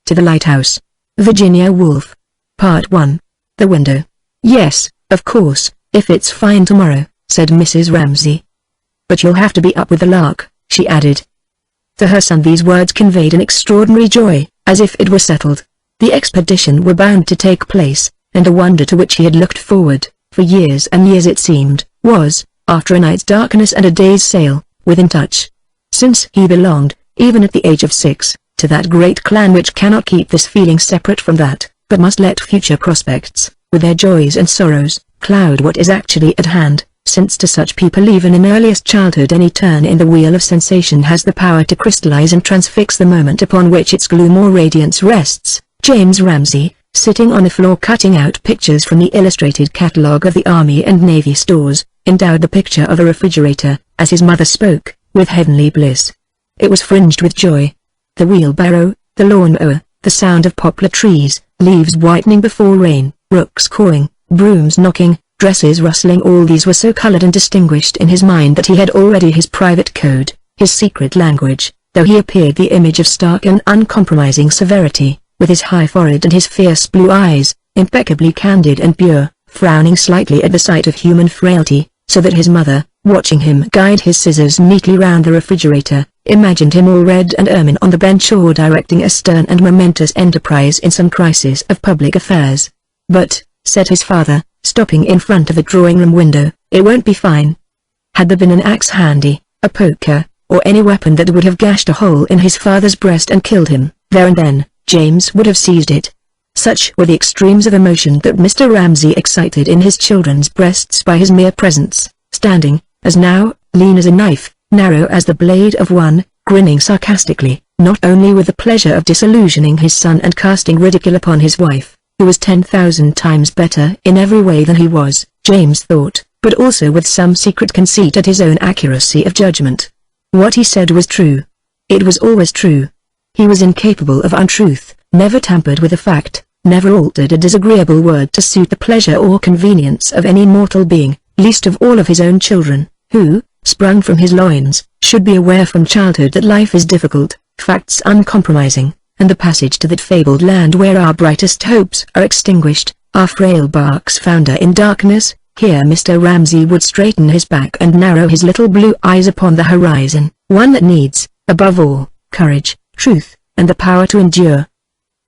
to the lighthouse. Virginia Woolf. Part 1. The window. Yes, of course, if it's fine tomorrow, said Mrs. Ramsay. But you'll have to be up with the lark, she added. To her son these words conveyed an extraordinary joy, as if it were settled. The expedition were bound to take place, and the wonder to which he had looked forward, for years and years it seemed, was, after a night's darkness and a day's sail, within touch. Since he belonged, even at the age of 6, to that great clan which cannot keep this feeling separate from that, but must let future prospects, with their joys and sorrows, cloud what is actually at hand, since to such people even in earliest childhood any turn in the wheel of sensation has the power to crystallize and transfix the moment upon which its gloom or radiance rests. James Ramsay, sitting on the floor cutting out pictures from the illustrated catalogue of the Army and Navy stores, endowed the picture of a refrigerator, as his mother spoke, with heavenly bliss. It was fringed with joy. The wheelbarrow, the lawn-mower, the sound of poplar trees, leaves whitening before rain, rooks cawing, brooms knocking, dresses rustling, all these were so colored and distinguished in his mind that he had already his private code, his secret language, though he appeared the image of stark and uncompromising severity, with his high forehead and his fierce blue eyes, impeccably candid and pure, frowning slightly at the sight of human frailty, so that his mother, watching him guide his scissors neatly round the refrigerator, imagined him all red and ermine on the bench or directing a stern and momentous enterprise in some crisis of public affairs. But, said his father, stopping in front of a drawing-room window, it won't be fine. Had there been an axe handy, a poker, or any weapon that would have gashed a hole in his father's breast and killed him, there and then, James would have seized it. Such were the extremes of emotion that Mr. Ramsay excited in his children's breasts by his mere presence, standing, as now, lean as a knife, narrow as the blade of one, grinning sarcastically, not only with the pleasure of disillusioning his son and casting ridicule upon his wife, who was 10,000 times better in every way than he was, James thought, but also with some secret conceit at his own accuracy of judgment. What he said was true. It was always true. He was incapable of untruth, never tampered with a fact, never altered a disagreeable word to suit the pleasure or convenience of any mortal being, least of all of his own children, who, sprung from his loins, should be aware from childhood that life is difficult, facts uncompromising, and the passage to that fabled land where our brightest hopes are extinguished, our frail barks founder in darkness. Here Mr. Ramsay would straighten his back and narrow his little blue eyes upon the horizon, one that needs, above all, courage, truth, and the power to endure.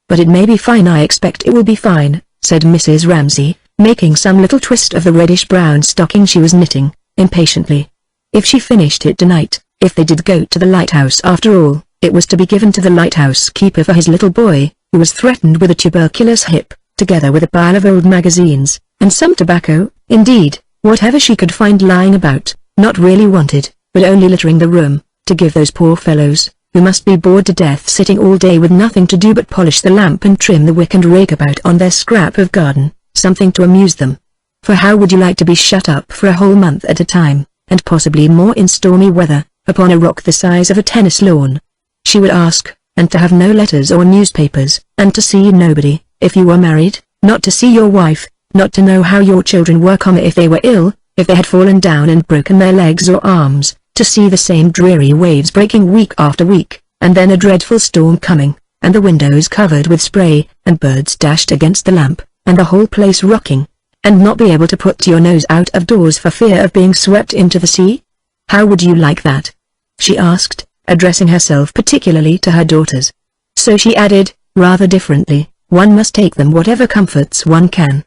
But it may be fine, I expect it will be fine, said Mrs. Ramsay, making some little twist of the reddish-brown stocking she was knitting, impatiently. If she finished it tonight, if they did go to the lighthouse after all, it was to be given to the lighthouse keeper for his little boy, who was threatened with a tuberculous hip, together with a pile of old magazines, and some tobacco, indeed, whatever she could find lying about, not really wanted, but only littering the room, to give those poor fellows, who must be bored to death sitting all day with nothing to do but polish the lamp and trim the wick and rake about on their scrap of garden, something to amuse them. For how would you like to be shut up for a whole month at a time, and possibly more in stormy weather, upon a rock the size of a tennis lawn? She would ask, and to have no letters or newspapers, and to see nobody, if you were married, not to see your wife, not to know how your children were, if they were ill, if they had fallen down and broken their legs or arms, to see the same dreary waves breaking week after week, and then a dreadful storm coming, and the windows covered with spray, and birds dashed against the lamp, and the whole place rocking, and not be able to put your nose out of doors for fear of being swept into the sea? How would you like that? She asked, addressing herself particularly to her daughters. So she added, rather differently, one must take them whatever comforts one can.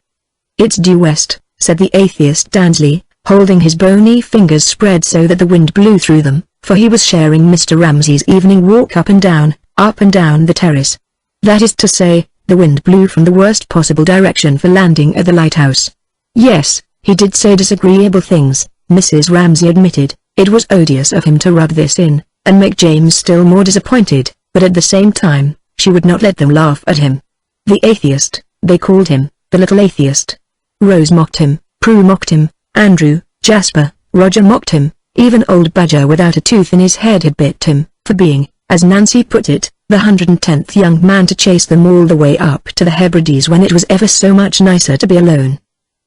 It's due west, said the atheist Dansley, holding his bony fingers spread so that the wind blew through them, for he was sharing Mr. Ramsay's evening walk up and down the terrace. That is to say, the wind blew from the worst possible direction for landing at the lighthouse. Yes, he did say disagreeable things, Mrs. Ramsay admitted. It was odious of him to rub this in, and make James still more disappointed, but at the same time, she would not let them laugh at him. The atheist, they called him, the little atheist. Rose mocked him, Prue mocked him, Andrew, Jasper, Roger mocked him, even old Badger without a tooth in his head had bit him, for being, as Nancy put it, the 110th young man to chase them all the way up to the Hebrides when it was ever so much nicer to be alone.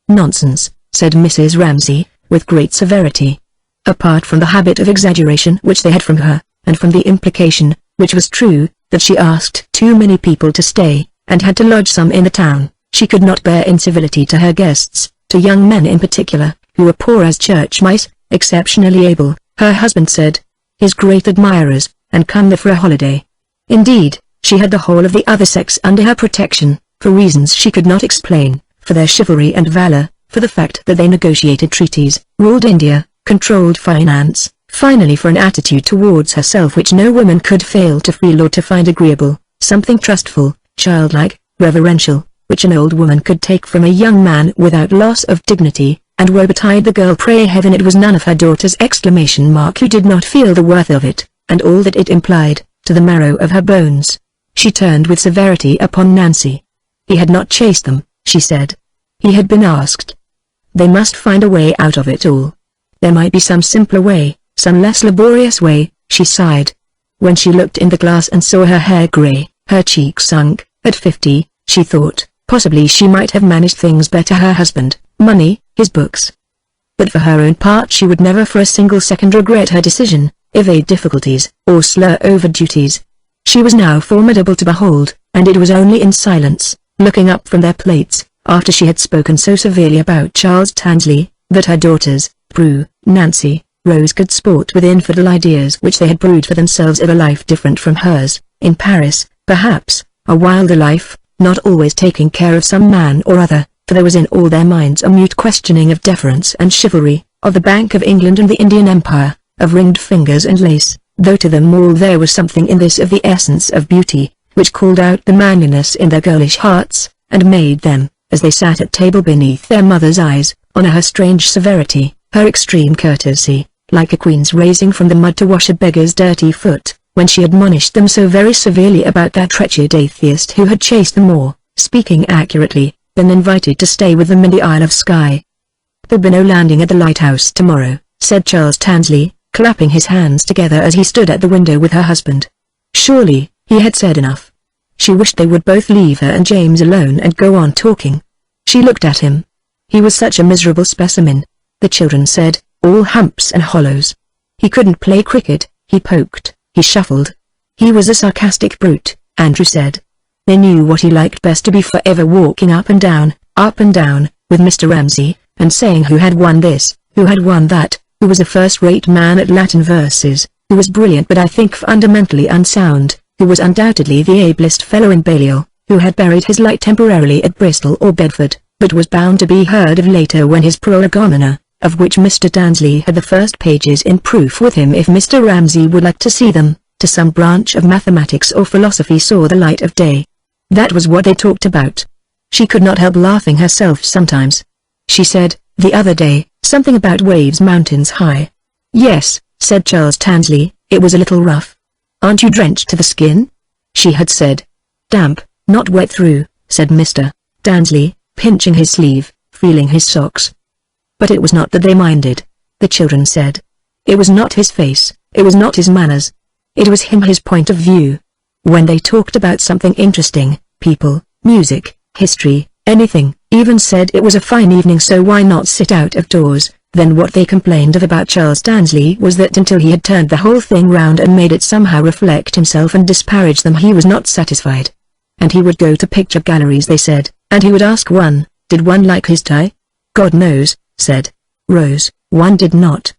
Nonsense, said Mrs. Ramsay, with great severity. Apart from the habit of exaggeration which they had from her, and from the implication, which was true, that she asked too many people to stay, and had to lodge some in the town. She could not bear incivility to her guests, to young men in particular, who were poor as church mice, exceptionally able, her husband said, his great admirers, and come there for a holiday. Indeed, she had the whole of the other sex under her protection, for reasons she could not explain, for their chivalry and valor, for the fact that they negotiated treaties, ruled India, controlled finance, finally for an attitude towards herself which no woman could fail to feel or to find agreeable, something trustful, childlike, reverential, which an old woman could take from a young man without loss of dignity, and woe betide the girl, pray heaven it was none of her daughters! Who did not feel the worth of it, and all that it implied, to the marrow of her bones. She turned with severity upon Nancy. He had not chased them, she said. He had been asked. They must find a way out of it all. There might be some simpler way, some less laborious way, she sighed. When she looked in the glass and saw her hair grey, her cheeks sunk, at 50, she thought, possibly she might have managed things better. Her husband, money, his books. But for her own part she would never for a single second regret her decision, evade difficulties, or slur over duties. She was now formidable to behold, and it was only in silence, looking up from their plates, after she had spoken so severely about Charles Tansley, that her daughters, Prue, Nancy, Rose could sport with infidel ideas which they had brewed for themselves of a life different from hers, in Paris, perhaps, a wilder life, not always taking care of some man or other, for there was in all their minds a mute questioning of deference and chivalry, of the Bank of England and the Indian Empire, of ringed fingers and lace, though to them all there was something in this of the essence of beauty, which called out the manliness in their girlish hearts, and made them, as they sat at table beneath their mother's eyes, honour her strange severity, her extreme courtesy, like a queen's raising from the mud to wash a beggar's dirty foot, when she admonished them so very severely about that wretched atheist who had chased them more, speaking accurately, than invited to stay with them in the Isle of Skye. "There'll be no landing at the Lighthouse tomorrow," said Charles Tansley, clapping his hands together as he stood at the window with her husband. Surely, he had said enough. She wished they would both leave her and James alone and go on talking. She looked at him. He was such a miserable specimen, the children said, all humps and hollows. He couldn't play cricket, he poked, he shuffled. He was a sarcastic brute, Andrew said. They knew what he liked best, to be forever walking up and down, with Mr. Ramsay, and saying who had won this, who had won that, who was a first-rate man at Latin verses, who was brilliant but I think fundamentally unsound, who was undoubtedly the ablest fellow in Balliol, who had buried his light temporarily at Bristol or Bedford, but was bound to be heard of later when his Prolegomena, of which Mr. Tansley had the first pages in proof with him if Mr. Ramsay would like to see them, to some branch of mathematics or philosophy, saw the light of day. That was what they talked about. She could not help laughing herself sometimes. She said, the other day, something about waves mountains high. Yes, said Charles Tansley, it was a little rough. Aren't you drenched to the skin? She had said. Damp, not wet through, said Mr. Tansley, pinching his sleeve, feeling his socks. But it was not that they minded, the children said. It was not his face, it was not his manners. It was him, his point of view. When they talked about something interesting, people, music, history, anything, even said it was a fine evening, so why not sit out of doors, then what they complained of about Charles Tansley was that until he had turned the whole thing round and made it somehow reflect himself and disparage them, he was not satisfied. And he would go to picture galleries, they said, and he would ask one, did one like his tie? God knows, said Rose, one did not.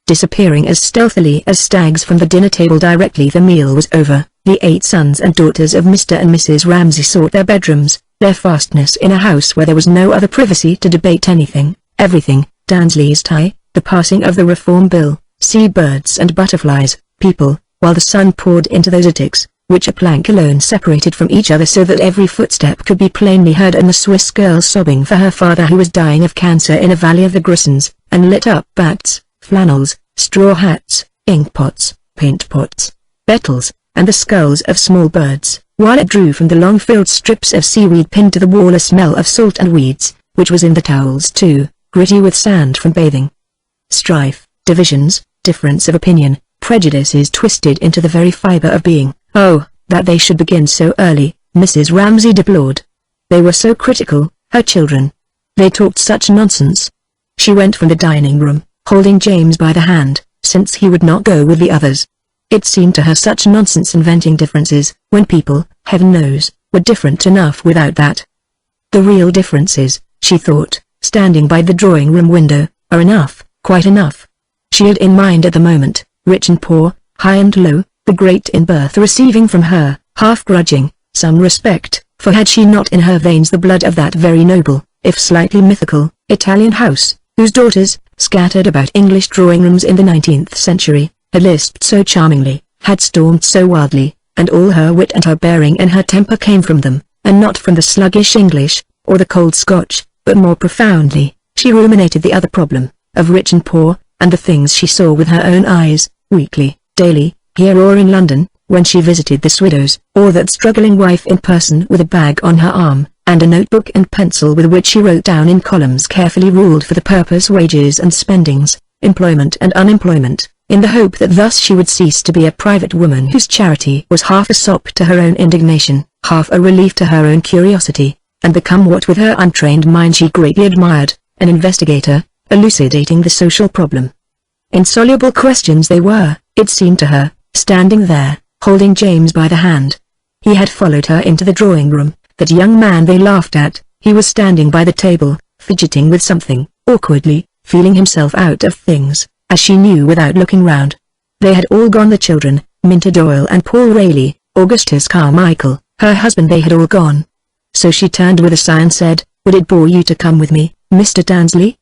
Disappearing as stealthily as stags from the dinner table directly the meal was over, the 8 sons and daughters of Mr. and Mrs. Ramsay sought their bedrooms, their fastness in a house where there was no other privacy to debate anything, everything, Tansley's tie, the passing of the Reform Bill, sea-birds and butterflies, people, while the sun poured into those attics, which a plank alone separated from each other so that every footstep could be plainly heard, and the Swiss girl sobbing for her father who was dying of cancer in a valley of the Grisons, and lit up bats, flannels, straw hats, ink pots, paint pots, beetles, and the skulls of small birds, while it drew from the long-filled strips of seaweed pinned to the wall a smell of salt and weeds, which was in the towels too, gritty with sand from bathing. Strife, divisions, difference of opinion, prejudices twisted into the very fibre of being. Oh, that they should begin so early, Mrs. Ramsay deplored. They were so critical, her children. They talked such nonsense. She went from the dining room, holding James by the hand, since he would not go with the others. It seemed to her such nonsense inventing differences, when people, heaven knows, were different enough without that. The real differences, she thought, standing by the drawing-room window, are enough, quite enough. She had in mind at the moment, rich and poor, high and low, the great in birth receiving from her, half grudging, some respect, for had she not in her veins the blood of that very noble, if slightly mythical, Italian house, whose daughters, scattered about English drawing-rooms in the 19th century, had lisped so charmingly, had stormed so wildly, and all her wit and her bearing and her temper came from them, and not from the sluggish English, or the cold Scotch, but more profoundly, she ruminated the other problem, of rich and poor, and the things she saw with her own eyes, weekly, daily, here or in London, when she visited this widow's, or that struggling wife in person with a bag on her arm, and a notebook and pencil with which she wrote down in columns carefully ruled for the purpose wages and spendings, employment and unemployment, in the hope that thus she would cease to be a private woman whose charity was half a sop to her own indignation, half a relief to her own curiosity, and become what with her untrained mind she greatly admired, an investigator, elucidating the social problem. Insoluble questions they were, it seemed to her, standing there, holding James by the hand. He had followed her into the drawing-room, that young man they laughed at. He was standing by the table, fidgeting with something, awkwardly, feeling himself out of things, as she knew without looking round. They had all gone, the children, Minta Doyle and Paul Rayleigh, Augustus Carmichael, her husband, they had all gone. So she turned with a sigh and said, "Would it bore you to come with me, Mr. Dansley?"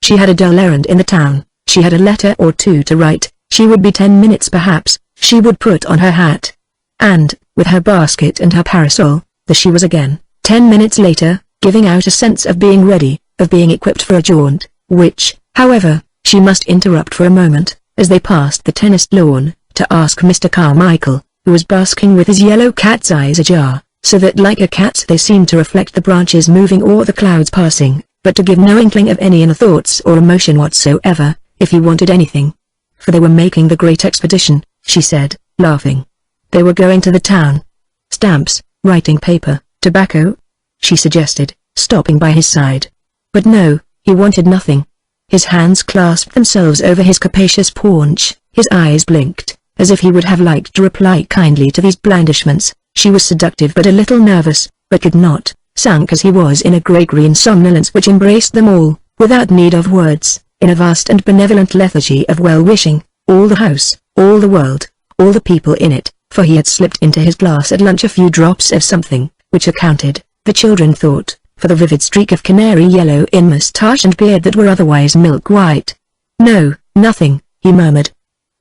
She had a dull errand in the town, she had a letter or two to write, she would be 10 minutes perhaps, she would put on her hat. And, with her basket and her parasol, there she was again, 10 minutes later, giving out a sense of being ready, of being equipped for a jaunt, which, however, she must interrupt for a moment, as they passed the tennis lawn, to ask Mr. Carmichael, who was basking with his yellow cat's eyes ajar, so that like a cat's they seemed to reflect the branches moving or the clouds passing, but to give no inkling of any inner thoughts or emotion whatsoever, if he wanted anything. For they were making the great expedition, she said, laughing. They were going to the town. Stamps, writing paper, tobacco? She suggested, stopping by his side. But no, he wanted nothing. His hands clasped themselves over his capacious paunch, his eyes blinked, as if he would have liked to reply kindly to these blandishments. She was seductive but a little nervous, but could not, sunk as he was in a great green somnolence which embraced them all, without need of words, in a vast and benevolent lethargy of well-wishing, all the house, all the world, all the people in it, for he had slipped into his glass at lunch a few drops of something, which accounted, the children thought, for the vivid streak of canary yellow in moustache and beard that were otherwise milk-white. "No, nothing," he murmured.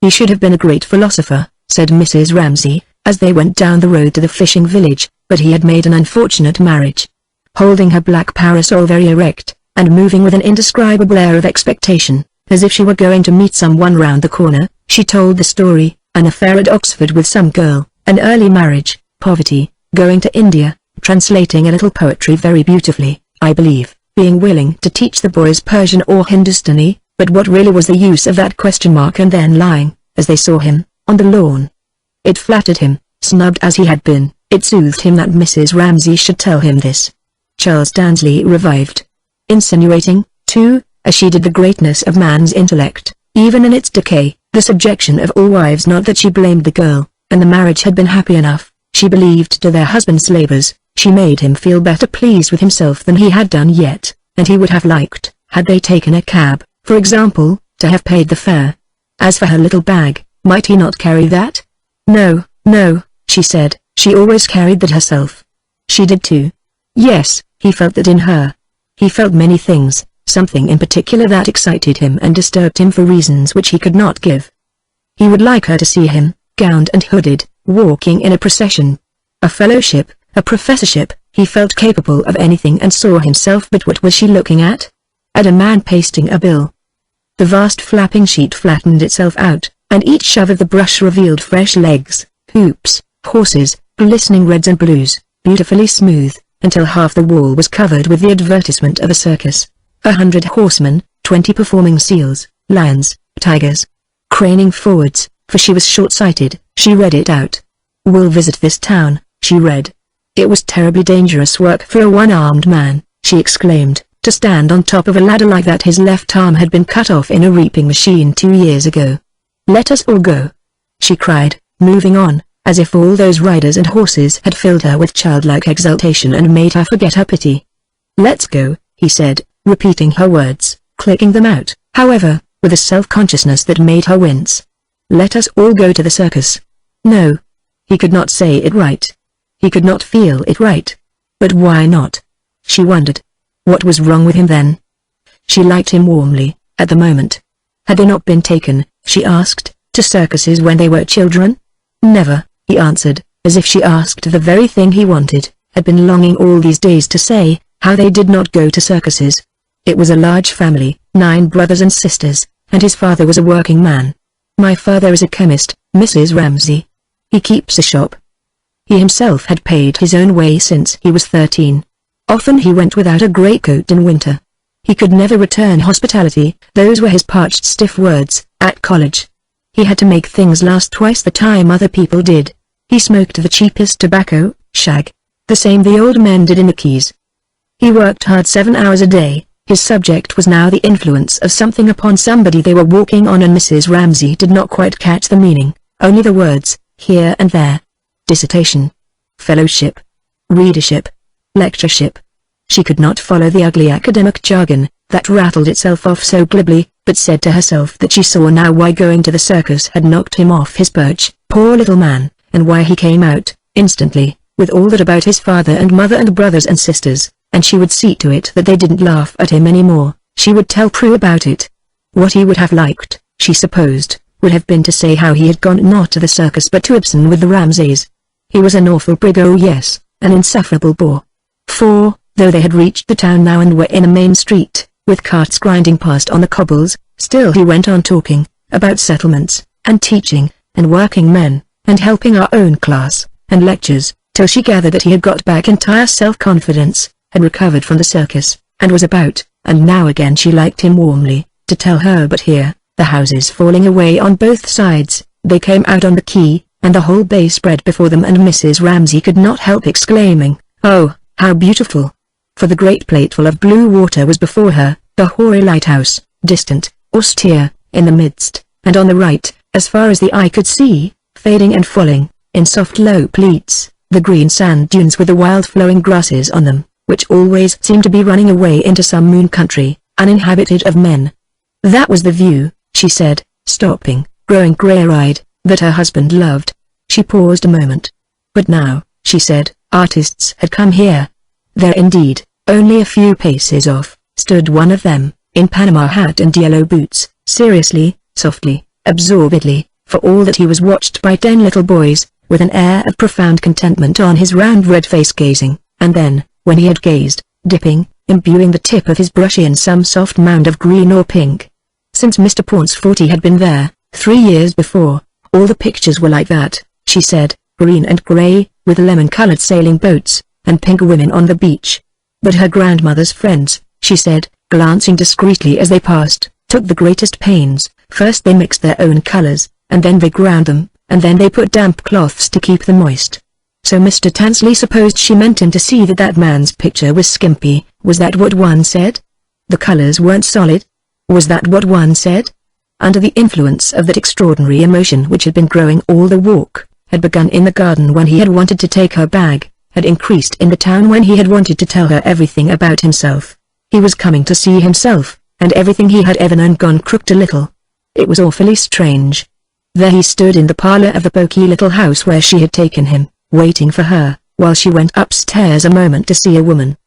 "He should have been a great philosopher," said Mrs. Ramsay, as they went down the road to the fishing village, "but he had made an unfortunate marriage." Holding her black parasol very erect, and moving with an indescribable air of expectation, as if she were going to meet someone round the corner, she told the story, an affair at Oxford with some girl, an early marriage, poverty, going to India, translating a little poetry very beautifully, I believe, being willing to teach the boys Persian or Hindustani, but what really was the use of that question mark, and then lying, as they saw him, on the lawn. It flattered him, snubbed as he had been, it soothed him that Mrs. Ramsay should tell him this. Charles Dansley revived. Insinuating, too, as she did the greatness of man's intellect, even in its decay, the subjection of all wives. Not that she blamed the girl, and the marriage had been happy enough, she believed, to their husbands' labours. She made him feel better pleased with himself than he had done yet, and he would have liked, had they taken a cab, for example, to have paid the fare. As for her little bag, might he not carry that? No, no, she said, she always carried that herself. She did too. Yes, he felt that in her. He felt many things, something in particular that excited him and disturbed him for reasons which he could not give. He would like her to see him, gowned and hooded, walking in a procession. A fellowship, a professorship, he felt capable of anything and saw himself. But what was she looking at? At a man pasting a bill. The vast flapping sheet flattened itself out, and each shove of the brush revealed fresh legs, hoops, horses, glistening reds and blues, beautifully smooth, until half the wall was covered with the advertisement of a circus. 100 horsemen, 20 performing seals, lions, tigers. Craning forwards, for she was short-sighted, she read it out. "We'll visit this town," she read. It was terribly dangerous work for a one-armed man, she exclaimed, to stand on top of a ladder like that. His left arm had been cut off in a reaping machine 2 years ago. "Let us all go." she cried, moving on, as if all those riders and horses had filled her with childlike exultation and made her forget her pity. "Let's go," he said, repeating her words, clicking them out, however, with a self-consciousness that made her wince. "Let us all go to the circus." No. He could not say it right. He could not feel it right. But why not? She wondered. What was wrong with him then? She liked him warmly, at the moment. Had they not been taken, she asked, to circuses when they were children? Never, he answered, as if she asked the very thing he wanted, had been longing all these days to say, how they did not go to circuses. It was a large family, 9 brothers and sisters, and his father was a working man. "My father is a chemist, Mrs. Ramsay. He keeps a shop." He himself had paid his own way since he was 13. Often he went without a greatcoat in winter. He could never return hospitality, those were his parched stiff words, at college. He had to make things last twice the time other people did. He smoked the cheapest tobacco, shag. The same the old men did in the Keys. He worked hard 7 hours a day. His subject was now the influence of something upon somebody they were walking on, and Mrs. Ramsay did not quite catch the meaning, only the words, here and there. Dissertation. Fellowship. Readership. Lectureship. She could not follow the ugly academic jargon, that rattled itself off so glibly, but said to herself that she saw now why going to the circus had knocked him off his perch, poor little man, and why he came out, instantly, with all that about his father and mother and brothers and sisters, and she would see to it that they didn't laugh at him any more. She would tell Prue about it. What he would have liked, she supposed, would have been to say how he had gone not to the circus but to Ibsen with the Ramsays. He was an awful prig, oh yes, an insufferable bore. For, though they had reached the town now and were in a main street, with carts grinding past on the cobbles, still he went on talking, about settlements, and teaching, and working men, and helping our own class, and lectures, till she gathered that he had got back entire self-confidence, had recovered from the circus, and was about, and now again she liked him warmly, to tell her. But here, the houses falling away on both sides, they came out on the quay, and the whole bay spread before them, and Mrs. Ramsay could not help exclaiming, "Oh, how beautiful!" For the great plateful of blue water was before her, the hoary lighthouse, distant, austere, in the midst, and on the right, as far as the eye could see, fading and falling, in soft low pleats, the green sand dunes with the wild flowing grasses on them, which always seemed to be running away into some moon country, uninhabited of men. That was the view, she said, stopping, growing grey-eyed, that her husband loved. She paused a moment. But now, she said, artists had come here. There indeed, only a few paces off, stood one of them, in Panama hat and yellow boots, seriously, softly, absorbedly, for all that he was watched by 10 little boys, with an air of profound contentment on his round red face, gazing, and then, when he had gazed, dipping, imbuing the tip of his brush in some soft mound of green or pink. Since Mr. Pauncefort had been there, 3 years before, all the pictures were like that, she said, green and grey, with lemon-coloured sailing boats, and pink women on the beach. But her grandmother's friends, she said, glancing discreetly as they passed, took the greatest pains. First they mixed their own colours, and then they ground them, and then they put damp cloths to keep them moist. So Mr. Tansley supposed she meant him to see that that man's picture was skimpy. Was that what one said? The colours weren't solid? Was that what one said? Under the influence of that extraordinary emotion which had been growing all the walk, had begun in the garden when he had wanted to take her bag, had increased in the town when he had wanted to tell her everything about himself. He was coming to see himself, and everything he had ever known gone crooked a little. It was awfully strange. There he stood in the parlour of the poky little house where she had taken him, waiting for her, while she went upstairs a moment to see a woman.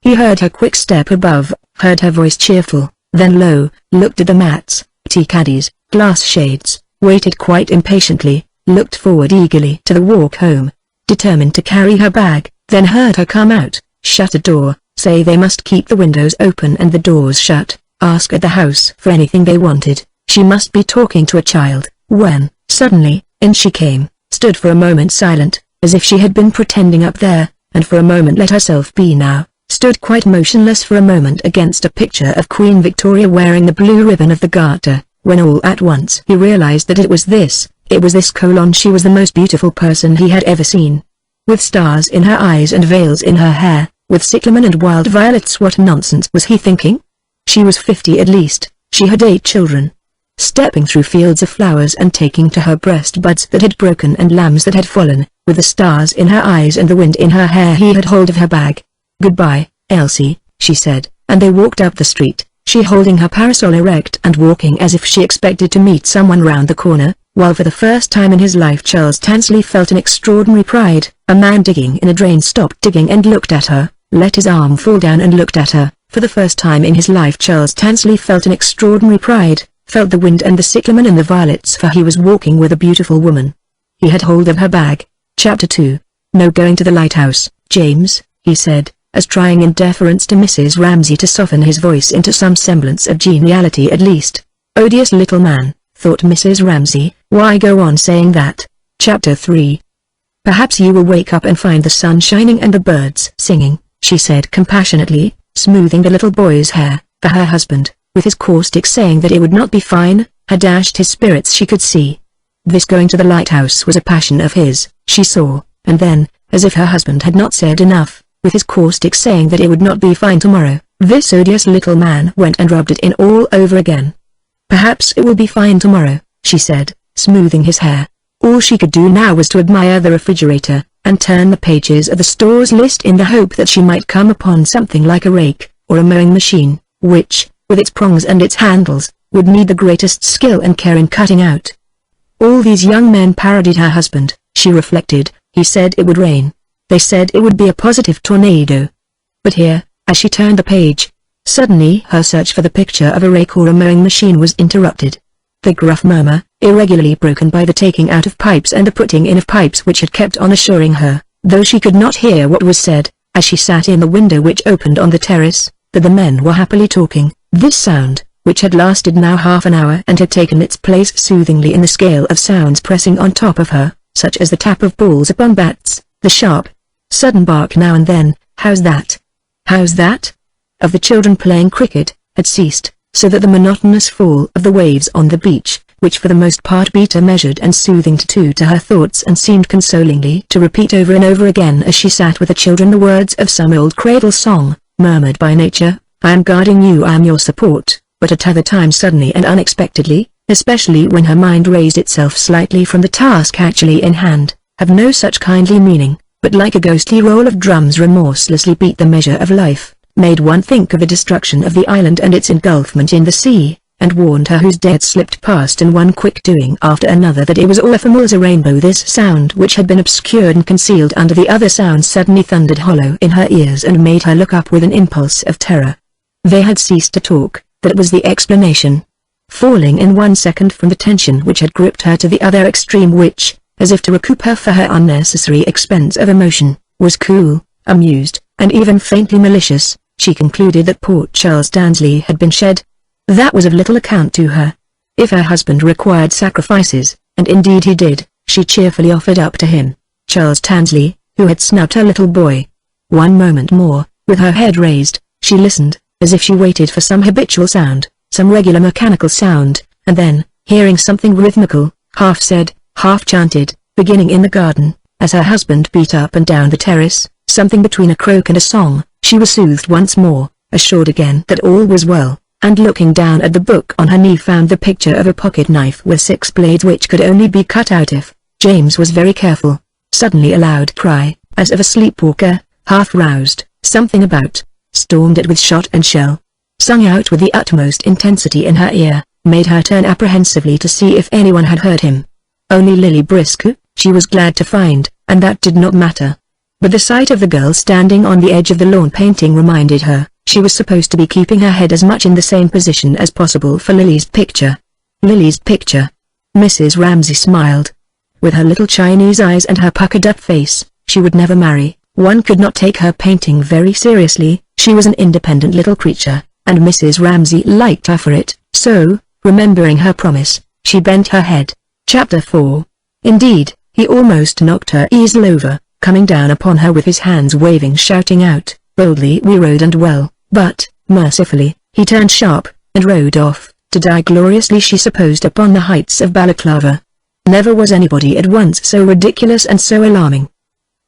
He heard her quick step above, heard her voice cheerful, then low, looked at the mats, tea caddies, glass shades, waited quite impatiently, looked forward eagerly to the walk home, determined to carry her bag, then heard her come out, shut a door, say they must keep the windows open and the doors shut, ask at the house for anything they wanted. She must be talking to a child, when, suddenly, in she came, stood for a moment silent, as if she had been pretending up there, and for a moment let herself be now, stood quite motionless for a moment against a picture of Queen Victoria wearing the blue ribbon of the Garter, when all at once he realized that it was this colon she was the most beautiful person he had ever seen. With stars in her eyes and veils in her hair, with cyclamen and wild violets. What nonsense was he thinking? She was 50 at least, she had 8 children. stepping through fields of flowers and taking to her breast buds that had broken and lambs that had fallen. With the stars in her eyes and the wind in her hair, he had hold of her bag. "Goodbye, Elsie," she said, and they walked up the street, she holding her parasol erect and walking as if she expected to meet someone round the corner, while for the first time in his life Charles Tansley felt an extraordinary pride. A man digging in a drain stopped digging and looked at her, let his arm fall down and looked at her. For the first time in his life Charles Tansley felt an extraordinary pride, felt the wind and the cyclamen and the violets, for he was walking with a beautiful woman. He had hold of her bag. Chapter 2. "No going to the lighthouse, James," he said, as trying in deference to Mrs. Ramsay to soften his voice into some semblance of geniality at least. "Odious little man," thought Mrs. Ramsay, "why go on saying that?" Chapter 3. "Perhaps you will wake up and find the sun shining and the birds singing," she said compassionately, smoothing the little boy's hair, for her husband, with his caustic saying that it would not be fine, had dashed his spirits, she could see. This going to the lighthouse was a passion of his, she saw, and then, as if her husband had not said enough, with his caustic saying that it would not be fine tomorrow, this odious little man went and rubbed it in all over again. "Perhaps it will be fine tomorrow," she said, smoothing his hair. All she could do now was to admire the refrigerator, and turn the pages of the stores list in the hope that she might come upon something like a rake, or a mowing machine, which, with its prongs and its handles, would need the greatest skill and care in cutting out. All these young men parodied her husband, she reflected. He said it would rain. They said it would be a positive tornado. But here, as she turned the page, suddenly her search for the picture of a rake or a mowing machine was interrupted. The gruff murmur, irregularly broken by the taking out of pipes and the putting in of pipes which had kept on assuring her, though she could not hear what was said, as she sat in the window which opened on the terrace, that the men were happily talking. This sound, which had lasted now half an hour and had taken its place soothingly in the scale of sounds pressing on top of her, such as the tap of balls upon bats, the sharp, sudden bark now and then, "How's that? How's that?" of the children playing cricket, had ceased, so that the monotonous fall of the waves on the beach, which for the most part beat a measured and soothing tattoo to her thoughts and seemed consolingly to repeat over and over again as she sat with the children the words of some old cradle song, murmured by nature, "I am guarding you, I am your support," but at other times suddenly and unexpectedly, especially when her mind raised itself slightly from the task actually in hand, have no such kindly meaning, but like a ghostly roll of drums remorselessly beat the measure of life, made one think of the destruction of the island and its engulfment in the sea, and warned her whose day had slipped past in one quick doing after another that it was all ephemeral as a rainbow. This sound which had been obscured and concealed under the other sounds suddenly thundered hollow in her ears and made her look up with an impulse of terror. They had ceased to talk, that was the explanation. Falling in 1 second from the tension which had gripped her to the other extreme which, as if to recoup her for her unnecessary expense of emotion, was cool, amused, and even faintly malicious, she concluded that poor Charles Tansley had been shed. That was of little account to her. If her husband required sacrifices, and indeed he did, she cheerfully offered up to him, Charles Tansley, who had snubbed her little boy. One moment more, with her head raised, she listened, as if she waited for some habitual sound, some regular mechanical sound, and then, hearing something rhythmical, half said, half chanted, beginning in the garden, as her husband beat up and down the terrace, something between a croak and a song, she was soothed once more, assured again that all was well, and looking down at the book on her knee found the picture of a pocket knife with 6 blades which could only be cut out if James was very careful. Suddenly a loud cry, as of a sleepwalker, half roused, something about, stormed it with shot and shell, sung out with the utmost intensity in her ear, made her turn apprehensively to see if anyone had heard him. Only Lily Briscoe, she was glad to find, and that did not matter. But the sight of the girl standing on the edge of the lawn painting reminded her, she was supposed to be keeping her head as much in the same position as possible for Lily's picture. Lily's picture. Mrs. Ramsay smiled. With her little Chinese eyes and her puckered-up face, she would never marry. One could not take her painting very seriously. She was an independent little creature, and Mrs. Ramsay liked her for it, so, remembering her promise, she bent her head. Chapter 4. Indeed, he almost knocked her easel over, coming down upon her with his hands waving, shouting out, "Boldly we rode and well," but, mercifully, he turned sharp, and rode off, to die gloriously she supposed upon the heights of Balaclava. Never was anybody at once so ridiculous and so alarming.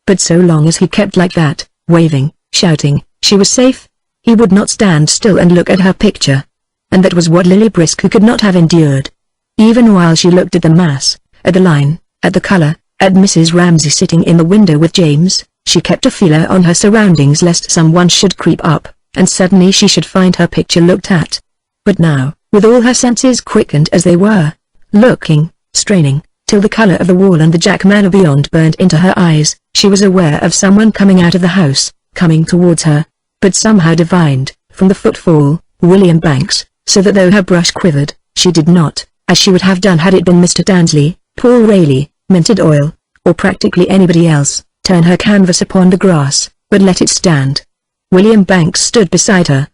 But so long as he kept like that, waving, shouting, she was safe. He would not stand still and look at her picture. And that was what Lily Briscoe could not have endured. Even while she looked at the mass, at the line, at the color, at Mrs. Ramsay sitting in the window with James, she kept a feeler on her surroundings lest someone should creep up, and suddenly she should find her picture looked at. But now, with all her senses quickened as they were, looking, straining, till the color of the wall and the jackmanner beyond burned into her eyes, she was aware of someone coming out of the house, coming towards her, but somehow divined, from the footfall, William Banks, so that though her brush quivered, she did not, as she would have done had it been Mr. Dansley, Paul Rayleigh, Minted Oil, or practically anybody else, turn her canvas upon the grass, but let it stand. William Banks stood beside her.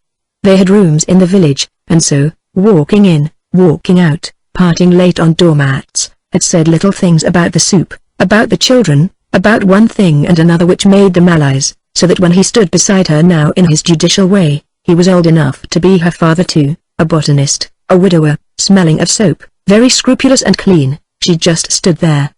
They had rooms in the village, and so, walking in, walking out, parting late on doormats, had said little things about the soup, about the children, about one thing and another which made them allies, so that when he stood beside her now in his judicial way, he was old enough to be her father too, a botanist, a widower, smelling of soap, very scrupulous and clean. She just stood there.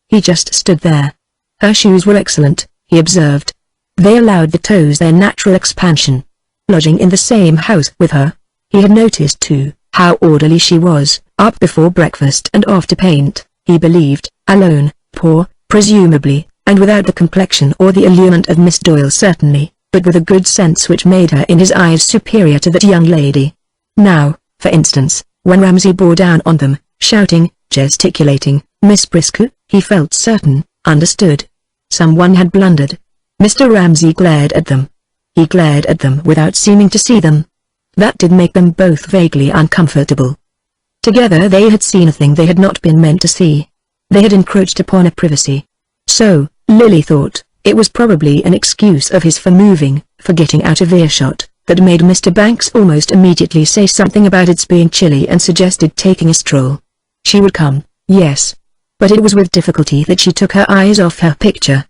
He just stood there. Her shoes were excellent, he observed. They allowed the toes their natural expansion. Lodging in the same house with her, he had noticed too, how orderly she was, up before breakfast and off to paint, he believed, alone, poor, presumably, and without the complexion or the allurement of Miss Doyle certainly, but with a good sense which made her in his eyes superior to that young lady. Now, for instance, when Ramsay bore down on them, shouting, gesticulating, Miss Briscoe, he felt certain, understood. Someone had blundered. Mr. Ramsay glared at them. He glared at them without seeming to see them. That did make them both vaguely uncomfortable. Together they had seen a thing they had not been meant to see. They had encroached upon a privacy. So, Lily thought, it was probably an excuse of his for moving, for getting out of earshot, that made Mr. Banks almost immediately say something about its being chilly and suggested taking a stroll. She would come, yes. But it was with difficulty that she took her eyes off her picture.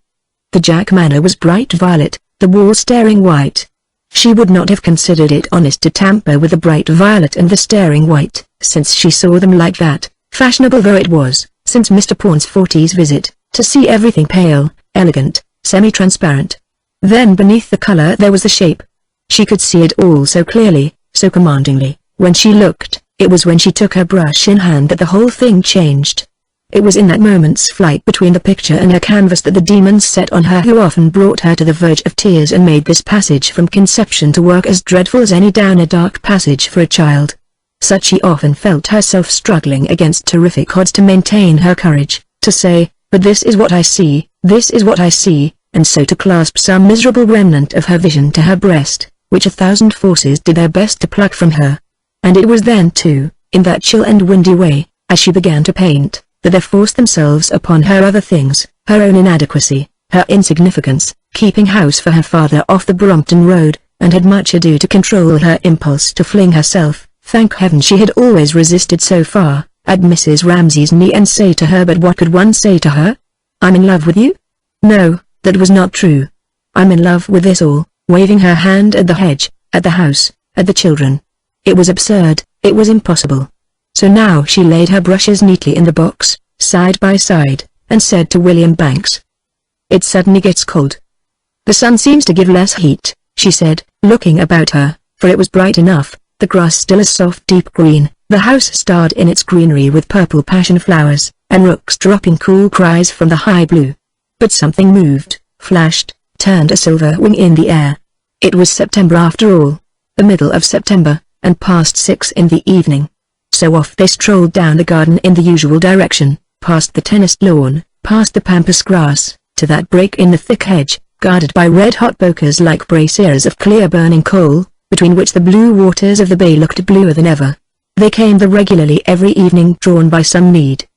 The jackmanner was bright violet, the wall staring white. She would not have considered it honest to tamper with the bright violet and the staring white, since she saw them like that, fashionable though it was, since Mr. Pawn's 40s visit, to see everything pale, elegant, semi-transparent. Then beneath the color there was the shape. She could see it all so clearly, so commandingly. When she looked, it was when she took her brush in hand that the whole thing changed. It was in that moment's flight between the picture and her canvas that the demons set on her who often brought her to the verge of tears and made this passage from conception to work as dreadful as any down a dark passage for a child. Such she often felt herself struggling against terrific odds to maintain her courage, to say, but this is what I see, this is what I see, and so to clasp some miserable remnant of her vision to her breast, which 1,000 forces did their best to pluck from her. And it was then too, in that chill and windy way, as she began to paint, that there forced themselves upon her other things, her own inadequacy, her insignificance, keeping house for her father off the Brompton Road, and had much ado to control her impulse to fling herself, thank heaven she had always resisted so far, at Mrs. Ramsay's knee and say to her, but what could one say to her? I'm in love with you? No, that was not true. I'm in love with this all, waving her hand at the hedge, at the house, at the children. It was absurd, it was impossible. So now she laid her brushes neatly in the box, side by side, and said to William Banks, "It suddenly gets cold. The sun seems to give less heat," she said, looking about her, for it was bright enough, the grass still a soft deep green, the house starred in its greenery with purple passion flowers, and rooks dropping cool cries from the high blue. But something moved, flashed, turned a silver wing in the air. It was September after all, the middle of September, and past 6 in the evening. So off they strolled down the garden in the usual direction, past the tennis lawn, past the pampas grass, to that break in the thick hedge, guarded by red-hot bokers like braziers of clear burning coal, between which the blue waters of the bay looked bluer than ever. They came there regularly every evening, drawn by some need.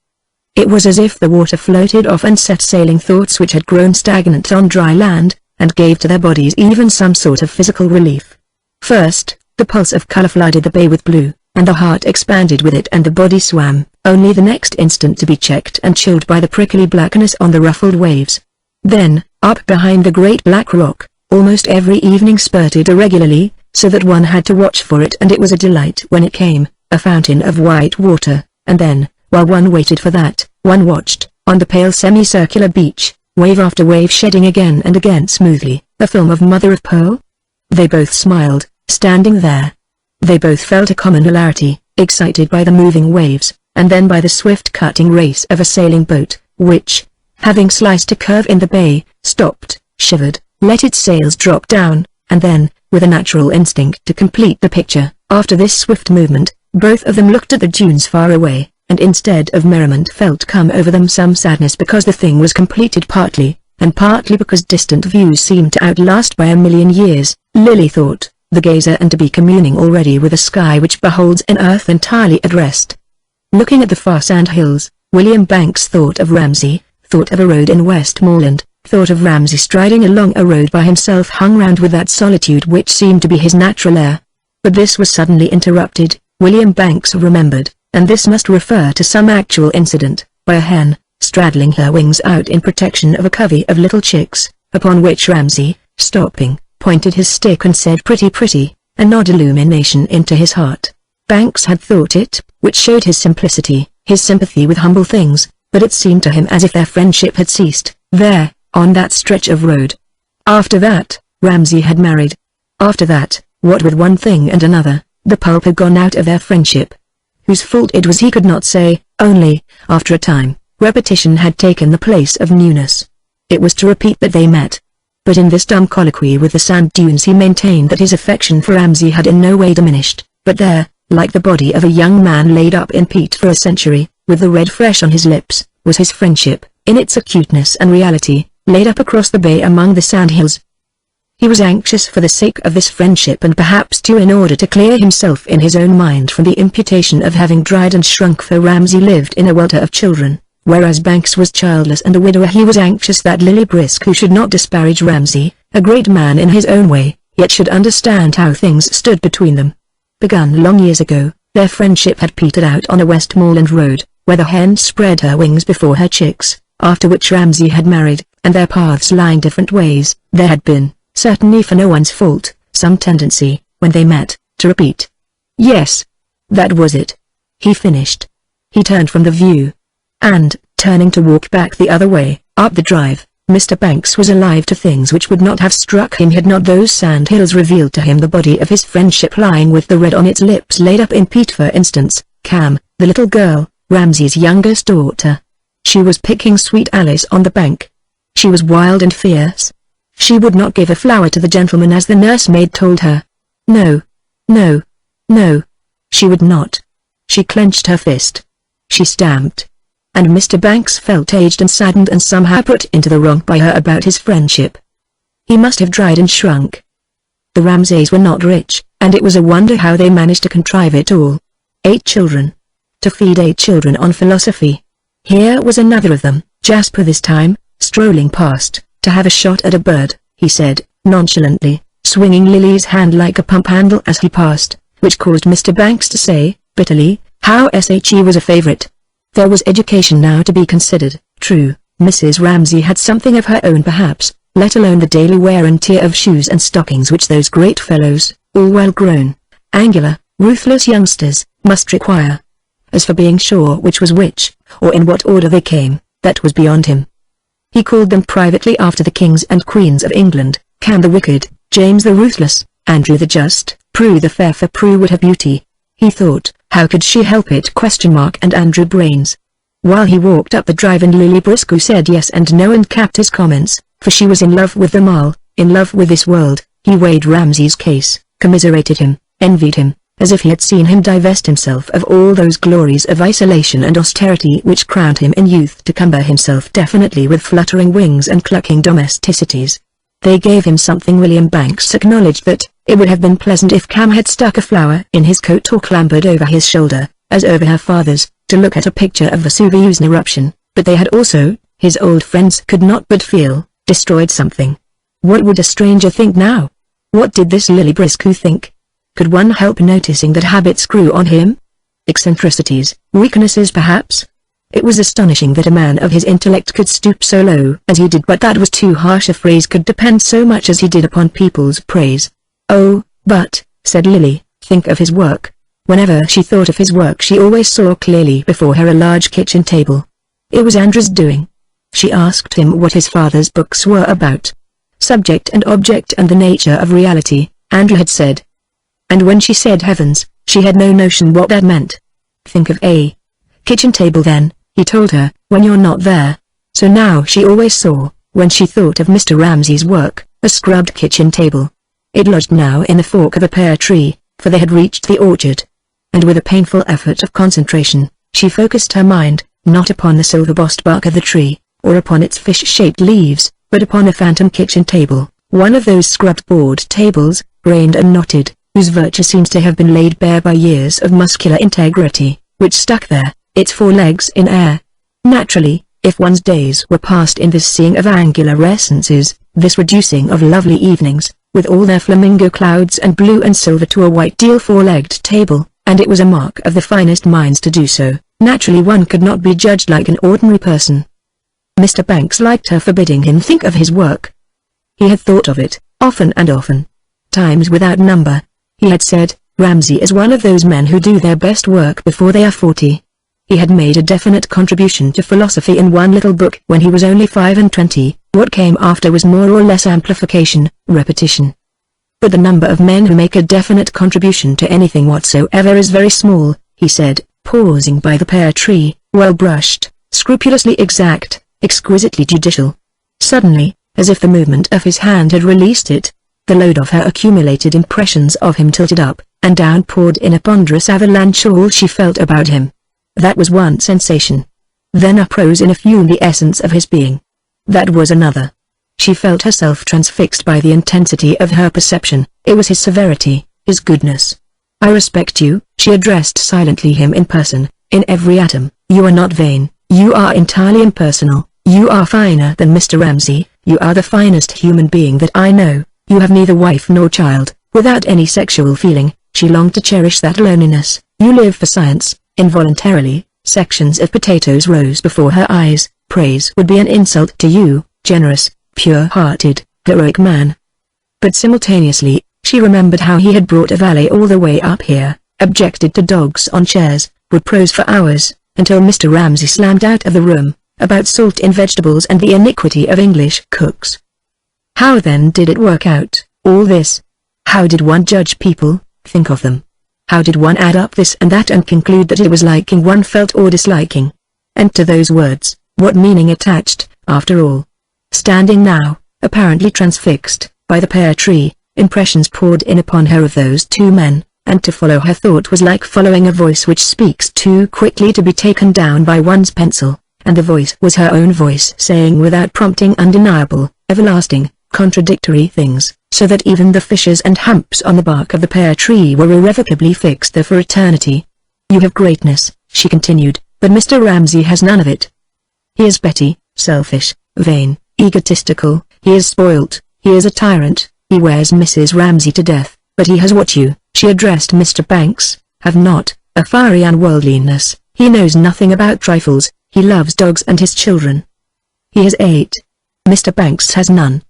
It was as if the water floated off and set sailing thoughts which had grown stagnant on dry land, and gave to their bodies even some sort of physical relief. First, the pulse of color flooded the bay with blue, and the heart expanded with it and the body swam, only the next instant to be checked and chilled by the prickly blackness on the ruffled waves. Then, up behind the great black rock, almost every evening spurted irregularly, so that one had to watch for it, and it was a delight when it came, a fountain of white water, and then, while one waited for that, one watched, on the pale semicircular beach, wave after wave shedding again and again smoothly, a film of mother of pearl. They both smiled, standing there. They both felt a common hilarity, excited by the moving waves, and then by the swift cutting race of a sailing boat, which, having sliced a curve in the bay, stopped, shivered, let its sails drop down, and then, with a natural instinct to complete the picture, after this swift movement, both of them looked at the dunes far away, and instead of merriment felt come over them some sadness because the thing was completed partly, and partly because distant views seemed to outlast by 1,000,000 years, Lily thought, the gazer, and to be communing already with a sky which beholds an earth entirely at rest. Looking at the far sand hills, William Banks thought of Ramsay, thought of a road in Westmoreland, thought of Ramsay striding along a road by himself hung round with that solitude which seemed to be his natural air. But this was suddenly interrupted, William Banks remembered, and this must refer to some actual incident, by a hen, straddling her wings out in protection of a covey of little chicks, upon which Ramsay, stopping, pointed his stick and said pretty pretty, a nod illumination into his heart. Banks had thought it, which showed his simplicity, his sympathy with humble things, but it seemed to him as if their friendship had ceased, there, on that stretch of road. After that, Ramsay had married. After that, what with one thing and another, the pulp had gone out of their friendship. Whose fault it was he could not say, only, after a time, repetition had taken the place of newness. It was to repeat that they met. But in this dumb colloquy with the sand dunes he maintained that his affection for Ramsay had in no way diminished, but there, like the body of a young man laid up in peat for a century, with the red fresh on his lips, was his friendship, in its acuteness and reality, laid up across the bay among the sand hills. He was anxious for the sake of this friendship, and perhaps too in order to clear himself in his own mind from the imputation of having dried and shrunk, for Ramsay lived in a welter of children, whereas Banks was childless and a widower. He was anxious that Lily Briscoe should not disparage Ramsay, a great man in his own way, yet should understand how things stood between them. Begun long years ago, their friendship had petered out on a Westmoreland road, where the hen spread her wings before her chicks, after which Ramsay had married, and their paths lying different ways, there had been, certainly for no one's fault, some tendency, when they met, to repeat. Yes. That was it. He finished. He turned from the view. And, turning to walk back the other way, up the drive, Mr. Banks was alive to things which would not have struck him had not those sand hills revealed to him the body of his friendship lying with the red on its lips laid up in peat. For instance, Cam, the little girl, Ramsay's youngest daughter. She was picking Sweet Alice on the bank. She was wild and fierce. She would not give a flower to the gentleman as the nursemaid told her. No. No. No. She would not. She clenched her fist. She stamped. And Mr. Banks felt aged and saddened and somehow put into the wrong by her about his friendship. He must have dried and shrunk. The Ramsays were not rich, and it was a wonder how they managed to contrive it all. 8 children. To feed 8 children on philosophy. Here was another of them, Jasper this time, strolling past, to have a shot at a bird, he said, nonchalantly, swinging Lily's hand like a pump handle as he passed, which caused Mr. Banks to say, bitterly, how she was a favourite. There was education now to be considered. True, Mrs. Ramsay had something of her own perhaps, let alone the daily wear and tear of shoes and stockings which those great fellows, all well grown, angular, ruthless youngsters, must require. As for being sure which was which, or in what order they came, that was beyond him. He called them privately after the kings and queens of England, Cam the wicked, James the ruthless, Andrew the just, Prue the fair, for Prue would have beauty. He thought, how could she help it? And Andrew brains. While he walked up the drive and Lily Briscoe said yes and no and capped his comments, for she was in love with them all, in love with this world. He weighed Ramsay's case, commiserated him, envied him, as if he had seen him divest himself of all those glories of isolation and austerity which crowned him in youth to cumber himself definitely with fluttering wings and clucking domesticities. They gave him something. William Banks acknowledged that it would have been pleasant if Cam had stuck a flower in his coat or clambered over his shoulder, as over her father's, to look at a picture of Vesuvius' eruption, but they had also, his old friends could not but feel, destroyed something. What would a stranger think now? What did this Lily Briscoe think? Could one help noticing that habits grew on him? Eccentricities, weaknesses perhaps? It was astonishing that a man of his intellect could stoop so low as he did, but that was too harsh a phrase. Could depend so much as he did upon people's praise. Oh, but, said Lily, think of his work. Whenever she thought of his work she always saw clearly before her a large kitchen table. It was Andrew's doing. She asked him what his father's books were about. Subject and object and the nature of reality, Andrew had said. And when she said heavens, she had no notion what that meant. Think of kitchen table then," he told her, "when you're not there." So now she always saw, when she thought of Mr. Ramsay's work, a scrubbed kitchen table. It lodged now in the fork of a pear tree, for they had reached the orchard. And with a painful effort of concentration, she focused her mind, not upon the silver-bossed bark of the tree, or upon its fish-shaped leaves, but upon a phantom kitchen table, one of those scrubbed board tables, grained and knotted, whose virtue seems to have been laid bare by years of muscular integrity, which stuck there, its 4 legs in air. Naturally, if one's days were passed in this seeing of angular essences, this reducing of lovely evenings, with all their flamingo clouds and blue and silver to a white deal 4-legged table, and it was a mark of the finest minds to do so, naturally one could not be judged like an ordinary person. Mr. Banks liked her forbidding him think of his work. He had thought of it, often and often. Times without number. He had said, "Ramsay is one of those men who do their best work before they are 40. He had made a definite contribution to philosophy in one little book when he was only 25. What came after was more or less amplification, repetition. But the number of men who make a definite contribution to anything whatsoever is very small," he said, pausing by the pear tree, well brushed, scrupulously exact, exquisitely judicial. Suddenly, as if the movement of his hand had released it, the load of her accumulated impressions of him tilted up, and down poured in a ponderous avalanche all she felt about him. That was one sensation. Then uprose in a fume the essence of his being. That was another. She felt herself transfixed by the intensity of her perception. It was his severity, his goodness. "I respect you," she addressed silently him in person, "in every atom. You are not vain, you are entirely impersonal, you are finer than Mr. Ramsay, you are the finest human being that I know, you have neither wife nor child." Without any sexual feeling, she longed to cherish that loneliness. "You live for science." Involuntarily, sections of potatoes rose before her eyes. Praise would be an insult to you, generous, pure-hearted, heroic man. But simultaneously, she remembered how he had brought a valet all the way up here, objected to dogs on chairs, would prose for hours, until Mr. Ramsay slammed out of the room, about salt in vegetables and the iniquity of English cooks. How then did it work out, all this? How did one judge people, think of them? How did one add up this and that and conclude that it was liking one felt or disliking? And to those words, what meaning attached, after all? Standing now, apparently transfixed, by the pear tree, impressions poured in upon her of those 2 men, and to follow her thought was like following a voice which speaks too quickly to be taken down by one's pencil, and the voice was her own voice saying without prompting undeniable, everlasting, contradictory things, so that even the fissures and humps on the bark of the pear tree were irrevocably fixed there for eternity. "You have greatness," she continued, "but Mr. Ramsay has none of it. He is petty, selfish, vain, egotistical, he is spoilt, he is a tyrant, he wears Mrs. Ramsay to death, but he has what you," she addressed Mr. Banks, "have not, a fiery unworldliness. He knows nothing about trifles, he loves dogs and his children. He has 8. Mr. Banks has none.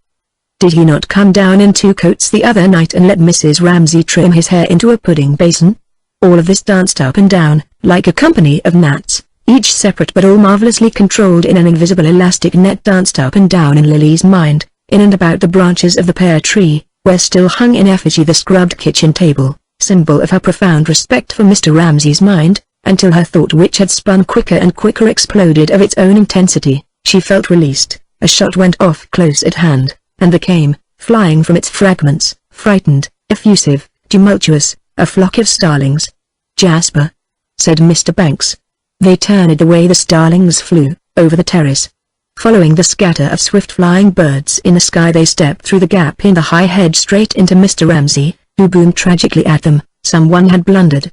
Did he not come down in 2 coats the other night and let Mrs. Ramsay trim his hair into a pudding basin? All of this danced up and down, like a company of gnats, each separate but all marvelously controlled in an invisible elastic net danced up and down in Lily's mind, in and about the branches of the pear tree, where still hung in effigy the scrubbed kitchen table, symbol of her profound respect for Mr. Ramsay's mind, until her thought which had spun quicker and quicker exploded of its own intensity. She felt released, a shot went off close at hand, and there came, flying from its fragments, frightened, effusive, tumultuous, a flock of starlings. "Jasper," said Mr. Banks. They turned the way the starlings flew, over the terrace. Following the scatter of swift-flying birds in the sky they stepped through the gap in the high hedge straight into Mr. Ramsay, who boomed tragically at them. Someone had blundered.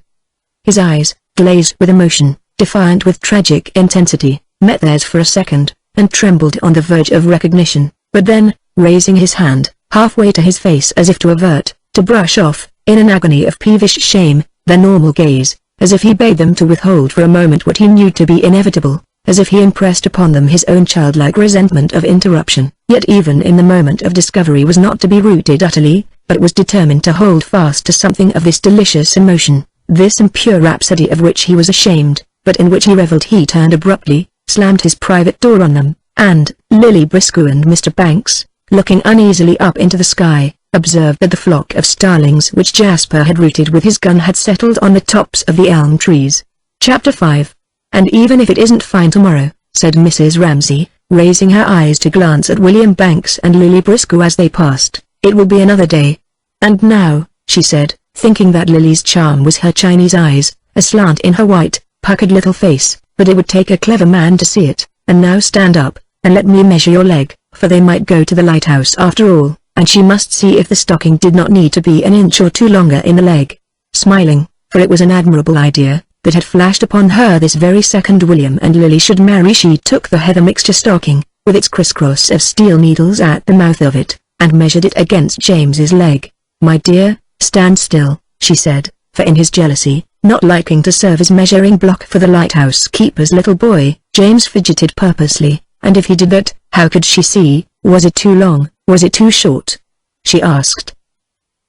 His eyes, glazed with emotion, defiant with tragic intensity, met theirs for a second, and trembled on the verge of recognition, but then, raising his hand, halfway to his face as if to avert, to brush off, in an agony of peevish shame, their normal gaze, as if he bade them to withhold for a moment what he knew to be inevitable, as if he impressed upon them his own childlike resentment of interruption, yet even in the moment of discovery was not to be rooted utterly, but was determined to hold fast to something of this delicious emotion, this impure rhapsody of which he was ashamed, but in which he revelled. He turned abruptly, slammed his private door on them, and, Lily Briscoe and Mr. Banks, looking uneasily up into the sky, observed that the flock of starlings which Jasper had routed with his gun had settled on the tops of the elm trees. Chapter 5. "And even if it isn't fine tomorrow," said Mrs. Ramsay, raising her eyes to glance at William Banks and Lily Briscoe as they passed, "it will be another day. And now," she said, thinking that Lily's charm was her Chinese eyes, a slant in her white, puckered little face, "but it would take a clever man to see it, and now stand up, and let me measure your leg, for they might go to the lighthouse after all, and she must see if the stocking did not need to be an inch or two longer in the leg." Smiling, for it was an admirable idea that had flashed upon her this very second William and Lily should marry, she took the heather mixture stocking, with its crisscross of steel needles at the mouth of it, and measured it against James's leg. "My dear, stand still," she said, for in his jealousy, not liking to serve as measuring block for the lighthouse keeper's little boy, James fidgeted purposely, and if he did that, how could she see? Was it too long, was it too short? She asked.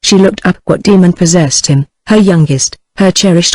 She looked up what demon possessed him, her youngest, her cherished ?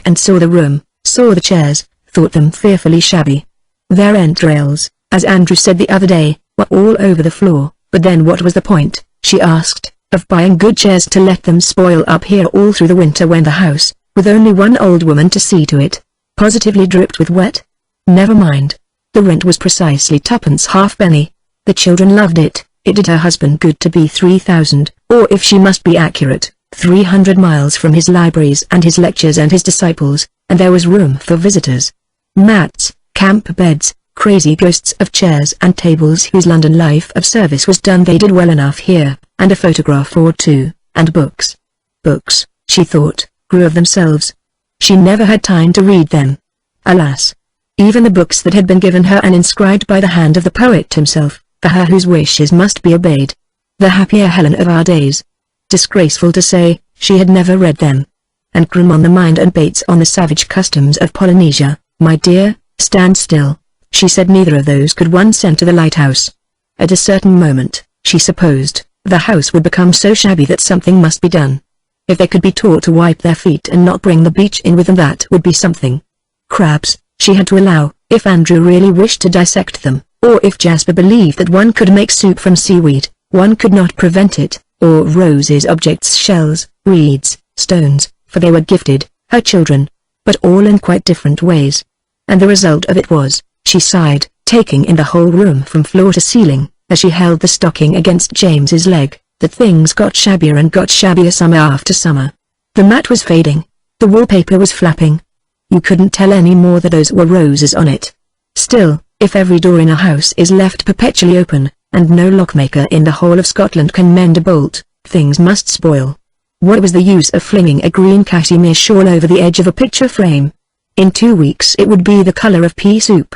And saw the room, saw the chairs, thought them fearfully shabby. Their entrails, as Andrew said the other day, were all over the floor, but then what was the point, she asked, of buying good chairs to let them spoil up here all through the winter when the house, with only one old woman to see to it, positively dripped with wet? Never mind. The rent was precisely twopence halfpenny. The children loved it. It did her husband good to be 3,000, or if she must be accurate, 300 miles from his libraries and his lectures and his disciples, and there was room for visitors. Mats, camp beds, crazy ghosts of chairs and tables whose London life of service was done, they did well enough here, and a photograph or two, and books. Books, she thought, grew of themselves. She never had time to read them. Alas! Even the books that had been given her and inscribed by the hand of the poet himself, for her whose wishes must be obeyed. The happier Helen of our days. Disgraceful to say, she had never read them. And Grimm on the mind and Bates on the savage customs of Polynesia. "My dear, stand still," she said. Neither of those could one send to the lighthouse. At a certain moment, she supposed, the house would become so shabby that something must be done. If they could be taught to wipe their feet and not bring the bleach in with them, that would be something. Crabs, she had to allow, if Andrew really wished to dissect them, or if Jasper believed that one could make soup from seaweed, one could not prevent it, or roses, objects, shells, reeds, stones, for they were gifted, her children, but all in quite different ways. And the result of it was, she sighed, taking in the whole room from floor to ceiling, as she held the stocking against James's leg, that things got shabbier and got shabbier summer after summer. The mat was fading. The wallpaper was flapping. You couldn't tell any more that those were roses on it. Still, if every door in a house is left perpetually open, and no lockmaker in the whole of Scotland can mend a bolt, things must spoil. What was the use of flinging a green cashmere shawl over the edge of a picture frame? In 2 weeks it would be the color of pea soup.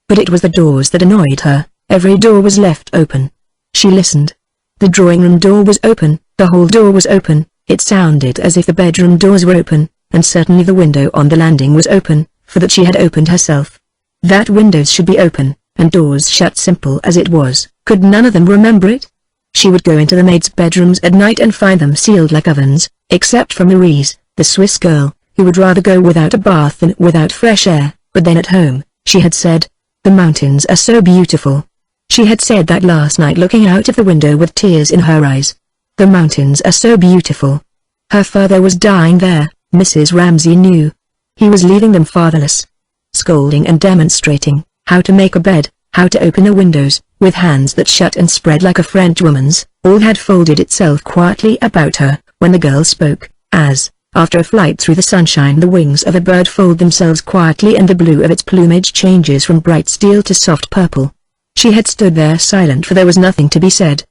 But it was the doors that annoyed her. Every door was left open. She listened. The drawing-room door was open, the hall door was open, it sounded as if the bedroom doors were open, and certainly the window on the landing was open, for that she had opened herself. That windows should be open, and doors shut, simple as it was. Could none of them remember it? She would go into the maids' bedrooms at night and find them sealed like ovens, except for Marie's, the Swiss girl, who would rather go without a bath than without fresh air. But then at home, she had said, "The mountains are so beautiful." She had said that last night, looking out of the window with tears in her eyes. The mountains are so beautiful. Her father was dying there, Mrs. Ramsay knew. He was leaving them fatherless. Scolding and demonstrating how to make a bed, how to open the windows, with hands that shut and spread like a French woman's, all had folded itself quietly about her, when the girl spoke, as, after a flight through the sunshine, the wings of a bird fold themselves quietly and the blue of its plumage changes from bright steel to soft purple. She had stood there silent, for there was nothing to be said.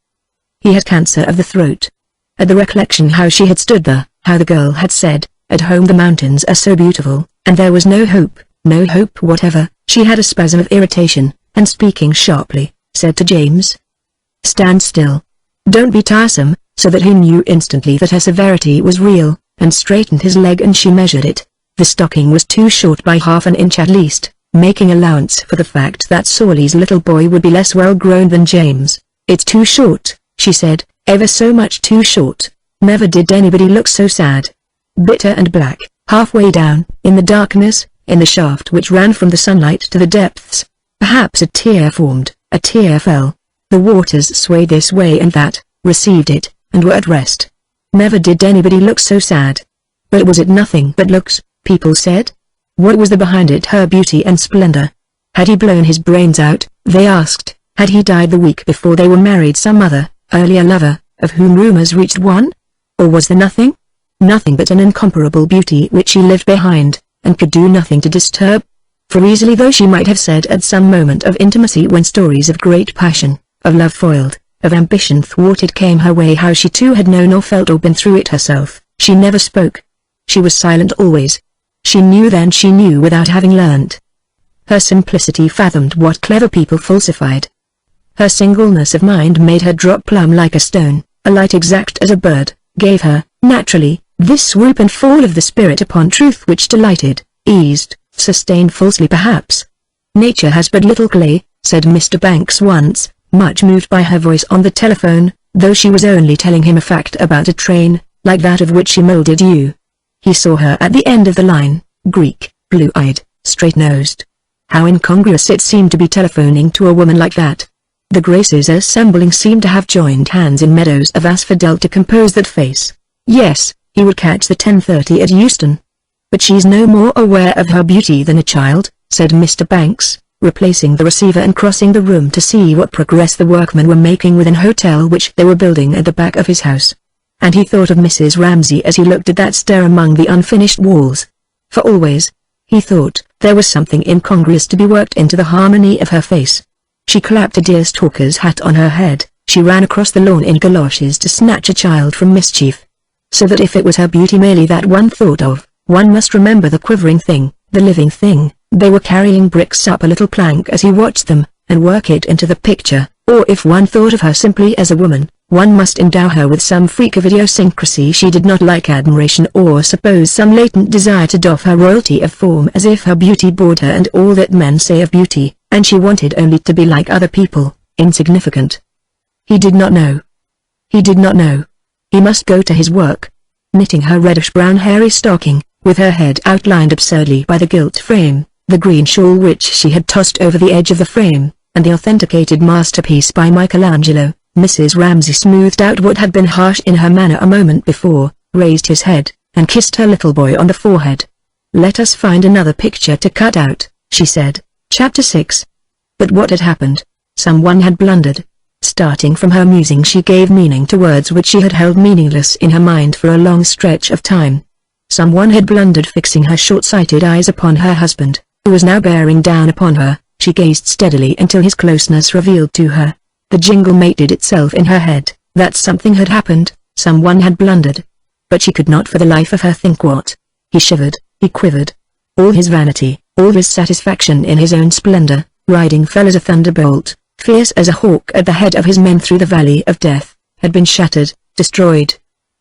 He had cancer of the throat. At the recollection how she had stood there, how the girl had said, "At home the mountains are so beautiful," and there was no hope whatever, she had a spasm of irritation, and speaking sharply, said to James, "Stand still. Don't be tiresome," so that he knew instantly that her severity was real, and straightened his leg, and she measured it. The stocking was too short by half an inch at least, making allowance for the fact that Sawley's little boy would be less well grown than James. "It's too short," she said, "ever so much too short. Never did anybody look so sad." Bitter and black, halfway down, in the darkness, in the shaft which ran from the sunlight to the depths, perhaps a tear formed, a tear fell. The waters swayed this way and that, received it, and were at rest. Never did anybody look so sad. But was it nothing but looks, people said? What was there behind it? Her beauty and splendor. Had he blown his brains out, they asked? Had he died the week before they were married, some other, earlier lover, of whom rumors reached one? Or was there nothing? Nothing but an incomparable beauty which she lived behind, and could do nothing to disturb? For easily though she might have said at some moment of intimacy, when stories of great passion, of love foiled, of ambition thwarted came her way, how she too had known or felt or been through it herself, she never spoke. She was silent always. She knew then, she knew without having learnt. Her simplicity fathomed what clever people falsified. Her singleness of mind made her drop plumb like a stone, a light exact as a bird, gave her, naturally, this swoop and fall of the spirit upon truth which delighted, eased, sustained falsely perhaps. Nature has but little clay, said Mr. Banks once, much moved by her voice on the telephone, though she was only telling him a fact about a train, like that of which she moulded you. He saw her at the end of the line, Greek, blue-eyed, straight-nosed. How incongruous it seemed to be telephoning to a woman like that. The Graces assembling seemed to have joined hands in meadows of asphodel to compose that face. Yes, he would catch the 10:30 at Euston. But she's no more aware of her beauty than a child, said Mr. Banks, replacing the receiver and crossing the room to see what progress the workmen were making with an hotel which they were building at the back of his house. And he thought of Mrs. Ramsay as he looked at that stir among the unfinished walls. For always, he thought, there was something incongruous to be worked into the harmony of her face. She clapped a deerstalker's hat on her head, she ran across the lawn in galoshes to snatch a child from mischief. So that if it was her beauty merely that one thought of, one must remember the quivering thing, the living thing. They were carrying bricks up a little plank as he watched them, and work it into the picture, or if one thought of her simply as a woman, one must endow her with some freak of idiosyncrasy she did not like, admiration, or suppose some latent desire to doff her royalty of form as if her beauty bored her and all that men say of beauty, and she wanted only to be like other people, insignificant. He did not know. He did not know. He must go to his work. Knitting her reddish-brown hairy stocking, with her head outlined absurdly by the gilt frame, the green shawl which she had tossed over the edge of the frame, and the authenticated masterpiece by Michelangelo, Mrs. Ramsay smoothed out what had been harsh in her manner a moment before, raised his head, and kissed her little boy on the forehead. "Let us find another picture to cut out," she said. Chapter 6. But what had happened? Someone had blundered. Starting from her musing, she gave meaning to words which she had held meaningless in her mind for a long stretch of time. Someone had blundered, fixing her short-sighted eyes upon her husband, who was now bearing down upon her. She gazed steadily until his closeness revealed to her. The jingle mated itself in her head, that something had happened, someone had blundered. But she could not for the life of her think what. He shivered, he quivered. All his vanity, all his satisfaction in his own splendor, riding fell as a thunderbolt, fierce as a hawk at the head of his men through the valley of death, had been shattered, destroyed.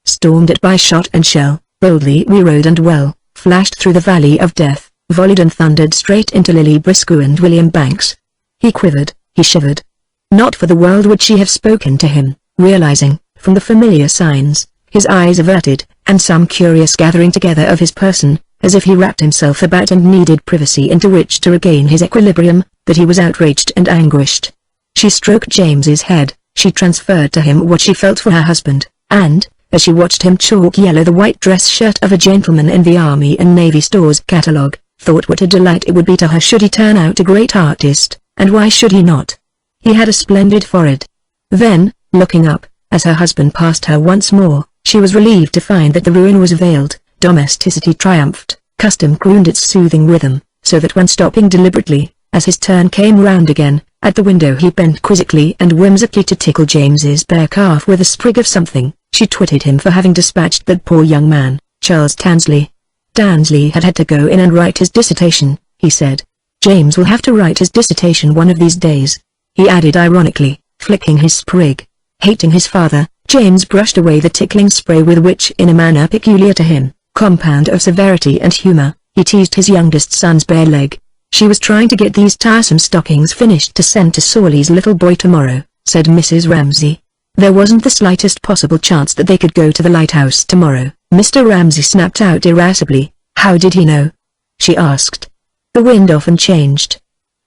Stormed at by shot and shell, boldly we rode and well, flashed through the valley of death, volleyed and thundered straight into Lily Briscoe and William Banks. He quivered, he shivered. Not for the world would she have spoken to him, realizing, from the familiar signs, his eyes averted, and some curious gathering together of his person, as if he wrapped himself about and needed privacy into which to regain his equilibrium, that he was outraged and anguished. She stroked James's head, she transferred to him what she felt for her husband, and, as she watched him chalk yellow the white dress shirt of a gentleman in the Army and Navy Stores catalogue, thought what a delight it would be to her should he turn out a great artist, and why should he not? He had a splendid forehead. Then, looking up, as her husband passed her once more, she was relieved to find that the ruin was veiled, domesticity triumphed, custom crooned its soothing rhythm, so that when stopping deliberately, as his turn came round again, at the window he bent quizzically and whimsically to tickle James's bare calf with a sprig of something, she twitted him for having dispatched that poor young man, Charles Tansley. Tansley had to go in and write his dissertation, he said. James will have to write his dissertation one of these days, he added ironically, flicking his sprig. Hating his father, James brushed away the tickling spray with which, in a manner peculiar to him, compound of severity and humor, he teased his youngest son's bare leg. She was trying to get these tiresome stockings finished to send to Sawley's little boy tomorrow, said Mrs. Ramsay. There wasn't the slightest possible chance that they could go to the Lighthouse tomorrow, Mr. Ramsay snapped out irascibly. How did he know? She asked. The wind often changed.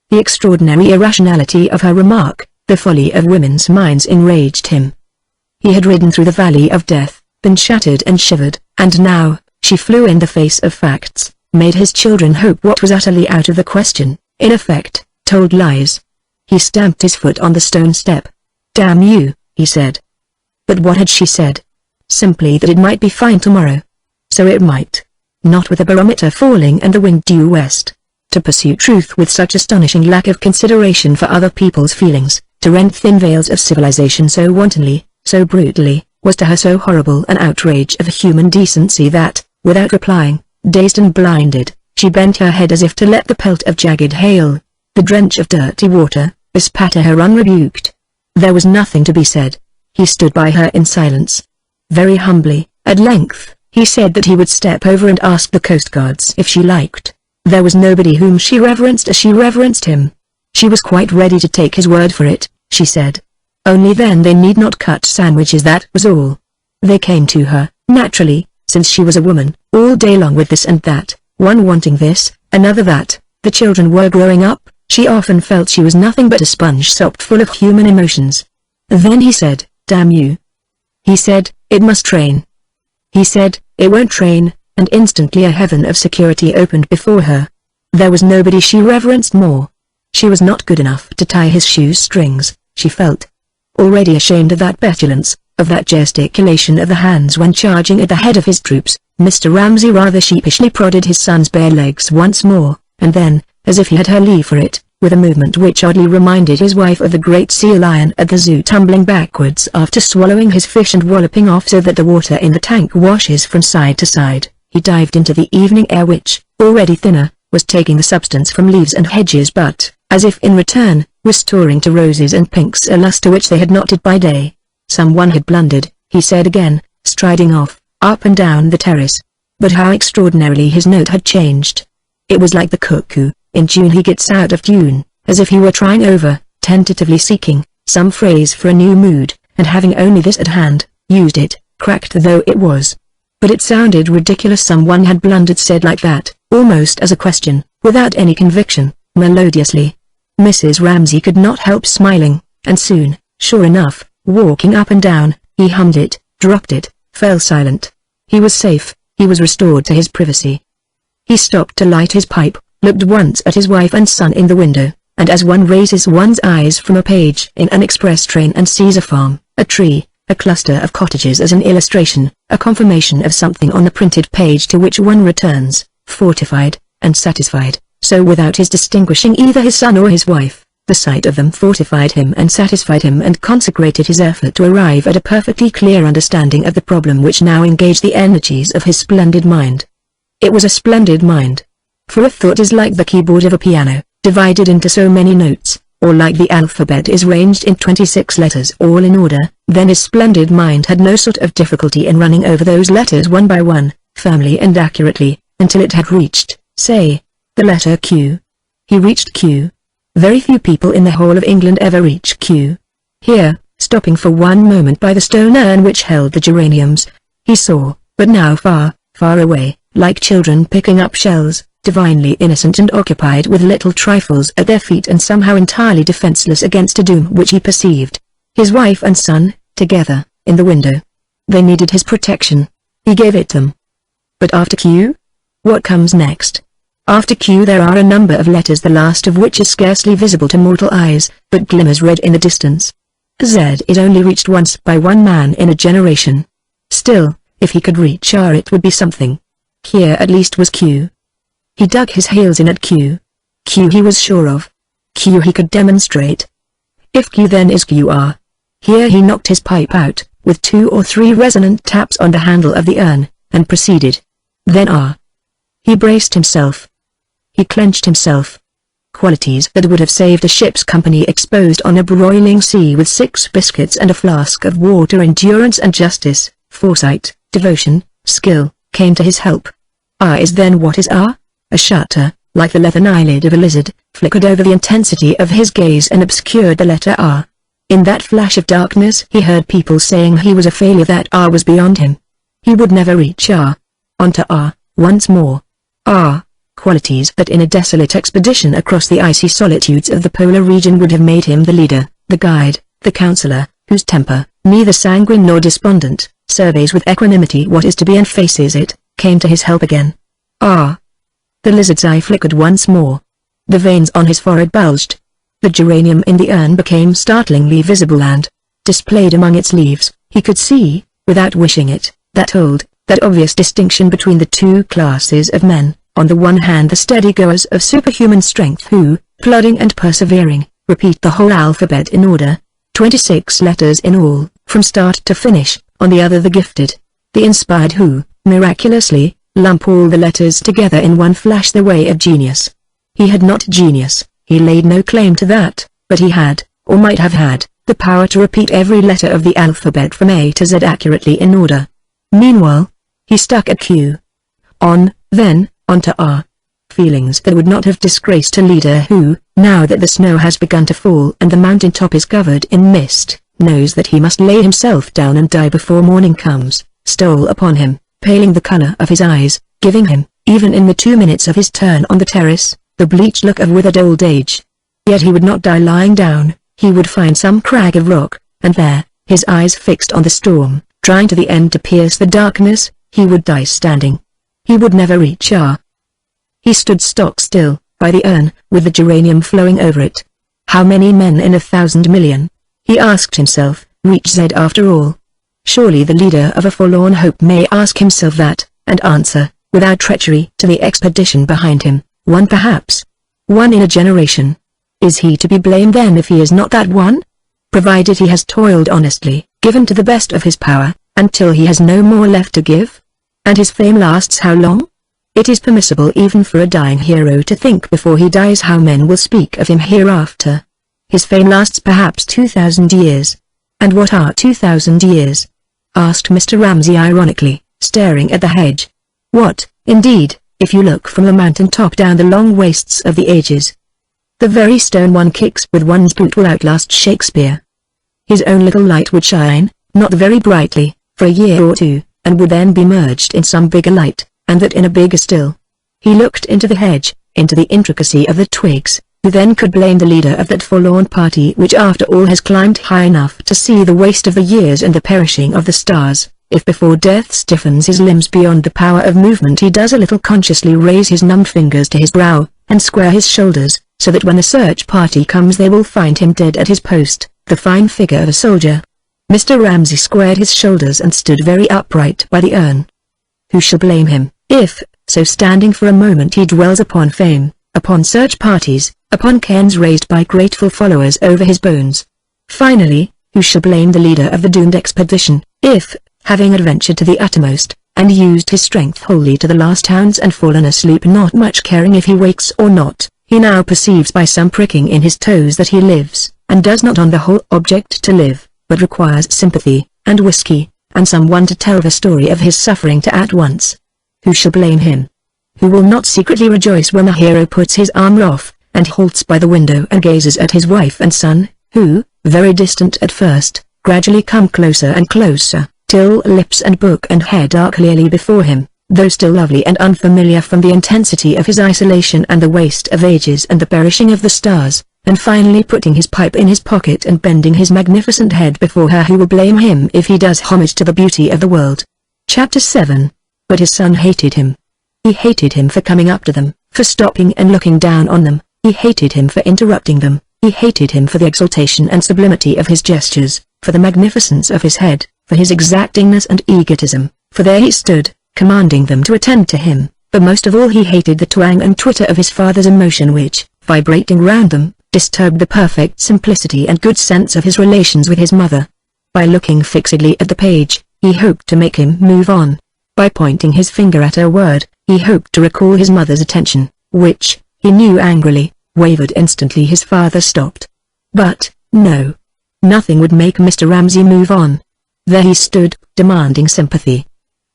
The extraordinary irrationality of her remark, the folly of women's minds enraged him. He had ridden through the valley of death, been shattered and shivered, and now, she flew in the face of facts, made his children hope what was utterly out of the question, in effect, told lies. He stamped his foot on the stone step. "Damn you," he said. But what had she said? Simply that it might be fine tomorrow. So it might. Not with the barometer falling and the wind due west. To pursue truth with such astonishing lack of consideration for other people's feelings, to rend thin veils of civilization so wantonly, so brutally, was to her so horrible an outrage of human decency that, without replying, dazed and blinded, she bent her head as if to let the pelt of jagged hail, the drench of dirty water, bespatter her unrebuked. There was nothing to be said. He stood by her in silence. Very humbly, at length, he said that he would step over and ask the coastguards if she liked. There was nobody whom she reverenced as she reverenced him. She was quite ready to take his word for it, she said. Only then they need not cut sandwiches, that was all. They came to her, naturally, since she was a woman, all day long with this and that, one wanting this, another that. The children were growing up. She often felt she was nothing but a sponge sopped full of human emotions. Then he said, "Damn you." He said, "It must train." He said, "It won't train," and instantly a heaven of security opened before her. There was nobody she reverenced more. She was not good enough to tie his shoestrings, she felt. Already ashamed of that petulance, of that gesticulation of the hands when charging at the head of his troops, Mr. Ramsay rather sheepishly prodded his son's bare legs once more, and then, as if he had her leave for it, with a movement which oddly reminded his wife of the great sea lion at the zoo tumbling backwards after swallowing his fish and walloping off so that the water in the tank washes from side to side, he dived into the evening air which, already thinner, was taking the substance from leaves and hedges but, as if in return, restoring to roses and pinks a luster which they had not had by day. Someone had blundered, he said again, striding off, up and down the terrace. But how extraordinarily his note had changed. It was like the cuckoo, in June he gets out of tune, as if he were trying over, tentatively seeking, some phrase for a new mood, and having only this at hand, used it, cracked though it was. But it sounded ridiculous someone had blundered said like that, almost as a question, without any conviction, melodiously. Mrs. Ramsay could not help smiling, and soon, sure enough, walking up and down, he hummed it, dropped it, fell silent. He was safe, he was restored to his privacy. He stopped to light his pipe, looked once at his wife and son in the window, and as one raises one's eyes from a page in an express train and sees a farm, a tree, a cluster of cottages as an illustration, a confirmation of something on the printed page to which one returns, fortified, and satisfied, so without his distinguishing either his son or his wife, the sight of them fortified him and satisfied him and consecrated his effort to arrive at a perfectly clear understanding of the problem which now engaged the energies of his splendid mind. It was a splendid mind. For a thought is like the keyboard of a piano, divided into so many notes, or like the alphabet is ranged in 26 letters all in order, then his splendid mind had no sort of difficulty in running over those letters one by one, firmly and accurately, until it had reached, say, the letter Q. He reached Q. Very few people in the whole of England ever reach Q. Here, stopping for one moment by the stone urn which held the geraniums, he saw, but now far, far away, like children picking up shells, divinely innocent and occupied with little trifles at their feet and somehow entirely defenseless against a doom which he perceived. His wife and son, together, in the window. They needed his protection. He gave it them. But after Q? What comes next? After Q there are a number of letters, the last of which is scarcely visible to mortal eyes, but glimmers red in the distance. Z is only reached once by one man in a generation. Still, if he could reach R it would be something. Here at least was Q. He dug his heels in at Q. Q he was sure of. Q he could demonstrate. If Q then is QR. Here he knocked his pipe out, with 2 or 3 resonant taps on the handle of the urn, and proceeded. Then R. He braced himself. He clenched himself. Qualities that would have saved a ship's company exposed on a broiling sea with 6 biscuits and a flask of water, endurance and justice, foresight, devotion, skill, came to his help. R is then what is R? A shutter, like the leathern eyelid of a lizard, flickered over the intensity of his gaze and obscured the letter R. In that flash of darkness he heard people saying he was a failure, that R was beyond him. He would never reach R. On to R, once more. R. Qualities that in a desolate expedition across the icy solitudes of the polar region would have made him the leader, the guide, the counselor, whose temper, neither sanguine nor despondent, surveys with equanimity what is to be and faces it, came to his help again. R. The lizard's eye flickered once more. The veins on his forehead bulged. The geranium in the urn became startlingly visible and, displayed among its leaves, he could see, without wishing it, that obvious distinction between the two classes of men. On the one hand the steady-goers of superhuman strength who, plodding and persevering, repeat the whole alphabet in order, 26 letters in all, from start to finish. On the other the gifted, the inspired who, miraculously, lump all the letters together in one flash, the way of genius. He had not genius, he laid no claim to that, but he had, or might have had, the power to repeat every letter of the alphabet from A to Z accurately in order. Meanwhile, he stuck at Q. On, then, on to R. Feelings that would not have disgraced a leader who, now that the snow has begun to fall and the mountain top is covered in mist, knows that he must lay himself down and die before morning comes, stole upon him, paling the color of his eyes, giving him, even in the 2 minutes of his turn on the terrace, the bleached look of withered old age. Yet he would not die lying down, he would find some crag of rock, and there, his eyes fixed on the storm, trying to the end to pierce the darkness, he would die standing. He would never reach R. He stood stock still, by the urn, with the geranium flowing over it. How many men in 1,000 million? He asked himself, reach Z after all? Surely the leader of a forlorn hope may ask himself that, and answer, without treachery to the expedition behind him, one perhaps. One in a generation. Is he to be blamed then if he is not that one? Provided he has toiled honestly, given to the best of his power, until he has no more left to give? And his fame lasts how long? It is permissible even for a dying hero to think before he dies how men will speak of him hereafter. His fame lasts perhaps 2,000 years. And what are 2,000 years? Asked Mr. Ramsay ironically, staring at the hedge. What, indeed, if you look from the mountain top down the long wastes of the ages? The very stone one kicks with one's boot will outlast Shakespeare. His own little light would shine, not very brightly, for a year or two, and would then be merged in some bigger light, and that in a bigger still. He looked into the hedge, into the intricacy of the twigs, who then could blame the leader of that forlorn party which after all has climbed high enough to see the waste of the years and the perishing of the stars, if before death stiffens his limbs beyond the power of movement he does a little consciously raise his numbed fingers to his brow, and square his shoulders, so that when the search party comes they will find him dead at his post, the fine figure of a soldier. Mr. Ramsay squared his shoulders and stood very upright by the urn. Who shall blame him, if, so standing for a moment he dwells upon fame, upon search parties, upon cairns raised by grateful followers over his bones? Finally, who shall blame the leader of the doomed expedition, if, having adventured to the uttermost, and used his strength wholly to the last hounds and fallen asleep not much caring if he wakes or not, he now perceives by some pricking in his toes that he lives, and does not on the whole object to live, but requires sympathy, and whiskey, and someone to tell the story of his suffering to at once? Who shall blame him? Who will not secretly rejoice when the hero puts his armor off, and halts by the window and gazes at his wife and son, who, very distant at first, gradually come closer and closer, till lips and book and head are clearly before him, though still lovely and unfamiliar from the intensity of his isolation and the waste of ages and the perishing of the stars, and finally putting his pipe in his pocket and bending his magnificent head before her who will blame him if he does homage to the beauty of the world. Chapter 7. But his son hated him. He hated him for coming up to them, for stopping and looking down on them, he hated him for interrupting them, he hated him for the exaltation and sublimity of his gestures, for the magnificence of his head, for his exactingness and egotism, for there he stood, commanding them to attend to him, but most of all he hated the twang and twitter of his father's emotion which, vibrating round them, disturbed the perfect simplicity and good sense of his relations with his mother. By looking fixedly at the page, he hoped to make him move on. By pointing his finger at a word, he hoped to recall his mother's attention, which, he knew angrily, wavered instantly his father stopped. But, no. Nothing would make Mr. Ramsay move on. There he stood, demanding sympathy.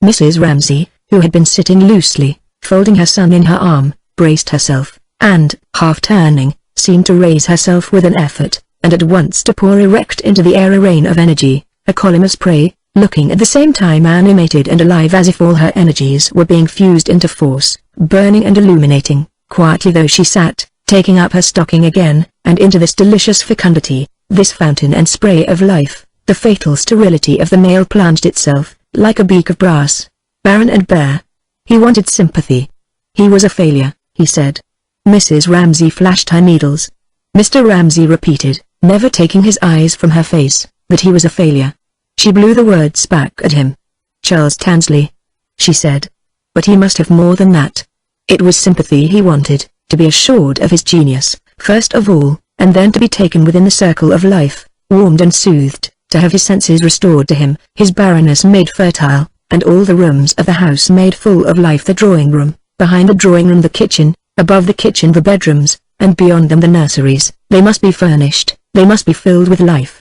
Mrs. Ramsay, who had been sitting loosely, folding her son in her arm, braced herself, and, half turning, seemed to raise herself with an effort, and at once to pour erect into the air a rain of energy, a column of spray, looking at the same time animated and alive as if all her energies were being fused into force, burning and illuminating, quietly though she sat, taking up her stocking again, and into this delicious fecundity, this fountain and spray of life, the fatal sterility of the male plunged itself, like a beak of brass, barren and bare. He wanted sympathy. He was a failure, he said. Mrs. Ramsay flashed her needles. Mr. Ramsay repeated, never taking his eyes from her face, that he was a failure. She blew the words back at him. Charles Tansley, she said. But he must have more than that. It was sympathy he wanted, to be assured of his genius, first of all, and then to be taken within the circle of life, warmed and soothed, to have his senses restored to him, his barrenness made fertile, and all the rooms of the house made full of life. The drawing room, behind the drawing room the kitchen, above the kitchen the bedrooms, and beyond them the nurseries. They must be furnished, they must be filled with life.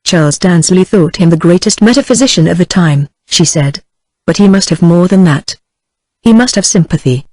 Charles Tansley thought him the greatest metaphysician of the time, she said. But he must have more than that. He must have sympathy.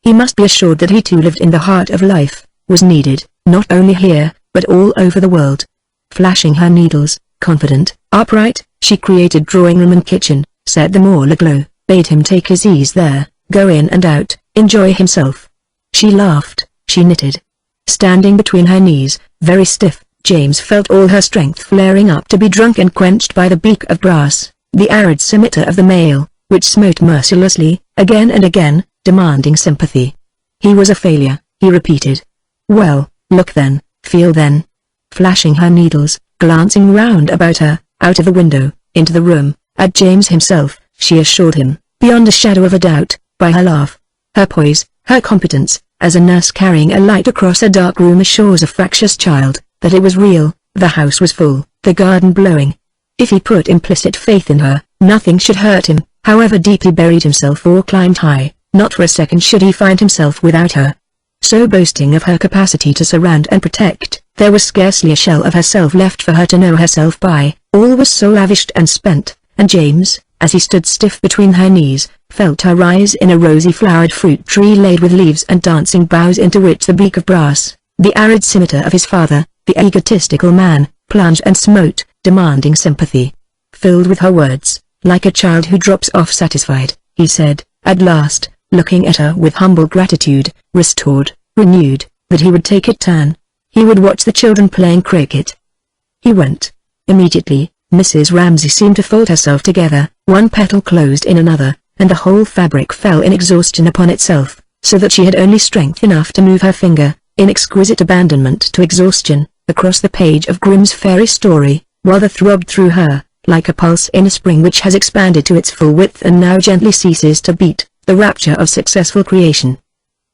He must be assured that he too lived in the heart of life, was needed, not only here, but all over the world. Flashing her needles, confident, upright, she created drawing room and kitchen, set them all aglow, bade him take his ease there, go in and out, enjoy himself. She laughed, she knitted. Standing between her knees, very stiff, James felt all her strength flaring up to be drunk and quenched by the beak of brass, the arid scimitar of the male, which smote mercilessly, again and again, demanding sympathy. He was a failure, he repeated. Well, look then, feel then. Flashing her needles, glancing round about her, out of the window, into the room, at James himself, she assured him, beyond a shadow of a doubt, by her laugh, her poise, her competence, as a nurse carrying a light across a dark room assures a fractious child, that it was real. The house was full, the garden blowing. If he put implicit faith in her, nothing should hurt him, however deep he buried himself or climbed high, not for a second should he find himself without her. So boasting of her capacity to surround and protect, there was scarcely a shell of herself left for her to know herself by, all was so lavished and spent, and James, as he stood stiff between her knees, felt her rise in a rosy flowered fruit tree laid with leaves and dancing boughs into which the beak of brass, the arid scimitar of his father, the egotistical man, plunged and smote, demanding sympathy. Filled with her words, like a child who drops off satisfied, he said, at last, looking at her with humble gratitude, restored, renewed, that he would take it turn. He would watch the children playing cricket. He went. Immediately, Mrs. Ramsay seemed to fold herself together, one petal closed in another, and the whole fabric fell in exhaustion upon itself, so that she had only strength enough to move her finger, in exquisite abandonment to exhaustion, across the page of Grimm's fairy story, while there throbbed through her, like a pulse in a spring which has expanded to its full width and now gently ceases to beat, the rapture of successful creation.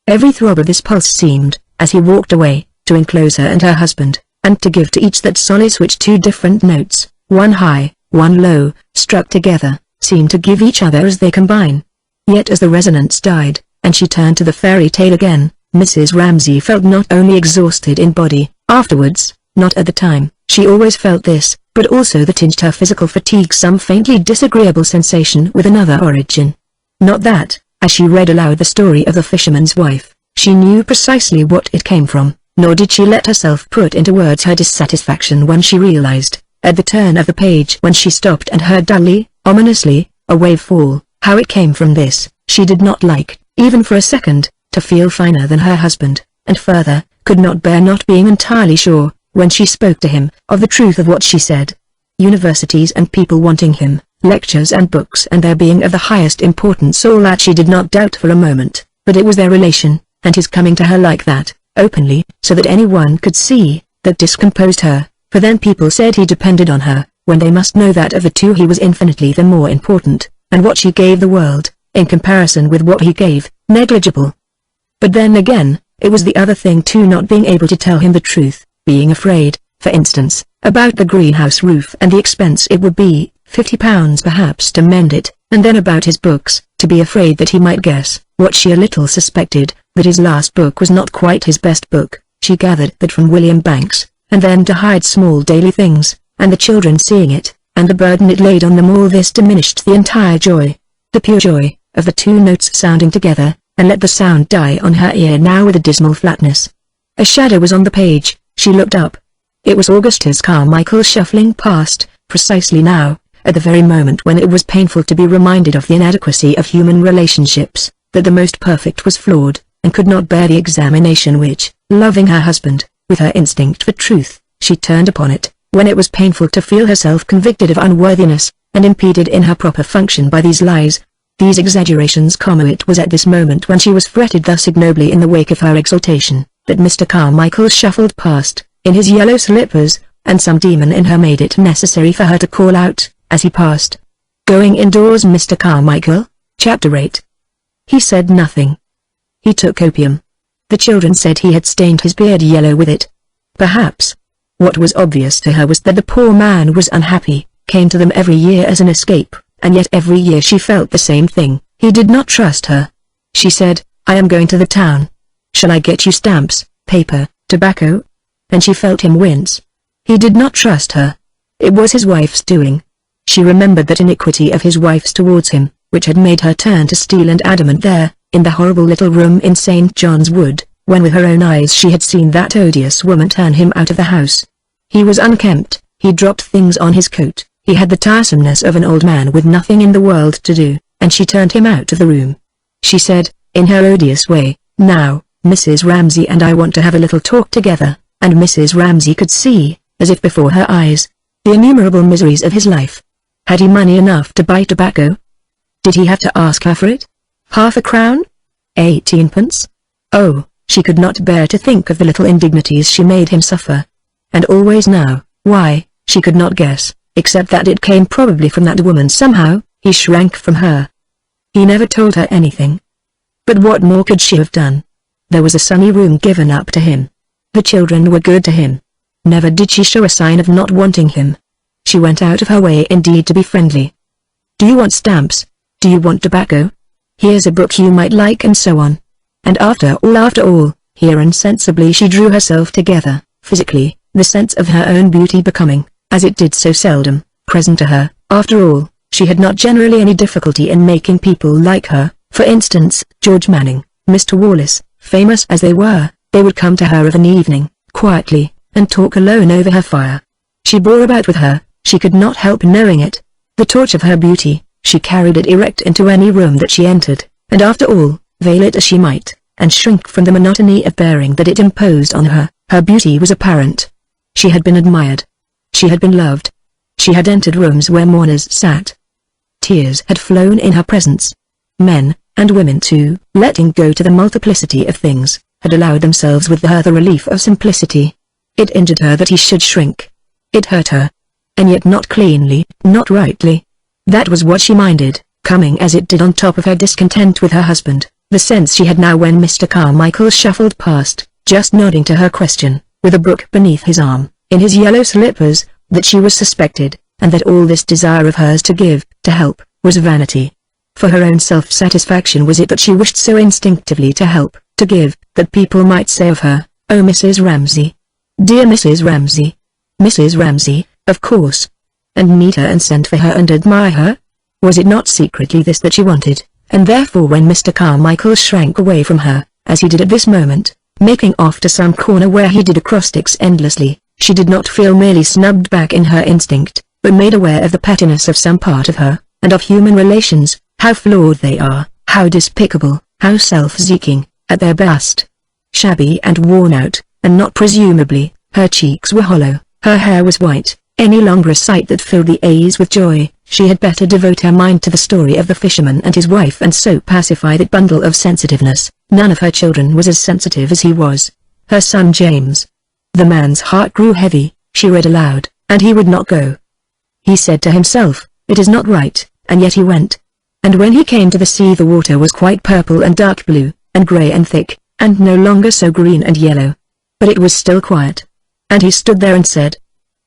Every throb of this pulse seemed, as he walked away, to enclose her and her husband, and to give to each that solace which two different notes, one high, one low, struck together, seem to give each other as they combine. Yet as the resonance died, and she turned to the fairy tale again, Mrs. Ramsay felt not only exhausted in body, afterwards, not at the time, she always felt this, but also that tinged her physical fatigue some faintly disagreeable sensation with another origin. Not that, as she read aloud the story of the fisherman's wife, she knew precisely what it came from, nor did she let herself put into words her dissatisfaction when she realized, at the turn of the page when she stopped and heard dully, ominously, a wave fall, how it came from this. She did not like, even for a second, to feel finer than her husband, and further, could not bear not being entirely sure, when she spoke to him, of the truth of what she said. Universities and people wanting him, lectures and books and their being of the highest importance, all that she did not doubt for a moment, but it was their relation, and his coming to her like that, openly, so that anyone could see, that discomposed her, for then people said he depended on her, when they must know that of the two he was infinitely the more important, and what she gave the world, in comparison with what he gave, negligible. But then again, it was the other thing too, not being able to tell him the truth, being afraid, for instance, about the greenhouse roof and the expense it would be, £50 perhaps to mend it, and then about his books, to be afraid that he might guess, what she a little suspected, that his last book was not quite his best book. She gathered that from William Banks, and then to hide small daily things, and the children seeing it, and the burden it laid on them, all this diminished the entire joy, the pure joy, of the two notes sounding together, and let the sound die on her ear now with a dismal flatness. A shadow was on the page. She looked up. It was Augustus Carmichael shuffling past, precisely now, at the very moment when it was painful to be reminded of the inadequacy of human relationships, that the most perfect was flawed, and could not bear the examination which, loving her husband, with her instinct for truth, she turned upon it, when it was painful to feel herself convicted of unworthiness, and impeded in her proper function by these lies. These exaggerations, it was at this moment when she was fretted thus ignobly in the wake of her exultation, that Mr. Carmichael shuffled past, in his yellow slippers, and some demon in her made it necessary for her to call out, as he passed. "Going indoors, Mr. Carmichael?" Chapter 8. He said nothing. He took opium. The children said he had stained his beard yellow with it. Perhaps. What was obvious to her was that the poor man was unhappy, came to them every year as an escape, and yet every year she felt the same thing. He did not trust her. She said, "I am going to the town. Shall I get you stamps, paper, tobacco?" And she felt him wince. He did not trust her. It was his wife's doing. She remembered that iniquity of his wife's towards him, which had made her turn to steel and adamant there, in the horrible little room in St. John's Wood, when with her own eyes she had seen that odious woman turn him out of the house. He was unkempt, he dropped things on his coat, he had the tiresomeness of an old man with nothing in the world to do, and she turned him out of the room. She said, in her odious way, "Now, Mrs. Ramsay and I want to have a little talk together," and Mrs. Ramsay could see, as if before her eyes, the innumerable miseries of his life. Had he money enough to buy tobacco? Did he have to ask her for it? Half a crown? 18 pence? Oh, she could not bear to think of the little indignities she made him suffer. And always now, why, she could not guess, except that it came probably from that woman somehow. He shrank from her. He never told her anything. But what more could she have done? There was a sunny room given up to him. The children were good to him. Never did she show a sign of not wanting him. She went out of her way indeed to be friendly. "Do you want stamps? Do you want tobacco? Here's a book you might like," and so on. And after all, here insensibly she drew herself together, physically, the sense of her own beauty becoming, as it did so seldom, present to her. After all, she had not generally any difficulty in making people like her. For instance, George Manning, Mr. Wallace, famous as they were, they would come to her of an evening, quietly, and talk alone over her fire. She bore about with her, she could not help knowing it, the torch of her beauty. She carried it erect into any room that she entered, and after all, veil it as she might, and shrink from the monotony of bearing that it imposed on her, her beauty was apparent. She had been admired. She had been loved. She had entered rooms where mourners sat. Tears had flown in her presence. Men, and women too, letting go to the multiplicity of things, had allowed themselves with her the relief of simplicity. It injured her that he should shrink. It hurt her. And yet not cleanly, not rightly. That was what she minded, coming as it did on top of her discontent with her husband, the sense she had now when Mr. Carmichael shuffled past, just nodding to her question, with a book beneath his arm, in his yellow slippers, that she was suspected, and that all this desire of hers to give, to help, was vanity. For her own self-satisfaction was it that she wished so instinctively to help, to give, that people might say of her, "Oh, Mrs. Ramsay. Dear Mrs. Ramsay. Mrs. Ramsay, of course." And meet her and send for her and admire her? Was it not secretly this that she wanted, and therefore when Mr. Carmichael shrank away from her, as he did at this moment, making off to some corner where he did acrostics endlessly, she did not feel merely snubbed back in her instinct, but made aware of the pettiness of some part of her, and of human relations, how flawed they are, how despicable, how self-seeking, at their best. Shabby and worn out, and not presumably, her cheeks were hollow, her hair was white. Any longer a sight that filled the eyes with joy. She had better devote her mind to the story of the fisherman and his wife and so pacify that bundle of sensitiveness. None of her children was as sensitive as he was. Her son James. The man's heart grew heavy, she read aloud, and he would not go. He said to himself, "It is not right," and yet he went. And when he came to the sea the water was quite purple and dark blue, and grey and thick, and no longer so green and yellow. But it was still quiet. And he stood there and said,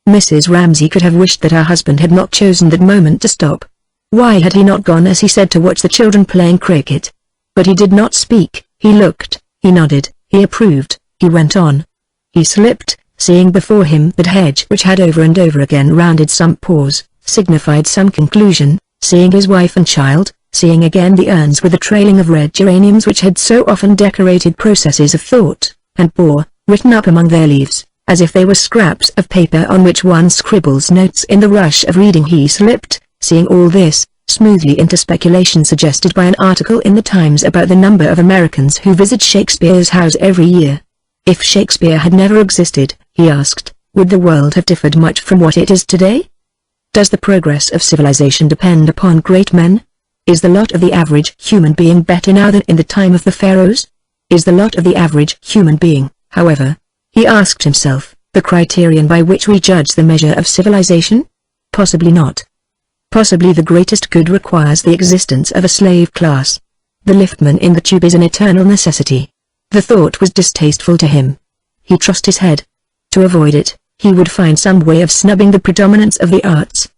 Mrs. Ramsay could have wished that her husband had not chosen that moment to stop. Why had he not gone as he said to watch the children playing cricket? But he did not speak, he looked, he nodded, he approved, he went on. He slipped, seeing before him that hedge which had over and over again rounded some pause, signified some conclusion, seeing his wife and child, seeing again the urns with the trailing of red geraniums which had so often decorated processes of thought, and bore, written up among their leaves, as if they were scraps of paper on which one scribbles notes in the rush of reading. He slipped, seeing all this, smoothly into speculation suggested by an article in the Times about the number of Americans who visit Shakespeare's house every year. If Shakespeare had never existed, he asked, would the world have differed much from what it is today? Does the progress of civilization depend upon great men? Is the lot of the average human being better now than in the time of the pharaohs? Is the lot of the average human being, however, he asked himself, the criterion by which we judge the measure of civilization? Possibly not. Possibly the greatest good requires the existence of a slave class. The liftman in the tube is an eternal necessity. The thought was distasteful to him. He tossed his head. To avoid it, he would find some way of snubbing the predominance of the arts.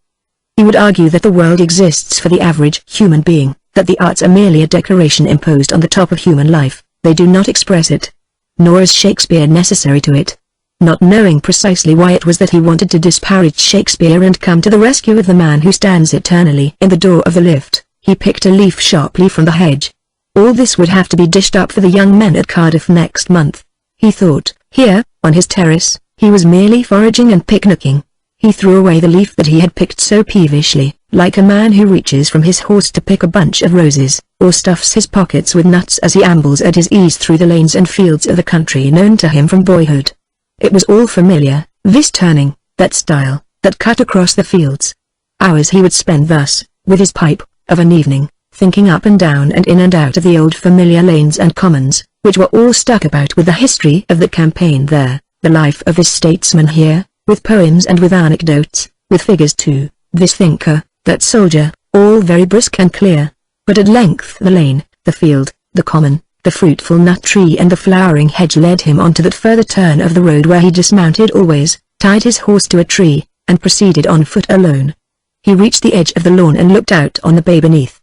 He would argue that the world exists for the average human being, that the arts are merely a decoration imposed on the top of human life, they do not express it. Nor is Shakespeare necessary to it. Not knowing precisely why it was that he wanted to disparage Shakespeare and come to the rescue of the man who stands eternally in the door of the lift, he picked a leaf sharply from the hedge. All this would have to be dished up for the young men at Cardiff next month. He thought, here, on his terrace, he was merely foraging and picnicking. He threw away the leaf that he had picked so peevishly, like a man who reaches from his horse to pick a bunch of roses, or stuffs his pockets with nuts as he ambles at his ease through the lanes and fields of the country known to him from boyhood. It was all familiar, this turning, that style, that cut across the fields. Hours he would spend thus, with his pipe, of an evening, thinking up and down and in and out of the old familiar lanes and commons, which were all stuck about with the history of the campaign there, the life of this statesman here, with poems and with anecdotes, with figures too, this thinker, that soldier, all very brisk and clear. But at length the lane, the field, the common, the fruitful nut tree and the flowering hedge led him on to that further turn of the road where he dismounted always, tied his horse to a tree, and proceeded on foot alone. He reached the edge of the lawn and looked out on the bay beneath.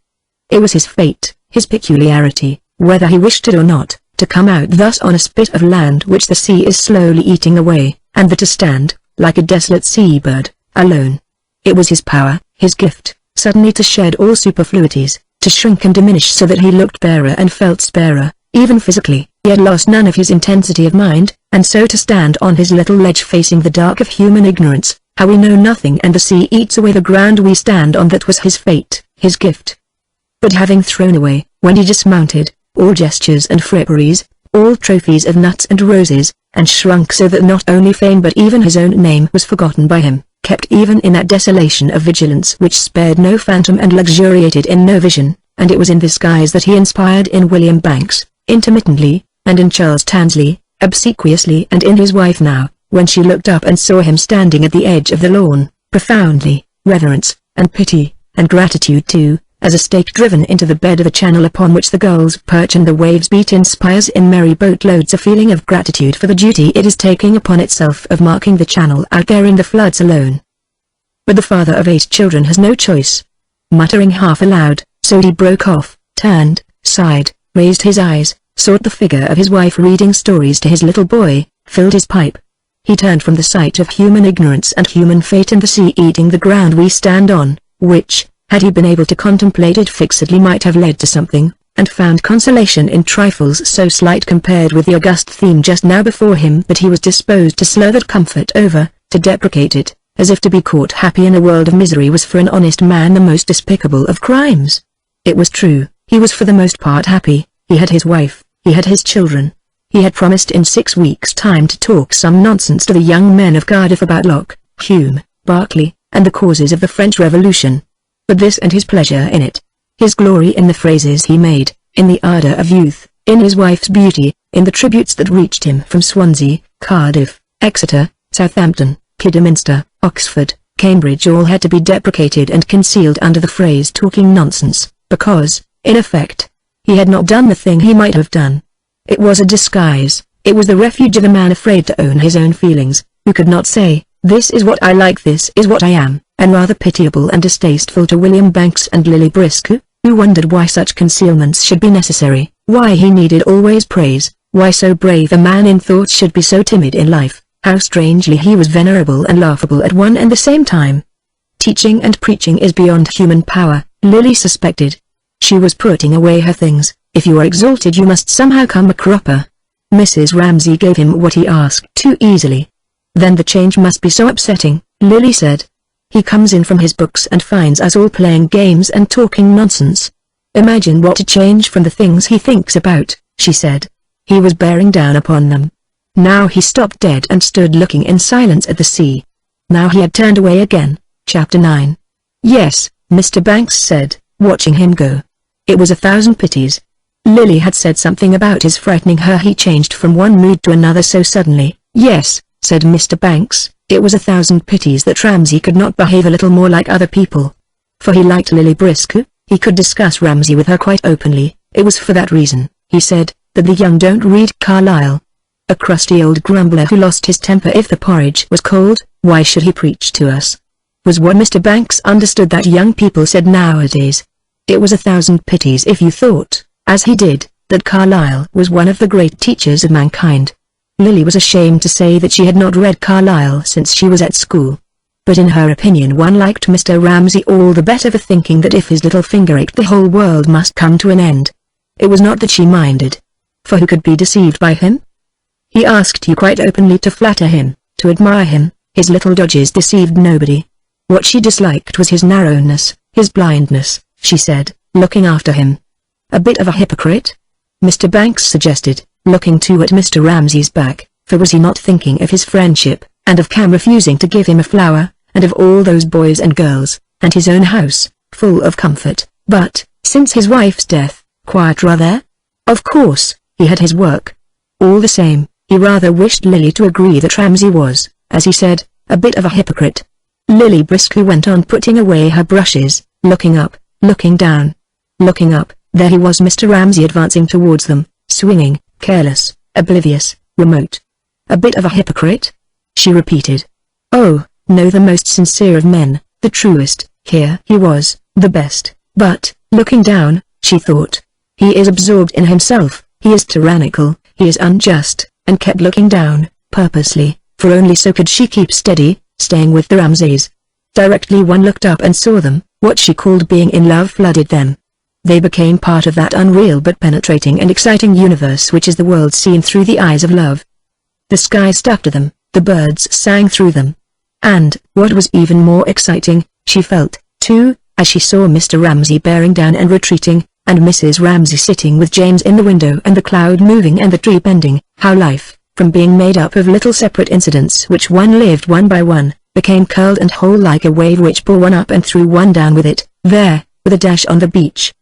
It was his fate, his peculiarity, whether he wished it or not, to come out thus on a spit of land which the sea is slowly eating away, and to stand, like a desolate seabird, alone. It was his power, his gift, suddenly to shed all superfluities, to shrink and diminish so that he looked barer and felt sparer, even physically. He had lost none of his intensity of mind, and so to stand on his little ledge facing the dark of human ignorance, how we know nothing and the sea eats away the ground we stand on, that was his fate, his gift. But having thrown away, when he dismounted, all gestures and fripperies, all trophies of nuts and roses, and shrunk so that not only fame but even his own name was forgotten by him, kept even in that desolation of vigilance which spared no phantom and luxuriated in no vision, and it was in this guise that he inspired in William Banks, intermittently, and in Charles Tansley, obsequiously, and in his wife now, when she looked up and saw him standing at the edge of the lawn, profoundly, reverence, and pity, and gratitude too, as a stake driven into the bed of the channel upon which the gulls perch and the waves beat inspires in merry boatloads a feeling of gratitude for the duty it is taking upon itself of marking the channel out there in the floods alone. But the father of 8 children has no choice. Muttering half aloud, so he broke off, turned, sighed, raised his eyes, sought the figure of his wife reading stories to his little boy, filled his pipe. He turned from the sight of human ignorance and human fate and the sea eating the ground we stand on, which, had he been able to contemplate it fixedly, might have led to something, and found consolation in trifles so slight compared with the august theme just now before him that he was disposed to slur that comfort over, to deprecate it, as if to be caught happy in a world of misery was for an honest man the most despicable of crimes. It was true, he was for the most part happy, he had his wife, he had his children. He had promised in 6 weeks' time to talk some nonsense to the young men of Cardiff about Locke, Hume, Berkeley, and the causes of the French Revolution. But this and his pleasure in it, his glory in the phrases he made, in the ardour of youth, in his wife's beauty, in the tributes that reached him from Swansea, Cardiff, Exeter, Southampton, Kidderminster, Oxford, Cambridge, all had to be deprecated and concealed under the phrase talking nonsense, because, in effect, he had not done the thing he might have done. It was a disguise, it was the refuge of a man afraid to own his own feelings, who could not say, this is what I like, this is what I am, and rather pitiable and distasteful to William Banks and Lily Briscoe, who wondered why such concealments should be necessary, why he needed always praise, why so brave a man in thought should be so timid in life, how strangely he was venerable and laughable at one and the same time. Teaching and preaching is beyond human power, Lily suspected. She was putting away her things. If you are exalted you must somehow come a cropper. Mrs. Ramsay gave him what he asked too easily. Then the change must be so upsetting, Lily said. He comes in from his books and finds us all playing games and talking nonsense. Imagine what a change from the things he thinks about, she said. He was bearing down upon them. Now he stopped dead and stood looking in silence at the sea. Now he had turned away again. Chapter 9. Yes, Mr. Banks said, watching him go. It was 1,000 pities. Lily had said something about his frightening her. He changed from one mood to another so suddenly. Yes, said Mr. Banks, it was 1,000 pities that Ramsay could not behave a little more like other people. For he liked Lily Briscoe, he could discuss Ramsay with her quite openly. It was for that reason, he said, that the young don't read Carlyle. A crusty old grumbler who lost his temper if the porridge was cold. Why should he preach to us? Was what Mr. Banks understood that young people said nowadays. It was 1,000 pities if you thought, as he did, that Carlyle was one of the great teachers of mankind. Lily was ashamed to say that she had not read Carlyle since she was at school. But in her opinion one liked Mr. Ramsay all the better for thinking that if his little finger ached the whole world must come to an end. It was not that she minded. For who could be deceived by him? He asked you quite openly to flatter him, to admire him. His little dodges deceived nobody. What she disliked was his narrowness, his blindness, she said, looking after him. A bit of a hypocrite? Mr. Banks suggested, looking too at Mr. Ramsay's back, for was he not thinking of his friendship, and of Cam refusing to give him a flower, and of all those boys and girls, and his own house, full of comfort, but, since his wife's death, quiet rather? Of course, he had his work. All the same, he rather wished Lily to agree that Ramsay was, as he said, a bit of a hypocrite. Lily Briscoe went on putting away her brushes, looking up, looking down. Looking up, there he was, Mr. Ramsay advancing towards them, swinging, careless, oblivious, remote. A bit of a hypocrite? She repeated. Oh, no, the most sincere of men, the truest. Here he was, the best, but, looking down, she thought. He is absorbed in himself, he is tyrannical, he is unjust, and kept looking down, purposely, for only so could she keep steady, staying with the Ramsays. Directly one looked up and saw them, what she called being in love flooded them. They became part of that unreal but penetrating and exciting universe which is the world seen through the eyes of love. The sky stuck to them, the birds sang through them. And, what was even more exciting, she felt, too, as she saw Mr. Ramsay bearing down and retreating, and Mrs. Ramsay sitting with James in the window and the cloud moving and the tree bending, how life, from being made up of little separate incidents which one lived one by one, became curled and whole like a wave which bore one up and threw one down with it, there, with a dash on the beach.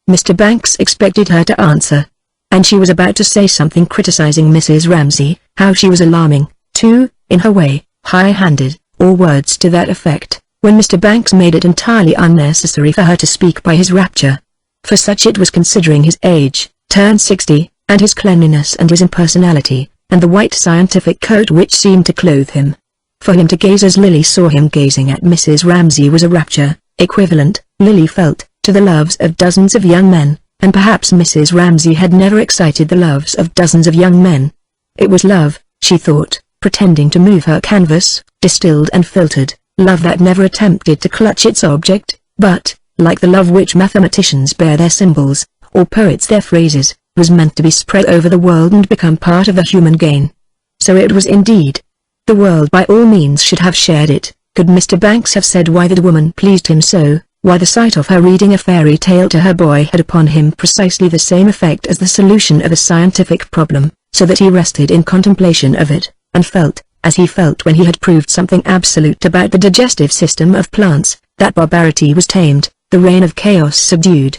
Mr. Banks expected her to answer. And she was about to say something criticizing Mrs. Ramsay, how she was alarming, too, in her way, high-handed, or words to that effect, when Mr. Banks made it entirely unnecessary for her to speak by his rapture. For such it was, considering his age, turned 60, and his cleanliness and his impersonality, and the white scientific coat which seemed to clothe him. For him to gaze as Lily saw him gazing at Mrs. Ramsay was a rapture, equivalent, Lily felt, to the loves of dozens of young men, and perhaps Mrs. Ramsay had never excited the loves of dozens of young men. It was love, she thought, pretending to move her canvas, distilled and filtered, love that never attempted to clutch its object, but, like the love which mathematicians bear their symbols, or poets their phrases, was meant to be spread over the world and become part of the human gain. So it was indeed. The world by all means should have shared it. Could Mr. Banks have said why the woman pleased him so, why the sight of her reading a fairy tale to her boy had upon him precisely the same effect as the solution of a scientific problem, so that he rested in contemplation of it, and felt, as he felt when he had proved something absolute about the digestive system of plants, that barbarity was tamed, the reign of chaos subdued.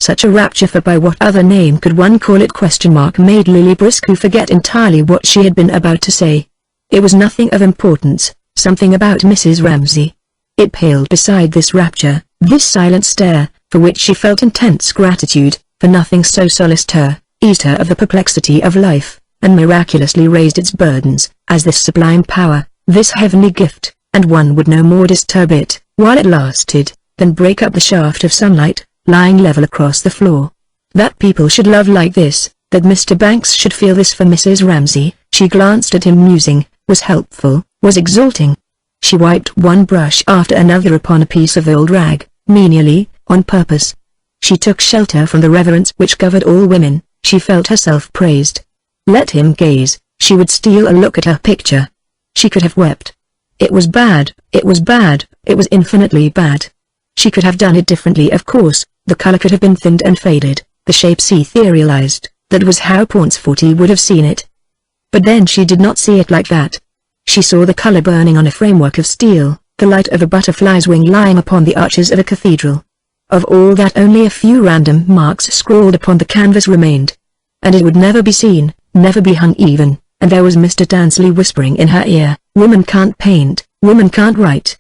Such a rapture, for by what other name could one call it, made Lily Briscoe forget entirely what she had been about to say. It was nothing of importance, something about Mrs. Ramsay. It paled beside this rapture, this silent stare, for which she felt intense gratitude, for nothing so solaced her, eased her of the perplexity of life, and miraculously raised its burdens, as this sublime power, this heavenly gift, and one would no more disturb it, while it lasted, than break up the shaft of sunlight, lying level across the floor. That people should love like this, that Mr. Banks should feel this for Mrs. Ramsay, she glanced at him musing, was helpful, was exalting. She wiped one brush after another upon a piece of old rag, menially, on purpose. She took shelter from the reverence which covered all women, she felt herself praised. Let him gaze, she would steal a look at her picture. She could have wept. It was bad, it was bad, it was infinitely bad. She could have done it differently, of course, the color could have been thinned and faded, the shapes etherealized, that was how Paunceforte would have seen it. But then she did not see it like that. She saw the color burning on a framework of steel, the light of a butterfly's wing lying upon the arches of a cathedral. Of all that only a few random marks scrawled upon the canvas remained. And it would never be seen, never be hung even, and there was Mr. Dansley whispering in her ear, "Women can't paint, women can't write."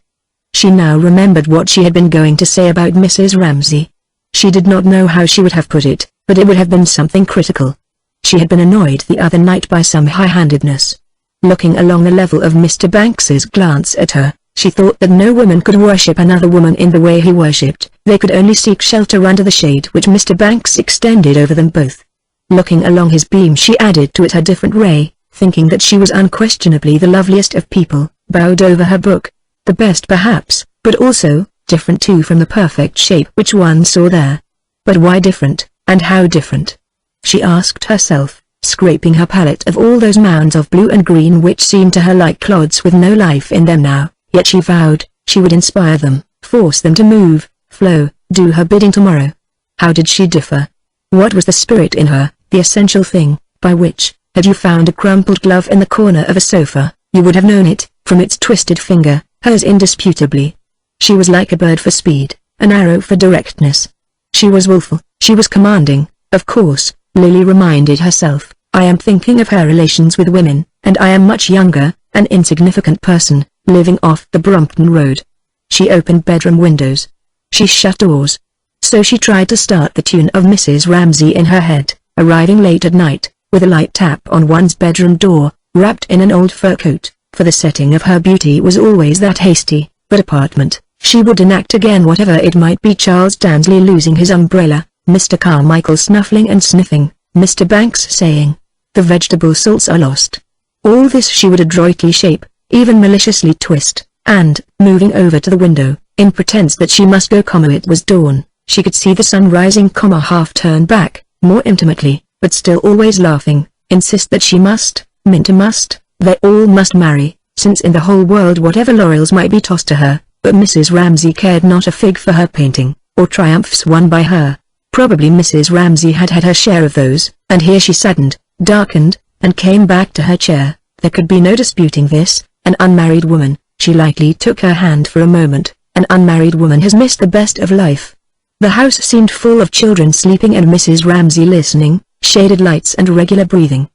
She now remembered what she had been going to say about Mrs. Ramsay. She did not know how she would have put it, but it would have been something critical. She had been annoyed the other night by some high-handedness. Looking along the level of Mr. Banks's glance at her, she thought that no woman could worship another woman in the way he worshipped. They could only seek shelter under the shade which Mr. Banks extended over them both. Looking along his beam, she added to it a different ray, thinking that she was unquestionably the loveliest of people, bowed over her book. The best perhaps, but also, different too from the perfect shape which one saw there. But why different, and how different? She asked herself, scraping her palette of all those mounds of blue and green which seemed to her like clods with no life in them now, yet she vowed, she would inspire them, force them to move, flow, do her bidding tomorrow. How did she differ? What was the spirit in her, the essential thing, by which, had you found a crumpled glove in the corner of a sofa, you would have known it, from its twisted finger, hers indisputably. She was like a bird for speed, an arrow for directness. She was willful, she was commanding, of course, Lily reminded herself. I am thinking of her relations with women, and I am much younger, an insignificant person, living off the Brompton Road. She opened bedroom windows. She shut doors. So she tried to start the tune of Mrs. Ramsay in her head, arriving late at night, with a light tap on one's bedroom door, wrapped in an old fur coat, for the setting of her beauty was always that hasty, but apartment. She would enact again whatever it might be, Charles Dansley losing his umbrella, Mr. Carmichael snuffling and sniffing, Mr. Banks saying, "The vegetable salts are lost." All this she would adroitly shape, even maliciously twist, and, moving over to the window, in pretense that she must go, it was dawn, she could see the sun rising, half turn back, more intimately, but still always laughing, insist that she must, Minta must, they all must marry, since in the whole world whatever laurels might be tossed to her, but Mrs. Ramsay cared not a fig for her painting, or triumphs won by her. Probably Mrs. Ramsay had had her share of those, and here she saddened, darkened, and came back to her chair. There could be no disputing this, an unmarried woman, she lightly took her hand for a moment, an unmarried woman has missed the best of life. The house seemed full of children sleeping and Mrs. Ramsay listening, shaded lights and regular breathing.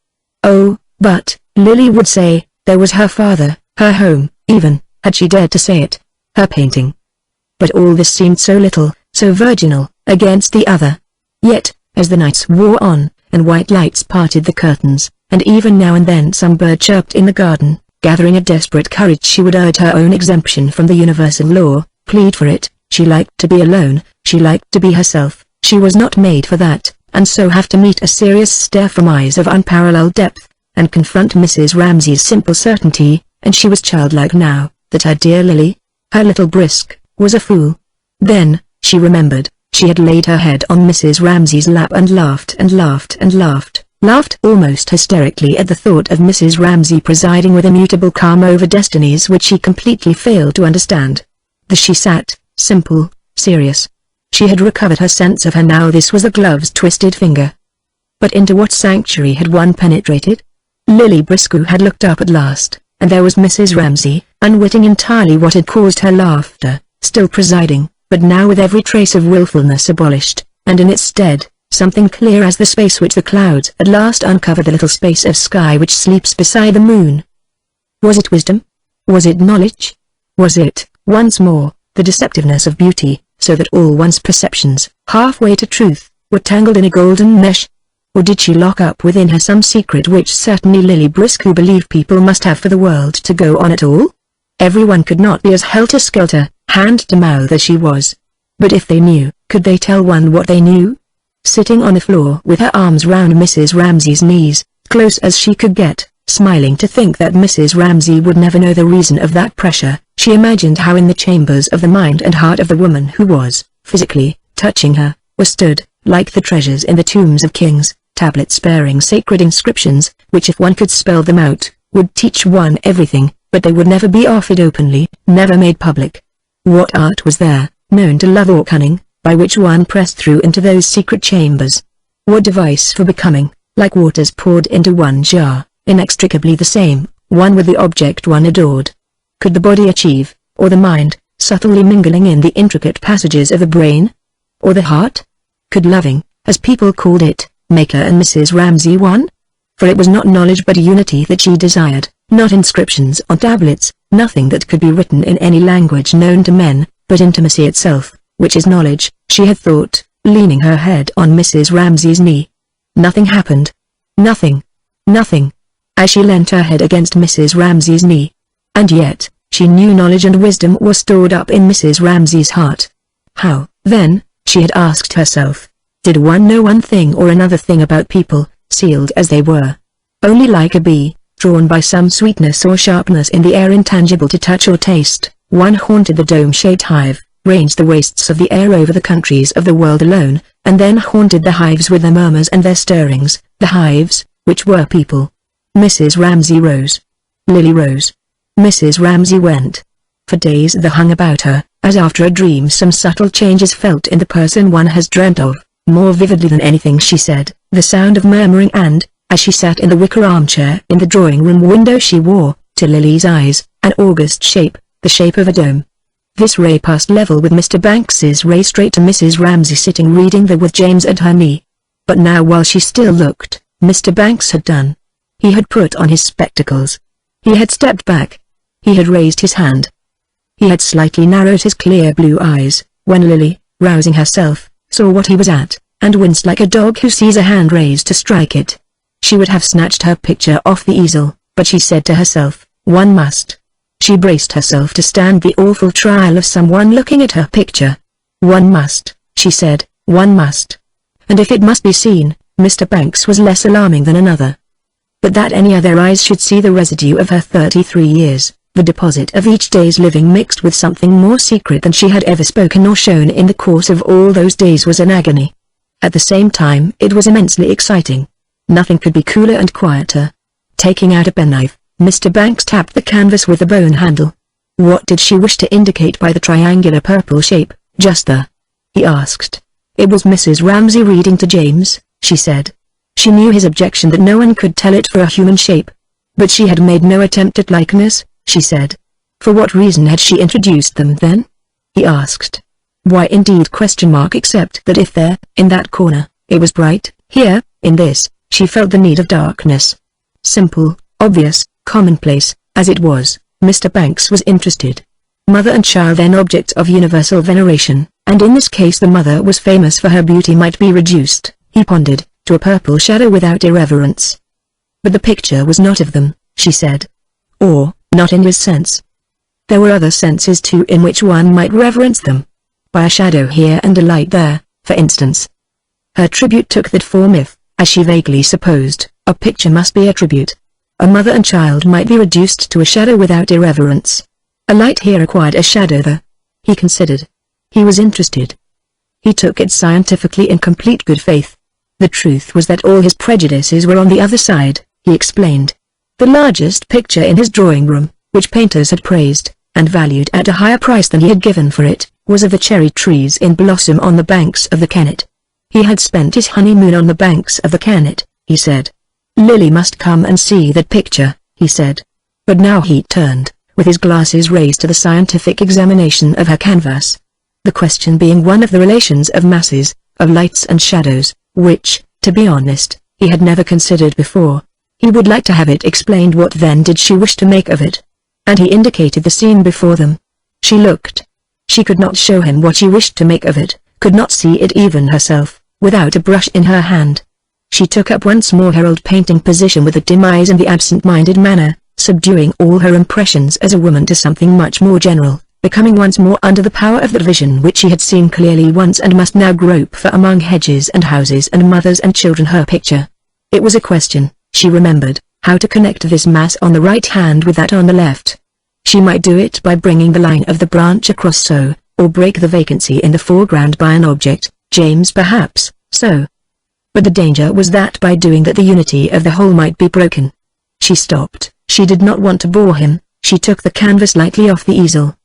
Oh, but, Lily would say, there was her father, her home, even, had she dared to say it, her painting. But all this seemed so little, so virginal, against the other. Yet, as the nights wore on, and white lights parted the curtains, and even now and then some bird chirped in the garden, gathering a desperate courage, she would urge her own exemption from the universal law, plead for it. She liked to be alone, she liked to be herself, she was not made for that, and so have to meet a serious stare from eyes of unparalleled depth, and confront Mrs. Ramsay's simple certainty, and she was childlike now, that her dear Lily, her little brisk, was a fool. Then, she remembered, she had laid her head on Mrs. Ramsay's lap and laughed and laughed and laughed, laughed almost hysterically at the thought of Mrs. Ramsay presiding with immutable calm over destinies which she completely failed to understand. There she sat, simple, serious. She had recovered her sense of her now. This was the glove's twisted finger. But into what sanctuary had one penetrated? Lily Briscoe had looked up at last, and there was Mrs. Ramsay, unwitting entirely what had caused her laughter, still presiding, but now with every trace of willfulness abolished, and in its stead, something clear as the space which the clouds at last uncovered, the little space of sky which sleeps beside the moon. Was it wisdom? Was it knowledge? Was it, once more, the deceptiveness of beauty, so that all one's perceptions, halfway to truth, were tangled in a golden mesh? Or did she lock up within her some secret which certainly Lily Briscoe believed people must have for the world to go on at all? Everyone could not be as helter-skelter, hand-to-mouth as she was. But if they knew, could they tell one what they knew? Sitting on the floor with her arms round Mrs. Ramsay's knees, close as she could get, smiling to think that Mrs. Ramsay would never know the reason of that pressure, she imagined how in the chambers of the mind and heart of the woman who was, physically, touching her, were stood, like the treasures in the tombs of kings, tablets bearing sacred inscriptions, which if one could spell them out, would teach one everything, but they would never be offered openly, never made public. What art was there, known to love or cunning, by which one pressed through into those secret chambers? What device for becoming, like waters poured into one jar, inextricably the same, one with the object one adored? Could the body achieve, or the mind, subtly mingling in the intricate passages of the brain? or the heart? Could loving, as people called it, make her and Mrs. Ramsay one? For it was not knowledge but unity that she desired, not inscriptions on tablets, nothing that could be written in any language known to men, but intimacy itself, which is knowledge, she had thought, leaning her head on Mrs. Ramsay's knee. Nothing happened. Nothing. Nothing. As she leant her head against Mrs. Ramsay's knee. And yet, she knew knowledge and wisdom was stored up in Mrs. Ramsay's heart. How, then, she had asked herself, did one know one thing or another thing about people, sealed as they were? Only like a bee, drawn by some sweetness or sharpness in the air intangible to touch or taste, one haunted the dome-shaped hive, ranged the wastes of the air over the countries of the world alone, and then haunted the hives with their murmurs and their stirrings, the hives, which were people. Mrs. Ramsay rose. Lily rose. Mrs. Ramsay went. For days there hung about her, as after a dream, some subtle changes felt in the person one has dreamt of, more vividly than anything she said, the sound of murmuring and, as she sat in the wicker armchair in the drawing-room window, she wore, to Lily's eyes, an august shape, the shape of a dome. This ray passed level with Mr. Banks's ray straight to Mrs. Ramsay sitting reading there with James at her knee. But now while she still looked, Mr. Banks had done. He had put on his spectacles. He had stepped back. He had raised his hand. He had slightly narrowed his clear blue eyes, when Lily, rousing herself, saw what he was at, and winced like a dog who sees a hand raised to strike it. She would have snatched her picture off the easel, but she said to herself, one must. She braced herself to stand the awful trial of someone looking at her picture. One must, she said, one must. And if it must be seen, Mr. Banks was less alarming than another. But that any other eyes should see the residue of her 33 years, the deposit of each day's living mixed with something more secret than she had ever spoken or shown in the course of all those days, was an agony. At the same time it was immensely exciting. Nothing could be cooler and quieter. Taking out a penknife, Mr. Banks tapped the canvas with the bone handle. What did she wish to indicate by the triangular purple shape, just there? He asked. It was Mrs. Ramsay reading to James, she said. She knew his objection that no one could tell it for a human shape. But she had made no attempt at likeness, she said. For what reason had she introduced them then? He asked. Why indeed ? Except that if there, in that corner, it was bright, here, in this, she felt the need of darkness. Simple, obvious, commonplace, as it was, Mr. Banks was interested. Mother and child an object of universal veneration, and in this case the mother was famous for her beauty, might be reduced, he pondered, to a purple shadow without irreverence. But the picture was not of them, she said. Or, not in his sense. There were other senses too in which one might reverence them. By a shadow here and a light there, for instance. Her tribute took that form if, as she vaguely supposed, a picture must be a tribute. A mother and child might be reduced to a shadow without irreverence. A light here acquired a shadow there. He considered. He was interested. He took it scientifically in complete good faith. The truth was that all his prejudices were on the other side, he explained. The largest picture in his drawing-room, which painters had praised, and valued at a higher price than he had given for it, was of the cherry trees in blossom on the banks of the Kennet. He had spent his honeymoon on the banks of the Kennet, he said. Lily must come and see that picture, he said. But now he turned, with his glasses raised to the scientific examination of her canvas. The question being one of the relations of masses, of lights and shadows, which, to be honest, he had never considered before. He would like to have it explained. What then did she wish to make of it? And he indicated the scene before them. She looked. She could not show him what she wished to make of it, could not see it even herself, without a brush in her hand. She took up once more her old painting position with the dim eyes and the absent-minded manner, subduing all her impressions as a woman to something much more general, becoming once more under the power of that vision which she had seen clearly once and must now grope for among hedges and houses and mothers and children. Her picture. It was a question, she remembered, how to connect this mass on the right hand with that on the left. She might do it by bringing the line of the branch across so, or break the vacancy in the foreground by an object, James perhaps, so. But the danger was that by doing that the unity of the whole might be broken. She stopped. She did not want to bore him. She took the canvas lightly off the easel.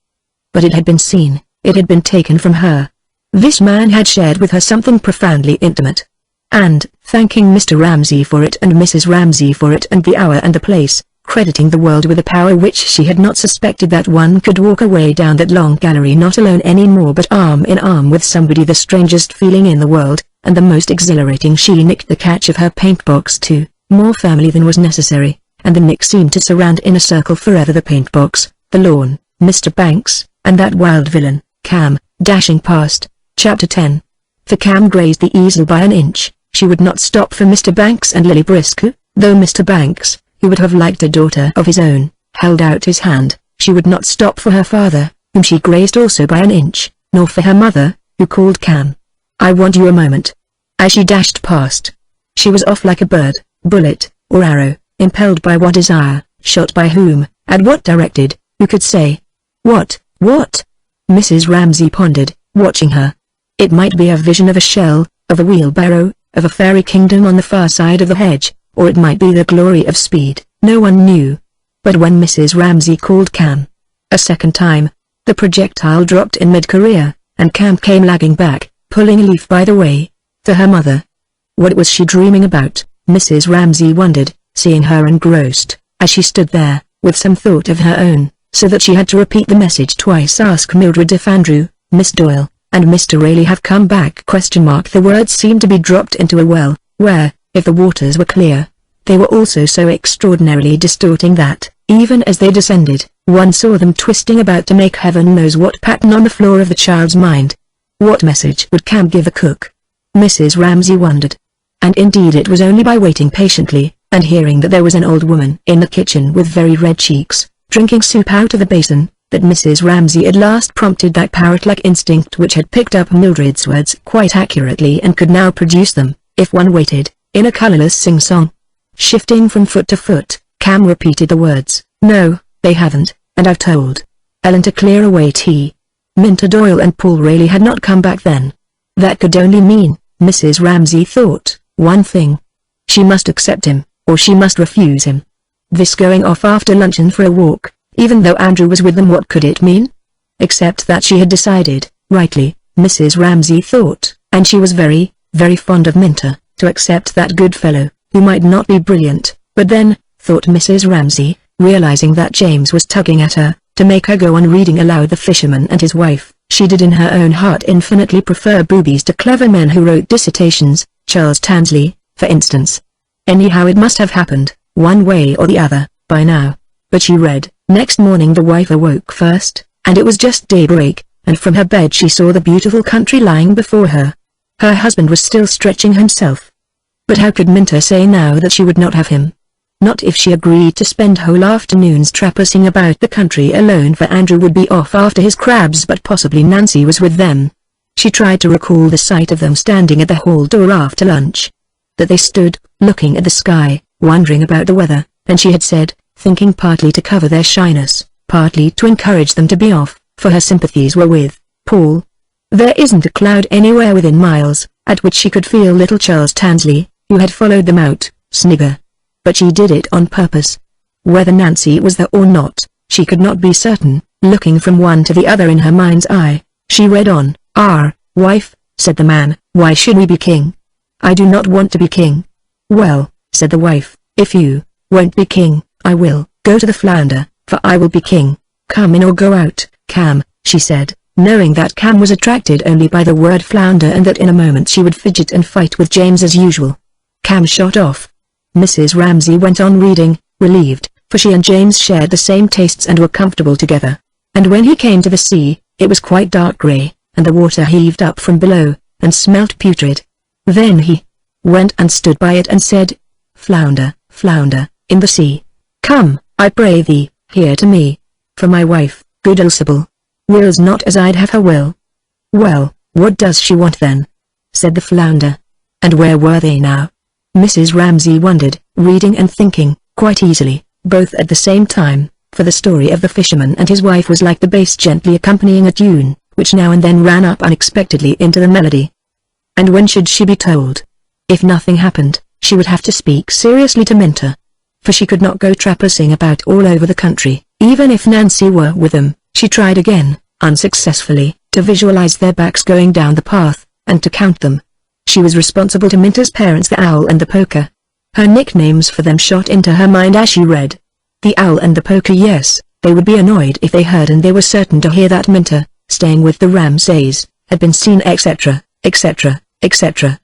But it had been seen, it had been taken from her. This man had shared with her something profoundly intimate. And, thanking Mr. Ramsay for it and Mrs. Ramsay for it and the hour and the place, crediting the world with a power which she had not suspected, that one could walk away down that long gallery not alone anymore but arm in arm with somebody, the strangest feeling in the world, and the most exhilarating. She nicked the catch of her paintbox too, more firmly than was necessary, and the nick seemed to surround in a circle forever the paintbox, the lawn, Mr. Banks, and that wild villain, Cam, dashing past. Chapter 10. For Cam grazed the easel by an inch. She would not stop for Mr. Banks and Lily Briscoe, though Mr. Banks, who would have liked a daughter of his own, held out his hand. She would not stop for her father, whom she grazed also by an inch, nor for her mother, who called Cam. "I want you a moment." As she dashed past, she was off like a bird, bullet, or arrow, impelled by what desire, shot by whom, at what directed, who could say? What? Mrs. Ramsay pondered, watching her. It might be a vision of a shell, of a wheelbarrow, of a fairy kingdom on the far side of the hedge, or it might be the glory of speed. No one knew. But when Mrs. Ramsay called Cam a second time, the projectile dropped in mid-career, and Cam came lagging back, pulling a leaf by the way, to her mother. What was she dreaming about? Mrs. Ramsay wondered, seeing her engrossed, as she stood there, with some thought of her own, so that she had to repeat the message twice. "Ask Mildred if Andrew, Miss Doyle, and Mr. Rayleigh have come back?" The words seemed to be dropped into a well, where, if the waters were clear, they were also so extraordinarily distorting that, even as they descended, one saw them twisting about to make heaven knows what pattern on the floor of the child's mind. What message would Cam give the cook? Mrs. Ramsay wondered. And indeed it was only by waiting patiently, and hearing that there was an old woman in the kitchen with very red cheeks, drinking soup out of the basin, that Mrs. Ramsay at last prompted that parrot-like instinct which had picked up Mildred's words quite accurately and could now produce them, if one waited, in a colorless sing-song. Shifting from foot to foot, Cam repeated the words. "No, they haven't, and I've told Ellen to clear away tea." Minta Doyle and Paul Rayleigh had not come back then. That could only mean, Mrs. Ramsay thought, one thing. She must accept him, or she must refuse him. This going off after luncheon for a walk, even though Andrew was with them, what could it mean? Except that she had decided, rightly, Mrs. Ramsay thought, and she was very, very fond of Minta, to accept that good fellow, who might not be brilliant, but then, thought Mrs. Ramsay, realizing that James was tugging at her, to make her go on reading aloud The Fisherman and His Wife, she did in her own heart infinitely prefer boobies to clever men who wrote dissertations, Charles Tansley, for instance. Anyhow it must have happened, one way or the other, by now. But she read. Next morning the wife awoke first, and it was just daybreak, and from her bed she saw the beautiful country lying before her. Her husband was still stretching himself. But how could Minta say now that she would not have him? Not if she agreed to spend whole afternoons traipsing about the country alone, for Andrew would be off after his crabs, but possibly Nancy was with them. She tried to recall the sight of them standing at the hall door after lunch. That they stood, looking at the sky, wondering about the weather, and she had said, thinking partly to cover their shyness, partly to encourage them to be off, for her sympathies were with Paul. There isn't a cloud anywhere within miles, at which she could feel little Charles Tansley, who had followed them out, snigger. But she did it on purpose. Whether Nancy was there or not, she could not be certain. Looking from one to the other in her mind's eye, she read on. "Our wife," said the man, "why should we be king?" "I do not want to be king." "Well," said the wife, "if you won't be king, I will go to the flounder, for I will be king. Come in or go out, Cam," she said, knowing that Cam was attracted only by the word flounder and that in a moment she would fidget and fight with James as usual. Cam shot off. Mrs. Ramsay went on reading, relieved, for she and James shared the same tastes and were comfortable together. And when he came to the sea, it was quite dark grey, and the water heaved up from below, and smelt putrid. Then he went and stood by it and said, "Flounder, flounder, in the sea. Come, I pray thee, here to me. For my wife, good Elizabeth, wills not as I'd have her will." "Well, what does she want then?" said the flounder. And where were they now? Mrs. Ramsay wondered, reading and thinking, quite easily, both at the same time, for the story of the fisherman and his wife was like the bass gently accompanying a tune, which now and then ran up unexpectedly into the melody. And when should she be told? If nothing happened, she would have to speak seriously to Minta. For she could not go traipsing about all over the country, even if Nancy were with them. She tried again, unsuccessfully, to visualize their backs going down the path, and to count them. She was responsible to Minta's parents, the Owl and the Poker. Her nicknames for them shot into her mind as she read. The owl and the poker, yes, they would be annoyed if they heard, and they were certain to hear that Minter, staying with the Ramsays, had been seen etc., etc., etc.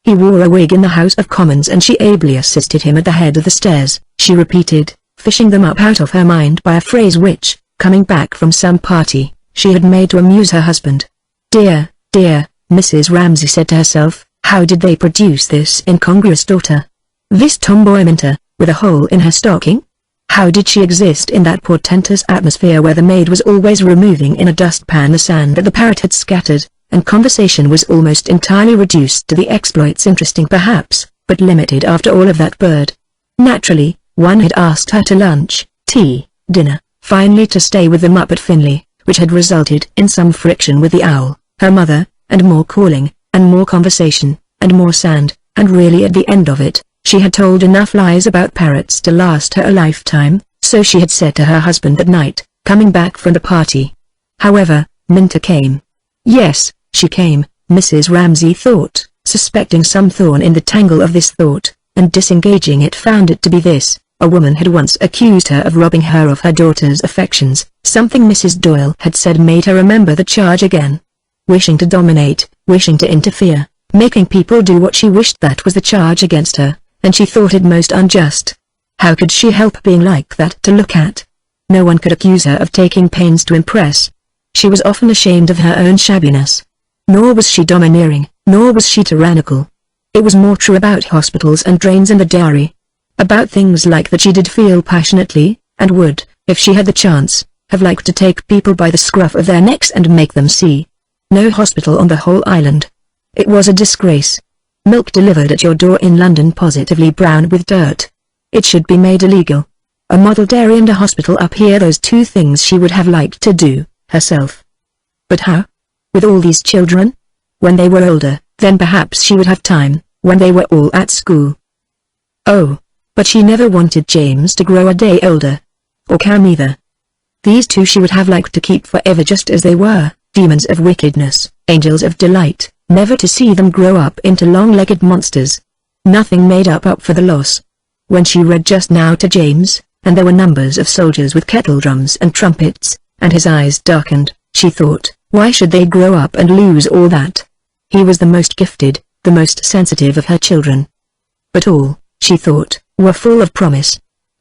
He wore a wig in the House of Commons and she ably assisted him at the head of the stairs, she repeated, fishing them up out of her mind by a phrase which, coming back from some party, she had made to amuse her husband. Dear, dear, Mrs. Ramsay said to herself, how did they produce this incongruous daughter? This tomboy Minter, with a hole in her stocking? How did she exist in that portentous atmosphere where the maid was always removing in a dustpan the sand that the parrot had scattered, and conversation was almost entirely reduced to the exploits, interesting perhaps, but limited after all of that bird? Naturally, one had asked her to lunch, tea, dinner, finally to stay with them up at Finley, which had resulted in some friction with the owl, her mother, and more calling, and more conversation, and more sand, and really at the end of it, she had told enough lies about parrots to last her a lifetime, so she had said to her husband that night, coming back from the party. However, Minter came. Yes, she came, Mrs. Ramsay thought, suspecting some thorn in the tangle of this thought, and disengaging it found it to be this: a woman had once accused her of robbing her of her daughter's affections. Something Mrs. Doyle had said made her remember the charge again. Wishing to dominate, wishing to interfere, making people do what she wished, that was the charge against her, and she thought it most unjust. How could she help being like that to look at? No one could accuse her of taking pains to impress. She was often ashamed of her own shabbiness. Nor was she domineering, nor was she tyrannical. It was more true about hospitals and drains and the dairy. About things like that she did feel passionately, and would, if she had the chance, have liked to take people by the scruff of their necks and make them see. No hospital on the whole island. It was a disgrace. Milk delivered at your door in London positively brown with dirt. It should be made illegal. A model dairy and a hospital up here, those two things she would have liked to do, herself. But how? With all these children? When they were older, then perhaps she would have time, when they were all at school. Oh, but she never wanted James to grow a day older. Or Cam either. These two she would have liked to keep forever just as they were, demons of wickedness, angels of delight, never to see them grow up into long-legged monsters. Nothing made up for the loss. When she read just now to James, and there were numbers of soldiers with kettle drums and trumpets, and his eyes darkened, she thought, why should they grow up and lose all that? He was the most gifted, the most sensitive of her children. But all, she thought, were full of promise.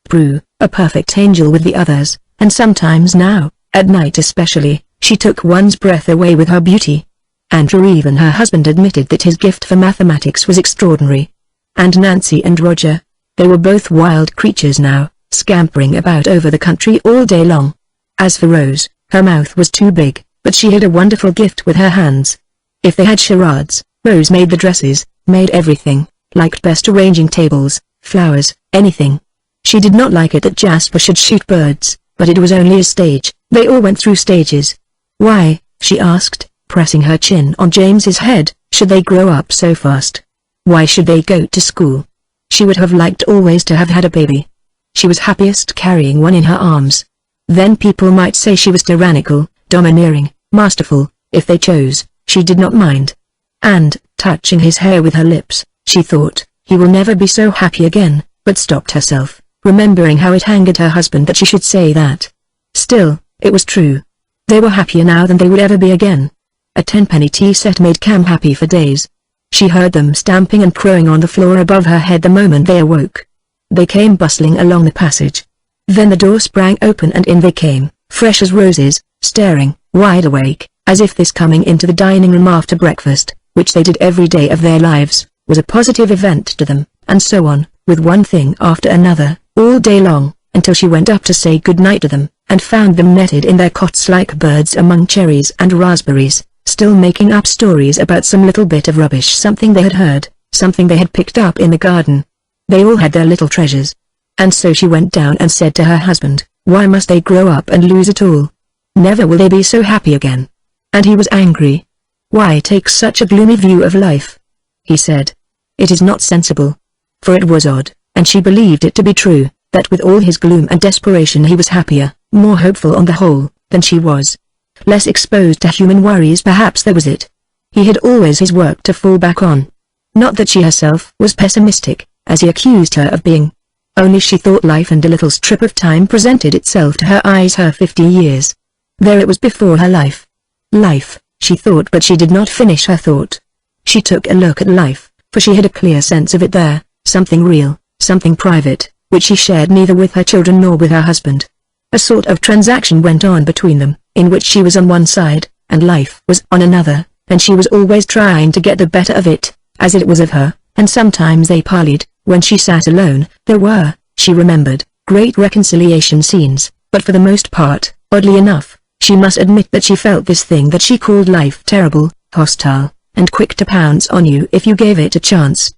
Prue, a perfect angel with the others, and sometimes now, at night especially, she took one's breath away with her beauty. Andrew, even her husband, admitted that his gift for mathematics was extraordinary. And Nancy and Roger, they were both wild creatures now, scampering about over the country all day long. As for Rose, her mouth was too big, but she had a wonderful gift with her hands. If they had charades, Rose made the dresses, made everything, liked best arranging tables, flowers, anything. She did not like it that Jasper should shoot birds, but it was only a stage. They all went through stages. Why, she asked, pressing her chin on James's head, should they grow up so fast? Why should they go to school? She would have liked always to have had a baby. She was happiest carrying one in her arms. Then people might say she was tyrannical, domineering, masterful, if they chose, she did not mind. And, touching his hair with her lips, she thought, he will never be so happy again, but stopped herself, remembering how it angered her husband that she should say that. Still, it was true. They were happier now than they would ever be again. A 10-penny tea set made Cam happy for days. She heard them stamping and crowing on the floor above her head the moment they awoke. They came bustling along the passage. Then the door sprang open and in they came, fresh as roses, staring, wide awake, as if this coming into the dining room after breakfast, which they did every day of their lives, was a positive event to them, and so on, with one thing after another, all day long, until she went up to say good night to them, and found them netted in their cots like birds among cherries and raspberries, still making up stories about some little bit of rubbish, something they had heard, something they had picked up in the garden. They all had their little treasures. And so she went down and said to her husband, why must they grow up and lose it all? Never will they be so happy again. And he was angry. Why take such a gloomy view of life? He said. It is not sensible. For it was odd, and she believed it to be true, that with all his gloom and desperation he was happier, more hopeful on the whole, than she was. Less exposed to human worries, perhaps that was it. He had always his work to fall back on. Not that she herself was pessimistic, as he accused her of being. Only she thought life and a little strip of time presented itself to her eyes, her 50 years. There it was before her life. Life, she thought, but she did not finish her thought. She took a look at life, for she had a clear sense of it there, something real, something private, which she shared neither with her children nor with her husband. A sort of transaction went on between them, in which she was on one side, and life was on another, and she was always trying to get the better of it, as it was of her, and sometimes they parleyed. When she sat alone, there were, she remembered, great reconciliation scenes, but for the most part, oddly enough, she must admit that she felt this thing that she called life terrible, hostile, and quick to pounce on you if you gave it a chance.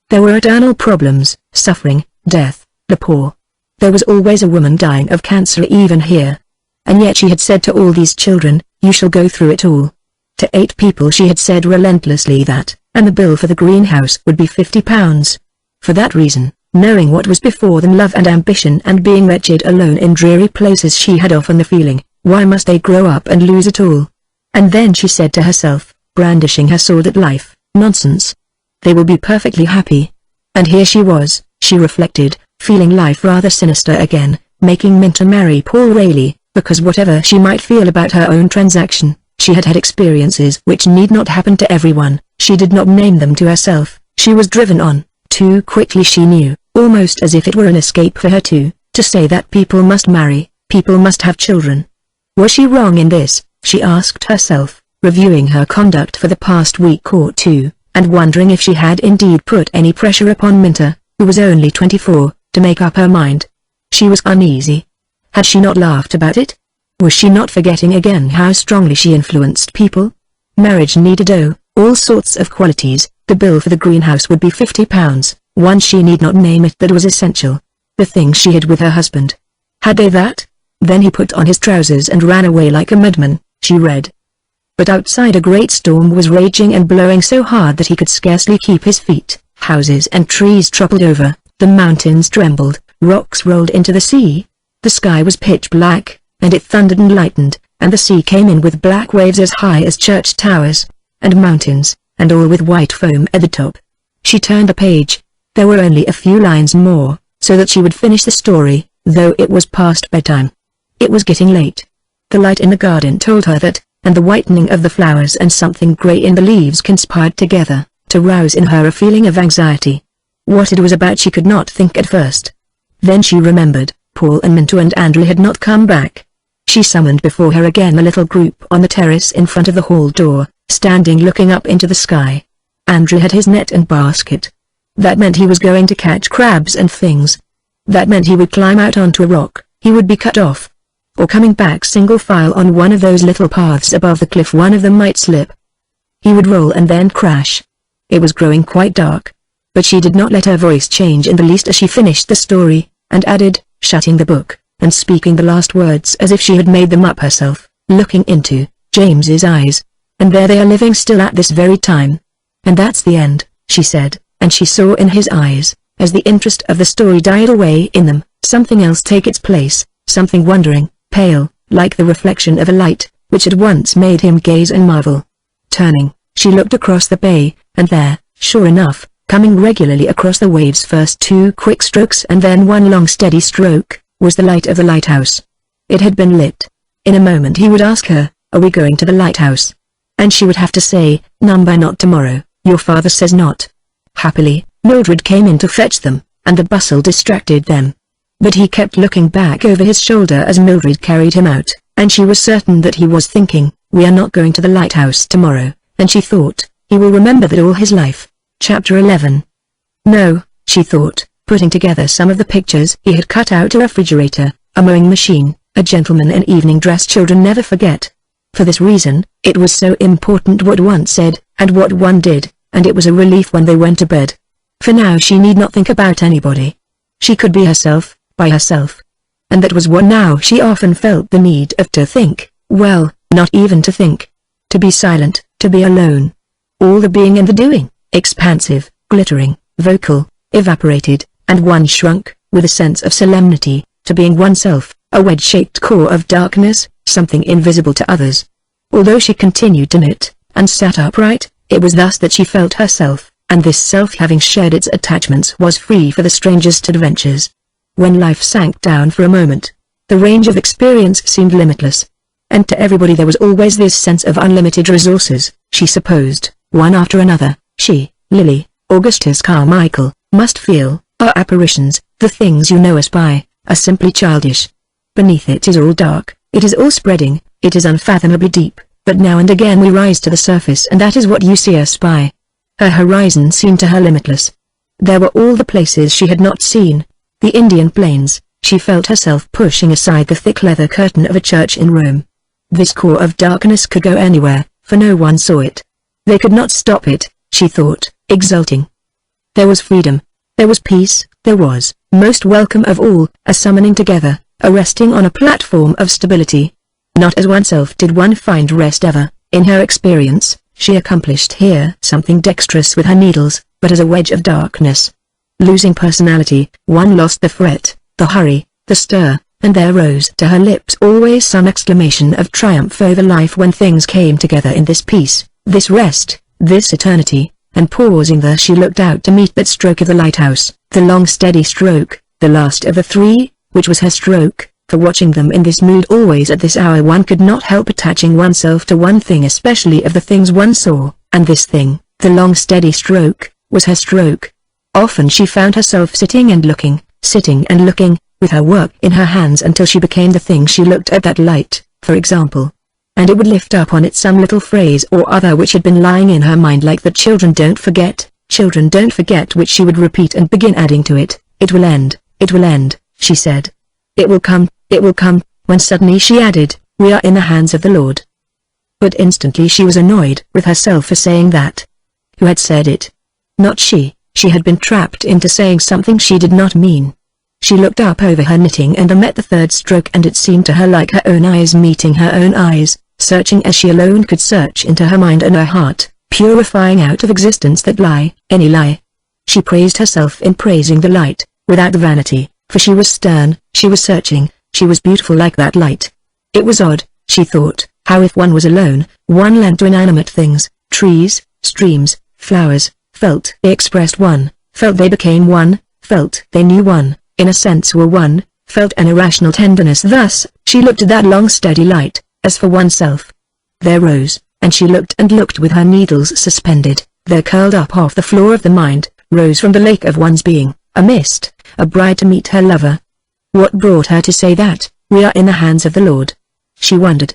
There were eternal problems, suffering, death, the poor. There was always a woman dying of cancer even here. And yet she had said to all these children, you shall go through it all. To 8 people she had said relentlessly that, and the bill for the greenhouse would be £50. For that reason, knowing what was before them, love and ambition, and being wretched alone in dreary places, she had often the feeling, why must they grow up and lose it all? And then she said to herself, brandishing her sword at life, nonsense. They will be perfectly happy. And here she was, she reflected, feeling life rather sinister again, making Minta marry Paul Rayleigh, because whatever she might feel about her own transaction, she had had experiences which need not happen to everyone. She did not name them to herself, she was driven on, too quickly she knew, almost as if it were an escape for her to say that people must marry, people must have children. Was she wrong in this, she asked herself, reviewing her conduct for the past week or two, and wondering if she had indeed put any pressure upon Minta, who was only 24, to make up her mind. She was uneasy. Had she not laughed about it? Was she not forgetting again how strongly she influenced people? Marriage needed all sorts of qualities. The bill for the greenhouse would be £50, one she need not name it that was essential. The things she had with her husband. Had they that? Then he put on his trousers and ran away like a madman, she read. But outside a great storm was raging and blowing so hard that he could scarcely keep his feet. Houses and trees toppled over, the mountains trembled, rocks rolled into the sea. The sky was pitch black, and it thundered and lightened, and the sea came in with black waves as high as church towers, and mountains, and all with white foam at the top. She turned the page. There were only a few lines more, so that she would finish the story, though it was past bedtime. It was getting late. The light in the garden told her that, and the whitening of the flowers and something grey in the leaves conspired together, to rouse in her a feeling of anxiety. What it was about she could not think at first. Then she remembered, Paul and Minta and Andrew had not come back. She summoned before her again a little group on the terrace in front of the hall door, standing looking up into the sky. Andrew had his net and basket. That meant he was going to catch crabs and things. That meant he would climb out onto a rock, he would be cut off. Or coming back single file on one of those little paths above the cliff, one of them might slip. He would roll and then crash. It was growing quite dark. But she did not let her voice change in the least as she finished the story, and added, shutting the book, and speaking the last words as if she had made them up herself, looking into James's eyes. And there they are living still at this very time. And that's the end, she said, and she saw in his eyes, as the interest of the story died away in them, something else take its place, something wondering, pale, like the reflection of a light, which at once made him gaze and marvel. Turning, she looked across the bay, and there, sure enough, coming regularly across the waves, first 2 quick strokes and then 1 long steady stroke, was the light of the lighthouse. It had been lit. In a moment he would ask her, are we going to the lighthouse? And she would have to say, Number not tomorrow, your father says not. Happily, Mildred came in to fetch them, and the bustle distracted them. But he kept looking back over his shoulder as Mildred carried him out, and she was certain that he was thinking, we are not going to the lighthouse tomorrow, and she thought, he will remember that all his life. Chapter 11. No, she thought, putting together some of the pictures he had cut out. A refrigerator, a mowing machine, a gentleman in evening dress. Children never forget. For this reason, it was so important what one said, and what one did, and it was a relief when they went to bed. For now she need not think about anybody. She could be herself, by herself. And that was what now she often felt the need of, to think, well, not even to think. To be silent, to be alone. All the being and the doing, expansive, glittering, vocal, evaporated, and one shrunk, with a sense of solemnity, to being oneself, a wedge-shaped core of darkness, something invisible to others. Although she continued to knit, and sat upright, it was thus that she felt herself, and this self, having shared its attachments, was free for the strangest adventures. When life sank down for a moment, the range of experience seemed limitless. And to everybody there was always this sense of unlimited resources, she supposed, one after another. She, Lily, Augustus Carmichael, must feel, our apparitions, the things you know us by, are simply childish. Beneath it is all dark, it is all spreading, it is unfathomably deep, but now and again we rise to the surface, and that is what you see us by. Her horizon seemed to her limitless. There were all the places she had not seen. The Indian plains. She felt herself pushing aside the thick leather curtain of a church in Rome. This core of darkness could go anywhere, for no one saw it. They could not stop it, she thought, exulting. There was freedom. There was peace. There was, most welcome of all, a summoning together, a resting on a platform of stability. Not as oneself did one find rest ever. In her experience, she accomplished here something dexterous with her needles, but as a wedge of darkness. Losing personality, one lost the fret, the hurry, the stir, and there rose to her lips always some exclamation of triumph over life when things came together in this peace, this rest, this eternity. And pausing there, she looked out to meet that stroke of the lighthouse, the long steady stroke, the last of the three, which was her stroke. For watching them in this mood always at this hour, one could not help attaching oneself to one thing, especially of the things one saw, and this thing, the long steady stroke, was her stroke. Often she found herself sitting and looking, with her work in her hands until she became the thing she looked at, that light, for example. And it would lift up on it some little phrase or other which had been lying in her mind, like the children don't forget, which she would repeat and begin adding to it. It will end, she said. It will come, when suddenly she added, we are in the hands of the Lord. But instantly she was annoyed with herself for saying that. Who had said it? Not she. She had been trapped into saying something she did not mean. She looked up over her knitting and met the third stroke, and it seemed to her like her own eyes meeting her own eyes, searching as she alone could search into her mind and her heart, purifying out of existence that lie, any lie. She praised herself in praising the light, without vanity, for she was stern, she was searching, she was beautiful like that light. It was odd, she thought, how if one was alone, one lent to inanimate things, trees, streams, flowers, felt they expressed one, felt they became one, felt they knew one, in a sense were one, felt an irrational tenderness. Thus, she looked at that long steady light, as for oneself. There rose, and she looked and looked with her needles suspended, there curled up off the floor of the mind, rose from the lake of one's being, a mist, a bride to meet her lover. What brought her to say that, we are in the hands of the Lord? She wondered.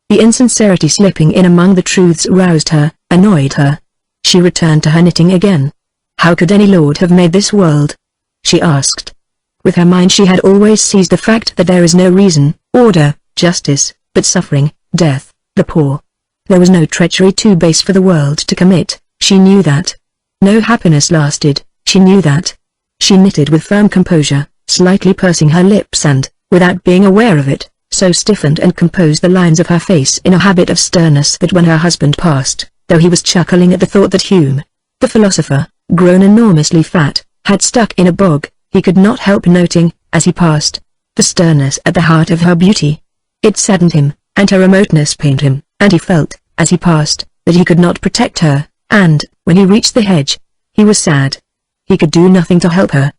The insincerity slipping in among the truths roused her, annoyed her. She returned to her knitting again. How could any Lord have made this world? She asked. With her mind she had always seized the fact that there is no reason, order, justice, but suffering, death, the poor. There was no treachery too base for the world to commit, she knew that. No happiness lasted, she knew that. She knitted with firm composure, slightly pursing her lips and, without being aware of it, so stiffened and composed the lines of her face in a habit of sternness that when her husband passed, though he was chuckling at the thought that Hume, the philosopher, grown enormously fat, had stuck in a bog, he could not help noting, as he passed, the sternness at the heart of her beauty. It saddened him, and her remoteness pained him, and he felt, as he passed, that he could not protect her, and, when he reached the hedge, he was sad. He could do nothing to help her.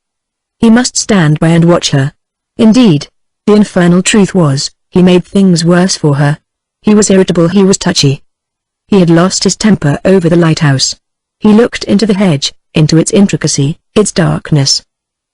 He must stand by and watch her. Indeed, the infernal truth was, he made things worse for her. He was irritable, he was touchy. He had lost his temper over the lighthouse. He looked into the hedge, into its intricacy, its darkness.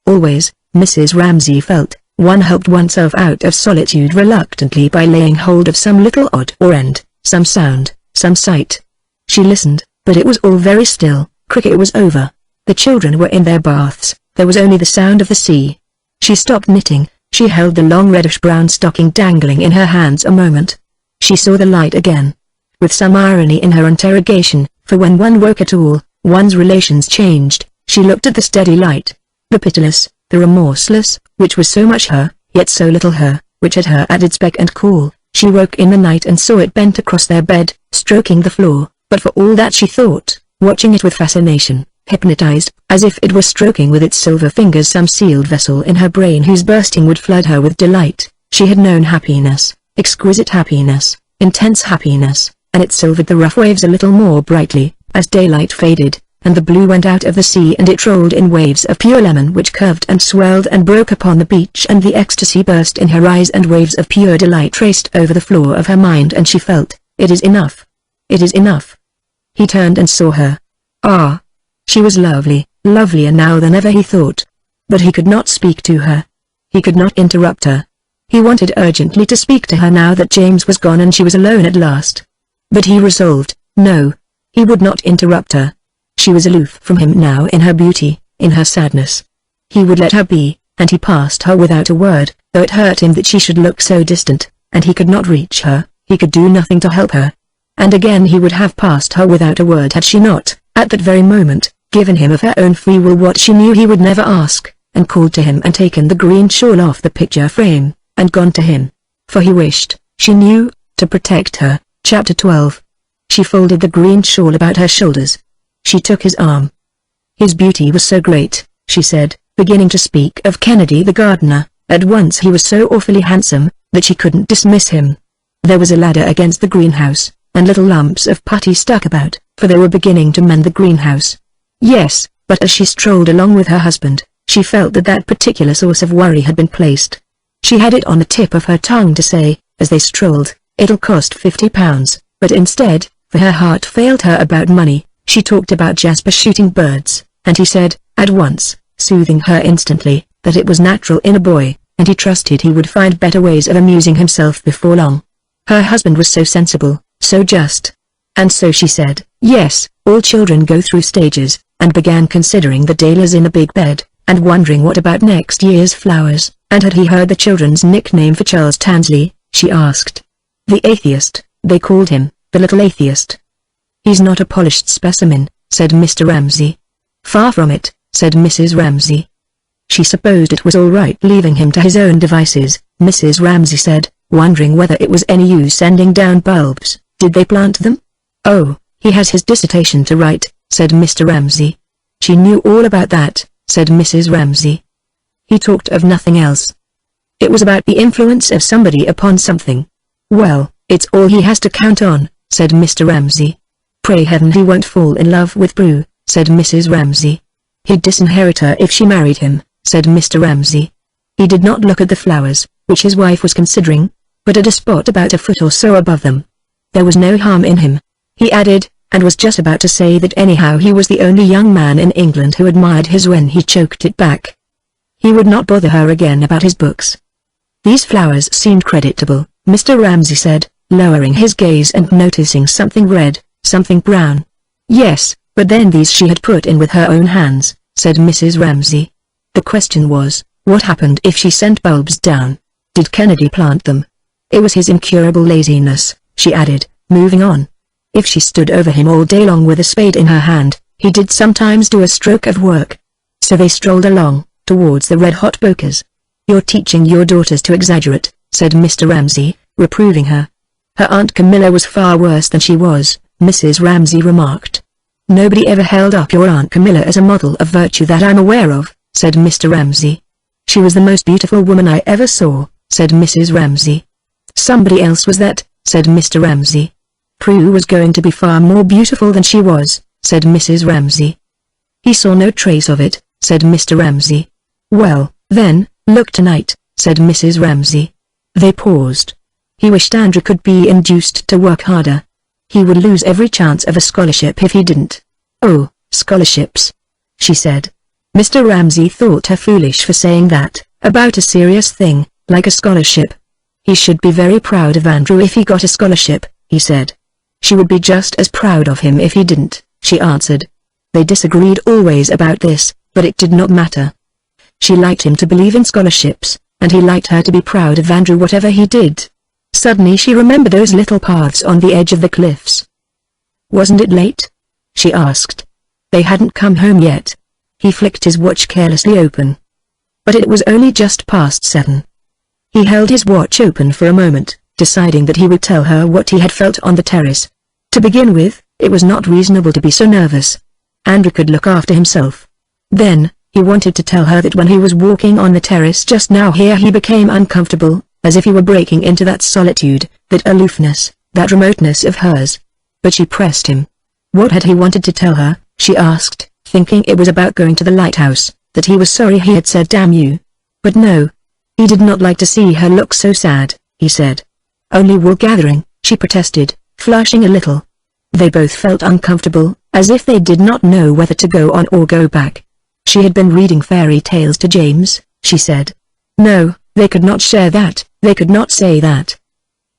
Always, Mrs. Ramsay felt, one helped oneself out of solitude reluctantly by laying hold of some little odd or end, some sound, some sight. She listened, but it was all very still. Cricket was over. The children were in their baths, there was only the sound of the sea. She stopped knitting, she held the long reddish-brown stocking dangling in her hands a moment. She saw the light again. With some irony in her interrogation, for when one woke at all, one's relations changed, she looked at the steady light. The pitiless, the remorseless, which was so much her, yet so little her, which had her at its beck and call. She woke in the night and saw it bent across their bed, stroking the floor, but for all that she thought, watching it with fascination, hypnotized, as if it were stroking with its silver fingers some sealed vessel in her brain whose bursting would flood her with delight. She had known happiness, exquisite happiness, intense happiness, and it silvered the rough waves a little more brightly, as daylight faded, and the blue went out of the sea and it rolled in waves of pure lemon which curved and swirled and broke upon the beach, and the ecstasy burst in her eyes and waves of pure delight raced over the floor of her mind, and she felt, it is enough. It is enough. He turned and saw her. Ah! She was lovely, lovelier now than ever he thought. But he could not speak to her. He could not interrupt her. He wanted urgently to speak to her now that James was gone and she was alone at last. But he resolved, no. He would not interrupt her. She was aloof from him now in her beauty, in her sadness. He would let her be, and he passed her without a word, though it hurt him that she should look so distant, and he could not reach her, he could do nothing to help her. And again he would have passed her without a word had she not, at that very moment, given him of her own free will what she knew he would never ask, and called to him and taken the green shawl off the picture frame, and gone to him. For he wished, she knew, to protect her. Chapter 12. She folded the green shawl about her shoulders. She took his arm. His beauty was so great, she said, beginning to speak of Kennedy the gardener. At once he was so awfully handsome, that she couldn't dismiss him. There was a ladder against the greenhouse, and little lumps of putty stuck about, for they were beginning to mend the greenhouse. Yes, but as she strolled along with her husband, she felt that that particular source of worry had been placed. She had it on the tip of her tongue to say, as they strolled, it'll cost £50, but instead, for her heart failed her about money, she talked about Jasper shooting birds, and he said, at once, soothing her instantly, that it was natural in a boy, and he trusted he would find better ways of amusing himself before long. Her husband was so sensible, so just. And so she said, yes, all children go through stages, and began considering the dahlias in the big bed, and wondering what about next year's flowers, and had he heard the children's nickname for Charles Tansley, she asked. The atheist, they called him, the little atheist. He's not a polished specimen, said Mr. Ramsay. Far from it, said Mrs. Ramsay. She supposed it was all right leaving him to his own devices, Mrs. Ramsay said, wondering whether it was any use sending down bulbs. Did they plant them? Oh, he has his dissertation to write, said Mr. Ramsay. She knew all about that, said Mrs. Ramsay. He talked of nothing else. It was about the influence of somebody upon something. Well, it's all he has to count on, said Mr. Ramsay. Pray heaven he won't fall in love with Prue, said Mrs. Ramsay. He'd disinherit her if she married him, said Mr. Ramsay. He did not look at the flowers, which his wife was considering, but at a spot about a foot or so above them. There was no harm in him, he added, and was just about to say that anyhow he was the only young man in England who admired his when he choked it back. He would not bother her again about his books. These flowers seemed creditable, Mr. Ramsay said, lowering his gaze and noticing something red, something brown. Yes, but then these she had put in with her own hands, said Mrs. Ramsay. The question was, what happened if she sent bulbs down? Did Kennedy plant them? It was his incurable laziness, she added, moving on. If she stood over him all day long with a spade in her hand, he did sometimes do a stroke of work. So they strolled along, towards the red-hot bokers. You're teaching your daughters to exaggerate, said Mr. Ramsay, reproving her. Her Aunt Camilla was far worse than she was, Mrs. Ramsay remarked. Nobody ever held up your Aunt Camilla as a model of virtue that I'm aware of, said Mr. Ramsay. She was the most beautiful woman I ever saw, said Mrs. Ramsay. Somebody else was that, said Mr. Ramsay. Prue was going to be far more beautiful than she was, said Mrs. Ramsay. He saw no trace of it, said Mr. Ramsay. Well, then, look tonight, said Mrs. Ramsay. They paused. He wished Andrew could be induced to work harder. He would lose every chance of a scholarship if he didn't. Oh, scholarships, she said. Mr. Ramsay thought her foolish for saying that, about a serious thing, like a scholarship. He should be very proud of Andrew if he got a scholarship, he said. She would be just as proud of him if he didn't, she answered. They disagreed always about this, but it did not matter. She liked him to believe in scholarships, and he liked her to be proud of Andrew whatever he did. Suddenly she remembered those little paths on the edge of the cliffs. Wasn't it late? She asked. They hadn't come home yet. He flicked his watch carelessly open. But it was only just past 7. He held his watch open for a moment, deciding that he would tell her what he had felt on the terrace. To begin with, it was not reasonable to be so nervous. Andrew could look after himself. Then, he wanted to tell her that when he was walking on the terrace just now here he became uncomfortable, as if he were breaking into that solitude, that aloofness, that remoteness of hers. But she pressed him. What had he wanted to tell her, she asked, thinking it was about going to the lighthouse, that he was sorry he had said damn you. But no. He did not like to see her look so sad, he said. Only wool gathering, she protested, flushing a little. They both felt uncomfortable, as if they did not know whether to go on or go back. She had been reading fairy tales to James, she said. No, they could not share that, they could not say that.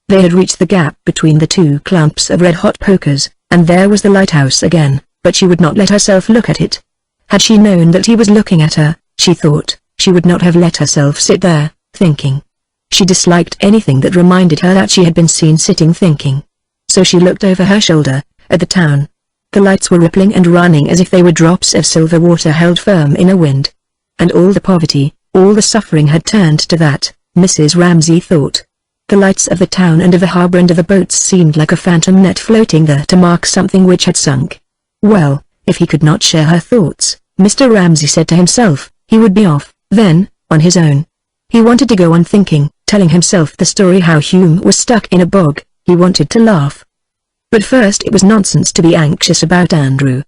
They had reached the gap between the two clumps of red-hot pokers, and there was the lighthouse again, but she would not let herself look at it. Had she known that he was looking at her, she thought, she would not have let herself sit there, thinking. She disliked anything that reminded her that she had been seen sitting thinking. So she looked over her shoulder, at the town. The lights were rippling and running as if they were drops of silver water held firm in a wind. And all the poverty, all the suffering had turned to that, Mrs. Ramsay thought. The lights of the town and of the harbour and of the boats seemed like a phantom net floating there to mark something which had sunk. Well, if he could not share her thoughts, Mr. Ramsay said to himself, he would be off, then, on his own. He wanted to go on thinking, telling himself the story how Hume was stuck in a bog. He wanted to laugh. But first it was nonsense to be anxious about Andrew.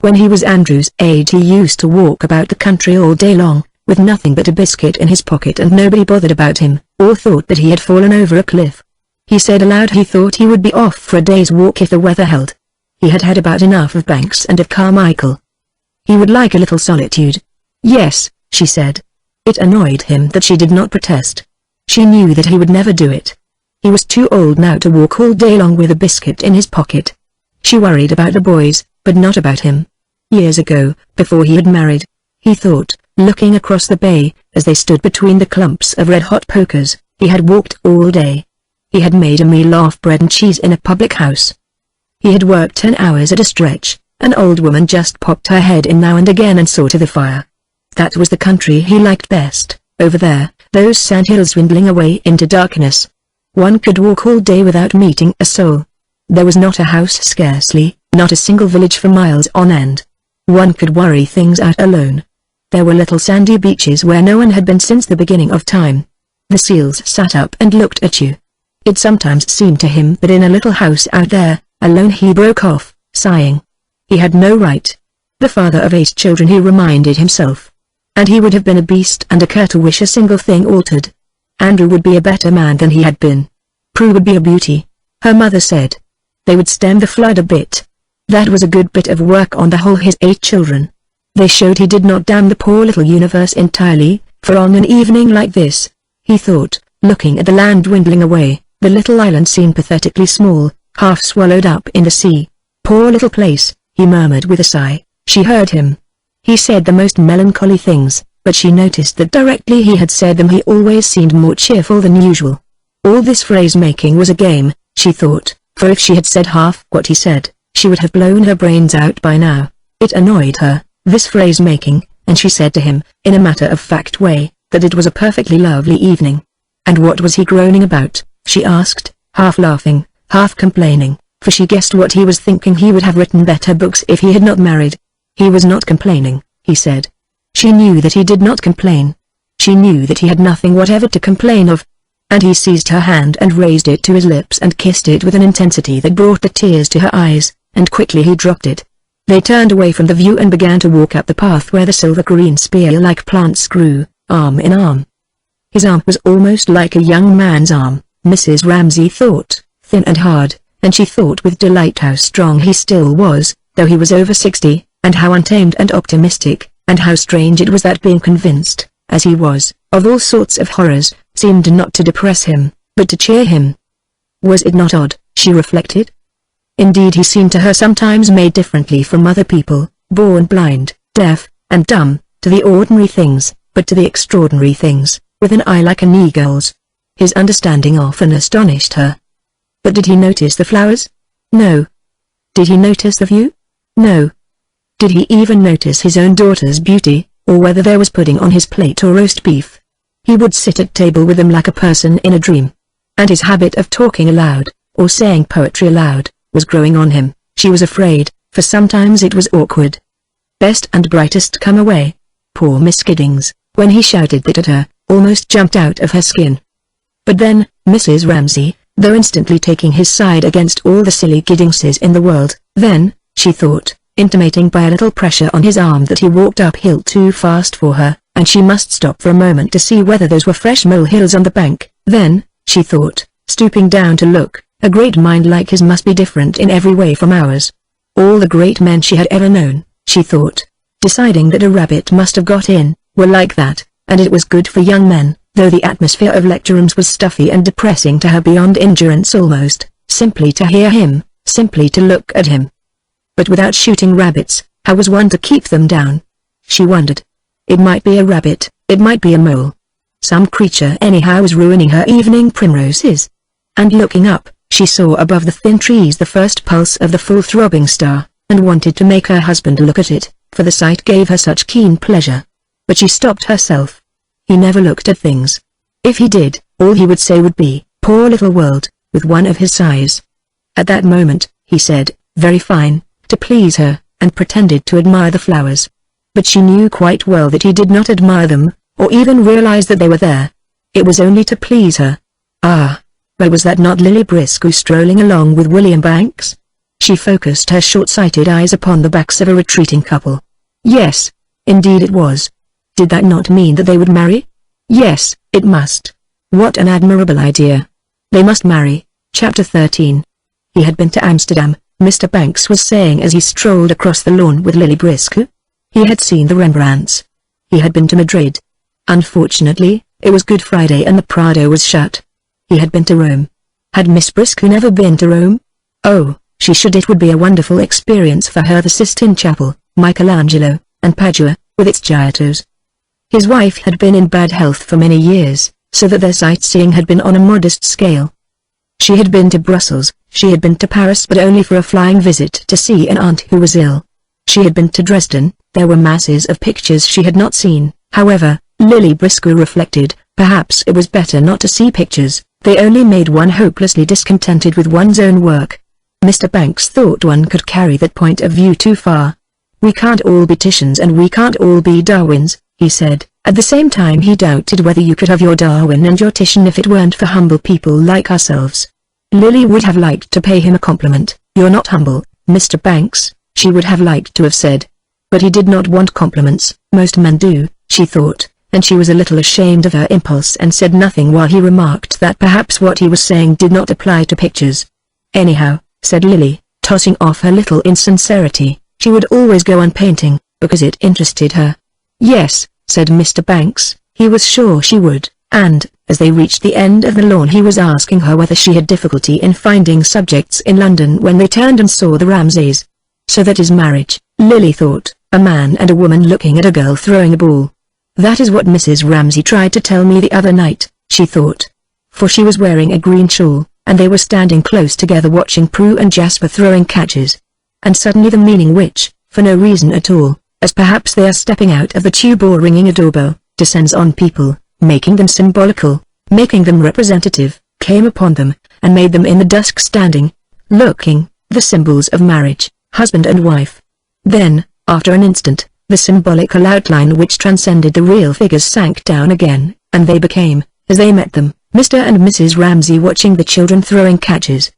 When he was Andrew's age he used to walk about the country all day long, with nothing but a biscuit in his pocket, and nobody bothered about him, or thought that he had fallen over a cliff. He said aloud he thought he would be off for a day's walk if the weather held. He had had about enough of Banks and of Carmichael. He would like a little solitude. Yes, she said. It annoyed him that she did not protest. She knew that he would never do it. He was too old now to walk all day long with a biscuit in his pocket. She worried about the boys, but not about him. Years ago, before he had married, he thought, looking across the bay, as they stood between the clumps of red-hot pokers, he had walked all day. He had made a meal off bread and cheese in a public house. He had worked 10 hours at a stretch. An old woman just popped her head in now and again and saw to the fire. That was the country he liked best, over there, those sandhills dwindling away into darkness. One could walk all day without meeting a soul. There was not a house scarcely, not a single village for miles on end. One could worry things out alone. There were little sandy beaches where no one had been since the beginning of time. The seals sat up and looked at you. It sometimes seemed to him that in a little house out there, alone, he broke off, sighing. He had no right. The father of 8 children, he reminded himself. And he would have been a beast and a cur to wish a single thing altered. Andrew would be a better man than he had been. Prue would be a beauty, her mother said. They would stem the flood a bit. That was a good bit of work on the whole, his 8 children. They showed he did not damn the poor little universe entirely, for on an evening like this, he thought, looking at the land dwindling away, the little island seemed pathetically small, half swallowed up in the sea. Poor little place, he murmured with a sigh. She heard him. He said the most melancholy things, but she noticed that directly he had said them he always seemed more cheerful than usual. All this phrase-making was a game, she thought, for if she had said half what he said, she would have blown her brains out by now. It annoyed her, this phrase-making, and she said to him, in a matter-of-fact way, that it was a perfectly lovely evening. And what was he groaning about, she asked, half laughing, half complaining, for she guessed what he was thinking. He would have written better books if he had not married. He was not complaining, he said. She knew that he did not complain. She knew that he had nothing whatever to complain of. And he seized her hand and raised it to his lips and kissed it with an intensity that brought the tears to her eyes, and quickly he dropped it. They turned away from the view and began to walk up the path where the silver-green spear-like plants grew, arm in arm. His arm was almost like a young man's arm, Mrs. Ramsay thought, thin and hard, and she thought with delight how strong he still was, though he was over 60, and how untamed and optimistic, and how strange it was that being convinced, as he was, of all sorts of horrors, seemed not to depress him, but to cheer him. Was it not odd, she reflected? Indeed, he seemed to her sometimes made differently from other people, born blind, deaf, and dumb, to the ordinary things, but to the extraordinary things, with an eye like an eagle's. His understanding often astonished her. But did he notice the flowers? No. Did he notice the view? No. Did he even notice his own daughter's beauty, or whether there was pudding on his plate or roast beef? He would sit at table with them like a person in a dream. And his habit of talking aloud, or saying poetry aloud, was growing on him. She was afraid, for sometimes it was awkward. Best and brightest come away. Poor Miss Giddings, when he shouted that at her, almost jumped out of her skin. But then, Mrs. Ramsay, though instantly taking his side against all the silly Giddingses in the world, then, she thought, intimating by a little pressure on his arm that he walked uphill too fast for her, and she must stop for a moment to see whether those were fresh molehills on the bank. Then, she thought, stooping down to look, a great mind like his must be different in every way from ours. All the great men she had ever known, she thought, deciding that a rabbit must have got in, were like that, and it was good for young men, though the atmosphere of lecture rooms was stuffy and depressing to her beyond endurance almost, simply to hear him, simply to look at him. But without shooting rabbits, how was one to keep them down? She wondered. It might be a rabbit, it might be a mole. Some creature anyhow was ruining her evening primroses. And looking up, she saw above the thin trees the first pulse of the full throbbing star, and wanted to make her husband look at it, for the sight gave her such keen pleasure. But she stopped herself. He never looked at things. If he did, all he would say would be, "Poor little world, with one of his size." At that moment, he said, very fine, to please her, and pretended to admire the flowers. But she knew quite well that he did not admire them, or even realize that they were there. It was only to please her. Ah, but was that not Lily Briscoe strolling along with William Banks? She focused her short-sighted eyes upon the backs of a retreating couple. Yes, indeed it was. Did that not mean that they would marry? Yes, it must. What an admirable idea. They must marry. Chapter 13. He had been to Amsterdam, Mr. Banks was saying as he strolled across the lawn with Lily Briscoe. He had seen the Rembrandts. He had been to Madrid. Unfortunately, it was Good Friday and the Prado was shut. He had been to Rome. Had Miss Briscoe never been to Rome? Oh, she should. It would be a wonderful experience for her. The Sistine Chapel, Michelangelo, and Padua, with its Giottos. His wife had been in bad health for many years, so that their sightseeing had been on a modest scale. She had been to Brussels, she had been to Paris, but only for a flying visit to see an aunt who was ill. She had been to Dresden. There were masses of pictures she had not seen. However, Lily Briscoe reflected, perhaps it was better not to see pictures, they only made one hopelessly discontented with one's own work. Mr. Banks thought one could carry that point of view too far. We can't all be Titians and we can't all be Darwins, he said. At the same time he doubted whether you could have your Darwin and your Titian if it weren't for humble people like ourselves. Lily would have liked to pay him a compliment. You're not humble, Mr. Banks, she would have liked to have said. But he did not want compliments. Most men do, she thought, and she was a little ashamed of her impulse and said nothing while he remarked that perhaps what he was saying did not apply to pictures. Anyhow, said Lily, tossing off her little insincerity, she would always go on painting, because it interested her. Yes, said Mr. Banks, he was sure she would, and, as they reached the end of the lawn he was asking her whether she had difficulty in finding subjects in London when they turned and saw the Ramsays. So that is marriage, Lily thought, a man and a woman looking at a girl throwing a ball. That is what Mrs. Ramsay tried to tell me the other night, she thought. For she was wearing a green shawl, and they were standing close together watching Prue and Jasper throwing catches. And suddenly the meaning which, for no reason at all, as perhaps they are stepping out of the tube or ringing a doorbell, descends on people, making them symbolical, making them representative, came upon them, and made them in the dusk standing, looking, the symbols of marriage, husband and wife. Then, after an instant, the symbolical outline which transcended the real figures sank down again, and they became, as they met them, Mr. and Mrs. Ramsay watching the children throwing catches.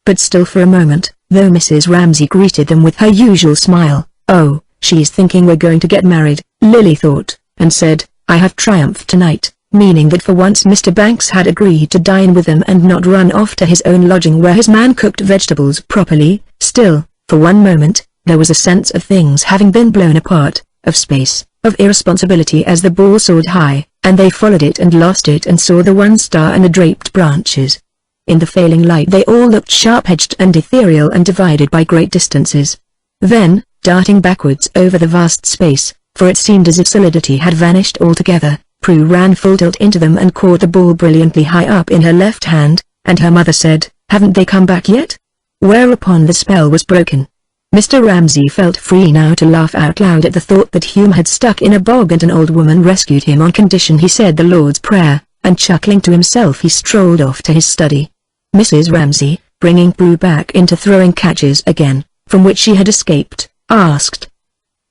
But still for a moment, though Mrs. Ramsay greeted them with her usual smile, oh, she's thinking we're going to get married, Lily thought, and said, I have triumphed tonight, meaning that for once Mr. Banks had agreed to dine with them and not run off to his own lodging where his man cooked vegetables properly. Still, for one moment, there was a sense of things having been blown apart, of space, of irresponsibility as the ball soared high, and they followed it and lost it and saw the one star and the draped branches. In the failing light they all looked sharp-edged and ethereal and divided by great distances. Then, darting backwards over the vast space, for it seemed as if solidity had vanished altogether, Prue ran full tilt into them and caught the ball brilliantly high up in her left hand, and her mother said, haven't they come back yet? Whereupon the spell was broken. Mr. Ramsay felt free now to laugh out loud at the thought that Hume had stuck in a bog and an old woman rescued him on condition he said the Lord's Prayer, and chuckling to himself he strolled off to his study. Mrs. Ramsay, bringing Prue back into throwing catches again, from which she had escaped, asked,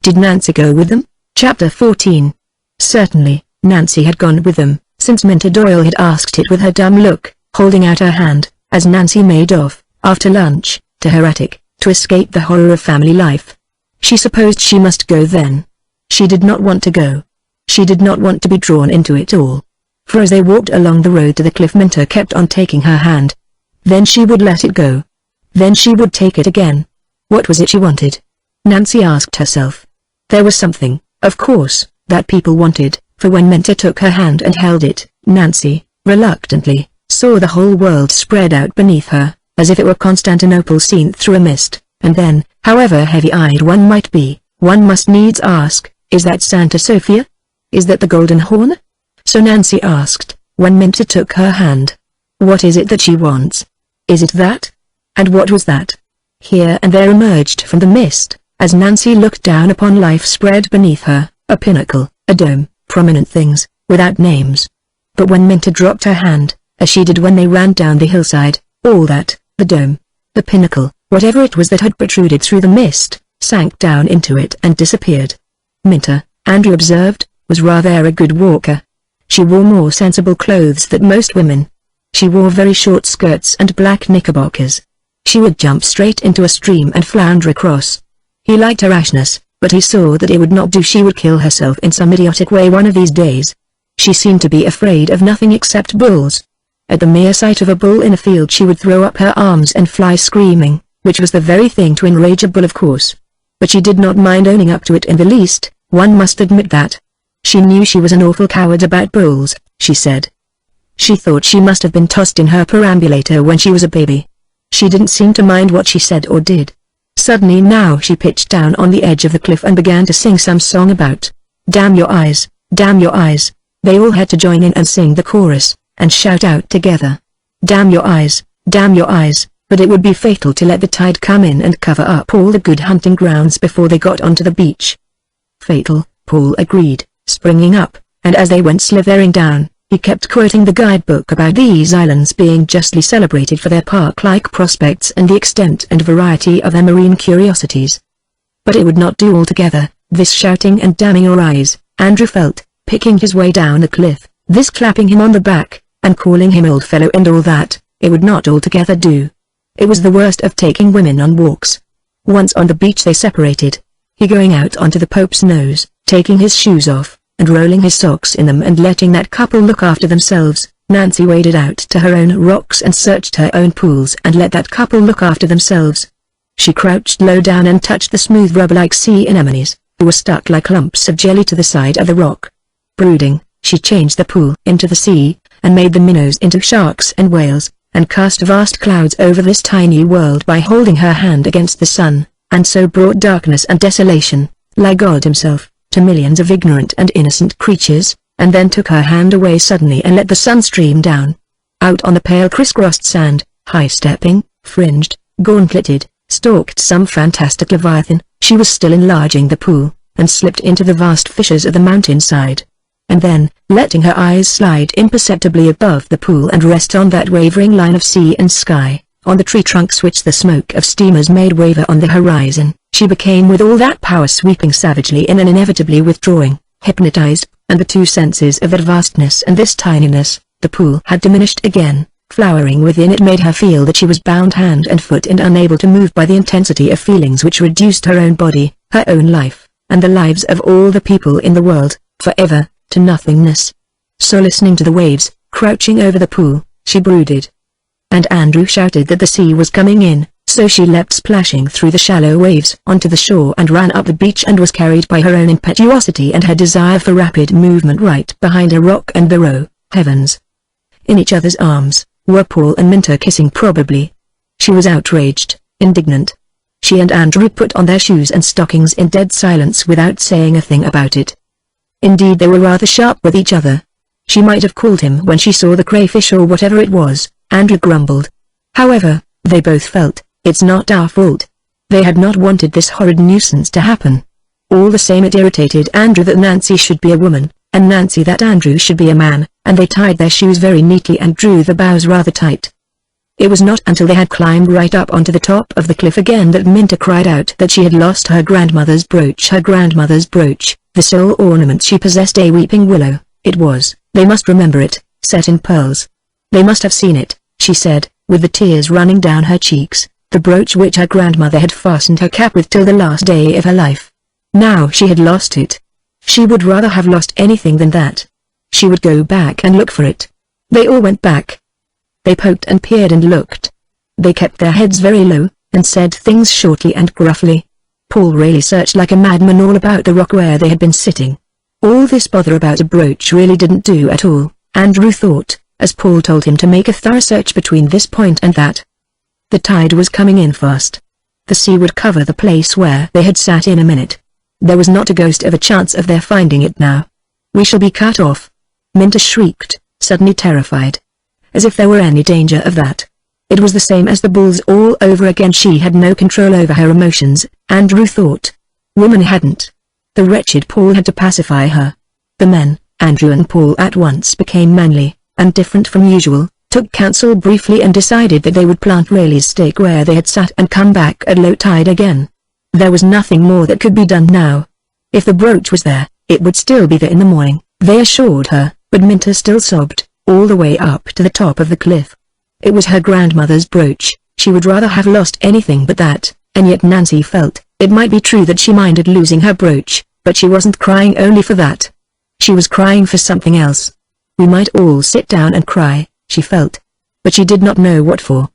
did Nancy go with them? Chapter 14. Certainly, Nancy had gone with them, since Minta Doyle had asked it with her dumb look, holding out her hand, as Nancy made off, after lunch, to her attic, to escape the horror of family life. She supposed she must go then. She did not want to go. She did not want to be drawn into it all. For as they walked along the road to the cliff, Minta kept on taking her hand. Then she would let it go. Then she would take it again. What was it she wanted? Nancy asked herself. There was something, of course, that people wanted, for when Minta took her hand and held it, Nancy, reluctantly, saw the whole world spread out beneath her, as if it were Constantinople seen through a mist, and then, however heavy-eyed one might be, one must needs ask, is that Santa Sophia? Is that the Golden Horn? So Nancy asked, when Minta took her hand. What is it that she wants? Is it that? And what was that? Here and there emerged from the mist, as Nancy looked down upon life spread beneath her, a pinnacle, a dome, prominent things, without names. But when Minta dropped her hand, as she did when they ran down the hillside, all that, the dome, the pinnacle, whatever it was that had protruded through the mist, sank down into it and disappeared. Minta, Andrew observed, was rather a good walker. She wore more sensible clothes than most women. She wore very short skirts and black knickerbockers. She would jump straight into a stream and flounder across. He liked her rashness, but he saw that it would not do. She would kill herself in some idiotic way one of these days. She seemed to be afraid of nothing except bulls. At the mere sight of a bull in a field she would throw up her arms and fly screaming, which was the very thing to enrage a bull, of course. But she did not mind owning up to it in the least, one must admit that. She knew she was an awful coward about bulls, she said. She thought she must have been tossed in her perambulator when she was a baby. She didn't seem to mind what she said or did. Suddenly now she pitched down on the edge of the cliff and began to sing some song about, "Damn your eyes, damn your eyes." They all had to join in and sing the chorus, and shout out together, "Damn your eyes, damn your eyes," but it would be fatal to let the tide come in and cover up all the good hunting grounds before they got onto the beach. Fatal, Paul agreed, springing up, and as they went slithering down, he kept quoting the guidebook about these islands being justly celebrated for their park-like prospects and the extent and variety of their marine curiosities. But it would not do altogether, this shouting and damning your eyes, Andrew felt, picking his way down the cliff, this clapping him on the back, and calling him old fellow and all that, it would not altogether do. It was the worst of taking women on walks. Once on the beach they separated, he going out onto the Pope's Nose, taking his shoes off, and rolling his socks in them and letting that couple look after themselves. Nancy waded out to her own rocks and searched her own pools and let that couple look after themselves. She crouched low down and touched the smooth rubber-like sea anemones, who were stuck like lumps of jelly to the side of the rock. Brooding, she changed the pool into the sea, and made the minnows into sharks and whales, and cast vast clouds over this tiny world by holding her hand against the sun, and so brought darkness and desolation, like God himself, to millions of ignorant and innocent creatures, and then took her hand away suddenly and let the sun stream down. Out on the pale crisscrossed sand, high-stepping, fringed, gauntleted, stalked some fantastic leviathan. She was still enlarging the pool, and slipped into the vast fissures of the mountainside. And then, letting her eyes slide imperceptibly above the pool and rest on that wavering line of sea and sky, on the tree trunks which the smoke of steamers made waver on the horizon, she became with all that power sweeping savagely in and inevitably withdrawing, hypnotized, and the two senses of that vastness and this tininess, the pool had diminished again, flowering within it made her feel that she was bound hand and foot and unable to move by the intensity of feelings which reduced her own body, her own life, and the lives of all the people in the world, forever, to nothingness. So listening to the waves, crouching over the pool, she brooded. And Andrew shouted that the sea was coming in, so she leapt splashing through the shallow waves onto the shore and ran up the beach and was carried by her own impetuosity and her desire for rapid movement right behind a rock and the row, heavens. In each other's arms, were Paul and Minta kissing probably. She was outraged, indignant. She and Andrew put on their shoes and stockings in dead silence without saying a thing about it. Indeed they were rather sharp with each other. She might have called him when she saw the crayfish or whatever it was, Andrew grumbled. However, they both felt, it's not our fault. They had not wanted this horrid nuisance to happen. All the same it irritated Andrew that Nancy should be a woman, and Nancy that Andrew should be a man, and they tied their shoes very neatly and drew the bows rather tight. It was not until they had climbed right up onto the top of the cliff again that Minta cried out that she had lost her grandmother's brooch, the sole ornament she possessed, a weeping willow. It was, they must remember it, set in pearls. They must have seen it, she said, with the tears running down her cheeks, the brooch which her grandmother had fastened her cap with till the last day of her life. Now she had lost it. She would rather have lost anything than that. She would go back and look for it. They all went back. They poked and peered and looked. They kept their heads very low, and said things shortly and gruffly. Paul really searched like a madman all about the rock where they had been sitting. All this bother about a brooch really didn't do at all, Andrew thought, as Paul told him to make a thorough search between this point and that. The tide was coming in fast. The sea would cover the place where they had sat in a minute. There was not a ghost of a chance of their finding it now. "We shall be cut off," Minta shrieked, suddenly terrified. As if there were any danger of that. It was the same as the bulls all over again. She had no control over her emotions, Andrew thought. Woman hadn't. The wretched Paul had to pacify her. The men, Andrew and Paul, at once became manly, and different from usual, took counsel briefly and decided that they would plant Rayleigh's stake where they had sat and come back at low tide again. There was nothing more that could be done now. If the brooch was there, it would still be there in the morning, they assured her, but Minta still sobbed, all the way up to the top of the cliff. It was her grandmother's brooch. She would rather have lost anything but that, and yet Nancy felt, it might be true that she minded losing her brooch, but she wasn't crying only for that. She was crying for something else. We might all sit down and cry, she felt. But she did not know what for.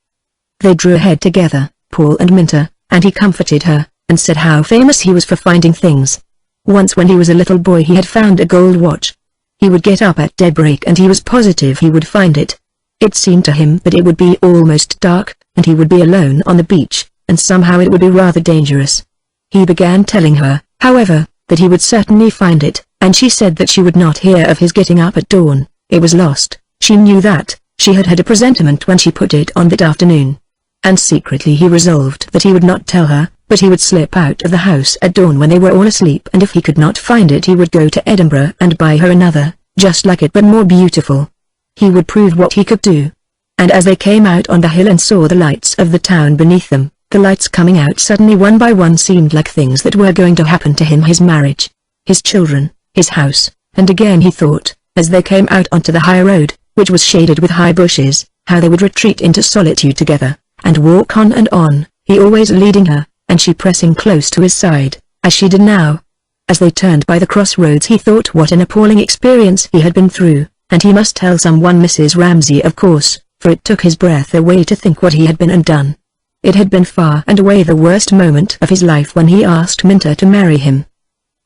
They drew ahead together, Paul and Minta, and he comforted her, and said how famous he was for finding things. Once when he was a little boy he had found a gold watch. He would get up at daybreak and he was positive he would find it. It seemed to him that it would be almost dark, and he would be alone on the beach, and somehow it would be rather dangerous. He began telling her, however, that he would certainly find it, and she said that she would not hear of his getting up at dawn. It was lost. She knew that. She had had a presentiment when she put it on that afternoon. And secretly he resolved that he would not tell her, but he would slip out of the house at dawn when they were all asleep, and if he could not find it he would go to Edinburgh and buy her another, just like it but more beautiful. He would prove what he could do. And as they came out on the hill and saw the lights of the town beneath them, the lights coming out suddenly one by one seemed like things that were going to happen to him: his marriage, his children, his house, and again he thought, as they came out onto the high road, which was shaded with high bushes, how they would retreat into solitude together, and walk on and on, he always leading her, and she pressing close to his side, as she did now. As they turned by the crossroads he thought what an appalling experience he had been through, and he must tell someone, Mrs. Ramsay of course, for it took his breath away to think what he had been and done. It had been far and away the worst moment of his life when he asked Minta to marry him.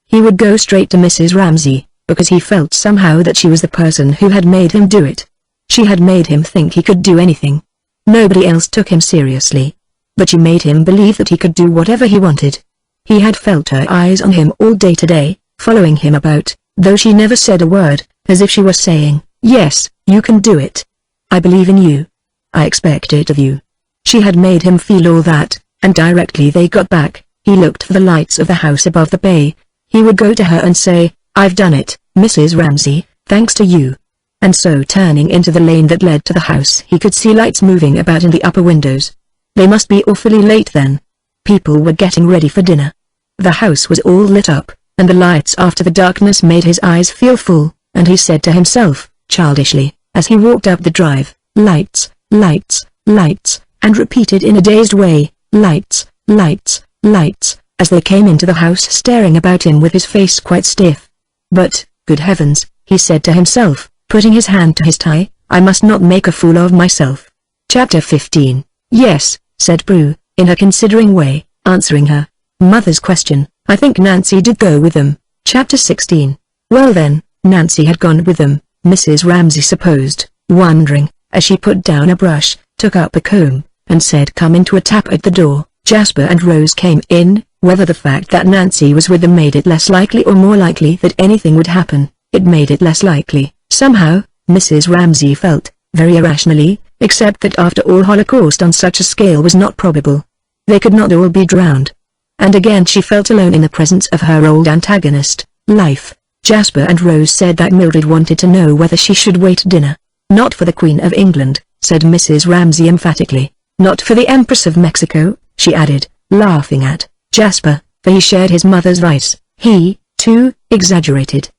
He would go straight to Mrs. Ramsay, because he felt somehow that she was the person who had made him do it. She had made him think he could do anything. Nobody else took him seriously. But she made him believe that he could do whatever he wanted. He had felt her eyes on him all day today, following him about, though she never said a word, as if she was saying, "Yes, you can do it. I believe in you. I expect it of you." She had made him feel all that, and directly they got back, he looked for the lights of the house above the bay. He would go to her and say, "I've done it, Mrs. Ramsay, thanks to you." And so turning into the lane that led to the house he could see lights moving about in the upper windows. They must be awfully late then. People were getting ready for dinner. The house was all lit up, and the lights after the darkness made his eyes feel full, and he said to himself, childishly, as he walked up the drive, "Lights, lights, lights," and repeated in a dazed way, "Lights, lights, lights," as they came into the house, staring about him with his face quite stiff. "But, good heavens," he said to himself, putting his hand to his tie, "I must not make a fool of myself." Chapter 15. "Yes," said Prue, in her considering way, answering her mother's question, "I think Nancy did go with them." Chapter 16. Well then, Nancy had gone with them, Mrs. Ramsay supposed, wondering, as she put down a brush, took up a comb, and said, "Come in," to a tap at the door. Jasper and Rose came in. Whether the fact that Nancy was with them made it less likely or more likely that anything would happen, it made it less likely, somehow, Mrs. Ramsay felt, very irrationally, except that after all Holocaust on such a scale was not probable. They could not all be drowned. And again she felt alone in the presence of her old antagonist, life. Jasper and Rose said that Mildred wanted to know whether she should wait dinner. "Not for the Queen of England," said Mrs. Ramsay emphatically. "Not for the Empress of Mexico," she added, laughing at Jasper, for he shared his mother's vice. He, too, exaggerated.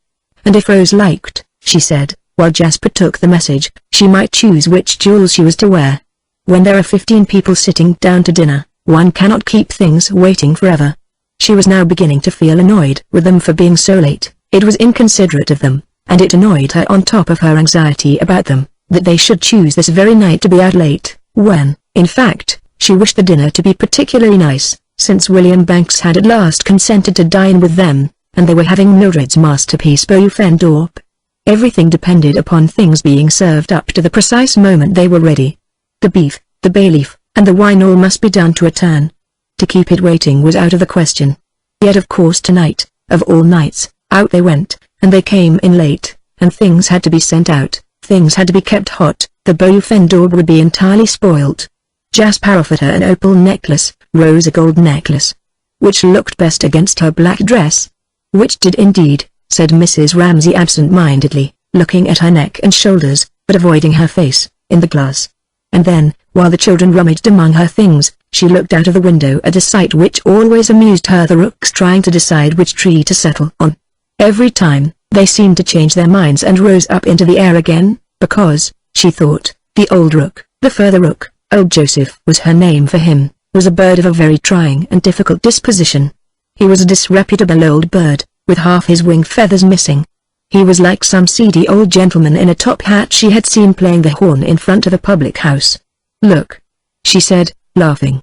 And if Rose liked, she said, while Jasper took the message, she might choose which jewels she was to wear. When there are 15 people sitting down to dinner, one cannot keep things waiting forever. She was now beginning to feel annoyed with them for being so late. It was inconsiderate of them, and it annoyed her on top of her anxiety about them, that they should choose this very night to be out late, when, in fact, she wished the dinner to be particularly nice, since William Banks had at last consented to dine with them, and they were having Mildred's masterpiece Boyfendorp. Everything depended upon things being served up to the precise moment they were ready. The beef, the bay leaf, and the wine all must be done to a turn. To keep it waiting was out of the question. Yet of course tonight, of all nights, out they went, and they came in late, and things had to be sent out, things had to be kept hot, the Boyfendorp would be entirely spoilt. Jasper offered her an opal necklace, Rose a gold necklace. Which looked best against her black dress? Which did indeed, said Mrs. Ramsay absent-mindedly, looking at her neck and shoulders, but avoiding her face, in the glass. And then, while the children rummaged among her things, she looked out of the window at a sight which always amused her, the rooks trying to decide which tree to settle on. Every time, they seemed to change their minds and rose up into the air again, because, she thought, the old rook, the further rook, old Joseph was her name for him, was a bird of a very trying and difficult disposition. He was a disreputable old bird, with half his wing feathers missing. He was like some seedy old gentleman in a top hat she had seen playing the horn in front of a public house. "Look," she said, laughing.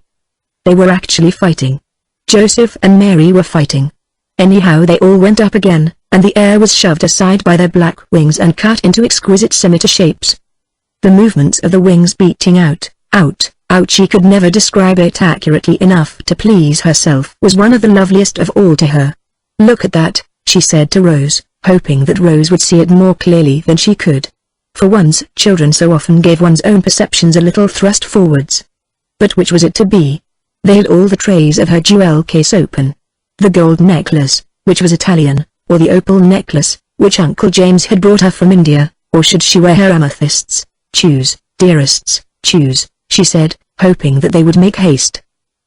They were actually fighting. Joseph and Mary were fighting. Anyhow they all went up again, and the air was shoved aside by their black wings and cut into exquisite scimitar shapes. The movements of the wings beating out, she could never describe it accurately enough to please herself, was one of the loveliest of all to her. "Look at that," she said to Rose, hoping that Rose would see it more clearly than she could. For once children so often gave one's own perceptions a little thrust forwards. But which was it to be? They had all the trays of her jewel case open. The gold necklace, which was Italian, or the opal necklace, which Uncle James had brought her from India, or should she wear her amethysts? "Choose, dearests, choose," she said, hoping that they would make haste.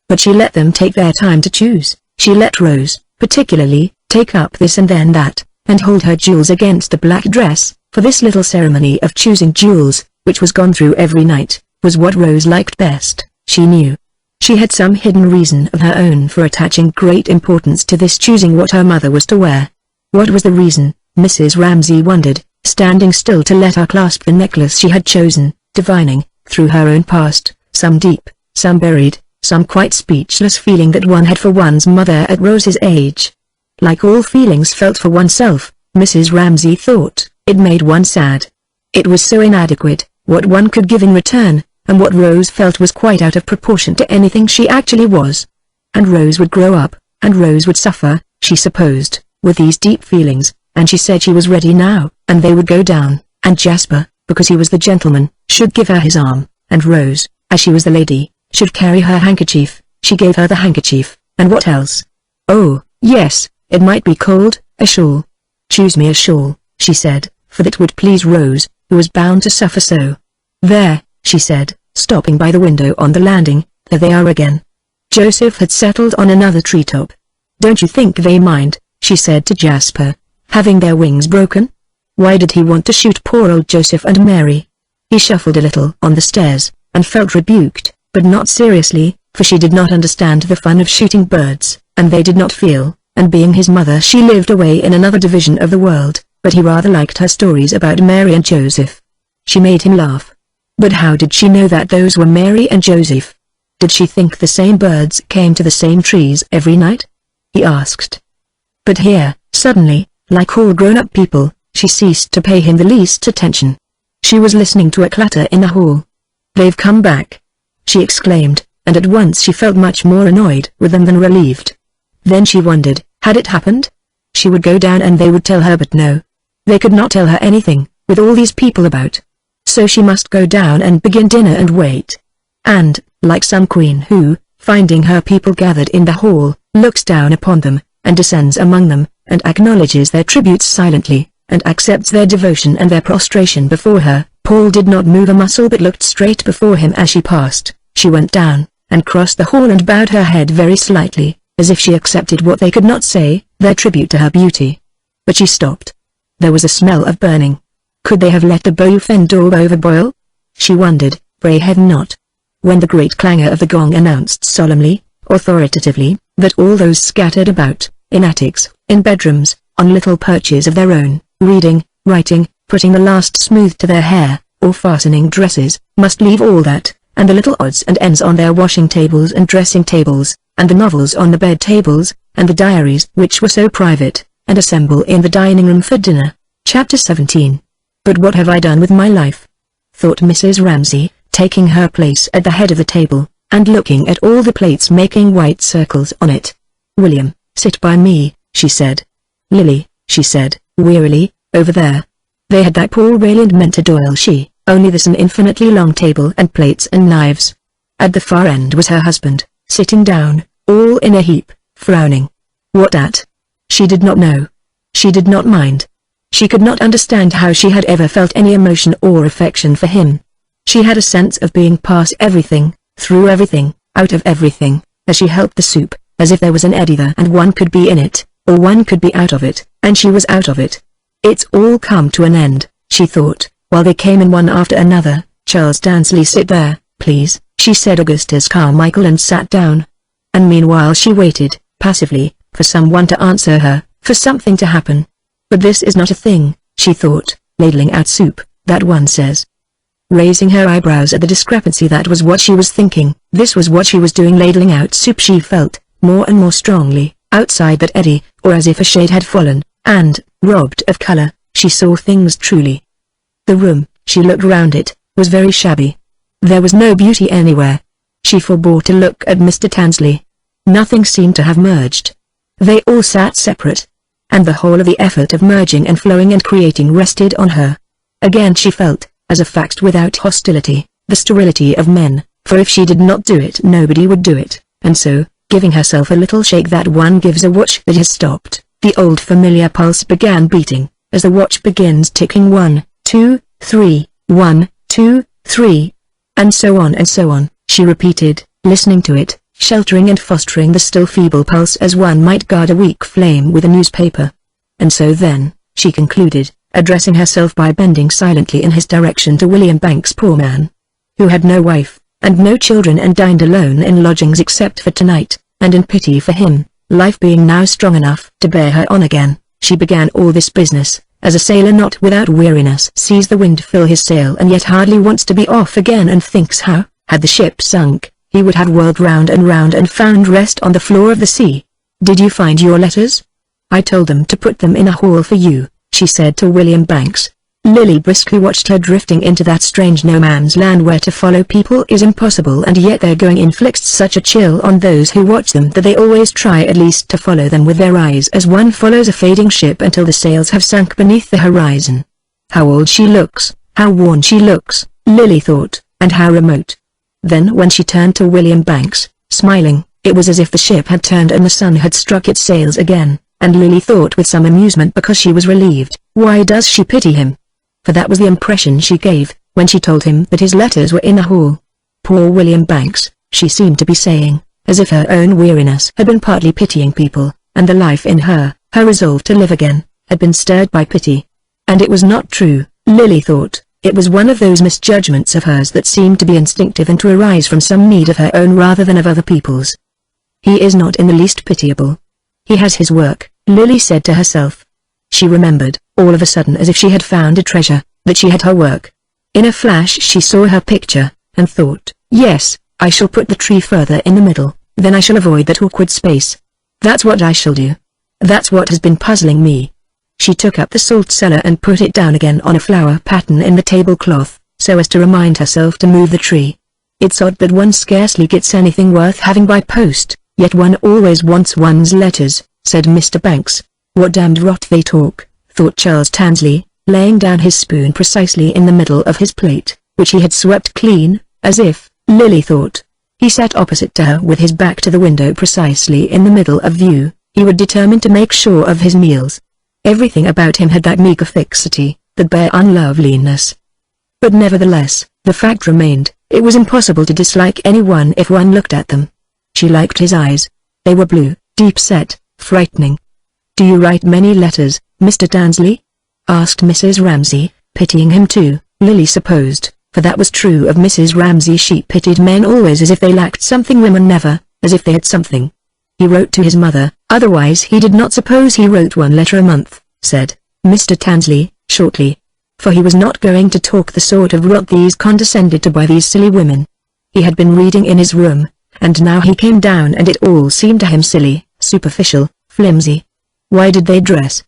But she let them take their time to choose. She let Rose, particularly, take up this and then that, and hold her jewels against the black dress, for this little ceremony of choosing jewels, which was gone through every night, was what Rose liked best, she knew. She had some hidden reason of her own for attaching great importance to this choosing what her mother was to wear. What was the reason, Mrs. Ramsay wondered, standing still to let her clasp the necklace she had chosen, divining, through her own past, some deep, some buried, some quite speechless feeling that one had for one's mother at Rose's age. Like all feelings felt for oneself, Mrs. Ramsay thought, it made one sad. It was so inadequate, what one could give in return, and what Rose felt was quite out of proportion to anything she actually was. And Rose would grow up, and Rose would suffer, she supposed, with these deep feelings, and she said she was ready now, and they would go down, and Jasper, because he was the gentleman, should give her his arm, and Rose, as she was the lady, should carry her handkerchief. She gave her the handkerchief, and what else? Oh, yes, it might be called a shawl. "Choose me a shawl," she said, for that would please Rose, who was bound to suffer so. "There," she said, stopping by the window on the landing, "there they are again." Joseph had settled on another treetop. "Don't you think they mind," she said to Jasper, "having their wings broken? Why did he want to shoot poor old Joseph and Mary?" He shuffled a little on the stairs, and felt rebuked, but not seriously, for she did not understand the fun of shooting birds, and they did not feel, and being his mother she lived away in another division of the world, but he rather liked her stories about Mary and Joseph. She made him laugh. But how did she know that those were Mary and Joseph? Did she think the same birds came to the same trees every night? He asked. But here, suddenly, like all grown-up people, she ceased to pay him the least attention. She was listening to a clatter in the hall. "They've come back," she exclaimed, and at once she felt much more annoyed with them than relieved. Then she wondered, had it happened? She would go down and they would tell her, but no. They could not tell her anything, with all these people about. So she must go down and begin dinner and wait. And, like some queen who, finding her people gathered in the hall, looks down upon them, and descends among them, and acknowledges their tributes silently, and accepts their devotion and their prostration before her, Paul did not move a muscle but looked straight before him as she passed. She went down, and crossed the hall and bowed her head very slightly, as if she accepted what they could not say, their tribute to her beauty. But she stopped. There was a smell of burning. Could they have let the Boyfendorp overboil? She wondered, pray heaven not. when the great clangor of the gong announced solemnly, authoritatively, that all those scattered about, in attics, in bedrooms, on little perches of their own, reading, writing, putting the last smooth to their hair, or fastening dresses, must leave all that, and the little odds and ends on their washing tables and dressing tables, and the novels on the bed tables, and the diaries which were so private, and assemble in the dining room for dinner. Chapter 17. But what have I done with my life? Thought Mrs. Ramsay, taking her place at the head of the table, and looking at all the plates making white circles on it. William, sit by me, she said. Lily, she said, wearily, over there. They had that poor Rayland Mentor Doyle only this an infinitely long table and plates and knives. At the far end was her husband, sitting down, all in a heap, frowning. What at? She did not know. She did not mind. She could not understand how she had ever felt any emotion or affection for him. She had a sense of being past everything, through everything, out of everything, as she helped the soup, as if there was an eddy there and one could be in it, or one could be out of it, and she was out of it. It's all come to an end, she thought, while they came in one after another. Charles Tansley, sit there, please, she said Augustus Carmichael, and sat down. And meanwhile she waited, passively, for someone to answer her, for something to happen. But this is not a thing, she thought, ladling out soup, that one says. Raising her eyebrows at the discrepancy, that was what she was thinking. This was what she was doing, ladling out soup. She felt, more and more strongly, outside that eddy, or as if a shade had fallen, and, robbed of color, she saw things truly. The room, she looked round it, was very shabby. There was no beauty anywhere. She forbore to look at Mr. Tansley. Nothing seemed to have merged. They all sat separate. And the whole of the effort of merging and flowing and creating rested on her. Again she felt, as a fact without hostility, the sterility of men, for if she did not do it nobody would do it, and so, giving herself a little shake that one gives a watch that has stopped, the old familiar pulse began beating, as the watch begins ticking 1, 2, 3, 1, 2, 3, and so on, she repeated, listening to it, sheltering and fostering the still feeble pulse as one might guard a weak flame with a newspaper. And so then, she concluded, addressing herself by bending silently in his direction to William Banks, poor man, who had no wife, and no children, and dined alone in lodgings except for tonight, and in pity for him, life being now strong enough to bear her on again, she began all this business, as a sailor not without weariness sees the wind fill his sail and yet hardly wants to be off again, and thinks how, had the ship sunk, he would have whirled round and found rest on the floor of the sea. Did you find your letters? I told them to put them in a haul for you, she said to William Banks. Lily briskly watched her drifting into that strange no-man's land where to follow people is impossible, and yet their going inflicts such a chill on those who watch them that they always try at least to follow them with their eyes, as one follows a fading ship until the sails have sunk beneath the horizon. How old she looks, how worn she looks, Lily thought, and how remote. Then when she turned to William Banks, smiling, it was as if the ship had turned and the sun had struck its sails again, and Lily thought with some amusement, because she was relieved, why does she pity him? For that was the impression she gave, when she told him that his letters were in a haul. Poor William Banks, she seemed to be saying, as if her own weariness had been partly pitying people, and the life in her, her resolve to live again, had been stirred by pity. And it was not true, Lily thought, it was one of those misjudgments of hers that seemed to be instinctive and to arise from some need of her own rather than of other people's. He is not in the least pitiable. He has his work, Lily said to herself. She remembered, all of a sudden, as if she had found a treasure, that she had her work. In a flash she saw her picture, and thought, yes, I shall put the tree further in the middle, then I shall avoid that awkward space. That's what I shall do. That's what has been puzzling me. She took up the salt cellar and put it down again on a flower pattern in the tablecloth, so as to remind herself to move the tree. It's odd that one scarcely gets anything worth having by post, yet one always wants one's letters, said Mr. Banks. What damned rot they talk, thought Charles Tansley, laying down his spoon precisely in the middle of his plate, which he had swept clean, as if, Lily thought, he sat opposite to her with his back to the window precisely in the middle of view. He would determine to make sure of his meals. Everything about him had that meagre fixity, that bare unloveliness. But nevertheless, the fact remained, it was impossible to dislike anyone if one looked at them. She liked his eyes. They were blue, deep-set, frightening. Do you write many letters, Mr. Tansley? Asked Mrs. Ramsay, pitying him too, Lily supposed, for that was true of Mrs. Ramsay. She pitied men always as if they lacked something, women never, as if they had something. He wrote to his mother, otherwise he did not suppose he wrote 1 letter a month, said Mr. Tansley, shortly. For he was not going to talk the sort of rot these condescended to by these silly women. He had been reading in his room, and now he came down and it all seemed to him silly, superficial, flimsy. Why did they dress?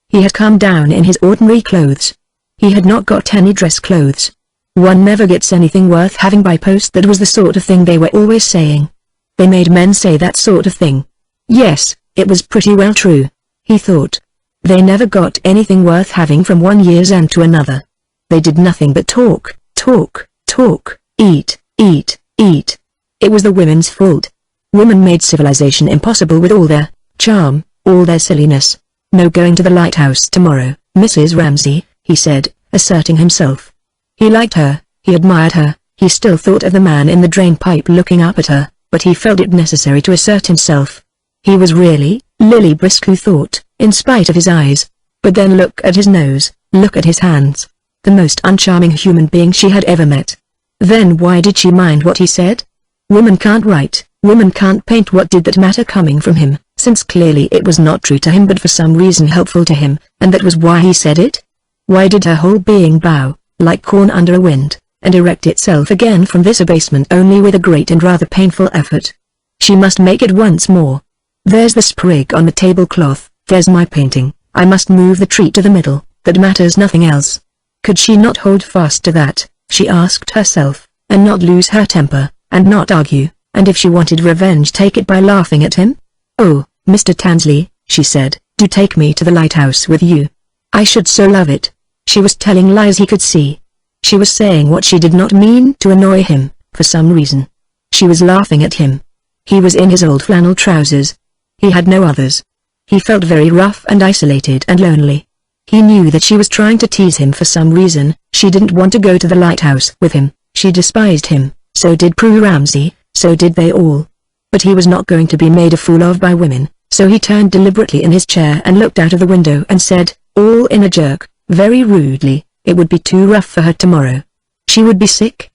He had come down in his ordinary clothes. He had not got any dress clothes. One never gets anything worth having by post. That was the sort of thing they were always saying. They made men say that sort of thing. Yes, it was pretty well true, he thought. They never got anything worth having from one year's end to another. They did nothing but talk, talk, talk, eat, eat, eat. It was the women's fault. Women made civilization impossible with all their charm, all their silliness. No going to the Lighthouse tomorrow, Mrs. Ramsay, he said, asserting himself. He liked her, he admired her, he still thought of the man in the drain pipe looking up at her, but he felt it necessary to assert himself. He was really Lily Briscoe, thought, in spite of his eyes. But then look at his nose, look at his hands. The most uncharming human being she had ever met. Then why did she mind what he said? Women can't write, women can't paint. What did that matter coming from him, since clearly it was not true to him but for some reason helpful to him, and that was why he said it? Why did her whole being bow, like corn under a wind, and erect itself again from this abasement only with a great and rather painful effort? She must make it once more. There's the sprig on the tablecloth, there's my painting, I must move the tree to the middle, that matters nothing else. Could she not hold fast to that, she asked herself, and not lose her temper, and not argue, and if she wanted revenge take it by laughing at him? Oh, Mr. Tansley, she said, do take me to the Lighthouse with you. I should so love it. She was telling lies, he could see. She was saying what she did not mean to annoy him, for some reason. She was laughing at him. He was in his old flannel trousers. He had no others. He felt very rough and isolated and lonely. He knew that she was trying to tease him for some reason. She didn't want to go to the Lighthouse with him. She despised him, so did Prue Ramsay, so did they all. But he was not going to be made a fool of by women, so he turned deliberately in his chair and looked out of the window and said, all in a jerk, very rudely, it would be too rough for her tomorrow. She would be sick.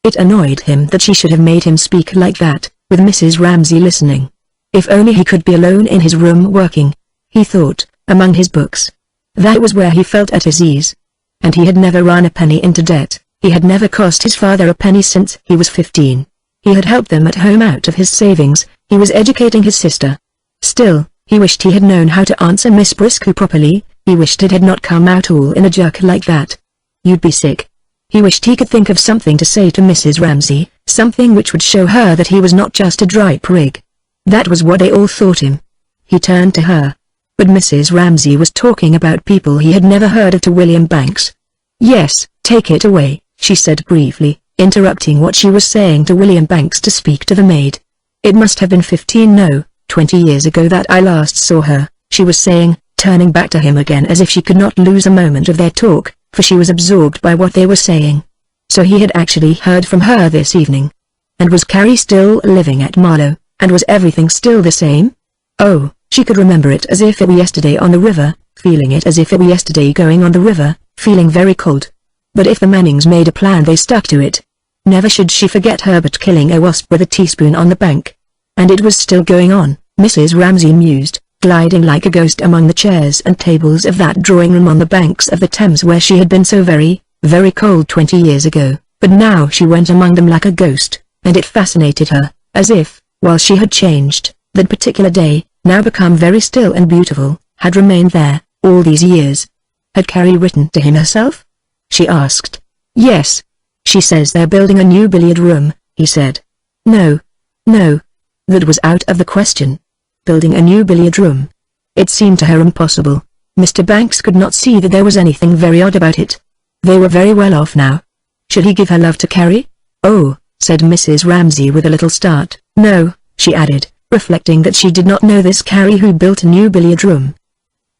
It annoyed him that she should have made him speak like that, with Mrs. Ramsay listening. If only he could be alone in his room working, he thought, among his books. That was where he felt at his ease. And he had never run a penny into debt. He had never cost his father a penny since he was 15. He had helped them at home out of his savings. He was educating his sister. Still, he wished he had known how to answer Miss Briscoe properly. He wished it had not come out all in a jerk like that. You'd be sick. He wished he could think of something to say to Mrs. Ramsay, something which would show her that he was not just a dry prig. That was what they all thought him. He turned to her. But Mrs. Ramsay was talking about people he had never heard of to William Banks. Yes, take it away, she said briefly, interrupting what she was saying to William Banks to speak to the maid. It must have been 20 years ago that I last saw her, she was saying, turning back to him again as if she could not lose a moment of their talk, for she was absorbed by what they were saying. So he had actually heard from her this evening. And was Carrie still living at Marlow, and was everything still the same? Oh, she could remember it as if it were yesterday on the river, feeling it as if it were yesterday going on the river, feeling very cold. But if the Mannings made a plan they stuck to it. Never should she forget Herbert killing a wasp with a teaspoon on the bank. And it was still going on, Mrs. Ramsay mused, gliding like a ghost among the chairs and tables of that drawing room on the banks of the Thames where she had been so very, very cold 20 years ago, but now she went among them like a ghost, and it fascinated her, as if, while she had changed, that particular day, now become very still and beautiful, had remained there, all these years. Had Carrie written to him herself? She asked. Yes. She says they're building a new billiard room, he said. No. No. That was out of the question. Building a new billiard room. It seemed to her impossible. Mr. Banks could not see that there was anything very odd about it. They were very well off now. Should he give her love to Carrie? Oh, said Mrs. Ramsay with a little start. No, she added, reflecting that she did not know this Carrie who built a new billiard room.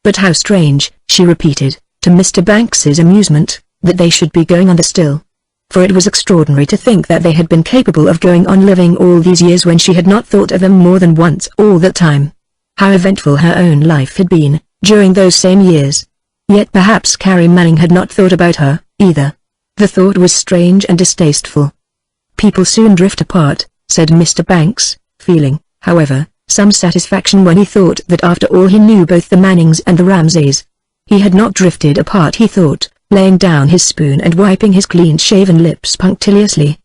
But how strange, she repeated, to Mr. Banks's amusement, that they should be going on the still. For it was extraordinary to think that they had been capable of going on living all these years when she had not thought of them more than once all that time. How eventful her own life had been, during those same years. Yet perhaps Carrie Manning had not thought about her, either. The thought was strange and distasteful. "People soon drift apart," said Mr. Banks, feeling, however, some satisfaction when he thought that after all he knew both the Mannings and the Ramsays. He had not drifted apart, he thought, laying down his spoon and wiping his clean-shaven lips punctiliously.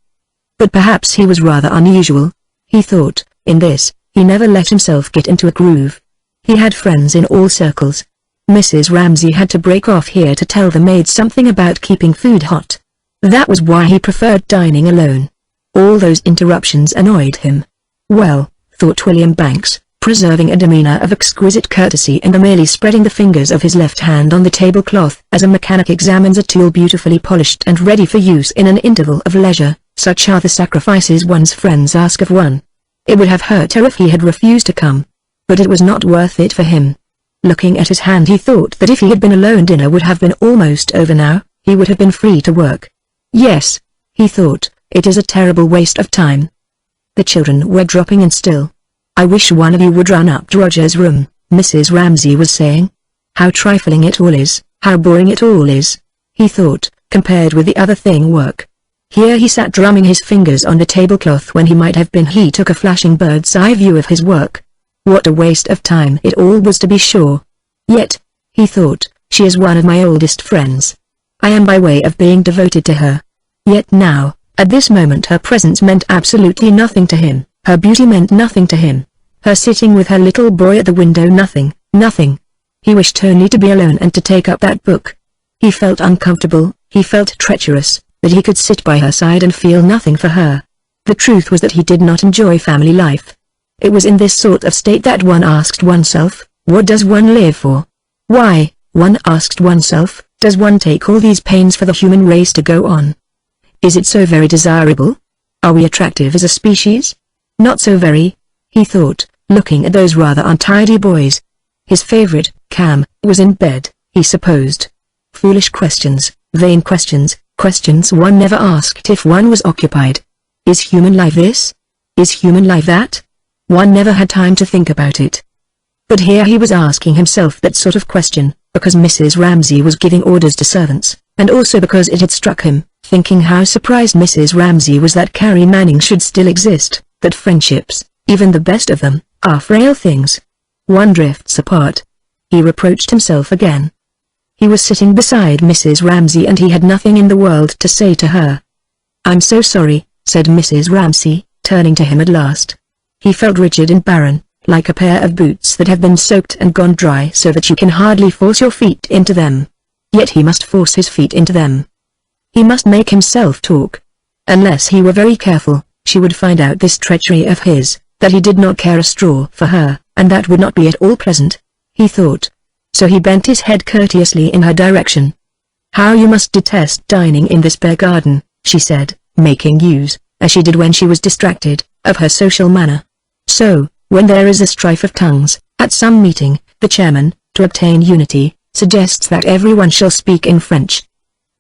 But perhaps he was rather unusual. He thought, in this, he never let himself get into a groove. He had friends in all circles. Mrs. Ramsay had to break off here to tell the maid something about keeping food hot. That was why he preferred dining alone. All those interruptions annoyed him. Well, thought William Banks, preserving a demeanor of exquisite courtesy and merely spreading the fingers of his left hand on the tablecloth as a mechanic examines a tool beautifully polished and ready for use in an interval of leisure, such are the sacrifices one's friends ask of one. It would have hurt her if he had refused to come. But it was not worth it for him. Looking at his hand, he thought that if he had been alone, dinner would have been almost over now, he would have been free to work. Yes, he thought, it is a terrible waste of time. The children were dropping in still. "I wish one of you would run up to Roger's room," Mrs. Ramsay was saying. "How trifling it all is, how boring it all is," he thought, compared with the other thing, work. Here he sat drumming his fingers on the tablecloth when he might have been. He took a flashing bird's eye view of his work. What a waste of time it all was, to be sure. Yet, he thought, she is one of my oldest friends. I am by way of being devoted to her. Yet now, at this moment, her presence meant absolutely nothing to him, her beauty meant nothing to him. Her sitting with her little boy at the window, nothing, nothing. He wished only to be alone and to take up that book. He felt uncomfortable, he felt treacherous, that he could sit by her side and feel nothing for her. The truth was that he did not enjoy family life. It was in this sort of state that one asked oneself, what does one live for? Why, one asked oneself, does one take all these pains for the human race to go on? Is it so very desirable? Are we attractive as a species? Not so very, he thought, looking at those rather untidy boys. His favorite, Cam, was in bed, he supposed. Foolish questions, vain questions, questions one never asked if one was occupied. Is human life this? Is human life that? One never had time to think about it. But here he was asking himself that sort of question, because Mrs. Ramsay was giving orders to servants, and also because it had struck him, thinking how surprised Mrs. Ramsay was that Carrie Manning should still exist, that friendships, even the best of them, are frail things. One drifts apart. He reproached himself again. He was sitting beside Mrs. Ramsay and he had nothing in the world to say to her. "I'm so sorry," said Mrs. Ramsay, turning to him at last. He felt rigid and barren, like a pair of boots that have been soaked and gone dry so that you can hardly force your feet into them. Yet he must force his feet into them. He must make himself talk. Unless he were very careful, she would find out this treachery of his, that he did not care a straw for her, and that would not be at all pleasant, he thought. So he bent his head courteously in her direction. "How you must detest dining in this bare garden," she said, making use, as she did when she was distracted, of her social manner. So, when there is a strife of tongues, at some meeting, the chairman, to obtain unity, suggests that everyone shall speak in French.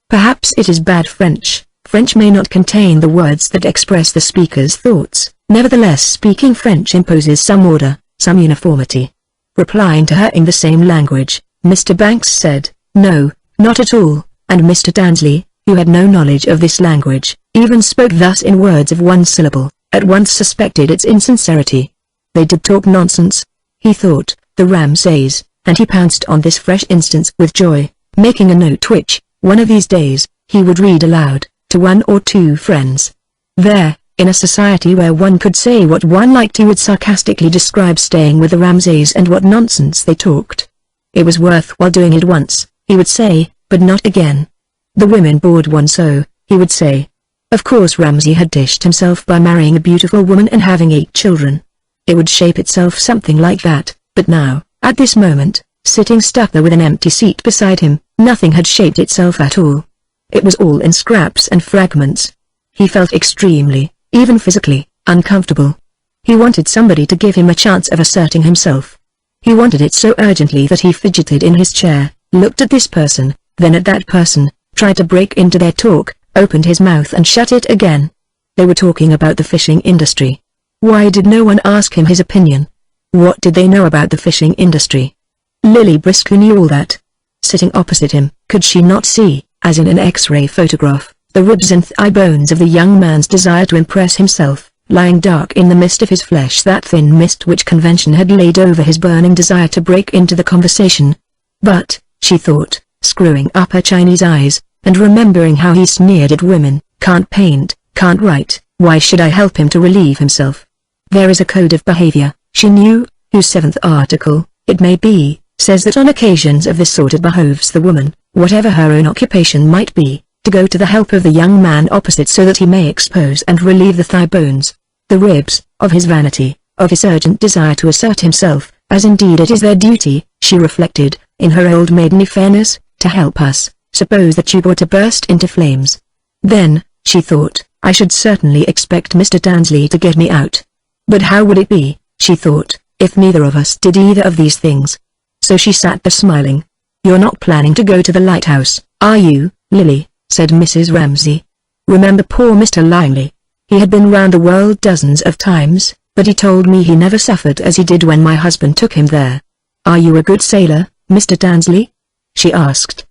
Perhaps it is bad French. French may not contain the words that express the speaker's thoughts, nevertheless speaking French imposes some order, some uniformity. Replying to her in the same language, Mr. Banks said, "No, not at all," and Mr. Dansley, who had no knowledge of this language, even spoke thus in words of one syllable, at once suspected its insincerity. They did talk nonsense, he thought, the Ramsays, and he pounced on this fresh instance with joy, making a note which, one of these days, he would read aloud, to one or two friends. There, in a society where one could say what one liked, he would sarcastically describe staying with the Ramsays and what nonsense they talked. It was worth while doing it once, he would say, but not again. The women bored one so, he would say. Of course Ramsay had dished himself by marrying a beautiful woman and having 8 children. It would shape itself something like that, but now, at this moment, sitting stuck there with an empty seat beside him, nothing had shaped itself at all. It was all in scraps and fragments. He felt extremely, even physically, uncomfortable. He wanted somebody to give him a chance of asserting himself. He wanted it so urgently that he fidgeted in his chair, looked at this person, then at that person, tried to break into their talk, opened his mouth and shut it again. They were talking about the fishing industry. Why did no one ask him his opinion? What did they know about the fishing industry? Lily Briscoe knew all that. Sitting opposite him, could she not see, as in an X-ray photograph, the ribs and thigh bones of the young man's desire to impress himself, lying dark in the mist of his flesh, that thin mist which convention had laid over his burning desire to break into the conversation. But, she thought, screwing up her Chinese eyes, and remembering how he sneered at women, can't paint, can't write, why should I help him to relieve himself? There is a code of behavior, she knew, whose 7th article, it may be, says that on occasions of this sort it behoves the woman, whatever her own occupation might be, to go to the help of the young man opposite so that he may expose and relieve the thigh bones, the ribs, of his vanity, of his urgent desire to assert himself, as indeed it is their duty, she reflected, in her old maidenly fairness, to help us. Suppose the tube were to burst into flames. Then, she thought, I should certainly expect Mr. Dansley to get me out. But how would it be, she thought, if neither of us did either of these things? So she sat there smiling. You're not planning to go to the lighthouse, are you, Lily? Said Mrs. Ramsay. Remember poor Mr. Langley. He had been round the world dozens of times, but he told me he never suffered as he did when my husband took him there. Are you a good sailor, Mr. Dansley? She asked.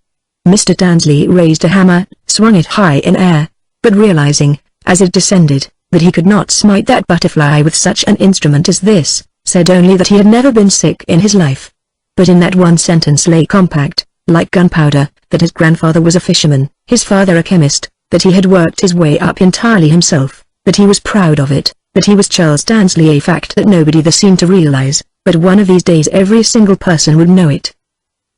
Mr. Dansley raised a hammer, swung it high in air, but realizing, as it descended, that he could not smite that butterfly with such an instrument as this, said only that he had never been sick in his life. But in that one sentence lay compact, like gunpowder, that his grandfather was a fisherman, his father a chemist, that he had worked his way up entirely himself, that he was proud of it, that he was Charles Dansley, a fact that nobody there seemed to realize, but one of these days every single person would know it.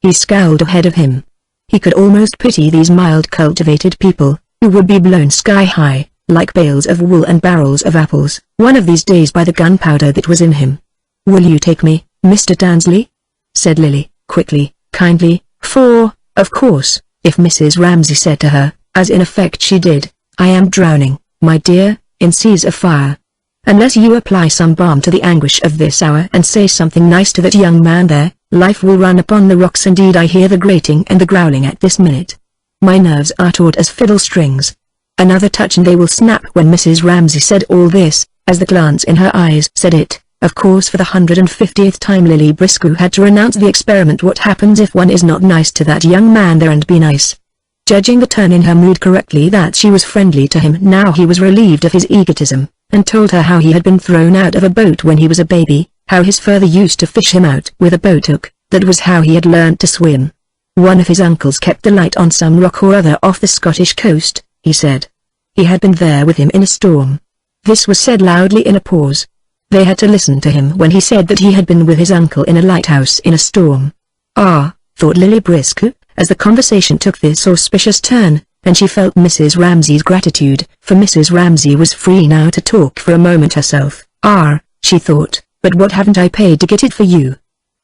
He scowled ahead of him. He could almost pity these mild cultivated people, who would be blown sky high, like bales of wool and barrels of apples, one of these days by the gunpowder that was in him. Will you take me, Mr. Dansley? Said Lily, quickly, kindly, for, of course, if Mrs. Ramsay said to her, as in effect she did, I am drowning, my dear, in seas of fire. Unless you apply some balm to the anguish of this hour and say something nice to that young man there, life will run upon the rocks. Indeed I hear the grating and the growling at this minute. My nerves are taut as fiddle strings. Another touch and they will snap. When Mrs. Ramsay said all this, as the glance in her eyes said it, of course for the 150th time Lily Briscoe had to renounce the experiment. What happens if one is not nice to that young man there and be nice? Judging the turn in her mood correctly, that she was friendly to him now, he was relieved of his egotism, and told her how he had been thrown out of a boat when he was a baby, how his father used to fish him out with a boat hook. That was how he had learned to swim. One of his uncles kept the light on some rock or other off the Scottish coast, he said. He had been there with him in a storm. This was said loudly in a pause. They had to listen to him when he said that he had been with his uncle in a lighthouse in a storm. Ah, thought Lily Briscoe, as the conversation took this auspicious turn, and she felt Mrs. Ramsay's gratitude, for Mrs. Ramsay was free now to talk for a moment herself. Ah, she thought, but what haven't I paid to get it for you?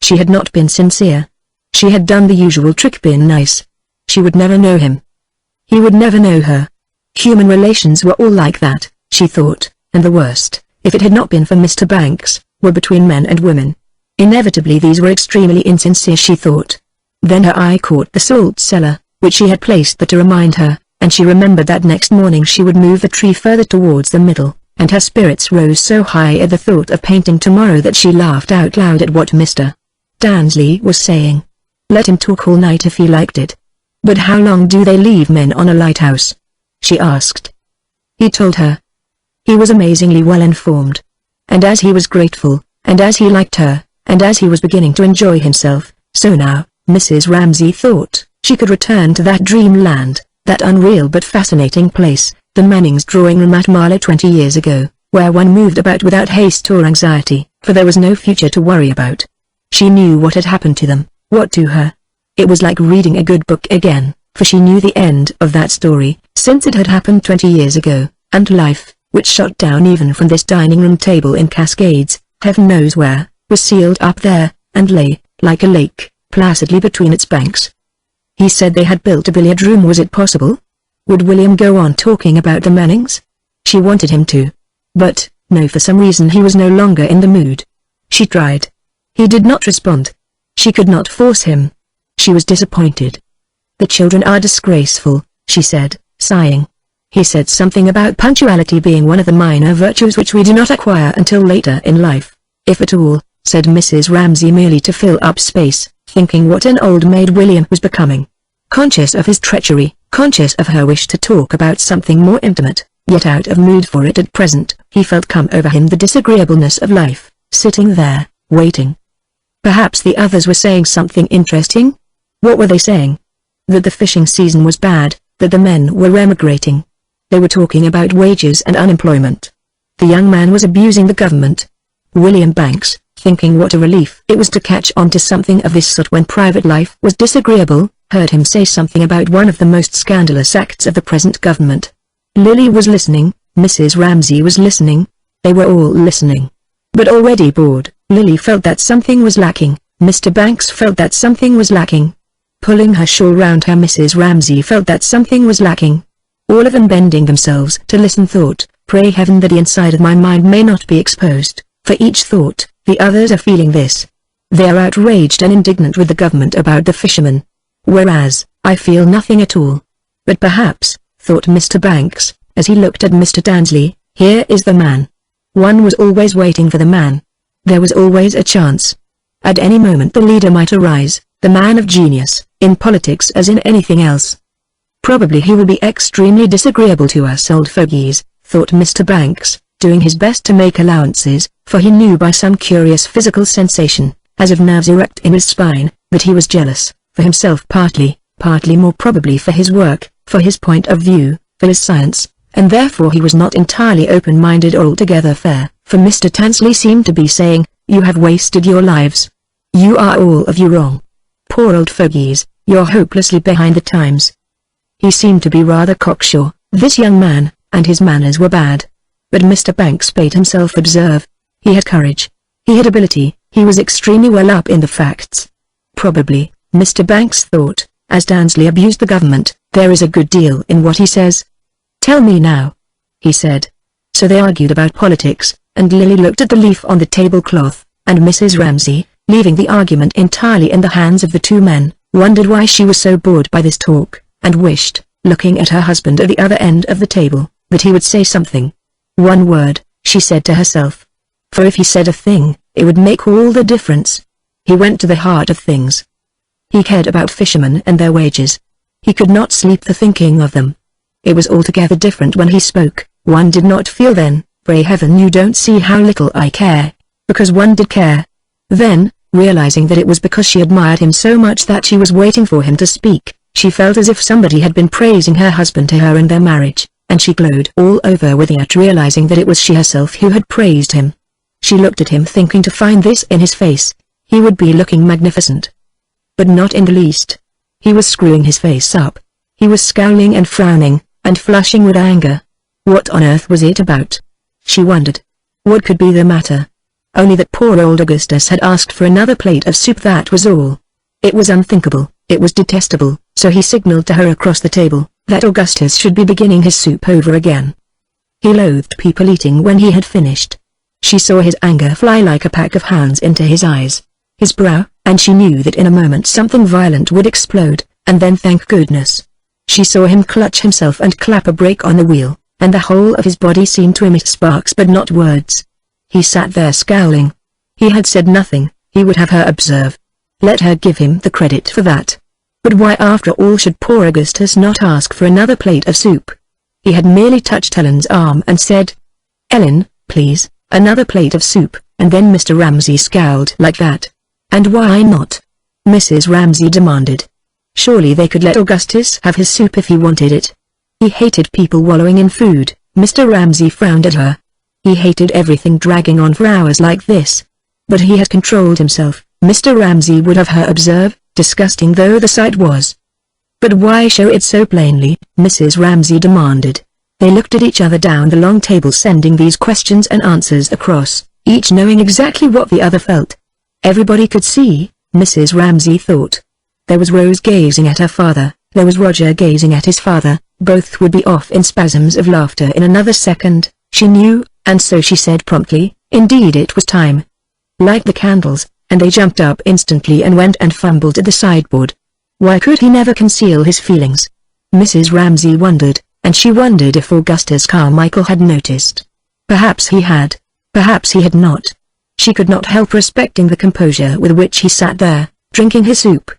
She had not been sincere. She had done the usual trick, been nice. She would never know him. He would never know her. Human relations were all like that, she thought, and the worst, if it had not been for Mr. Banks, were between men and women. Inevitably these were extremely insincere, she thought. Then her eye caught the salt cellar, which she had placed there to remind her, and she remembered that next morning she would move the tree further towards the middle, and her spirits rose so high at the thought of painting tomorrow that she laughed out loud at what Mr. Dansley was saying. Let him talk all night if he liked it. But how long do they leave men on a lighthouse? She asked. He told her. He was amazingly well informed. And as he was grateful, and as he liked her, and as he was beginning to enjoy himself, so now, Mrs. Ramsay thought, she could return to that dreamland, that unreal but fascinating place, the Mannings' drawing room at Marlow 20 years ago, where one moved about without haste or anxiety, for there was no future to worry about. She knew what had happened to them, what to her. It was like reading a good book again, for she knew the end of that story, since it had happened 20 years ago, and life, which shot down even from this dining room table in Cascades, heaven knows where, was sealed up there, and lay, like a lake, placidly between its banks. He said they had built a billiard room. Was it possible? Would William go on talking about the Mannings? She wanted him to. But, no, for some reason he was no longer in the mood. She tried. He did not respond. She could not force him. She was disappointed. The children are disgraceful, she said, sighing. He said something about punctuality being one of the minor virtues which we do not acquire until later in life, if at all, said Mrs. Ramsay merely to fill up space, thinking what an old maid William was becoming. Conscious of his treachery, Conscious of her wish to talk about something more intimate, yet out of mood for it at present, he felt come over him the disagreeableness of life, sitting there, waiting. Perhaps the others were saying something interesting? What were they saying? That the fishing season was bad, that the men were emigrating. They were talking about wages and unemployment. The young man was abusing the government. William Banks, thinking what a relief it was to catch on to something of this sort when private life was disagreeable, heard him say something about one of the most scandalous acts of the present government. Lily was listening, Mrs. Ramsay was listening. They were all listening. But already bored, Lily felt that something was lacking. Mr. Banks felt that something was lacking. Pulling her shawl round her, Mrs. Ramsay felt that something was lacking. All of them bending themselves to listen thought, pray heaven that the inside of my mind may not be exposed, for each thought, the others are feeling this. They are outraged and indignant with the government about the fishermen. Whereas, I feel nothing at all. But perhaps, thought Mr. Banks, as he looked at Mr. Dansley, here is the man. One was always waiting for the man. There was always a chance. At any moment the leader might arise, the man of genius, in politics as in anything else. Probably he will be extremely disagreeable to us old fogies, thought Mr. Banks, doing his best to make allowances, for he knew by some curious physical sensation, as of nerves erect in his spine, that he was jealous, for himself partly more probably for his work, for his point of view, for his science, and therefore he was not entirely open-minded or altogether fair, for Mr. Dansley seemed to be saying, you have wasted your lives. You are all of you wrong. Poor old fogies, you're hopelessly behind the times. He seemed to be rather cocksure, this young man, and his manners were bad. But Mr. Banks bade himself observe. He had courage. He had ability, he was extremely well up in the facts. Probably, Mr. Banks thought, as Dansley abused the government, there is a good deal in what he says. Tell me now, he said. So they argued about politics, and Lily looked at the leaf on the tablecloth, and Mrs. Ramsay, leaving the argument entirely in the hands of the two men, wondered why she was so bored by this talk, and wished, looking at her husband at the other end of the table, that he would say something. One word, she said to herself. For if he said a thing, it would make all the difference. He went to the heart of things. He cared about fishermen and their wages. He could not sleep for thinking of them. It was altogether different when he spoke. One did not feel then, pray heaven you don't see how little I care, because one did care. Then, realizing that it was because she admired him so much that she was waiting for him to speak, she felt as if somebody had been praising her husband to her in their marriage, and she glowed all over with it, realizing that it was she herself who had praised him. She looked at him thinking to find this in his face. He would be looking magnificent. But not in the least. He was screwing his face up. He was scowling and frowning, and flushing with anger. What on earth was it about? She wondered. What could be the matter? Only that poor old Augustus had asked for another plate of soup, that was all. It was unthinkable, it was detestable, so he signaled to her across the table, that Augustus should be beginning his soup over again. He loathed people eating when he had finished. She saw his anger fly like a pack of hounds into his eyes, his brow, and she knew that in a moment something violent would explode, and then thank goodness. She saw him clutch himself and clap a brake on the wheel, and the whole of his body seemed to emit sparks but not words. He sat there scowling. He had said nothing, he would have her observe. Let her give him the credit for that. But why after all should poor Augustus not ask for another plate of soup? He had merely touched Ellen's arm and said, Ellen, please, another plate of soup, and then Mr. Ramsay scowled like that. And why not? Mrs. Ramsay demanded. Surely they could let Augustus have his soup if he wanted it. He hated people wallowing in food. Mr. Ramsay frowned at her. He hated everything dragging on for hours like this. But he had controlled himself, Mr. Ramsay would have her observe, disgusting though the sight was. But why show it so plainly? Mrs. Ramsay demanded. They looked at each other down the long table, sending these questions and answers across, each knowing exactly what the other felt. Everybody could see, Mrs. Ramsay thought. There was Rose gazing at her father, there was Roger gazing at his father, both would be off in spasms of laughter in another second, she knew, and so she said promptly, indeed it was time. Light the candles, and they jumped up instantly and went and fumbled at the sideboard. Why could he never conceal his feelings? Mrs. Ramsay wondered, and she wondered if Augustus Carmichael had noticed. Perhaps he had. Perhaps he had not. She could not help respecting the composure with which he sat there, drinking his soup.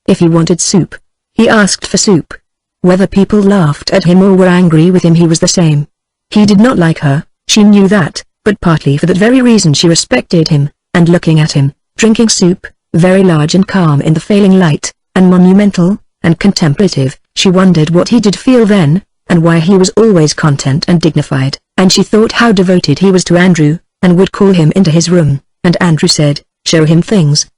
If he wanted soup, he asked for soup. Whether people laughed at him or were angry with him, he was the same. He did not like her, she knew that, but partly for that very reason she respected him, and looking at him, drinking soup, very large and calm in the failing light, and monumental, and contemplative, she wondered what he did feel then, and why he was always content and dignified, and she thought how devoted he was to Andrew, and would call him into his room, and Andrew said, show him things.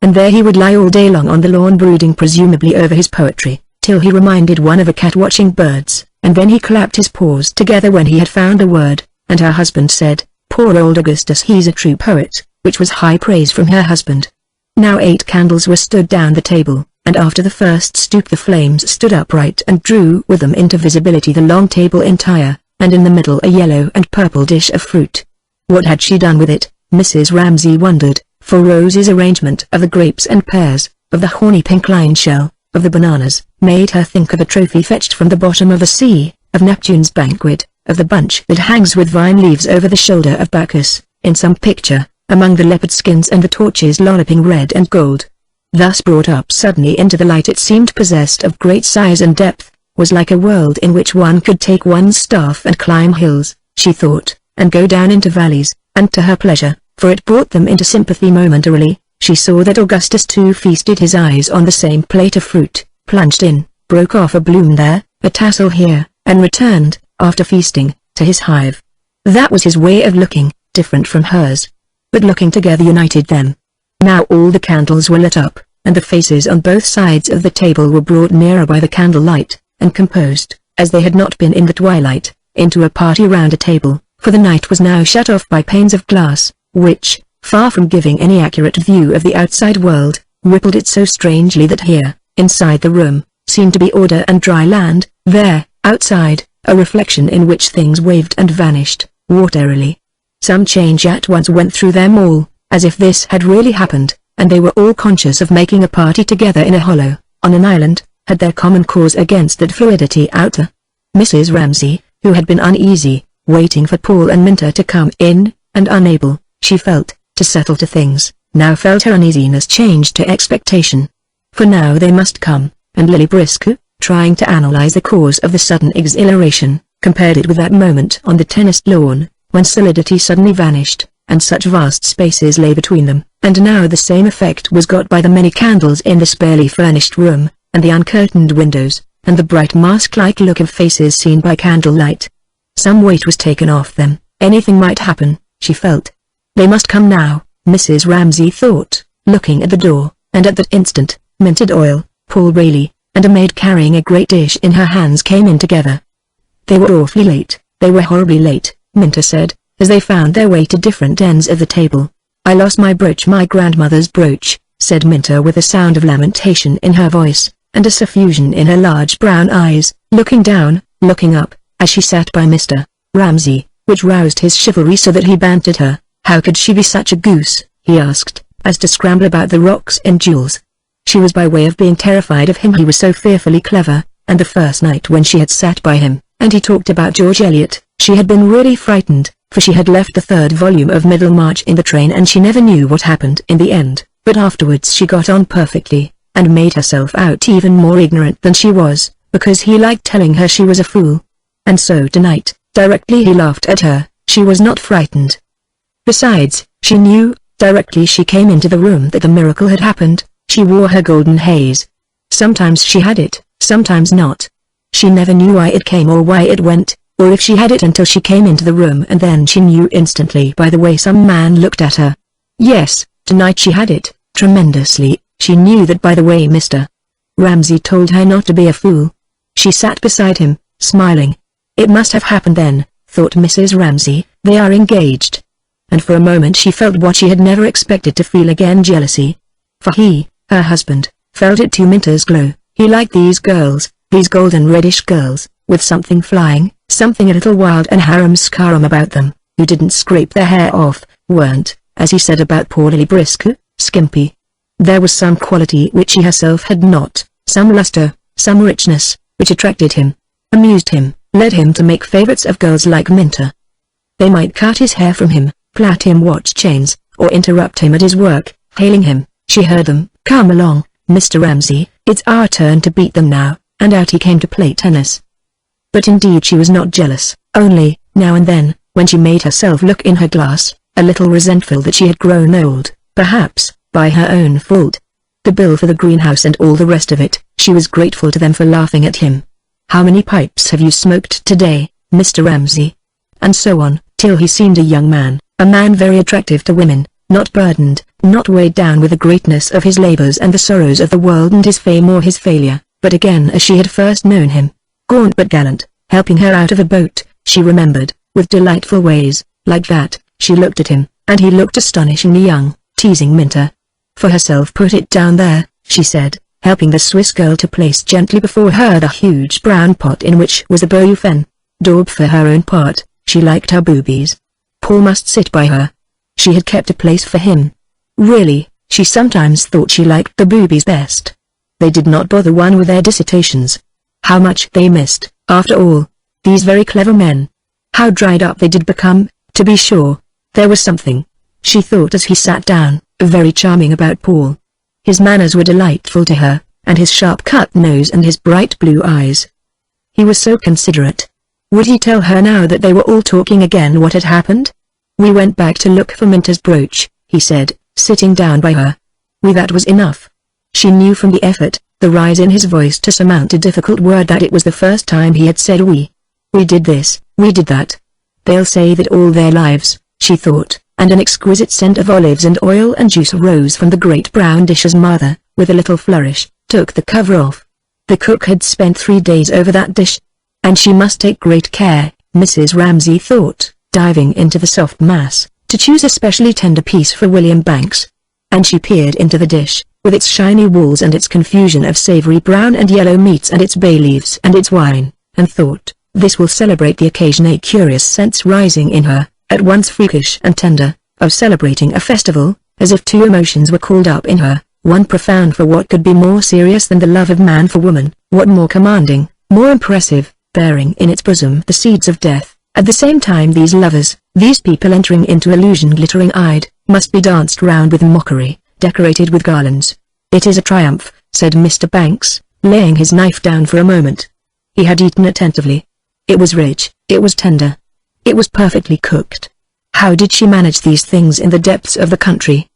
And there he would lie all day long on the lawn brooding presumably over his poetry, till he reminded one of a cat watching birds, and then he clapped his paws together when he had found a word, and her husband said, poor old Augustus, he's a true poet, which was high praise from her husband. Now 8 candles were stood down the table, and after the first stoop the flames stood upright and drew with them into visibility the long table entire, and in the middle a yellow and purple dish of fruit. What had she done with it, Mrs. Ramsay wondered, for Rose's arrangement of the grapes and pears, of the horny pink lined shell, of the bananas, made her think of a trophy fetched from the bottom of the sea, of Neptune's banquet, of the bunch that hangs with vine leaves over the shoulder of Bacchus, in some picture, among the leopard skins and the torches lolloping red and gold. Thus brought up suddenly into the light, it seemed possessed of great size and depth, was like a world in which one could take one's staff and climb hills, she thought, and go down into valleys, and to her pleasure, for it brought them into sympathy momentarily, she saw that Augustus too feasted his eyes on the same plate of fruit, plunged in, broke off a bloom there, a tassel here, and returned, after feasting, to his hive. That was his way of looking, different from hers. But looking together united them. Now all the candles were lit up, and the faces on both sides of the table were brought nearer by the candlelight, and composed, as they had not been in the twilight, into a party round a table, for the night was now shut off by panes of glass, which, far from giving any accurate view of the outside world, rippled it so strangely that here, inside the room, seemed to be order and dry land, there, outside, a reflection in which things waved and vanished, waterily. Some change at once went through them all, as if this had really happened, and they were all conscious of making a party together in a hollow, on an island, had their common cause against that fluidity outer. Mrs. Ramsay, who had been uneasy, waiting for Paul and Minter to come in, and unable, she felt, to settle to things, now felt her uneasiness changed to expectation. For now they must come, and Lily Briscoe, trying to analyze the cause of the sudden exhilaration, compared it with that moment on the tennis lawn, when solidity suddenly vanished, and such vast spaces lay between them, and now the same effect was got by the many candles in this barely furnished room, and the uncurtained windows, and the bright mask-like look of faces seen by candlelight. Some weight was taken off them, anything might happen, she felt. They must come now, Mrs. Ramsay thought, looking at the door, and at that instant, Minter Doyle, Paul Rayleigh, and a maid carrying a great dish in her hands came in together. They were awfully late, they were horribly late, Minter said, as they found their way to different ends of the table. I lost my brooch, my grandmother's brooch, said Minter with a sound of lamentation in her voice, and a suffusion in her large brown eyes, looking down, looking up, as she sat by Mr. Ramsay, which roused his chivalry so that he bantered her. How could she be such a goose, he asked, as to scramble about the rocks in jewels. She was by way of being terrified of him, he was so fearfully clever, and the first night when she had sat by him, and he talked about George Eliot, she had been really frightened, for she had left the 3rd volume of Middlemarch in the train and she never knew what happened in the end, but afterwards she got on perfectly, and made herself out even more ignorant than she was, because he liked telling her she was a fool. And so tonight, directly he laughed at her, she was not frightened. Besides, she knew, directly she came into the room, that the miracle had happened. She wore her golden haze. Sometimes she had it, sometimes not. She never knew why it came or why it went, or if she had it until she came into the room, and then she knew instantly by the way some man looked at her. Yes, tonight she had it, tremendously. She knew that by the way Mr. Ramsay told her not to be a fool. She sat beside him, smiling. It must have happened then, thought Mrs. Ramsay, they are engaged. And for a moment she felt what she had never expected to feel again, jealousy. For he, her husband, felt it too. Minter's glow, he liked these girls, these golden reddish girls, with something flying, something a little wild and harum-scarum about them, who didn't scrape their hair off, weren't, as he said about poor Lily Briscoe, skimpy. There was some quality which she herself had not, some luster, some richness, which attracted him, amused him, led him to make favorites of girls like Minter. They might cut his hair from him, plait him watch chains, or interrupt him at his work, hailing him. She heard them. Come along, Mr. Ramsay, it's our turn to beat them now, and out he came to play tennis. But indeed she was not jealous, only, now and then, when she made herself look in her glass, a little resentful that she had grown old, perhaps, by her own fault. The bill for the greenhouse and all the rest of it, she was grateful to them for laughing at him. "How many pipes have you smoked today, Mr. Ramsay?" And so on, till he seemed a young man, a man very attractive to women, not burdened, not weighed down with the greatness of his labors and the sorrows of the world and his fame or his failure, but again as she had first known him, gaunt but gallant, helping her out of a boat, she remembered, with delightful ways, like that. She looked at him, and he looked astonishingly young, teasing Minta. "For herself, put it down there," she said, helping the Swiss girl to place gently before her the huge brown pot in which was a bouillon. Daub for her own part, she liked her boobies. Paul must sit by her. She had kept a place for him. Really, she sometimes thought she liked the boobies best. They did not bother one with their dissertations. How much they missed, after all, these very clever men. How dried up they did become, to be sure. There was something, she thought as he sat down, very charming about Paul. His manners were delightful to her, and his sharp-cut nose and his bright blue eyes. He was so considerate. Would he tell her now that they were all talking again what had happened? "We went back to look for Minta's brooch," he said, sitting down by her. That was enough. She knew from the effort, the rise in his voice to surmount a difficult word, that it was the first time he had said we. "We did this, we did that. They'll say that all their lives," she thought, and an exquisite scent of olives and oil and juice rose from the great brown dish as mother, with a little flourish, took the cover off. The cook had spent 3 days over that dish. And she must take great care, Mrs. Ramsay thought, diving into the soft mass, to choose a specially tender piece for William Banks. And she peered into the dish, with its shiny walls and its confusion of savory brown and yellow meats and its bay leaves and its wine, and thought, this will celebrate the occasion. A curious sense rising in her, at once freakish and tender, of celebrating a festival, as if two emotions were called up in her, one profound, for what could be more serious than the love of man for woman, what more commanding, more impressive, bearing in its bosom the seeds of death. At the same time these lovers, these people entering into illusion glittering-eyed, must be danced round with mockery, decorated with garlands. "It is a triumph," said Mr. Banks, laying his knife down for a moment. He had eaten attentively. It was rich, it was tender. It was perfectly cooked. How did she manage these things in the depths of the country?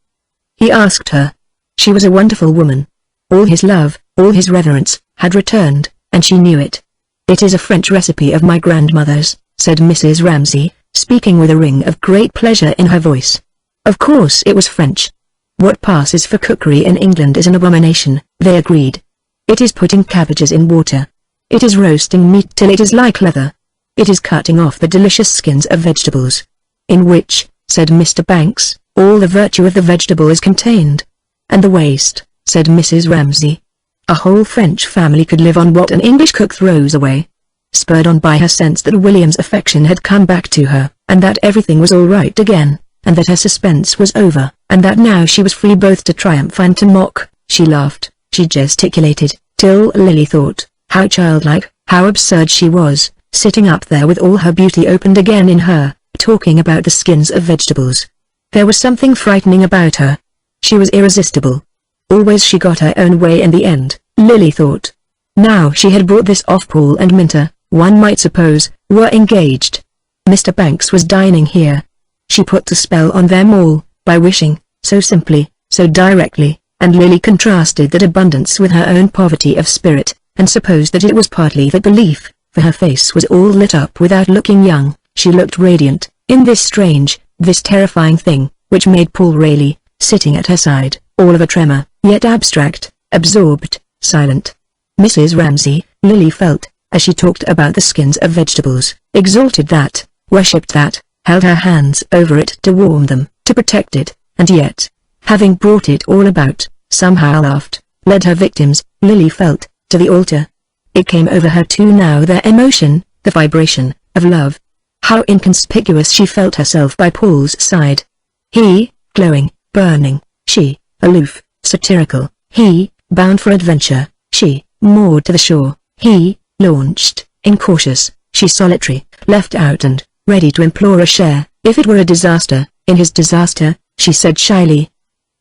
He asked her. She was a wonderful woman. All his love, all his reverence, had returned, and she knew it. "It is a French recipe of my grandmother's," said Mrs. Ramsay, speaking with a ring of great pleasure in her voice. Of course it was French. What passes for cookery in England is an abomination, they agreed. It is putting cabbages in water. It is roasting meat till it is like leather. It is cutting off the delicious skins of vegetables. "In which," said Mr. Banks, "all the virtue of the vegetable is contained." "And the waste," said Mrs. Ramsay. A whole French family could live on what an English cook throws away. Spurred on by her sense that William's affection had come back to her, and that everything was all right again, and that her suspense was over, and that now she was free both to triumph and to mock, she laughed, she gesticulated, till Lily thought, how childlike, how absurd she was, sitting up there with all her beauty opened again in her, talking about the skins of vegetables. There was something frightening about her. She was irresistible. Always she got her own way in the end, Lily thought. Now she had brought this off. Paul and Minta, one might suppose, were engaged. Mr. Banks was dining here. She put the spell on them all, by wishing, so simply, so directly, and Lily contrasted that abundance with her own poverty of spirit, and supposed that it was partly that belief, for her face was all lit up without looking young. She looked radiant, in this strange, this terrifying thing, which made Paul Rayleigh, sitting at her side, all of a tremor, yet abstract, absorbed, silent. Mrs. Ramsay, Lily felt, as she talked about the skins of vegetables, exalted that, worshipped that, held her hands over it to warm them, to protect it, and yet, having brought it all about, somehow laughed, led her victims, Lily felt, to the altar. It came over her too now, their emotion, the vibration, of love. How inconspicuous she felt herself by Paul's side. He, glowing, burning, she, aloof, satirical, he, bound for adventure, she, moored to the shore, he, launched, incautious, she solitary, left out and, ready to implore a share, if it were a disaster, in his disaster, she said shyly.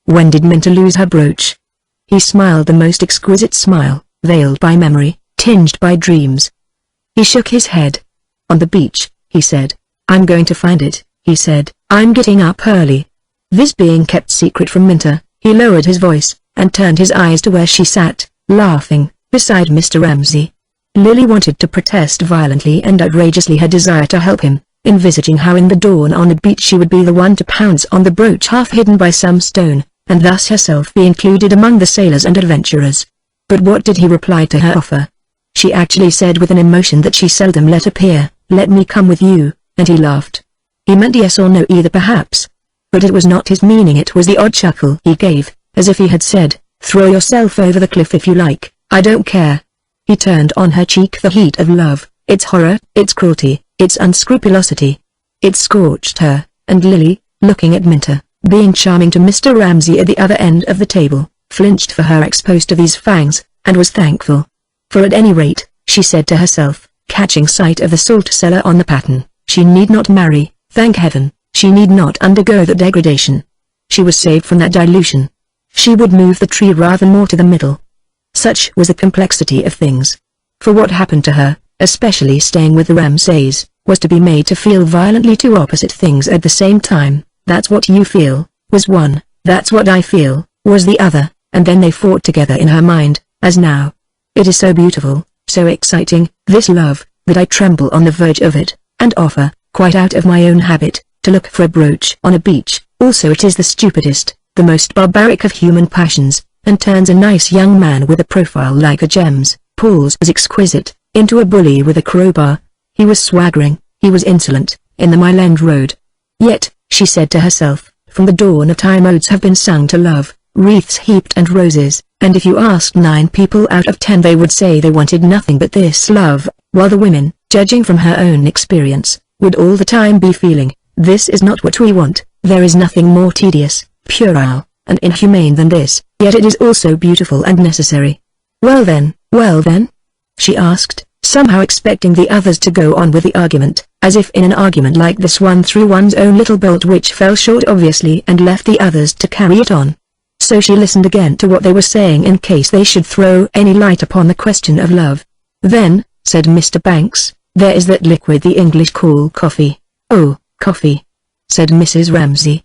When did Minta lose her brooch? He smiled the most exquisite smile, veiled by memory, tinged by dreams. He shook his head. On the beach, he said. I'm going to find it, he said. I'm getting up early. This being kept secret from Minter, he lowered his voice, and turned his eyes to where she sat, laughing, beside Mr. Ramsay. Lily wanted to protest violently and outrageously her desire to help him, envisaging how in the dawn on the beach she would be the one to pounce on the brooch half hidden by some stone, and thus herself be included among the sailors and adventurers. But what did he reply to her offer? She actually said with an emotion that she seldom let appear, "Let me come with you," and he laughed. He meant yes or no either perhaps. But it was not his meaning, it was the odd chuckle he gave, as if he had said, "Throw yourself over the cliff if you like, I don't care." He turned on her cheek the heat of love, its horror, its cruelty, its unscrupulosity. It scorched her, and Lily, looking at Minter, being charming to Mr. Ramsay at the other end of the table, flinched for her exposed to these fangs, and was thankful. For at any rate, she said to herself, catching sight of the salt cellar on the pattern, she need not marry, thank heaven, she need not undergo the degradation. She was saved from that dilution. She would move the tree rather more to the middle. Such was the complexity of things. For what happened to her, especially staying with the Ramsays, was to be made to feel violently two opposite things at the same time. That's what you feel, was one, that's what I feel, was the other, and then they fought together in her mind, as now. It is so beautiful, so exciting, this love, that I tremble on the verge of it, and offer, quite out of my own habit, to look for a brooch on a beach. Also it is the stupidest, the most barbaric of human passions, and turns a nice young man with a profile like a gem's, Paul's was exquisite, into a bully with a crowbar. He was swaggering, he was insolent, in the Mile End Road. Yet, she said to herself, from the dawn of time odes have been sung to love, wreaths heaped and roses, and if you asked 9 people out of 10 they would say they wanted nothing but this love, while the women, judging from her own experience, would all the time be feeling, this is not what we want, there is nothing more tedious, puerile, and inhumane than this, yet it is also beautiful and necessary. Well then, she asked, somehow expecting the others to go on with the argument, as if in an argument like this one threw one's own little bolt which fell short obviously and left the others to carry it on. So she listened again to what they were saying in case they should throw any light upon the question of love. Then, said Mr. Banks, there is that liquid the English call coffee. Oh, coffee, said Mrs. Ramsay.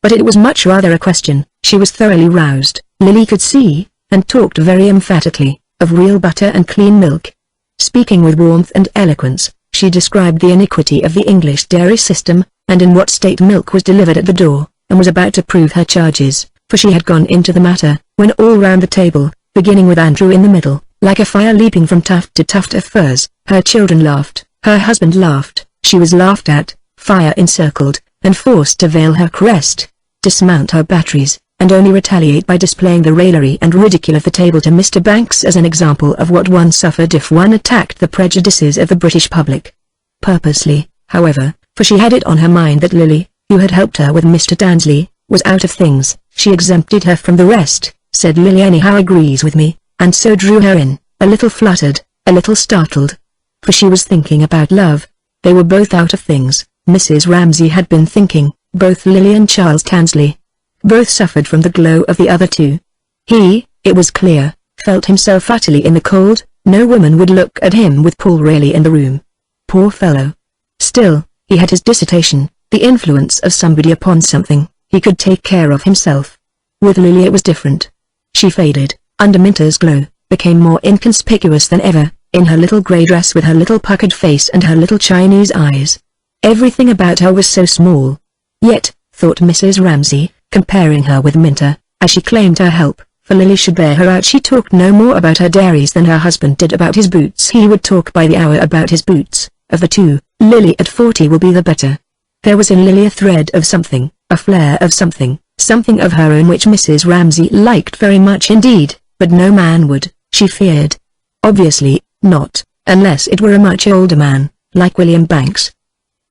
But it was much rather a question. She was thoroughly roused, Lily could see, and talked very emphatically, of real butter and clean milk. Speaking with warmth and eloquence, she described the iniquity of the English dairy system, and in what state milk was delivered at the door, and was about to prove her charges, for she had gone into the matter, when all round the table, beginning with Andrew in the middle, like a fire leaping from tuft to tuft of furs, her children laughed, her husband laughed, she was laughed at, fire encircled, and forced to veil her crest, dismount her batteries, and only retaliate by displaying the raillery and ridicule of the table to Mr. Banks as an example of what one suffered if one attacked the prejudices of the British public. Purposely, however, for she had it on her mind that Lily, who had helped her with Mr. Dansley, was out of things, she exempted her from the rest, said Lily anyhow agrees with me, and so drew her in, a little fluttered, a little startled. For she was thinking about love. They were both out of things, Mrs. Ramsay had been thinking, both Lily and Charles Tansley. Both suffered from the glow of the other two. He, it was clear, felt himself utterly in the cold. No woman would look at him with Paul really in the room. Poor fellow. Still, he had his dissertation, the influence of somebody upon something. He could take care of himself. With Lily it was different. She faded, under Minter's glow, became more inconspicuous than ever, in her little grey dress with her little puckered face and her little Chinese eyes. Everything about her was so small. Yet, thought Mrs. Ramsay, comparing her with Minter, as she claimed her help, for Lily should bear her out. She talked no more about her dairies than her husband did about his boots. He would talk by the hour about his boots. Of the two, Lily at 40 will be the better. There was in Lily a thread of something, a flare of something, something of her own which Mrs. Ramsay liked very much indeed, but no man would, she feared. Obviously, not, unless it were a much older man, like William Banks.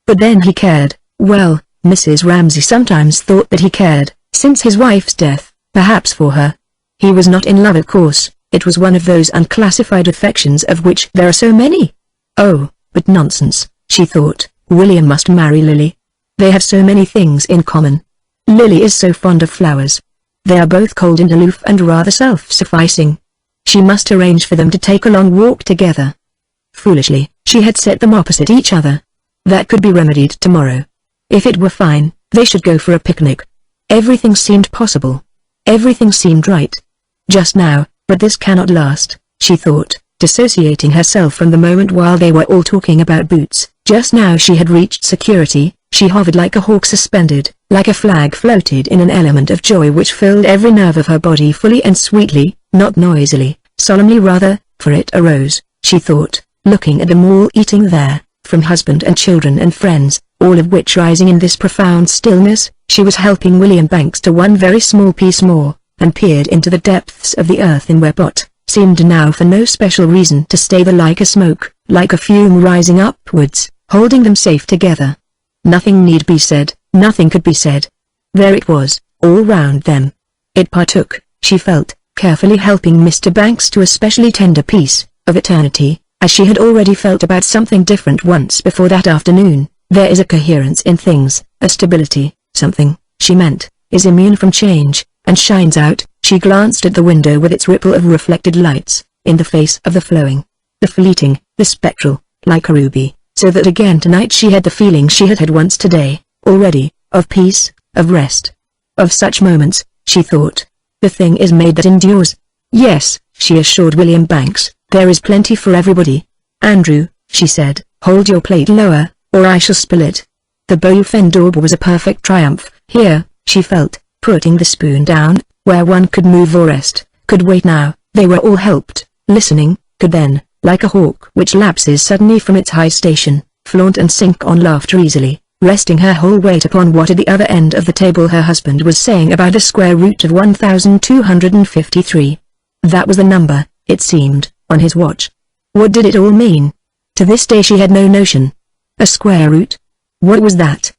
But then he cared, well, Mrs. Ramsay sometimes thought that he cared, since his wife's death, perhaps for her. He was not in love of course, it was one of those unclassified affections of which there are so many. Oh, but nonsense, she thought, William must marry Lily. They have so many things in common. Lily is so fond of flowers. They are both cold and aloof and rather self-sufficing. She must arrange for them to take a long walk together. Foolishly, she had set them opposite each other. That could be remedied tomorrow. If it were fine, they should go for a picnic. Everything seemed possible. Everything seemed right. Just now, but this cannot last, she thought, dissociating herself from the moment while they were all talking about boots. Just now she had reached security. She hovered like a hawk suspended, like a flag floated in an element of joy which filled every nerve of her body fully and sweetly, not noisily, solemnly rather, for it arose, she thought, looking at them all eating there, from husband and children and friends, all of which rising in this profound stillness. She was helping William Banks to one very small piece more, and peered into the depths of the earth in where what seemed now for no special reason to stay there, like a smoke, like a fume rising upwards, holding them safe together. Nothing need be said, nothing could be said. There it was, all round them. It partook, she felt, carefully helping Mr. Banks to a specially tender piece of eternity, as she had already felt about something different once before that afternoon. There is a coherence in things, a stability, something, she meant, is immune from change, and shines out. She glanced at the window with its ripple of reflected lights, in the face of the flowing, the fleeting, the spectral, like a ruby, so that again tonight she had the feeling she had had once today, already, of peace, of rest. Of such moments, she thought. The thing is made that endures. Yes, she assured William Banks, there is plenty for everybody. Andrew, she said, hold your plate lower, or I shall spill it. The Boyfriend daub was a perfect triumph. Here, she felt, putting the spoon down, where one could move or rest, could wait now. They were all helped, listening, could then, like a hawk which lapses suddenly from its high station, flaunt and sink on laughter easily, resting her whole weight upon what at the other end of the table her husband was saying about the square root of 1253. That was the number, it seemed, on his watch. What did it all mean? To this day she had no notion. A square root? What was that?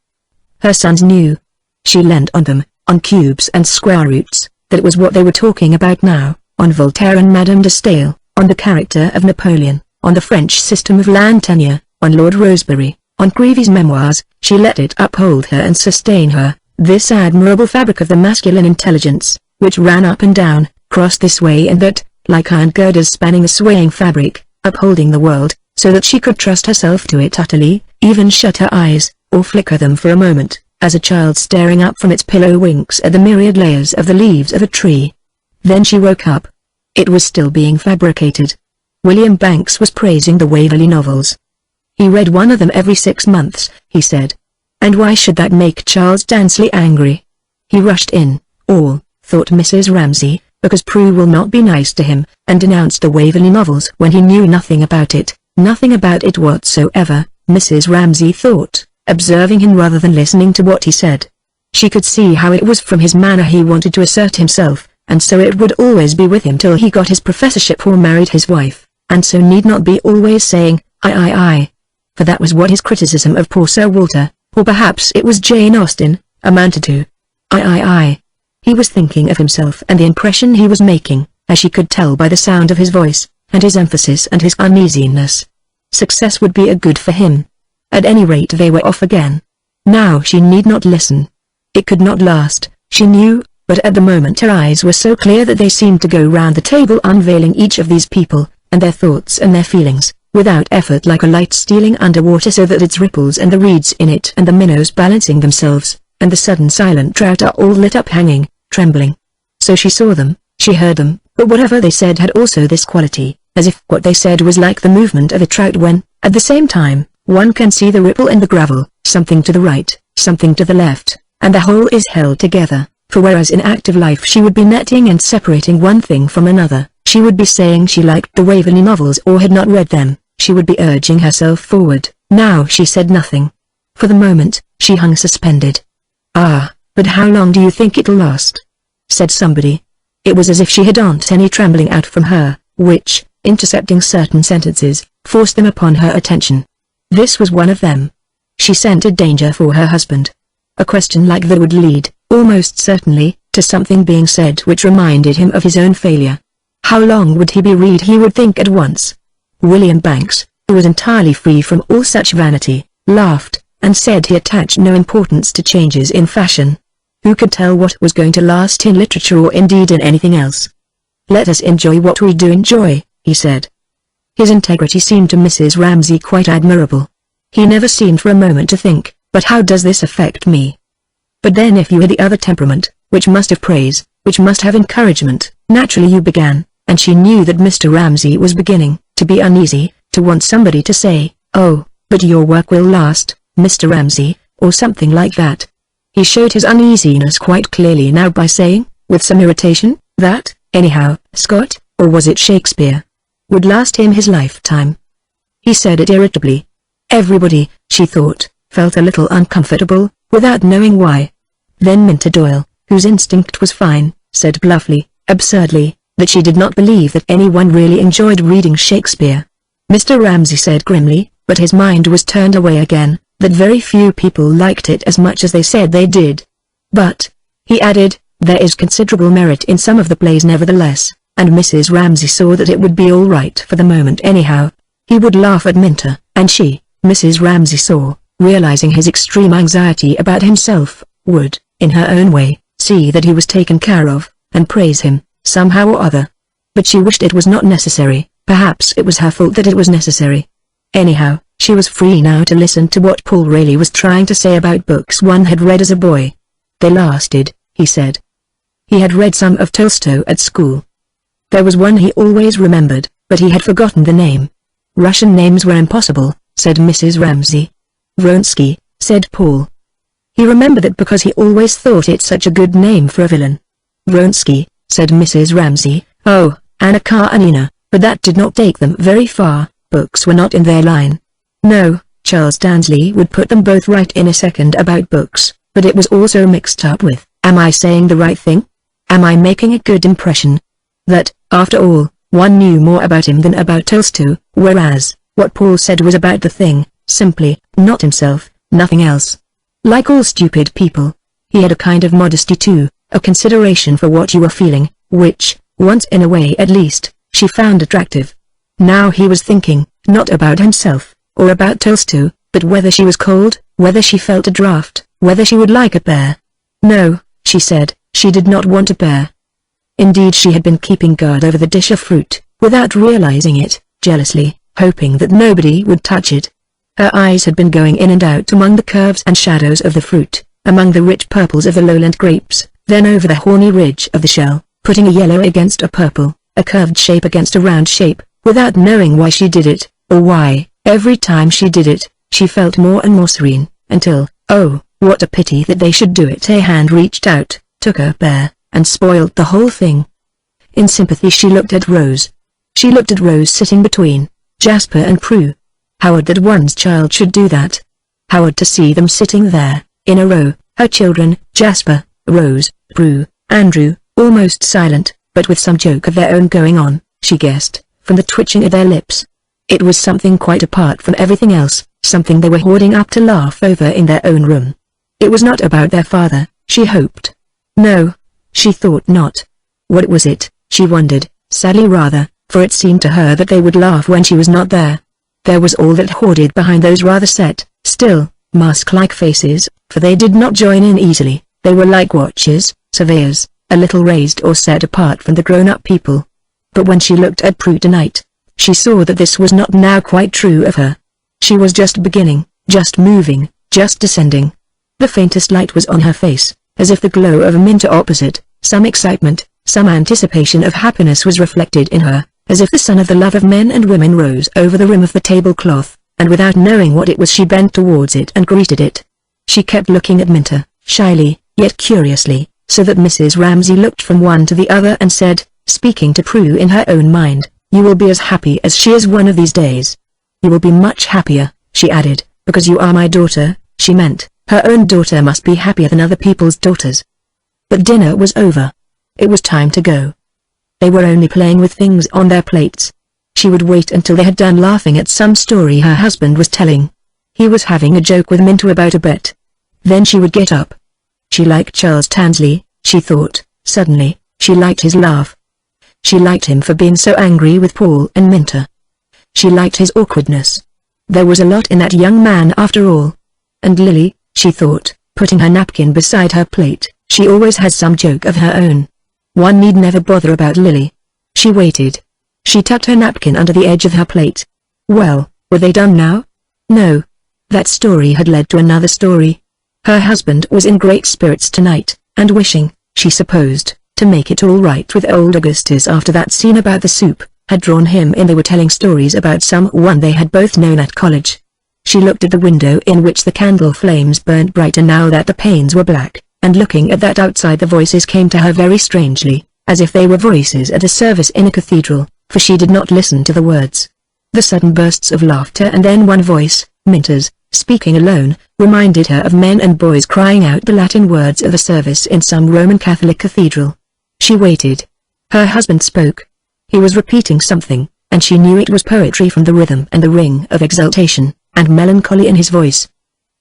Her sons knew. She leant on them, on cubes and square roots. That was what they were talking about now, on Voltaire and Madame de Staël, on the character of Napoleon, on the French system of land tenure, on Lord Rosebery, on Creevy's memoirs. She let it uphold her and sustain her, this admirable fabric of the masculine intelligence, which ran up and down, crossed this way and that, like iron girders spanning a swaying fabric, upholding the world, so that she could trust herself to it utterly, even shut her eyes, or flicker them for a moment, as a child staring up from its pillow winks at the myriad layers of the leaves of a tree. Then she woke up. It was still being fabricated. William Banks was praising the Waverley novels. He read one of them every 6 months, he said. And why should that make Charles Dansley angry? He rushed in, all, thought Mrs. Ramsay, because Prue will not be nice to him, and denounced the Waverley novels when he knew nothing about it whatsoever, Mrs. Ramsay thought, observing him rather than listening to what he said. She could see how it was from his manner he wanted to assert himself, and so it would always be with him till he got his professorship or married his wife, and so need not be always saying, I. For that was what his criticism of poor Sir Walter, or perhaps it was Jane Austen, amounted to. I. He was thinking of himself and the impression he was making, as she could tell by the sound of his voice, and his emphasis and his uneasiness. Success would be a good for him. At any rate they were off again. Now she need not listen. It could not last, she knew, but at the moment her eyes were so clear that they seemed to go round the table unveiling each of these people, and their thoughts and their feelings, without effort, like a light stealing under water so that its ripples and the reeds in it and the minnows balancing themselves, and the sudden silent trout are all lit up hanging, trembling. So she saw them, she heard them, but whatever they said had also this quality, as if what they said was like the movement of a trout when, at the same time, one can see the ripple in the gravel, something to the right, something to the left, and the whole is held together, for whereas in active life she would be netting and separating one thing from another, she would be saying she liked the Waverley novels or had not read them, she would be urging herself forward. Now she said nothing. For the moment, she hung suspended. Ah, but how long do you think it'll last? Said somebody. It was as if she had Aunt Annie trembling out from her, which, intercepting certain sentences, forced them upon her attention. This was one of them. She scented danger for her husband. A question like that would lead, almost certainly, to something being said which reminded him of his own failure. How long would he be read? He would think at once. William Banks, who was entirely free from all such vanity, laughed, and said he attached no importance to changes in fashion. Who could tell what was going to last in literature or indeed in anything else? "Let us enjoy what we do enjoy," he said. His integrity seemed to Mrs. Ramsay quite admirable. He never seemed for a moment to think, "But how does this affect me?" But then if you had the other temperament, which must have praise, which must have encouragement, naturally you began, and she knew that Mr. Ramsay was beginning to be uneasy, to want somebody to say, "Oh, but your work will last, Mr. Ramsay," or something like that. He showed his uneasiness quite clearly now by saying, with some irritation, that, anyhow, Scott, or was it Shakespeare, would last him his lifetime. He said it irritably. Everybody, she thought, felt a little uncomfortable, without knowing why. Then Minta Doyle, whose instinct was fine, said bluffly, absurdly, that she did not believe that anyone really enjoyed reading Shakespeare. Mr. Ramsay said grimly, but his mind was turned away again, that very few people liked it as much as they said they did. But, he added, there is considerable merit in some of the plays nevertheless, and Mrs. Ramsay saw that it would be all right for the moment anyhow. He would laugh at Minta, and she, Mrs. Ramsay saw, realizing his extreme anxiety about himself, would, in her own way, see that he was taken care of, and praise him, somehow or other. But she wished it was not necessary. Perhaps it was her fault that it was necessary. Anyhow, she was free now to listen to what Paul really was trying to say about books one had read as a boy. They lasted, he said. He had read some of Tolstoy at school. There was one he always remembered, but he had forgotten the name. Russian names were impossible, said Mrs. Ramsay. Vronsky, said Paul. He remembered it because he always thought it such a good name for a villain. Vronsky, said Mrs. Ramsay. Oh, Anna Karenina, but that did not take them very far. Books were not in their line. No, Charles Dansley would put them both right in a second about books, but it was also mixed up with, am I saying the right thing? Am I making a good impression? That, after all, one knew more about him than about Tolstoy, whereas, what Paul said was about the thing, simply, not himself, nothing else. Like all stupid people, he had a kind of modesty too, a consideration for what you were feeling, which, once in a way at least, she found attractive. Now he was thinking, not about himself, or about Tolstoy, but whether she was cold, whether she felt a draught, whether she would like a bear. No, she said, she did not want a bear. Indeed she had been keeping guard over the dish of fruit, without realizing it, jealously, hoping that nobody would touch it. Her eyes had been going in and out among the curves and shadows of the fruit, among the rich purples of the lowland grapes, then over the horny ridge of the shell, putting a yellow against a purple, a curved shape against a round shape, without knowing why she did it, or why, every time she did it, she felt more and more serene, until, oh, what a pity that they should do it. A hand reached out, took her bear, and spoiled the whole thing. In sympathy she looked at Rose. She looked at Rose sitting between Jasper and Prue. How odd that one's child should do that. How odd to see them sitting there, in a row, her children, Jasper, Rose, Prue, Andrew, almost silent, but with some joke of their own going on, she guessed, from the twitching of their lips. It was something quite apart from everything else, something they were hoarding up to laugh over in their own room. It was not about their father, she hoped. No, she thought not. What was it, she wondered, sadly rather, for it seemed to her that they would laugh when she was not there. There was all that hoarded behind those rather set, still, mask-like faces, for they did not join in easily. They were like watchers, surveyors, a little raised or set apart from the grown-up people. But when she looked at Prue tonight, she saw that this was not now quite true of her. She was just beginning, just moving, just descending. The faintest light was on her face, as if the glow of a Minta opposite, some excitement, some anticipation of happiness was reflected in her, as if the sun of the love of men and women rose over the rim of the tablecloth, and without knowing what it was she bent towards it and greeted it. She kept looking at Minta, shyly, yet curiously, so that Mrs. Ramsay looked from one to the other and said, speaking to Prue in her own mind, "You will be as happy as she is one of these days. You will be much happier," she added, "because you are my daughter." She meant, her own daughter must be happier than other people's daughters. But dinner was over. It was time to go. They were only playing with things on their plates. She would wait until they had done laughing at some story her husband was telling. He was having a joke with Minta about a bet. Then she would get up. She liked Charles Tansley, she thought, suddenly, she liked his laugh. She liked him for being so angry with Paul and Minta. She liked his awkwardness. There was a lot in that young man after all. And Lily, she thought, putting her napkin beside her plate, she always had some joke of her own. One need never bother about Lily. She waited. She tucked her napkin under the edge of her plate. Well, were they done now? No. That story had led to another story. Her husband was in great spirits tonight, and wishing, she supposed, to make it all right with old Augustus after that scene about the soup, had drawn him in. They were telling stories about someone they had both known at college. She looked at the window in which the candle flames burnt brighter now that the panes were black, and looking at that outside the voices came to her very strangely, as if they were voices at a service in a cathedral, for she did not listen to the words. The sudden bursts of laughter and then one voice, Minter's, speaking alone, reminded her of men and boys crying out the Latin words of a service in some Roman Catholic cathedral. She waited. Her husband spoke. He was repeating something, and she knew it was poetry from the rhythm and the ring of exultation and melancholy in his voice.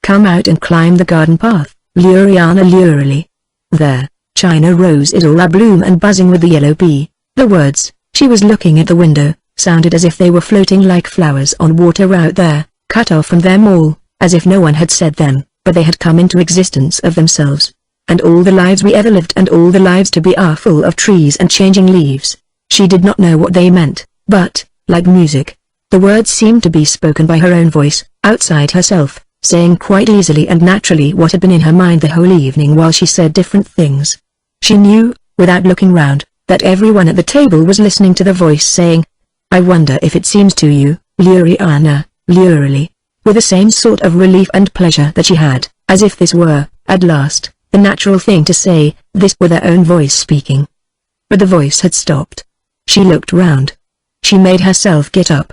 Come out and climb the garden path, Luriana lurily. There, China rose is all abloom and buzzing with the yellow bee. The words, she was looking at the window, sounded as if they were floating like flowers on water out there, cut off from them all, as if no one had said them, but they had come into existence of themselves. And all the lives we ever lived and all the lives to be are full of trees and changing leaves. She did not know what they meant, but, like music, the words seemed to be spoken by her own voice, outside herself, saying quite easily and naturally what had been in her mind the whole evening while she said different things. She knew, without looking round, that everyone at the table was listening to the voice saying, I wonder if it seems to you, Luriana, lurily, with the same sort of relief and pleasure that she had, as if this were, at last, the natural thing to say, this were their own voice speaking. But the voice had stopped. She looked round. She made herself get up.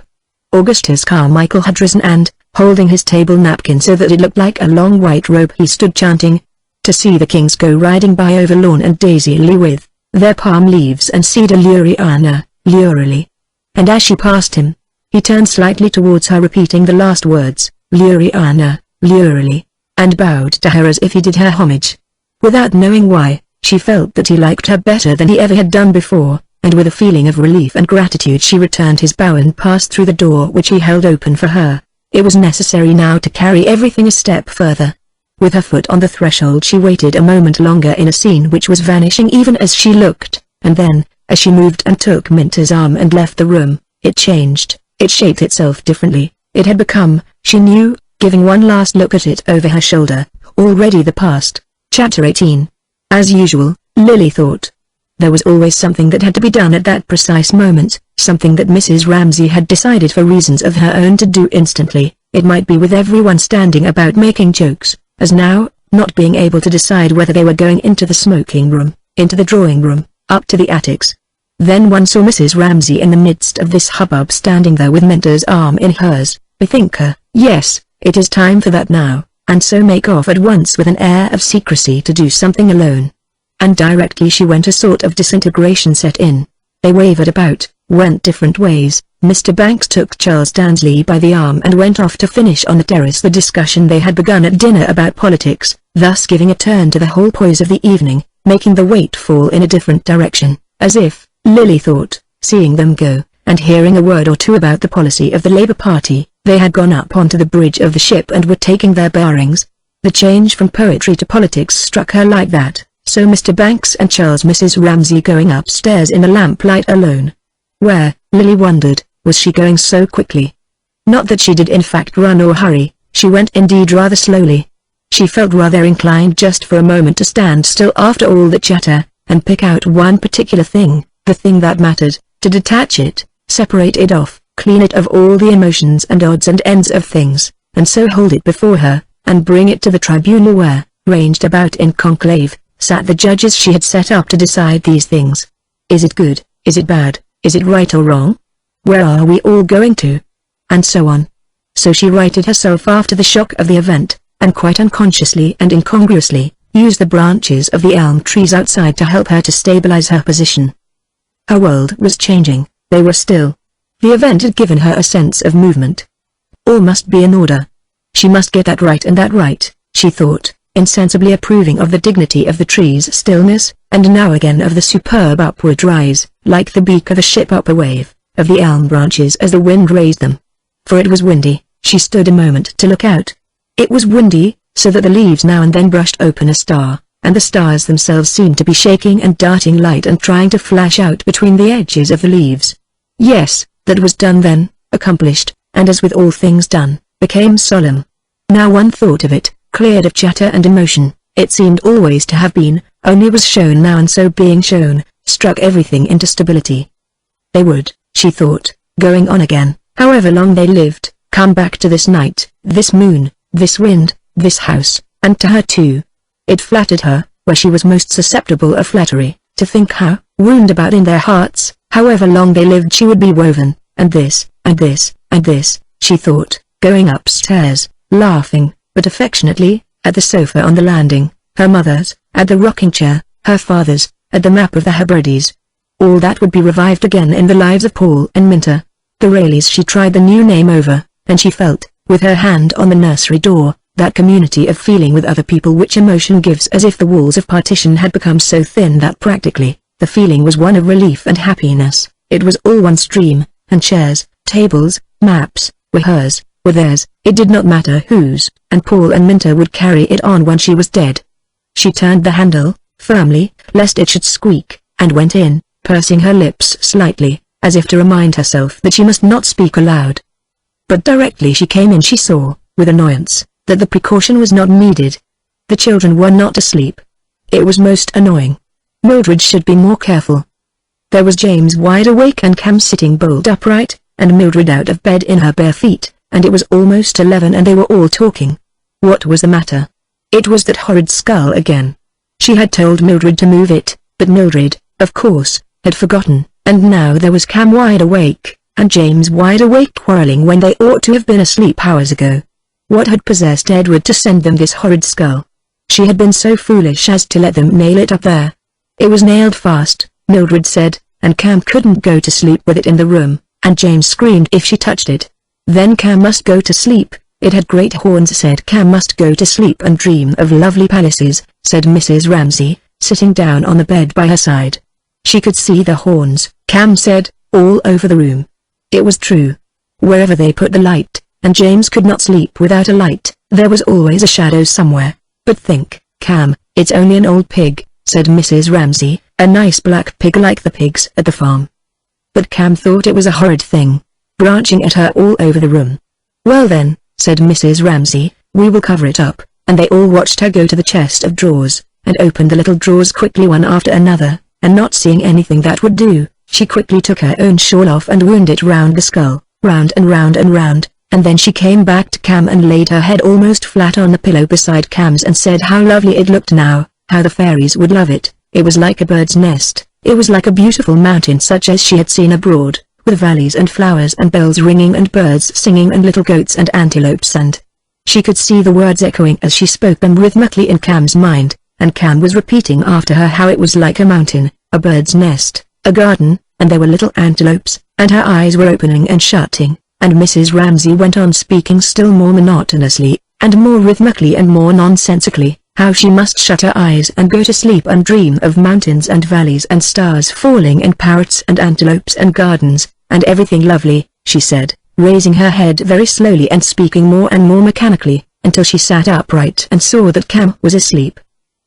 Augustus Carmichael had risen and, holding his table napkin so that it looked like a long white robe, he stood chanting, to see the kings go riding by over lawn and daisy lily with their palm leaves and cedar Luriana, lurily. And as she passed him, he turned slightly towards her repeating the last words, Luriana, lurily, and bowed to her as if he did her homage. Without knowing why, she felt that he liked her better than he ever had done before, and with a feeling of relief and gratitude she returned his bow and passed through the door which he held open for her. It was necessary now to carry everything a step further. With her foot on the threshold she waited a moment longer in a scene which was vanishing even as she looked, and then, as she moved and took Minter's arm and left the room, it changed, it shaped itself differently. It had become, she knew, giving one last look at it over her shoulder, already the past. Chapter 18. As usual, Lily thought. There was always something that had to be done at that precise moment, something that Mrs. Ramsay had decided for reasons of her own to do instantly. It might be with everyone standing about making jokes, as now, not being able to decide whether they were going into the smoking room, into the drawing room, up to the attics. Then one saw Mrs. Ramsay in the midst of this hubbub standing there with Minter's arm in hers. Bethink her, yes, it is time for that now, and so make off at once with an air of secrecy to do something alone. And directly she went a sort of disintegration set in. They wavered about, went different ways. Mr. Banks took Charles Dansley by the arm and went off to finish on the terrace the discussion they had begun at dinner about politics, thus giving a turn to the whole poise of the evening, making the weight fall in a different direction, as if, Lily thought, seeing them go, and hearing a word or two about the policy of the Labour Party, they had gone up onto the bridge of the ship and were taking their bearings. The change from poetry to politics struck her like that. So Mr. Banks and Charles Mrs. Ramsay going upstairs in the lamplight alone. Where, Lily wondered, was she going so quickly? Not that she did in fact run or hurry, she went indeed rather slowly. She felt rather inclined just for a moment to stand still after all the chatter, and pick out one particular thing, the thing that mattered, to detach it, separate it off, clean it of all the emotions and odds and ends of things, and so hold it before her, and bring it to the tribunal where, ranged about in conclave, sat the judges she had set up to decide these things. Is it good? Is it bad? Is it right or wrong? Where are we all going to? And so on. So she righted herself after the shock of the event, and quite unconsciously and incongruously, used the branches of the elm trees outside to help her to stabilize her position. Her world was changing, they were still. The event had given her a sense of movement. All must be in order. She must get that right and that right, she thought, insensibly approving of the dignity of the trees' stillness, and now again of the superb upward rise, like the beak of a ship up a wave, of the elm branches as the wind raised them. For it was windy. She stood a moment to look out. It was windy, so that the leaves now and then brushed open a star, and the stars themselves seemed to be shaking and darting light and trying to flash out between the edges of the leaves. Yes, that was done then, accomplished, and as with all things done, became solemn. Now one thought of it, cleared of chatter and emotion, it seemed always to have been, only was shown now, and so being shown, struck everything into stability. They would, she thought, going on again, however long they lived, come back to this night, this moon, this wind, this house, and to her too. It flattered her, where she was most susceptible of flattery, to think how, wound about in their hearts, however long they lived she would be woven, and this, and this, and this, she thought, going upstairs, laughing, but affectionately, at the sofa on the landing, her mother's, at the rocking chair, her father's, at the map of the Hebrides. All that would be revived again in the lives of Paul and Minta. The Rayleys, she tried the new name over, and she felt, with her hand on the nursery door, that community of feeling with other people which emotion gives, as if the walls of partition had become so thin that practically, the feeling was one of relief and happiness. It was all one stream, and chairs, tables, maps, were hers, were theirs, it did not matter whose, and Paul and Minta would carry it on when she was dead. She turned the handle, firmly, lest it should squeak, and went in, pursing her lips slightly, as if to remind herself that she must not speak aloud. But directly she came in she saw, with annoyance, that the precaution was not needed. The children were not asleep. It was most annoying. Mildred should be more careful. There was James wide awake and Cam sitting bolt upright, and Mildred out of bed in her bare feet, and it was almost 11 and they were all talking. What was the matter? It was that horrid skull again. She had told Mildred to move it, but Mildred, of course, had forgotten, and now there was Cam wide awake, and James wide awake quarrelling when they ought to have been asleep hours ago. What had possessed Edward to send them this horrid skull? She had been so foolish as to let them nail it up there. It was nailed fast, Mildred said, and Cam couldn't go to sleep with it in the room, and James screamed if she touched it. Then Cam must go to sleep. It had great horns, said Cam must go to sleep and dream of lovely palaces, said Mrs. Ramsay, sitting down on the bed by her side. She could see the horns, Cam said, all over the room. It was true. Wherever they put the light, and James could not sleep without a light, there was always a shadow somewhere. But think, Cam, it's only an old pig, said Mrs. Ramsay, a nice black pig like the pigs at the farm. But Cam thought it was a horrid thing, branching at her all over the room. Well then, said Mrs. Ramsay, we will cover it up, and they all watched her go to the chest of drawers, and open the little drawers quickly one after another, and not seeing anything that would do, she quickly took her own shawl off and wound it round the skull, round and round and round, and then she came back to Cam and laid her head almost flat on the pillow beside Cam's and said how lovely it looked now, how the fairies would love it. It was like a bird's nest, it was like a beautiful mountain such as she had seen abroad, with valleys and flowers and bells ringing and birds singing and little goats and antelopes, and she could see the words echoing as she spoke them rhythmically in Cam's mind, and Cam was repeating after her how it was like a mountain, a bird's nest, a garden, and there were little antelopes, and her eyes were opening and shutting. And Mrs. Ramsay went on speaking still more monotonously, and more rhythmically and more nonsensically, how she must shut her eyes and go to sleep and dream of mountains and valleys and stars falling and parrots and antelopes and gardens, and everything lovely, she said, raising her head very slowly and speaking more and more mechanically, until she sat upright and saw that Cam was asleep.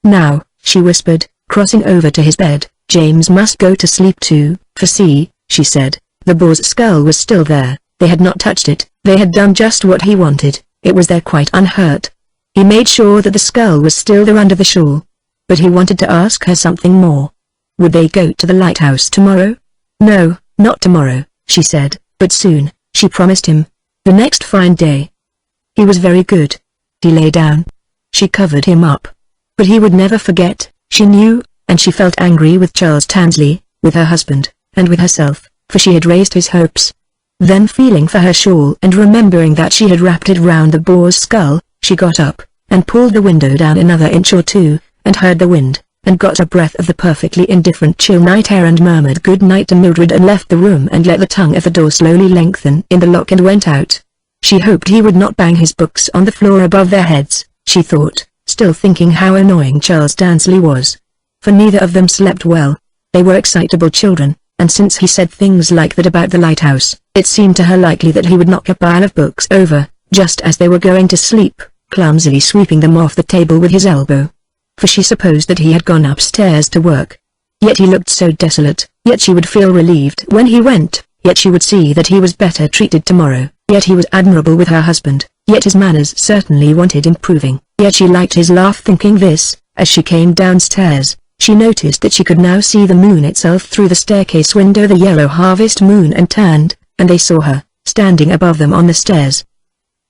Now, she whispered, crossing over to his bed, James must go to sleep too, for see, she said, the boar's skull was still there. They had not touched it, they had done just what he wanted, it was there quite unhurt. He made sure that the skull was still there under the shawl. But he wanted to ask her something more. Would they go to the lighthouse tomorrow? No, not tomorrow, she said, but soon, she promised him. The next fine day. He was very good. He lay down. She covered him up. But he would never forget, she knew, and she felt angry with Charles Tansley, with her husband, and with herself, for she had raised his hopes. Then feeling for her shawl and remembering that she had wrapped it round the boar's skull, she got up, and pulled the window down another inch or two, and heard the wind, and got a breath of the perfectly indifferent chill night air and murmured good night to Mildred and left the room and let the tongue of the door slowly lengthen in the lock and went out. She hoped he would not bang his books on the floor above their heads, she thought, still thinking how annoying Charles Tansley was. For neither of them slept well. They were excitable children. And since he said things like that about the lighthouse, it seemed to her likely that he would knock a pile of books over, just as they were going to sleep, clumsily sweeping them off the table with his elbow. for she supposed that he had gone upstairs to work. Yet he looked so desolate, yet she would feel relieved when he went, yet she would see that he was better treated tomorrow, yet he was admirable with her husband, yet his manners certainly wanted improving, yet she liked his laugh. Thinking this, as she came downstairs, she noticed that she could now see the moon itself through the staircase window, the yellow harvest moon, and turned, and they saw her, standing above them on the stairs.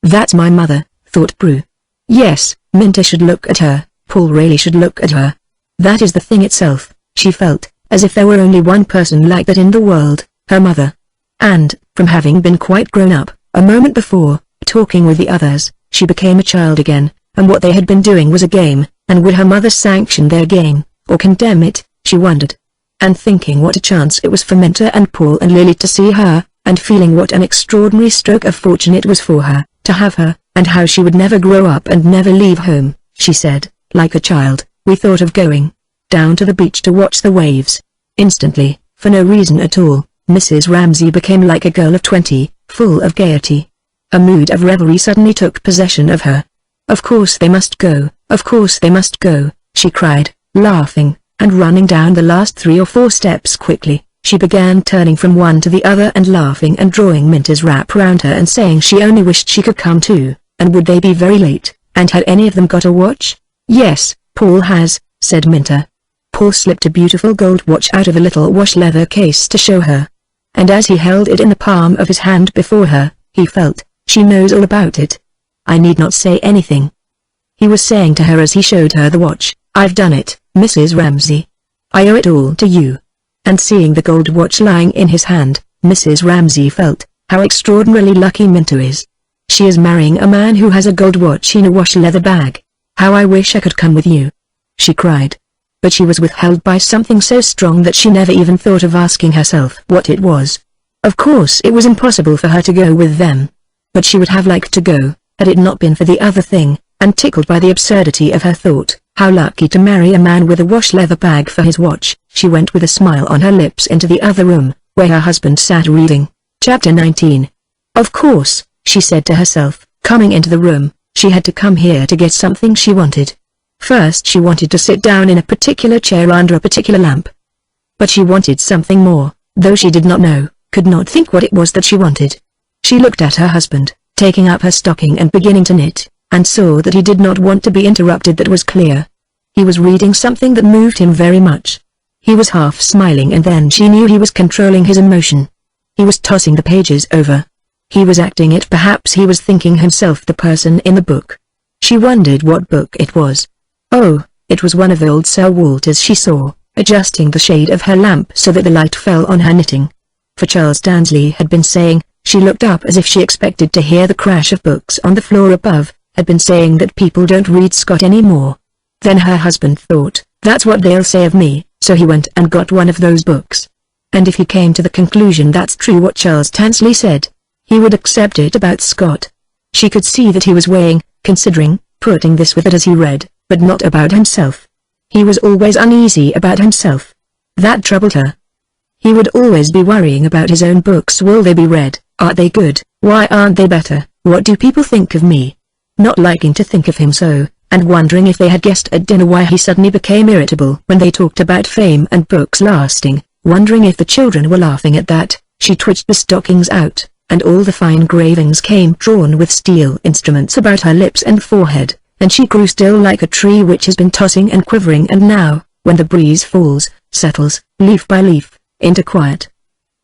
"That's my mother," thought Prue. Yes, Minta should look at her, Paul really should look at her. That is the thing itself, she felt, as if there were only one person like that in the world, her mother. And, from having been quite grown up, a moment before, talking with the others, she became a child again, and what they had been doing was a game, and would her mother sanction their game, or condemn it, she wondered. And thinking what a chance it was for Minta and Paul and Lily to see her, and feeling what an extraordinary stroke of fortune it was for her, to have her, and how she would never grow up and never leave home, she said, like a child, "We thought of going down to the beach to watch the waves." Instantly, for no reason at all, Mrs. Ramsay became like a girl of 20, full of gaiety. A mood of revelry suddenly took possession of her. "Of course they must go, of course they must go," she cried, laughing, and running down the last 3 or 4 steps quickly. She began turning from one to the other and laughing and drawing Minta's wrap round her and saying she only wished she could come too, and would they be very late, and had any of them got a watch? "Yes, Paul has," said Minta. Paul slipped a beautiful gold watch out of a little wash leather case to show her. And as he held it in the palm of his hand before her, he felt, "She knows all about it. I need not say anything." He was saying to her as he showed her the watch, "I've done it, Mrs. Ramsay. I owe it all to you." And seeing the gold watch lying in his hand, Mrs. Ramsay felt, how extraordinarily lucky Minta is. She is marrying a man who has a gold watch in a wash leather bag. "How I wish I could come with you," she cried. But she was withheld by something so strong that she never even thought of asking herself what it was. Of course it was impossible for her to go with them. But she would have liked to go, had it not been for the other thing, and tickled by the absurdity of her thought, how lucky to marry a man with a wash leather bag for his watch. She went with a smile on her lips into the other room, where her husband sat reading. Chapter 19. Of course, she said to herself, coming into the room, she had to come here to get something she wanted. First she wanted to sit down in a particular chair under a particular lamp. But she wanted something more, though she did not know, could not think what it was that she wanted. She looked at her husband, taking up her stocking and beginning to knit, and saw that he did not want to be interrupted. That was clear. He was reading something that moved him very much. He was half smiling, and then she knew he was controlling his emotion. He was tossing the pages over. He was acting it. Perhaps he was thinking himself the person in the book. She wondered what book it was. Oh, it was one of the old Sir Walters, she saw, adjusting the shade of her lamp so that the light fell on her knitting. For Charles Dansley had been saying, she looked up as if she expected to hear the crash of books on the floor above, had been saying that people don't read Scott anymore. Then her husband thought, that's what they'll say of me, so he went and got one of those books. And if he came to the conclusion that's true what Charles Dansley said, he would accept it about Scott. She could see that he was weighing, considering, putting this with it as he read, but not about himself. He was always uneasy about himself. That troubled her. He would always be worrying about his own books. Will they be read? Are they good? Why aren't they better? What do people think of me? Not liking to think of him so, and wondering if they had guessed at dinner why he suddenly became irritable when they talked about fame and books lasting, wondering if the children were laughing at that. She twitched the stockings out, and all the fine engravings came drawn with steel instruments about her lips and forehead, and she grew still like a tree which has been tossing and quivering and now, when the breeze falls, settles, leaf by leaf, into quiet.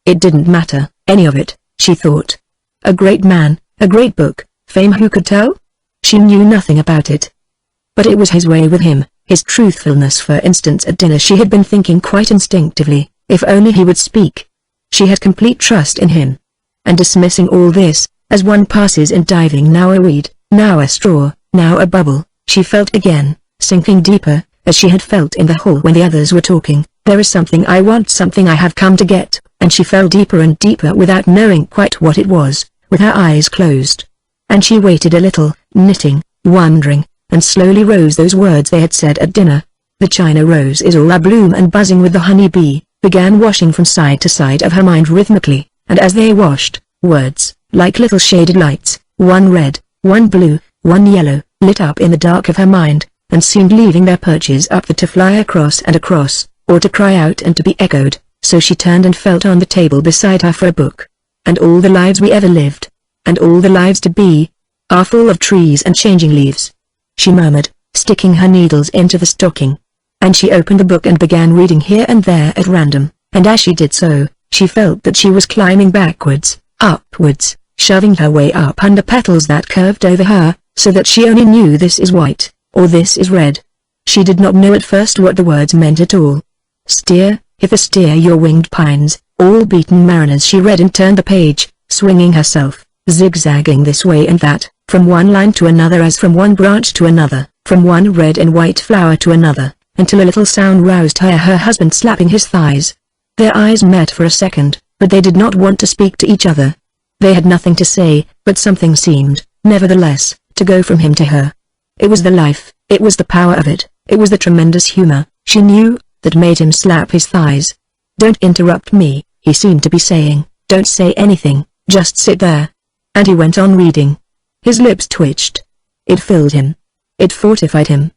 It didn't matter, any of it, she thought. A great man, a great book, fame, who could tell? She knew nothing about it. But it was his way with him, his truthfulness. For instance, at dinner she had been thinking quite instinctively, if only he would speak. She had complete trust in him. And dismissing all this, as one passes in diving, now a weed, now a straw, now a bubble, she felt again, sinking deeper, as she had felt in the hall when the others were talking, there is something I want, something I have come to get, and she fell deeper and deeper without knowing quite what it was, with her eyes closed. And she waited a little, knitting, wondering, and slowly rose those words they had said at dinner. The China rose is all abloom and buzzing with the honey bee, began washing from side to side of her mind rhythmically, and as they washed, words, like little shaded lights, one red, one blue, one yellow, lit up in the dark of her mind, and seemed leaving their perches up there to fly across and across, or to cry out and to be echoed, so she turned and felt on the table beside her for a book. And all the lives we ever lived, and all the lives to be, are full of trees and changing leaves, she murmured, sticking her needles into the stocking. And she opened the book and began reading here and there at random, and as she did so, she felt that she was climbing backwards, upwards, shoving her way up under petals that curved over her, so that she only knew this is white, or this is red. She did not know at first what the words meant at all. Steer, hither steer your winged pines, all beaten mariners. She read and turned the page, swinging herself, zigzagging this way and that, from one line to another as from one branch to another, from one red and white flower to another, until a little sound roused her husband slapping his thighs. Their eyes met for a second, but they did not want to speak to each other. They had nothing to say, but something seemed, nevertheless, to go from him to her. It was the life, it was the power of it, it was the tremendous humor, she knew, that made him slap his thighs. Don't interrupt me, he seemed to be saying, don't say anything, just sit there. And he went on reading. His lips twitched. It filled him. It fortified him.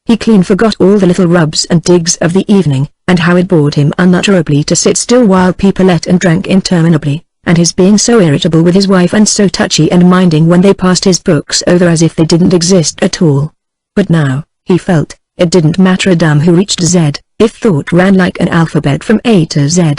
He clean forgot all the little rubs and digs of the evening, and how it bored him unutterably to sit still while people ate and drank interminably, and his being so irritable with his wife and so touchy and minding when they passed his books over as if they didn't exist at all. But now, he felt, it didn't matter a damn who reached Z, if thought ran like an alphabet from A to Z.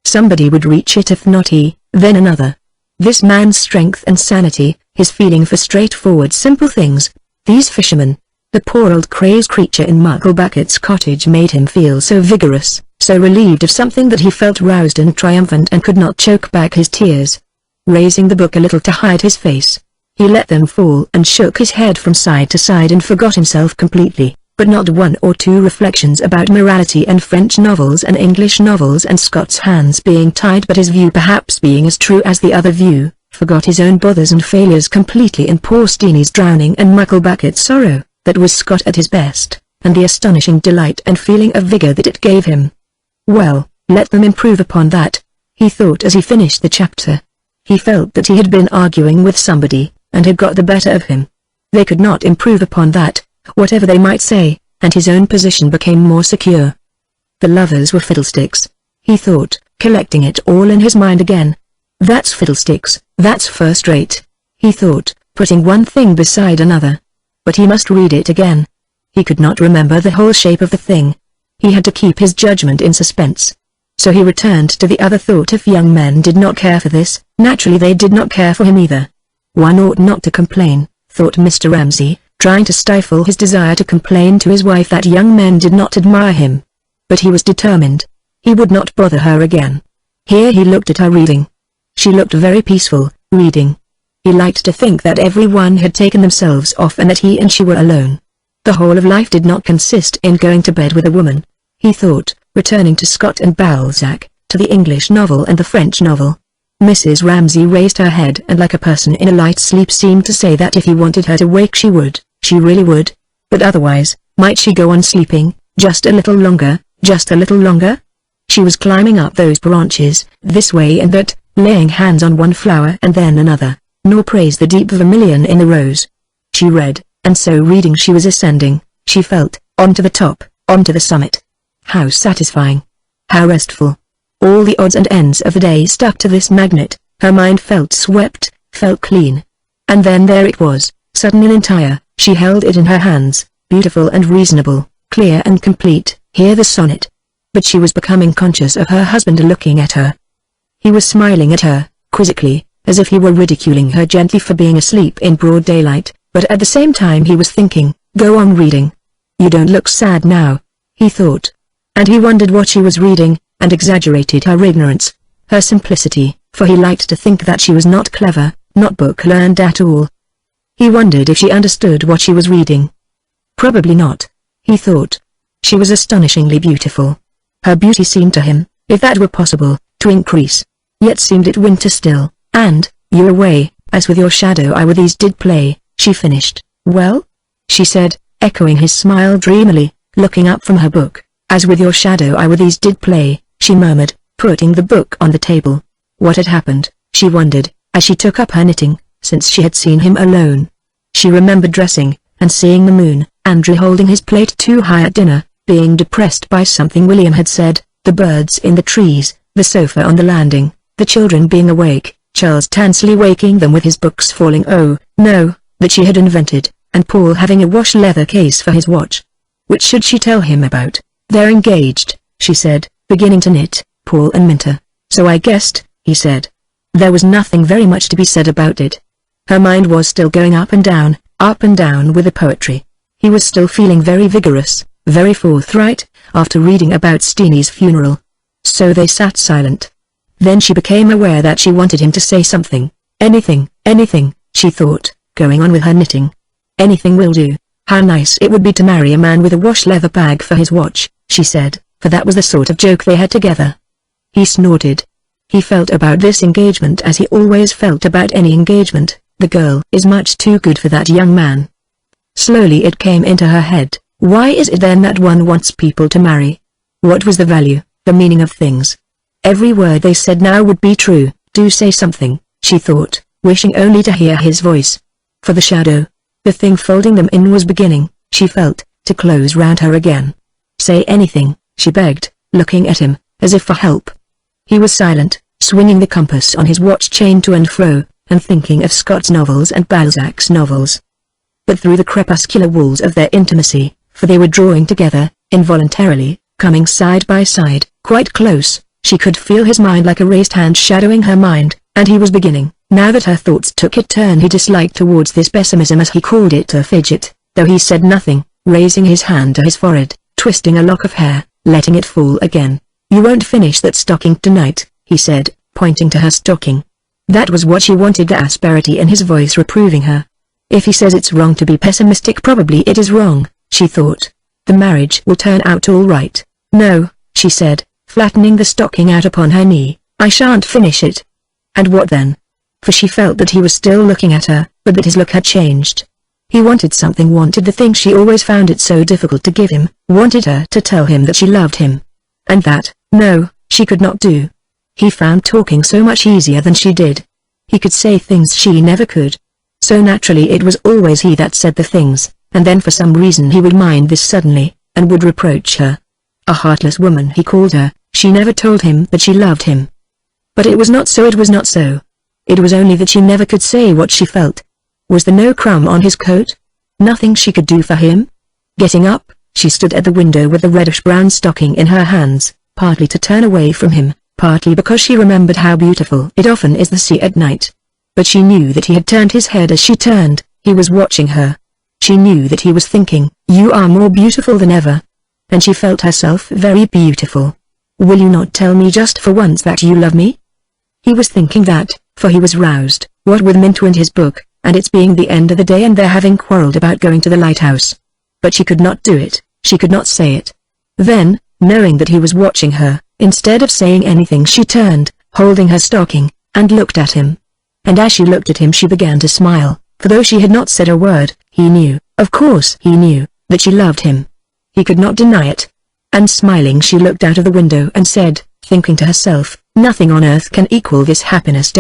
Somebody would reach it, if not he, then another. This man's strength and sanity, his feeling for straightforward simple things, these fishermen, the poor old crazed creature in Mucklebucket's cottage made him feel so vigorous, so relieved of something that he felt roused and triumphant and could not choke back his tears. Raising the book a little to hide his face, he let them fall and shook his head from side to side and forgot himself completely, but not one or two reflections about morality and French novels and English novels and Scott's hands being tied, but his view perhaps being as true as the other view, forgot his own bothers and failures completely in poor Steenie's drowning and Mucklebucket's sorrow, that was Scott at his best, and the astonishing delight and feeling of vigor that it gave him. Well, let them improve upon that, he thought as he finished the chapter. He felt that he had been arguing with somebody, and had got the better of him. They could not improve upon that, whatever they might say, and his own position became more secure. The lovers were fiddlesticks, he thought, collecting it all in his mind again. That's fiddlesticks, that's first rate, he thought, putting one thing beside another. But he must read it again. He could not remember the whole shape of the thing. He had to keep his judgment in suspense. So he returned to the other thought. If young men did not care for this, naturally they did not care for him either. One ought not to complain, thought Mr. Ramsay, trying to stifle his desire to complain to his wife that young men did not admire him. But he was determined. He would not bother her again. Here he looked at her reading. She looked very peaceful, reading. He liked to think that everyone had taken themselves off and that he and she were alone. The whole of life did not consist in going to bed with a woman, he thought, returning to Scott and Balzac, to the English novel and the French novel. Mrs. Ramsay raised her head and like a person in a light sleep seemed to say that if he wanted her to wake she would, she really would. But otherwise, might she go on sleeping, just a little longer, just a little longer? She was climbing up those branches, this way and that, laying hands on one flower and then another, nor praise the deep vermilion in the rose. She read, and so reading she was ascending, she felt, onto the top, onto the summit. How satisfying. How restful. All the odds and ends of the day stuck to this magnet, her mind felt swept, felt clean. And then there it was, sudden and entire, she held it in her hands, beautiful and reasonable, clear and complete, here the sonnet. But she was becoming conscious of her husband looking at her. He was smiling at her, quizzically, as if he were ridiculing her gently for being asleep in broad daylight, but at the same time he was thinking, go on reading. You don't look sad now, he thought. And he wondered what she was reading, and exaggerated her ignorance, her simplicity, for he liked to think that she was not clever, not book-learned at all. He wondered if she understood what she was reading. Probably not, he thought. She was astonishingly beautiful. Her beauty seemed to him, if that were possible, to increase. Yet seemed it winter still, and, you away, as with your shadow I with these did play, she finished. Well? She said, echoing his smile dreamily, looking up from her book. As with your shadow I with these did play, she murmured, putting the book on the table. What had happened, she wondered, as she took up her knitting, since she had seen him alone. She remembered dressing, and seeing the moon, Andrew holding his plate too high at dinner, being depressed by something William had said, the birds in the trees, the sofa on the landing, the children being awake, Charles Tansley waking them with his books falling, oh, no, that she had invented, and Paul having a wash leather case for his watch. Which should she tell him about? They're engaged, she said, beginning to knit, Paul and Minter. So I guessed, he said. There was nothing very much to be said about it. Her mind was still going up and down with the poetry. He was still feeling very vigorous, very forthright, after reading about Steenie's funeral. So they sat silent. Then she became aware that she wanted him to say something. Anything, she thought, going on with her knitting. Anything will do. How nice it would be to marry a man with a wash leather bag for his watch, she said, for that was the sort of joke they had together. He snorted. He felt about this engagement as he always felt about any engagement. The girl is much too good for that young man. Slowly it came into her head, why is it then that one wants people to marry? What was the value, the meaning of things? Every word they said now would be true. Do say something, she thought, wishing only to hear his voice. For the shadow, the thing folding them in was beginning, she felt, to close round her again. Say anything, she begged, looking at him, as if for help. He was silent, swinging the compass on his watch chain to and fro, and thinking of Scott's novels and Balzac's novels. But through the crepuscular walls of their intimacy, for they were drawing together, involuntarily, coming side by side, quite close, she could feel his mind like a raised hand shadowing her mind, and he was beginning, now that her thoughts took a turn he disliked towards this pessimism as he called it, to fidget, though he said nothing, raising his hand to his forehead, twisting a lock of hair, letting it fall again. You won't finish that stocking tonight, he said, pointing to her stocking. That was what she wanted, the asperity in his voice reproving her. If he says it's wrong to be pessimistic, probably it is wrong, she thought. The marriage will turn out all right. No, she said, flattening the stocking out upon her knee, I shan't finish it. And what then? For she felt that he was still looking at her, but that his look had changed. He wanted something, wanted the thing she always found it so difficult to give him, wanted her to tell him that she loved him. And that, no, she could not do. He found talking so much easier than she did. He could say things she never could. So naturally it was always he that said the things, and then for some reason he would mind this suddenly, and would reproach her. A heartless woman he called her. She never told him that she loved him. But it was not so, it was not so. It was only that she never could say what she felt. Was there no crumb on his coat? Nothing she could do for him? Getting up, she stood at the window with the reddish-brown stocking in her hands, partly to turn away from him, partly because she remembered how beautiful it often is, the sea at night. But she knew that he had turned his head as she turned, he was watching her. She knew that he was thinking, you are more beautiful than ever. And she felt herself very beautiful. Will you not tell me just for once that you love me? He was thinking that, for he was roused, what with Minto and his book, and its being the end of the day and their having quarrelled about going to the lighthouse. But she could not do it, she could not say it. Then, knowing that he was watching her, instead of saying anything she turned, holding her stocking, and looked at him. And as she looked at him she began to smile, for though she had not said a word, he knew, of course he knew, that she loved him. He could not deny it. And smiling she looked out of the window and said, thinking to herself, nothing on earth can equal this happiness.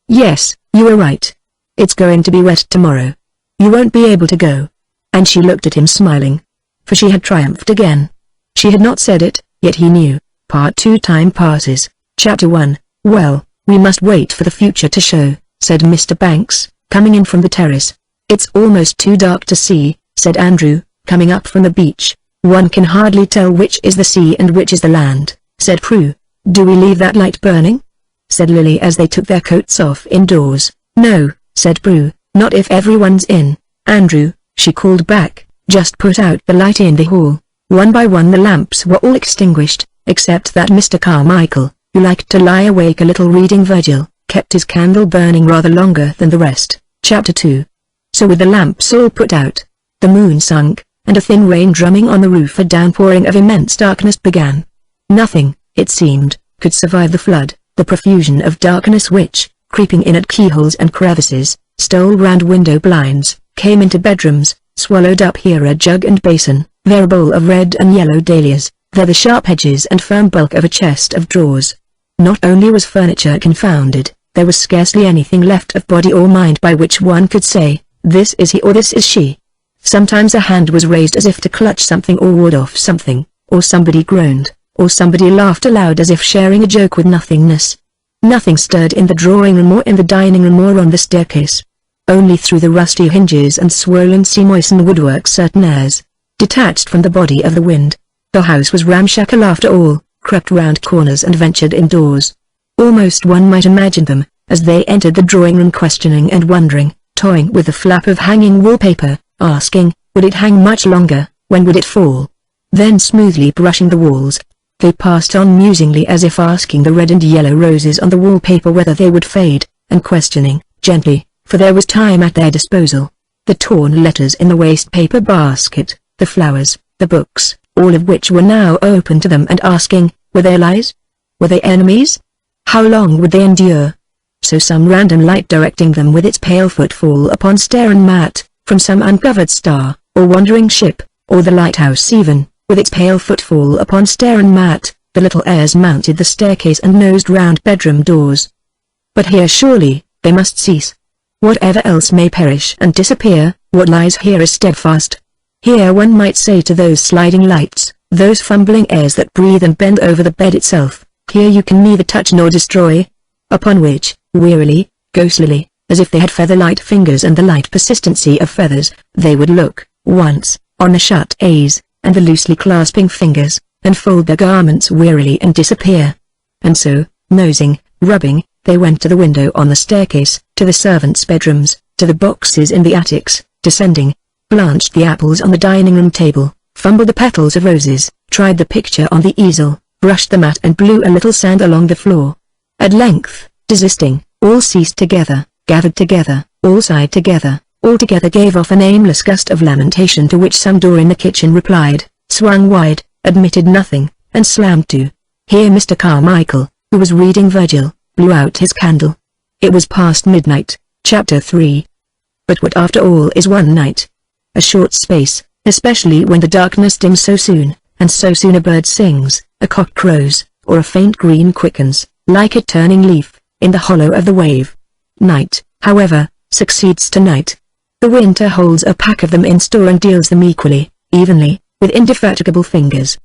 Yes, you were right. It's going to be wet tomorrow. You won't be able to go. And she looked at him smiling. For she had triumphed again. She had not said it, yet he knew. Part 2. Time passes. Chapter 1. Well, we must wait for the future to show, said Mr. Banks, coming in from the terrace. It's almost too dark to see, said Andrew, coming up from the beach. One can hardly tell which is the sea and which is the land, said Prue. Do we leave that light burning? Said Lily as they took their coats off indoors. No, said Prue, not if everyone's in. Andrew, she called back, just put out the light in the hall. One by one the lamps were all extinguished, except that Mr. Carmichael, who liked to lie awake a little reading Virgil, kept his candle burning rather longer than the rest. Chapter 2. So with the lamps all put out, the moon sunk, and a thin rain drumming on the roof, a downpouring of immense darkness began. Nothing, it seemed, could survive the flood, the profusion of darkness which, creeping in at keyholes and crevices, stole round window blinds, came into bedrooms, swallowed up here a jug and basin, there a bowl of red and yellow dahlias, there the sharp edges and firm bulk of a chest of drawers. Not only was furniture confounded, there was scarcely anything left of body or mind by which one could say, this is he or this is she. Sometimes a hand was raised as if to clutch something or ward off something, or somebody groaned, or somebody laughed aloud as if sharing a joke with nothingness. Nothing stirred in the drawing room or in the dining room or on the staircase. Only through the rusty hinges and swollen sea-moistened woodwork certain airs, detached from the body of the wind. The house was ramshackle after all, crept round corners and ventured indoors. Almost one might imagine them, as they entered the drawing-room questioning and wondering, toying with the flap of hanging wallpaper, asking, would it hang much longer, when would it fall? Then smoothly brushing the walls, they passed on musingly as if asking the red and yellow roses on the wallpaper whether they would fade, and questioning, gently, for there was time at their disposal, the torn letters in the waste-paper basket, the flowers, the books, all of which were now open to them and asking, were they allies? Were they enemies? How long would they endure? So some random light directing them with its pale footfall upon stair and mat, from some uncovered star, or wandering ship, or the lighthouse even, with its pale footfall upon stair and mat, the little heirs mounted the staircase and nosed round bedroom doors. But here surely, they must cease. Whatever else may perish and disappear, what lies here is steadfast. Here one might say to those sliding lights, those fumbling airs that breathe and bend over the bed itself, here you can neither touch nor destroy. Upon which, wearily, ghostly, as if they had feather-light fingers and the light persistency of feathers, they would look, once, on the shut A's, and the loosely clasping fingers, and fold their garments wearily and disappear. And so, nosing, rubbing, they went to the window on the staircase, to the servants' bedrooms, to the boxes in the attics, descending, blanched the apples on the dining-room table, fumbled the petals of roses, tried the picture on the easel, brushed the mat and blew a little sand along the floor. At length, desisting, all ceased together, gathered together, all sighed together, all together gave off an aimless gust of lamentation to which some door in the kitchen replied, swung wide, admitted nothing, and slammed to. Here Mr. Carmichael, who was reading Virgil, blew out his candle. It was past midnight. Chapter 3. But what after all is one night? A short space, especially when the darkness dims so soon, and so soon a bird sings, a cock crows, or a faint green quickens, like a turning leaf, in the hollow of the wave. Night, however, succeeds to night. The winter holds a pack of them in store and deals them equally, evenly, with indefatigable fingers.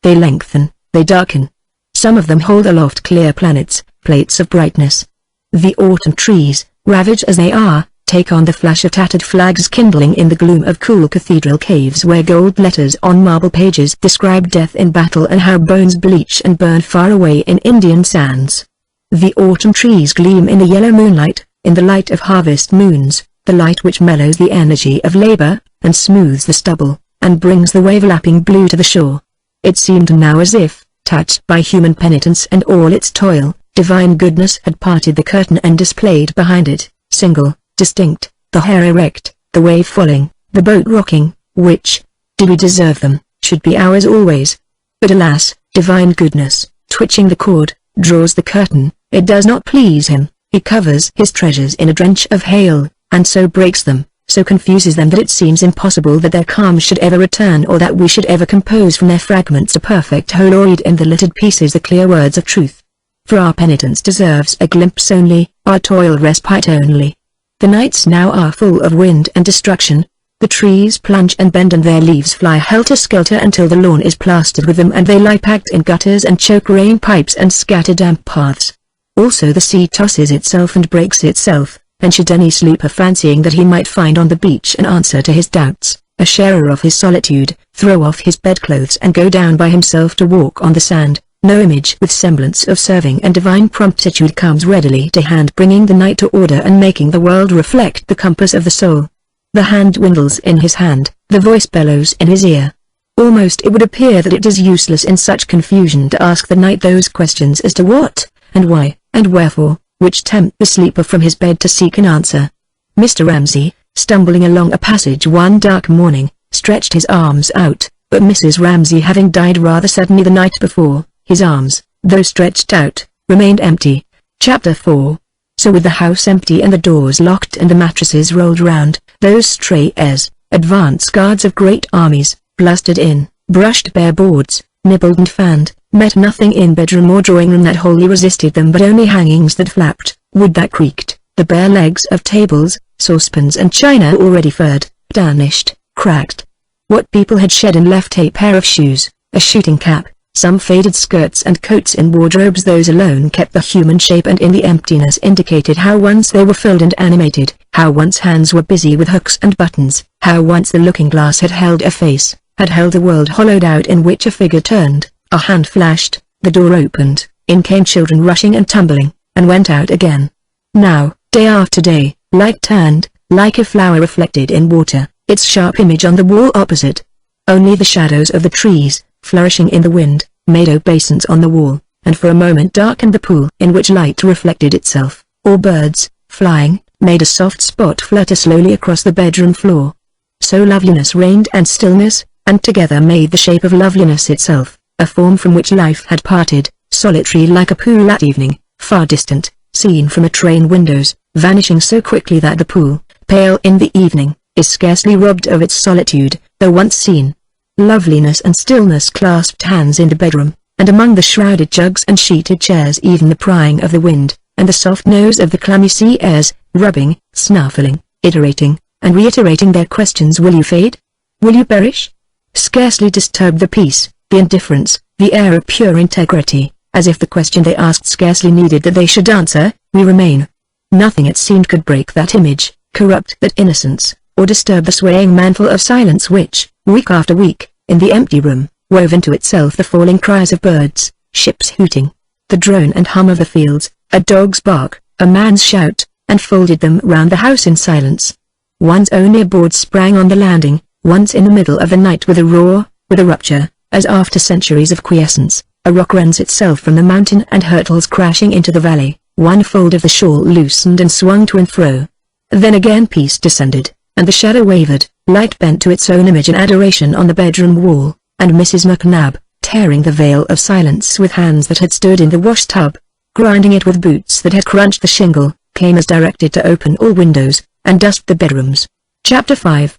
They lengthen, they darken. Some of them hold aloft clear planets, plates of brightness. The autumn trees, ravaged as they are, take on the flash of tattered flags kindling in the gloom of cool cathedral caves where gold letters on marble pages describe death in battle and how bones bleach and burn far away in Indian sands. The autumn trees gleam in the yellow moonlight, in the light of harvest moons, the light which mellows the energy of labor, and smooths the stubble, and brings the wave-lapping blue to the shore. It seemed now as if, touched by human penitence and all its toil, divine goodness had parted the curtain and displayed behind it, single, distinct, the hair erect, the wave falling, the boat rocking, which, did we deserve them, should be ours always. But alas, divine goodness, twitching the cord, draws the curtain. It does not please him. He covers his treasures in a drench of hail, and so breaks them, so confuses them that it seems impossible that their calm should ever return or that we should ever compose from their fragments a perfect whole or read in the littered pieces the clear words of truth. For our penitence deserves a glimpse only, our toil respite only. The nights now are full of wind and destruction. The trees plunge and bend and their leaves fly helter-skelter until the lawn is plastered with them and they lie packed in gutters and choke rain pipes and scatter damp paths. Also the sea tosses itself and breaks itself, and should any sleeper fancying that he might find on the beach an answer to his doubts, a sharer of his solitude, throw off his bedclothes and go down by himself to walk on the sand, no image with semblance of serving and divine promptitude comes readily to hand, bringing the night to order and making the world reflect the compass of the soul. The hand dwindles in his hand, the voice bellows in his ear. Almost it would appear that it is useless in such confusion to ask the night those questions as to what, and why, and wherefore, which tempt the sleeper from his bed to seek an answer. Mr. Ramsay, stumbling along a passage one dark morning, stretched his arms out, but Mrs. Ramsay having died rather suddenly the night before, his arms, though stretched out, remained empty. Chapter 4. So with the house empty and the doors locked and the mattresses rolled round, those stray heirs, advance guards of great armies, blustered in, brushed bare boards, nibbled and fanned, met nothing in bedroom or drawing-room that wholly resisted them but only hangings that flapped, wood that creaked, the bare legs of tables, saucepans and china already furred, tarnished, cracked. What people had shed and left: a pair of shoes, a shooting cap, some faded skirts and coats in wardrobes. Those alone kept the human shape, and in the emptiness indicated how once they were filled and animated, how once hands were busy with hooks and buttons, how once the looking glass had held a face, had held a world hollowed out in which a figure turned, a hand flashed, the door opened, in came children rushing and tumbling, and went out again. Now, day after day, light turned, like a flower reflected in water, its sharp image on the wall opposite. Only the shadows of the trees, flourishing in the wind, made obeisance on the wall, and for a moment darkened the pool in which light reflected itself, or birds, flying, made a soft spot flutter slowly across the bedroom floor. So loveliness reigned and stillness, and together made the shape of loveliness itself, a form from which life had parted, solitary like a pool at evening, far distant, seen from a train windows, vanishing so quickly that the pool, pale in the evening, is scarcely robbed of its solitude, though once seen. Loveliness and stillness clasped hands in the bedroom, and among the shrouded jugs and sheeted chairs even the prying of the wind, and the soft nose of the clammy sea airs, rubbing, snuffling, iterating, and reiterating their questions. Will you fade? Will you perish? Scarcely disturbed the peace, the indifference, the air of pure integrity, as if the question they asked scarcely needed that they should answer. We remain. Nothing it seemed could break that image, corrupt that innocence, or disturb the swaying mantle of silence which, week after week, in the empty room, wove into itself the falling cries of birds, ships hooting, the drone and hum of the fields, a dog's bark, a man's shout, and folded them round the house in silence. Once only a board sprang on the landing, once in the middle of the night with a roar, with a rupture, as after centuries of quiescence, a rock rends itself from the mountain and hurtles crashing into the valley. One fold of the shawl loosened and swung to and fro. Then again peace descended, and the shadow wavered, light bent to its own image in adoration on the bedroom wall, and Mrs. McNab, tearing the veil of silence with hands that had stood in the wash-tub, grinding it with boots that had crunched the shingle, came as directed to open all windows, and dust the bedrooms. Chapter 5.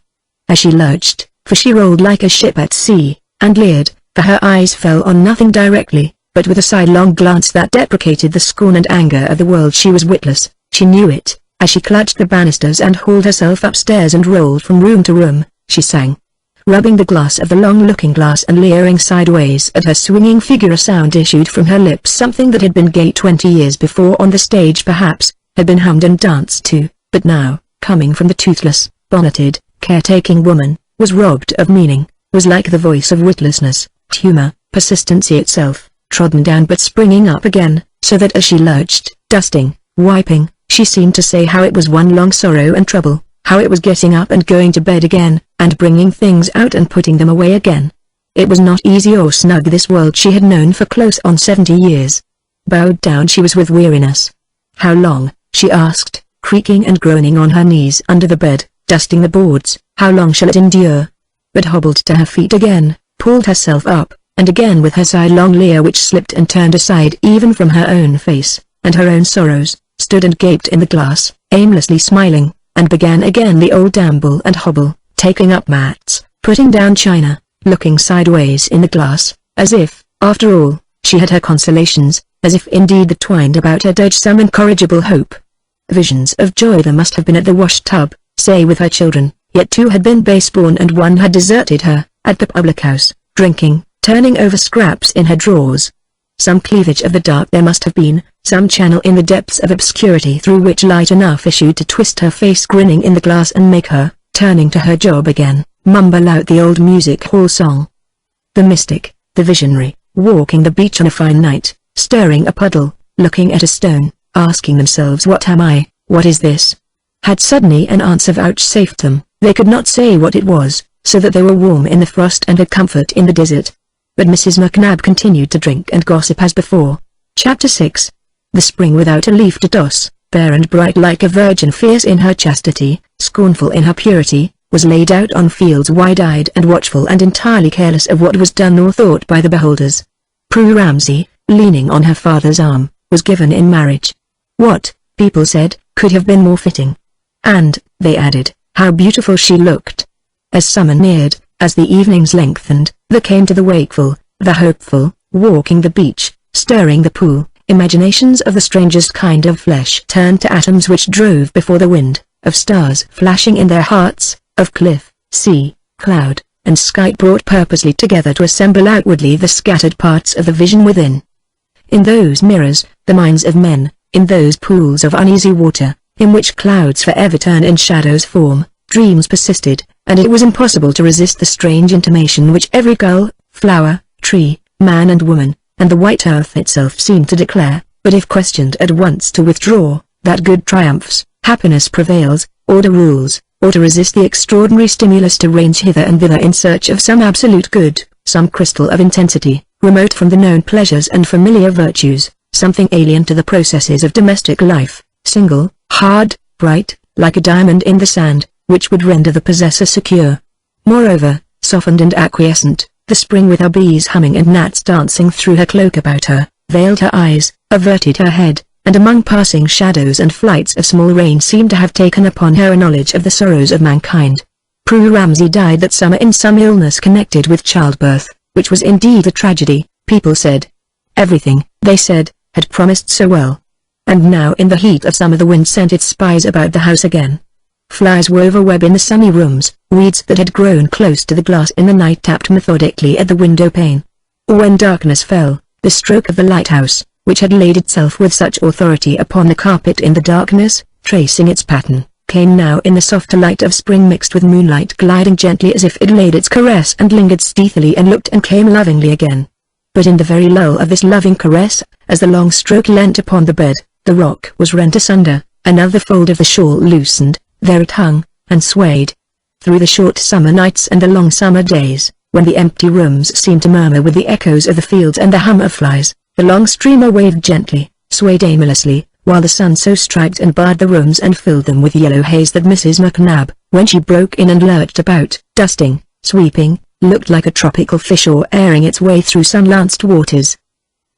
As she lurched, for she rolled like a ship at sea, and leered, for her eyes fell on nothing directly, but with a sidelong glance that deprecated the scorn and anger of the world. She was witless, she knew it. As she clutched the banisters and hauled herself upstairs and rolled from room to room, she sang. Rubbing the glass of the long looking-glass and leering sideways at her swinging figure, a sound issued from her lips, something that had been gay 20 years before on the stage perhaps, had been hummed and danced to, but now, coming from the toothless, bonneted, caretaking woman, was robbed of meaning, was like the voice of witlessness, humor, persistency itself, trodden down but springing up again, so that as she lurched, dusting, wiping, she seemed to say how it was one long sorrow and trouble, how it was getting up and going to bed again, and bringing things out and putting them away again. It was not easy or snug, this world she had known for close on 70 years. Bowed down she was with weariness. How long, she asked, creaking and groaning on her knees under the bed, dusting the boards, how long shall it endure? But hobbled to her feet again, pulled herself up, and again with her sidelong leer which slipped and turned aside even from her own face, and her own sorrows, stood and gaped in the glass, aimlessly smiling, and began again the old amble and hobble, taking up mats, putting down china, looking sideways in the glass, as if, after all, she had her consolations, as if indeed there twined about her dodge some incorrigible hope. Visions of joy there must have been at the wash-tub, say with her children, yet two had been base-born and one had deserted her, at the public-house, drinking, turning over scraps in her drawers. Some cleavage of the dark there must have been, some channel in the depths of obscurity through which light enough issued to twist her face grinning in the glass and make her, turning to her job again, mumble out the old music-hall song. The mystic, the visionary, walking the beach on a fine night, stirring a puddle, looking at a stone, asking themselves, what am I, what is this? Had suddenly an answer vouchsafed them. They could not say what it was, so that they were warm in the frost and had comfort in the desert. But Mrs. McNab continued to drink and gossip as before. Chapter 6. The spring without a leaf to toss, bare and bright like a virgin, fierce in her chastity, scornful in her purity, was laid out on fields wide-eyed and watchful and entirely careless of what was done or thought by the beholders. Prue Ramsay, leaning on her father's arm, was given in marriage. What, people said, could have been more fitting? And, they added, how beautiful she looked. As summer neared, as the evenings lengthened, there came to the wakeful, the hopeful, walking the beach, stirring the pool, imaginations of the strangest kind of flesh turned to atoms which drove before the wind, of stars flashing in their hearts, of cliff, sea, cloud, and sky brought purposely together to assemble outwardly the scattered parts of the vision within. In those mirrors, the minds of men, in those pools of uneasy water, in which clouds forever turn and shadows form, dreams persisted, and it was impossible to resist the strange intimation which every gull, flower, tree, man and woman, and the white earth itself seemed to declare, but if questioned at once to withdraw, that good triumphs, happiness prevails, order rules, or to resist the extraordinary stimulus to range hither and thither in search of some absolute good, some crystal of intensity, remote from the known pleasures and familiar virtues, something alien to the processes of domestic life, single, hard, bright, like a diamond in the sand, which would render the possessor secure. Moreover, softened and acquiescent, the spring with her bees humming and gnats dancing through her cloak about her, veiled her eyes, averted her head, and among passing shadows and flights of small rain seemed to have taken upon her a knowledge of the sorrows of mankind. Prue Ramsay died that summer in some illness connected with childbirth, which was indeed a tragedy, people said. Everything, they said, had promised so well. And now in the heat of summer the wind sent its spies about the house again. Flies wove a web in the sunny rooms, weeds that had grown close to the glass in the night tapped methodically at the window pane. When darkness fell, the stroke of the lighthouse, which had laid itself with such authority upon the carpet in the darkness, tracing its pattern, came now in the softer light of spring mixed with moonlight gliding gently as if it laid its caress and lingered stealthily and looked and came lovingly again. But in the very lull of this loving caress, as the long stroke leant upon the bed, the rock was rent asunder, another fold of the shawl loosened, there it hung, and swayed. Through the short summer nights and the long summer days, when the empty rooms seemed to murmur with the echoes of the fields and the hum of flies, the long streamer waved gently, swayed aimlessly, while the sun so striped and barred the rooms and filled them with yellow haze that Mrs. McNab, when she broke in and lurched about, dusting, sweeping, looked like a tropical fish or airing its way through sun-lanced waters.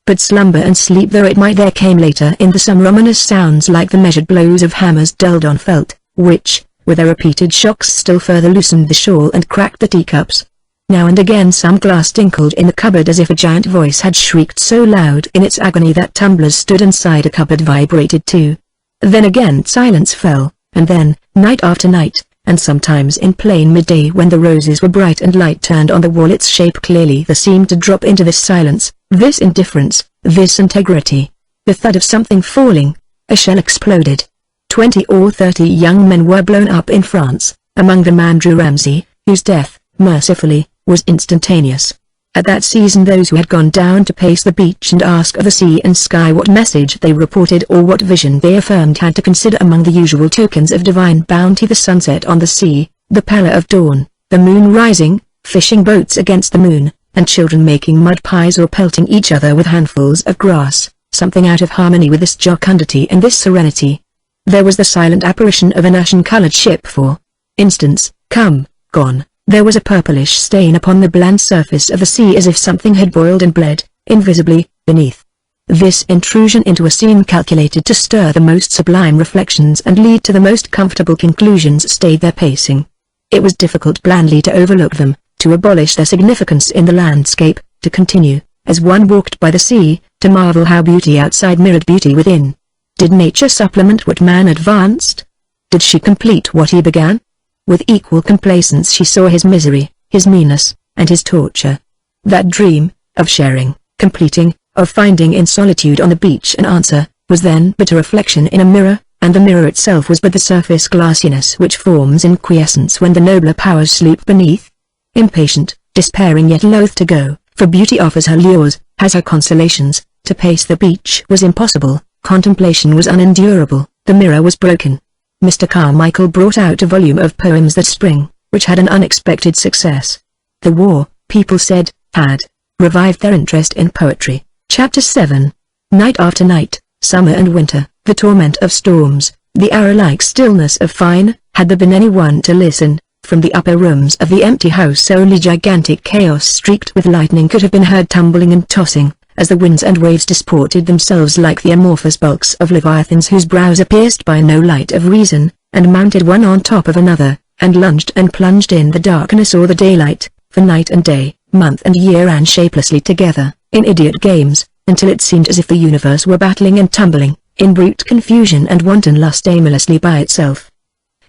But slumber and sleep though it might there came later in the some ominous sounds like the measured blows of hammers dulled on felt, which, with their repeated shocks still further loosened the shawl and cracked the teacups. Now and again some glass tinkled in the cupboard as if a giant voice had shrieked so loud in its agony that tumblers stood inside a cupboard vibrated too. Then again silence fell, and then, night after night, and sometimes in plain midday when the roses were bright and light turned on the wall its shape clearly there seemed to drop into this silence, this indifference, this integrity. The thud of something falling, a shell exploded. 20 or 30 young men were blown up in France, among them Andrew Ramsay, whose death, mercifully, was instantaneous. At that season those who had gone down to pace the beach and ask of the sea and sky what message they reported or what vision they affirmed had to consider among the usual tokens of divine bounty the sunset on the sea, the pallor of dawn, the moon rising, fishing boats against the moon, and children making mud pies or pelting each other with handfuls of grass, something out of harmony with this jocundity and this serenity. There was the silent apparition of an ashen-colored ship for instance, come, gone. There was a purplish stain upon the bland surface of the sea as if something had boiled and bled, invisibly, beneath. This intrusion into a scene calculated to stir the most sublime reflections and lead to the most comfortable conclusions stayed their pacing. It was difficult blandly to overlook them, to abolish their significance in the landscape, to continue, as one walked by the sea, to marvel how beauty outside mirrored beauty within. Did nature supplement what man advanced? Did she complete what he began? With equal complacence she saw his misery, his meanness, and his torture. That dream, of sharing, completing, of finding in solitude on the beach an answer, was then but a reflection in a mirror, and the mirror itself was but the surface glassiness which forms in quiescence when the nobler powers sleep beneath. Impatient, despairing yet loath to go, for beauty offers her lures, has her consolations, to pace the beach was impossible, contemplation was unendurable, the mirror was broken. Mr. Carmichael brought out a volume of poems that spring, which had an unexpected success. The war, people said, had revived their interest in poetry. Chapter 7. Night after night, summer and winter, the torment of storms, the arrow-like stillness of fine, had there been anyone to listen, from the upper rooms of the empty house only gigantic chaos streaked with lightning could have been heard tumbling and tossing, as the winds and waves disported themselves like the amorphous bulks of leviathans whose brows are pierced by no light of reason, and mounted one on top of another, and lunged and plunged in the darkness or the daylight, for night and day, month and year ran shapelessly together, in idiot games, until it seemed as if the universe were battling and tumbling, in brute confusion and wanton lust aimlessly by itself.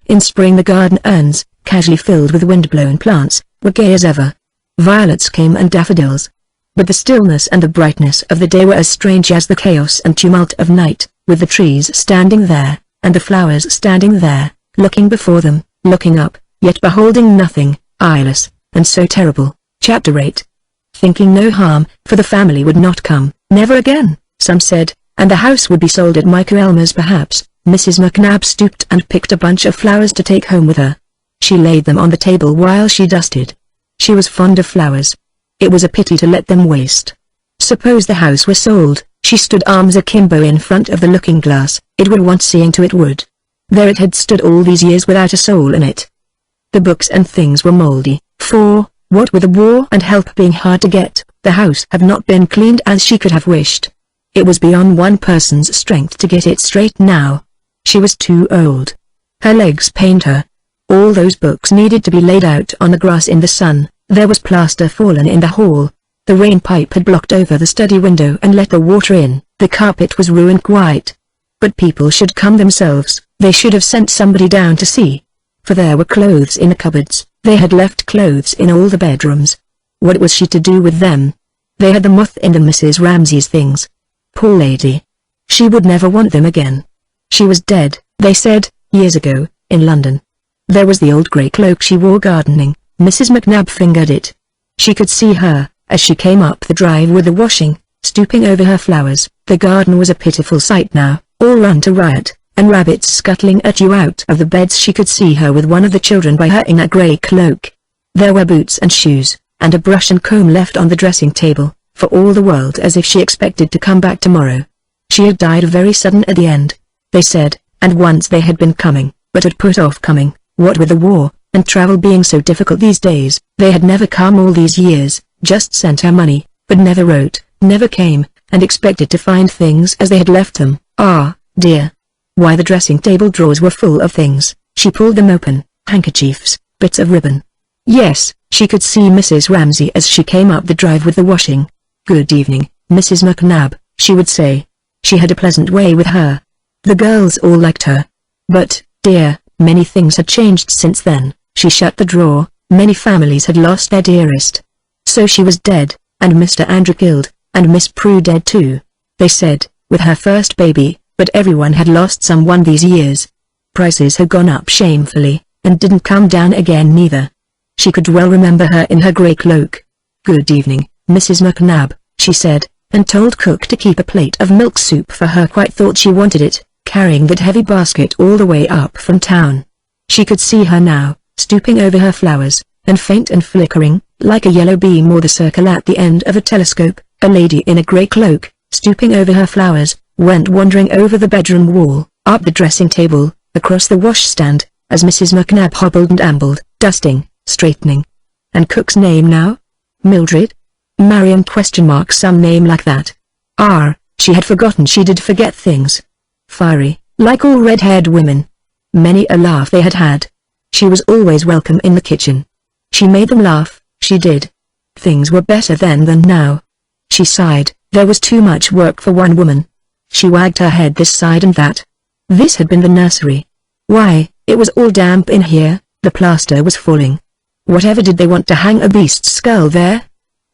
In spring the garden urns, casually filled with wind-blown plants, were gay as ever. Violets came and daffodils. But the stillness and the brightness of the day were as strange as the chaos and tumult of night, with the trees standing there, and the flowers standing there, looking before them, looking up, yet beholding nothing, eyeless, and so terrible. Chapter 8. Thinking no harm, for the family would not come, never again, some said, and the house would be sold at Micah Elmer's perhaps. Mrs. McNab stooped and picked a bunch of flowers to take home with her. She laid them on the table while she dusted. She was fond of flowers. It was a pity to let them waste. Suppose the house were sold, she stood arms akimbo in front of the looking-glass, it would want seeing to, it would. There it had stood all these years without a soul in it. The books and things were mouldy, for, what with the war and help being hard to get, the house had not been cleaned as she could have wished. It was beyond one person's strength to get it straight now. She was too old. Her legs pained her. All those books needed to be laid out on the grass in the sun. There was plaster fallen in the hall. The rain pipe had blocked over the study window and let the water in. The carpet was ruined quite. But people should come themselves. They should have sent somebody down to see. For there were clothes in the cupboards. They had left clothes in all the bedrooms. What was she to do with them? They had the moth in them, Mrs. Ramsay's things. Poor lady. She would never want them again. She was dead, they said, years ago, in London. There was the old grey cloak she wore gardening. Mrs. McNab fingered it. She could see her, as she came up the drive with the washing, stooping over her flowers. The garden was a pitiful sight now, all run to riot, and rabbits scuttling at you out of the beds. She could see her with one of the children by her in a grey cloak. There were boots and shoes, and a brush and comb left on the dressing table, for all the world as if she expected to come back tomorrow. She had died very sudden at the end, they said, and once they had been coming, but had put off coming. What with the war, and travel being so difficult these days, they had never come all these years, just sent her money, but never wrote, never came, and expected to find things as they had left them. Ah, dear. Why, the dressing table drawers were full of things. She pulled them open, handkerchiefs, bits of ribbon. Yes, she could see Mrs. Ramsay as she came up the drive with the washing. Good evening, Mrs. McNab, she would say. She had a pleasant way with her. The girls all liked her. But, dear, many things had changed since then. She shut the drawer. Many families had lost their dearest. So she was dead, and Mr. Andrew killed, and Miss Prue dead too. They said, with her first baby, but everyone had lost someone these years. Prices had gone up shamefully, and didn't come down again neither. She could well remember her in her grey cloak. Good evening, Mrs. McNab, she said, and told cook to keep a plate of milk soup for her. Quite thought she wanted it, carrying that heavy basket all the way up from town. She could see her now, stooping over her flowers, and faint and flickering, like a yellow beam or the circle at the end of a telescope. A lady in a grey cloak, stooping over her flowers, went wandering over the bedroom wall, up the dressing table, across the washstand, as Mrs. McNab hobbled and ambled, dusting, straightening. And cook's name now? Mildred? Marion ? Some name like that. She had forgotten. She did forget things. Fiery, like all red-haired women. Many a laugh they had had. She was always welcome in the kitchen. She made them laugh, she did. Things were better then than now. She sighed. There was too much work for one woman. She wagged her head this side and that. This had been the nursery. Why, it was all damp in here, the plaster was falling. Whatever did they want to hang a beast's skull there?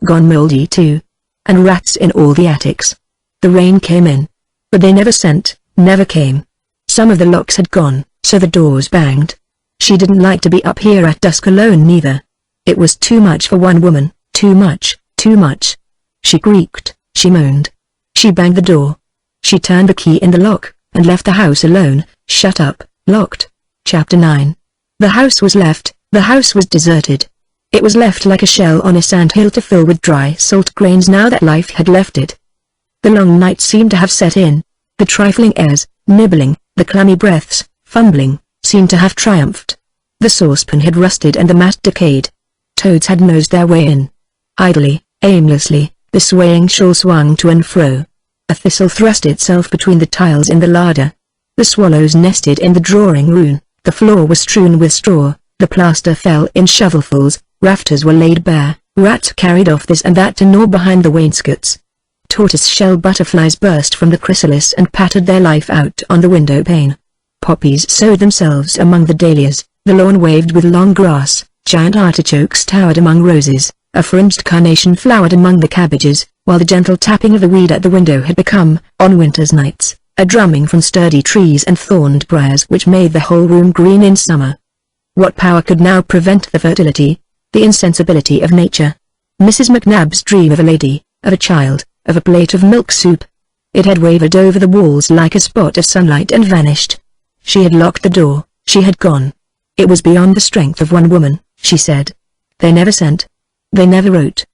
Gone mouldy too. And rats in all the attics. The rain came in. But they never sent, never came. Some of the locks had gone, so the doors banged. She didn't like to be up here at dusk alone neither. It was too much for one woman, too much, too much. She creaked, she moaned. She banged the door. She turned the key in the lock, and left the house alone, shut up, locked. Chapter 9. The house was left, the house was deserted. It was left like a shell on a sandhill to fill with dry salt grains now that life had left it. The long night seemed to have set in. The trifling airs, nibbling, the clammy breaths, fumbling, seemed to have triumphed. The saucepan had rusted and the mat decayed. Toads had nosed their way in. Idly, aimlessly, the swaying shawl swung to and fro. A thistle thrust itself between the tiles in the larder. The swallows nested in the drawing room. The floor was strewn with straw. The plaster fell in shovelfuls. Rafters were laid bare. Rats carried off this and that to gnaw behind the wainscots. Tortoise-shell butterflies burst from the chrysalis and pattered their life out on the window pane. Poppies sowed themselves among the dahlias. The lawn waved with long grass, giant artichokes towered among roses, a fringed carnation flowered among the cabbages, while the gentle tapping of the reed at the window had become, on winter's nights, a drumming from sturdy trees and thorned briars which made the whole room green in summer. What power could now prevent the fertility, the insensibility of nature? Mrs. McNab's dream of a lady, of a child, of a plate of milk soup. It had wavered over the walls like a spot of sunlight and vanished. She had locked the door, she had gone. It was beyond the strength of one woman, she said. They never sent. They never wrote.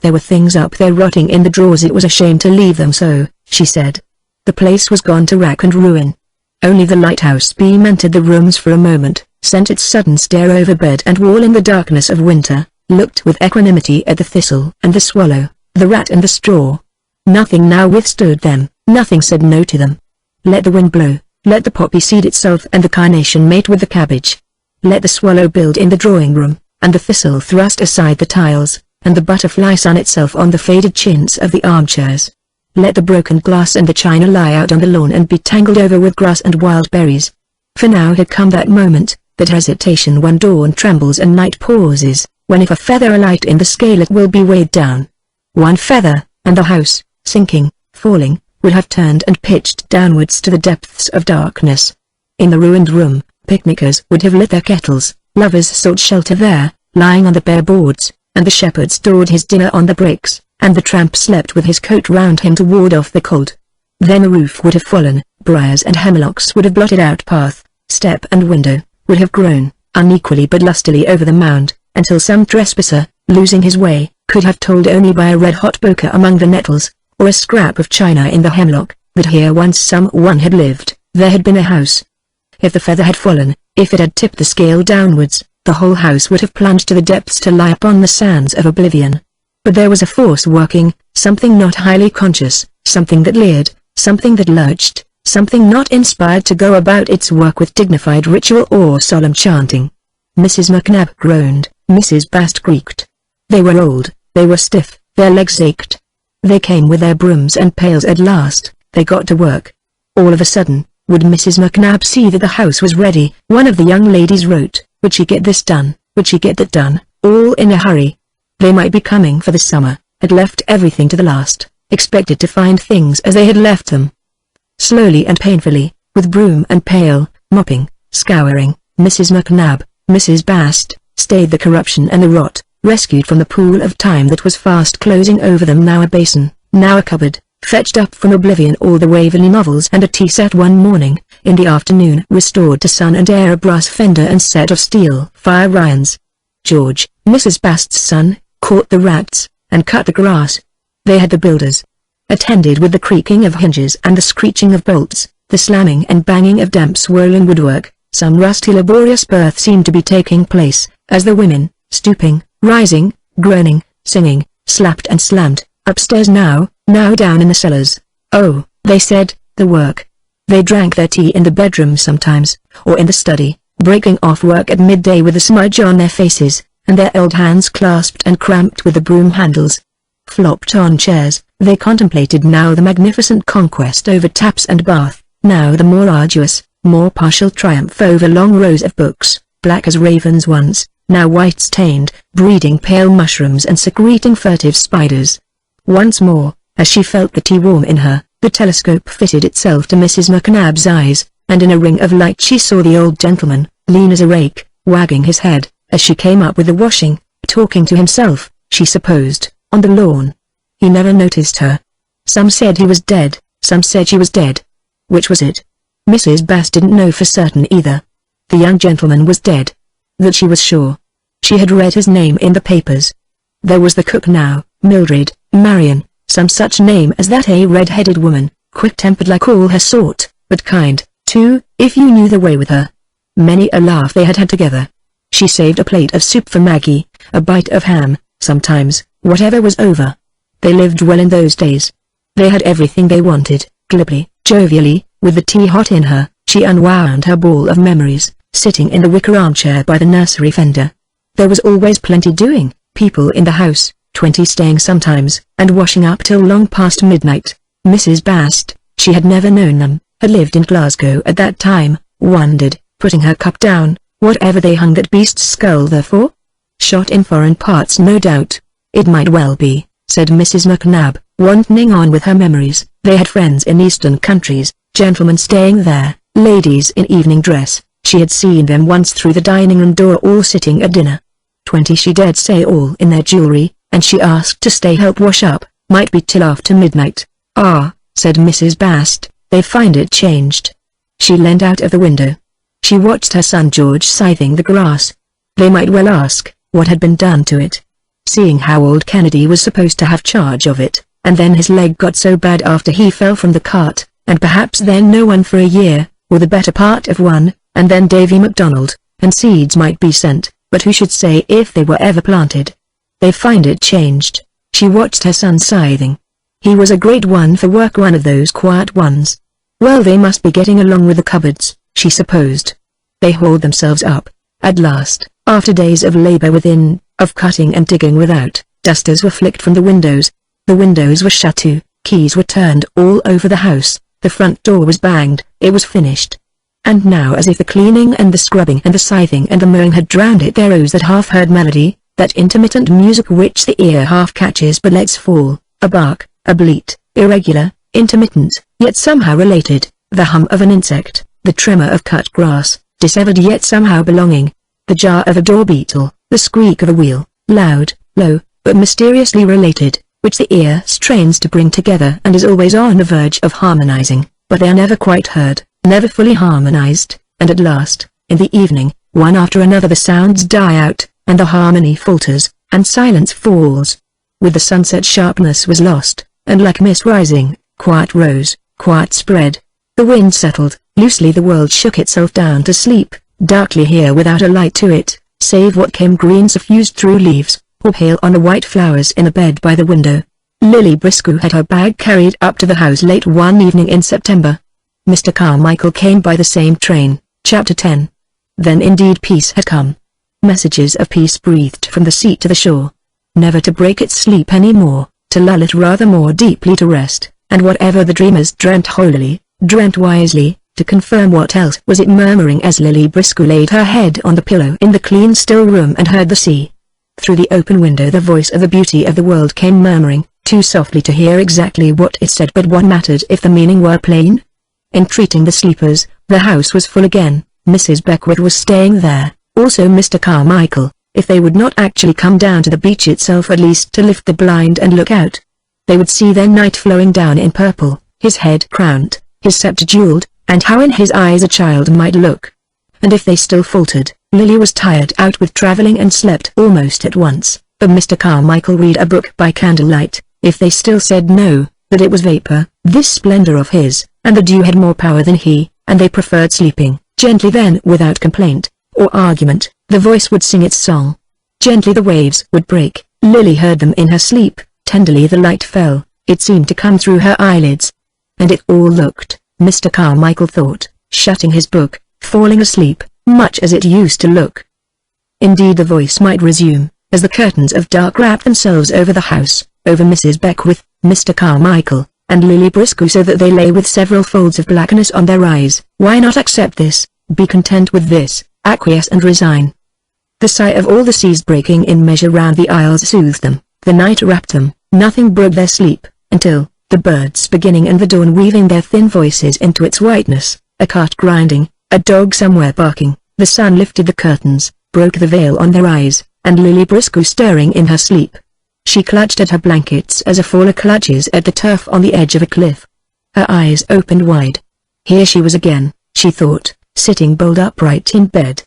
There were things up there rotting in the drawers, it was a shame to leave them so, she said. The place was gone to rack and ruin. Only the lighthouse beam entered the rooms for a moment, sent its sudden stare over bed and wall in the darkness of winter, looked with equanimity at the thistle and the swallow, the rat and the straw. Nothing now withstood them, nothing said no to them. Let the wind blow, let the poppy seed itself and the carnation mate with the cabbage. Let the swallow build in the drawing room, and the thistle thrust aside the tiles, and the butterfly sun itself on the faded chintz of the armchairs. Let the broken glass and the china lie out on the lawn and be tangled over with grass and wild berries. For now had come that moment, that hesitation when dawn trembles and night pauses, when if a feather alight in the scale it will be weighed down. One feather, and the house, sinking, falling, would have turned and pitched downwards to the depths of darkness. In the ruined room, picnickers would have lit their kettles, lovers sought shelter there, lying on the bare boards, and the shepherd stored his dinner on the bricks, and the tramp slept with his coat round him to ward off the cold. Then a roof would have fallen, briars and hemlocks would have blotted out path, step and window, would have grown, unequally but lustily over the mound, until some trespasser, losing his way, could have told only by a red-hot poker among the nettles, or a scrap of china in the hemlock, that here once someone had lived, there had been a house. If the feather had fallen, if it had tipped the scale downwards, the whole house would have plunged to the depths to lie upon the sands of oblivion. But there was a force working, something not highly conscious, something that leered, something that lurched, something not inspired to go about its work with dignified ritual or solemn chanting. Mrs. McNab groaned, Mrs. Bast creaked. They were old, they were stiff, their legs ached. They came with their brooms and pails at last, they got to work. All of a sudden, would Mrs. McNab see that the house was ready? One of the young ladies wrote, would she get this done, would she get that done, all in a hurry. They might be coming for the summer, had left everything to the last, expected to find things as they had left them. Slowly and painfully, with broom and pail, mopping, scouring, Mrs. McNab, Mrs. Bast, stayed the corruption and the rot, rescued from the pool of time that was fast closing over them, now a basin, now a cupboard, fetched up from oblivion all the Waverley novels and a tea set one morning, in the afternoon restored to sun and air a brass fender and set of steel fire irons. George, Mrs. Bast's son, caught the rats, and cut the grass. They had the builders. Attended with the creaking of hinges and the screeching of bolts, the slamming and banging of damp swollen woodwork. Some rusty laborious birth seemed to be taking place, as the women, stooping, rising, groaning, singing, slapped and slammed, upstairs now down in the cellars. Oh, they said, the work. They drank their tea in the bedroom sometimes, or in the study, breaking off work at midday with a smudge on their faces, and their old hands clasped and cramped with the broom handles. Flopped on chairs, they contemplated now the magnificent conquest over taps and bath, now the more arduous, more partial triumph over long rows of books, black as ravens once, now white-stained, breeding pale mushrooms and secreting furtive spiders. Once more, as she felt the tea warm in her, the telescope fitted itself to Mrs. McNab's eyes, and in a ring of light she saw the old gentleman, lean as a rake, wagging his head, as she came up with the washing, talking to himself, she supposed, on the lawn. He never noticed her. Some said he was dead, some said she was dead. Which was it? Mrs. Bast didn't know for certain either. The young gentleman was dead. That she was sure. She had read his name in the papers. There was the cook now, Mildred, Marion, some such name as that, a red-headed woman, quick-tempered like all her sort, but kind, too, if you knew the way with her. Many a laugh they had had together. She saved a plate of soup for Maggie, a bite of ham, sometimes, whatever was over. They lived well in those days. They had everything they wanted, glibly, jovially, with the tea hot in her. She unwound her ball of memories, sitting in the wicker armchair by the nursery fender. There was always plenty doing, people in the house, 20 staying sometimes, and washing up till long past midnight. Mrs. Bast, she had never known them, had lived in Glasgow at that time, wondered, putting her cup down, Whatever they hung that beast's skull there for? Shot in foreign parts, no doubt. It might well be, said Mrs. McNab, wantoning on with her memories. They had friends in eastern countries, gentlemen staying there, ladies in evening dress. She had seen them once through the dining room door, all sitting at dinner. 20, she dared say, all in their jewelry, and she asked to stay help wash up, might be till after midnight. Ah, said Mrs. Bast, they find it changed. She leaned out of the window. She watched her son George scything the grass. They might well ask, what had been done to it? Seeing how old Kennedy was supposed to have charge of it, and then his leg got so bad after he fell from the cart, and perhaps then no one for a year, or the better part of one, and then Davy MacDonald, and seeds might be sent, but who should say if they were ever planted? They find it changed. She watched her son scything. He was a great one for work, one of those quiet ones. Well, they must be getting along with the cupboards, she supposed. They hauled themselves up. At last, after days of labor within, of cutting and digging without, dusters were flicked from the windows. The windows were shut too, keys were turned all over the house, the front door was banged, it was finished. And now, as if the cleaning and the scrubbing and the scything and the mowing had drowned it, there rose that half-heard melody, that intermittent music which the ear half catches but lets fall, a bark, a bleat, irregular, intermittent, yet somehow related, the hum of an insect, the tremor of cut grass, dissevered yet somehow belonging, the jar of a door beetle, the squeak of a wheel, loud, low, but mysteriously related, which the ear strains to bring together and is always on the verge of harmonizing, but they are never quite heard, never fully harmonized, and at last, in the evening, one after another the sounds die out, and the harmony falters, and silence falls. With the sunset sharpness was lost, and like mist rising, quiet rose, quiet spread. The wind settled, loosely the world shook itself down to sleep, darkly here without a light to it, save what came green suffused through leaves, or pale on the white flowers in a bed by the window. Lily Briscoe had her bag carried up to the house late one evening in September. Mr. Carmichael came by the same train. Chapter 10. Then indeed peace had come. Messages of peace breathed from the sea to the shore. Never to break its sleep any more, to lull it rather more deeply to rest, and whatever the dreamers dreamt holily, dreamt wisely, to confirm what else was it murmuring as Lily Briscoe laid her head on the pillow in the clean still room and heard the sea. Through the open window the voice of the beauty of the world came murmuring, too softly to hear exactly what it said, but what mattered if the meaning were plain? Entreating the sleepers, the house was full again. Mrs. Beckwith was staying there, also Mr. Carmichael, if they would not actually come down to the beach itself, at least to lift the blind and look out. They would see their knight flowing down in purple, his head crowned, his scepter jeweled, and how in his eyes a child might look. And if they still faltered, Lily was tired out with travelling and slept almost at once, but Mr. Carmichael read a book by candlelight. If they still said no, that it was vapour, this splendour of his, and the dew had more power than he, and they preferred sleeping, gently then without complaint, or argument, the voice would sing its song. Gently the waves would break, Lily heard them in her sleep, tenderly the light fell, it seemed to come through her eyelids. And it all looked, Mr. Carmichael thought, shutting his book, falling asleep, much as it used to look. Indeed the voice might resume, as the curtains of dark wrapped themselves over the house, over Mrs. Beckwith, Mr. Carmichael, and Lily Briscoe, so that they lay with several folds of blackness on their eyes. Why not accept this, be content with this, acquiesce and resign? The sigh of all the seas breaking in measure round the isles soothed them, the night wrapped them, nothing broke their sleep, until, the birds beginning and the dawn weaving their thin voices into its whiteness, a cart grinding, a dog somewhere barking, the sun lifted the curtains, broke the veil on their eyes, and Lily Briscoe stirring in her sleep. She clutched at her blankets as a faller clutches at the turf on the edge of a cliff. Her eyes opened wide. Here she was again, she thought, sitting bolt upright in bed.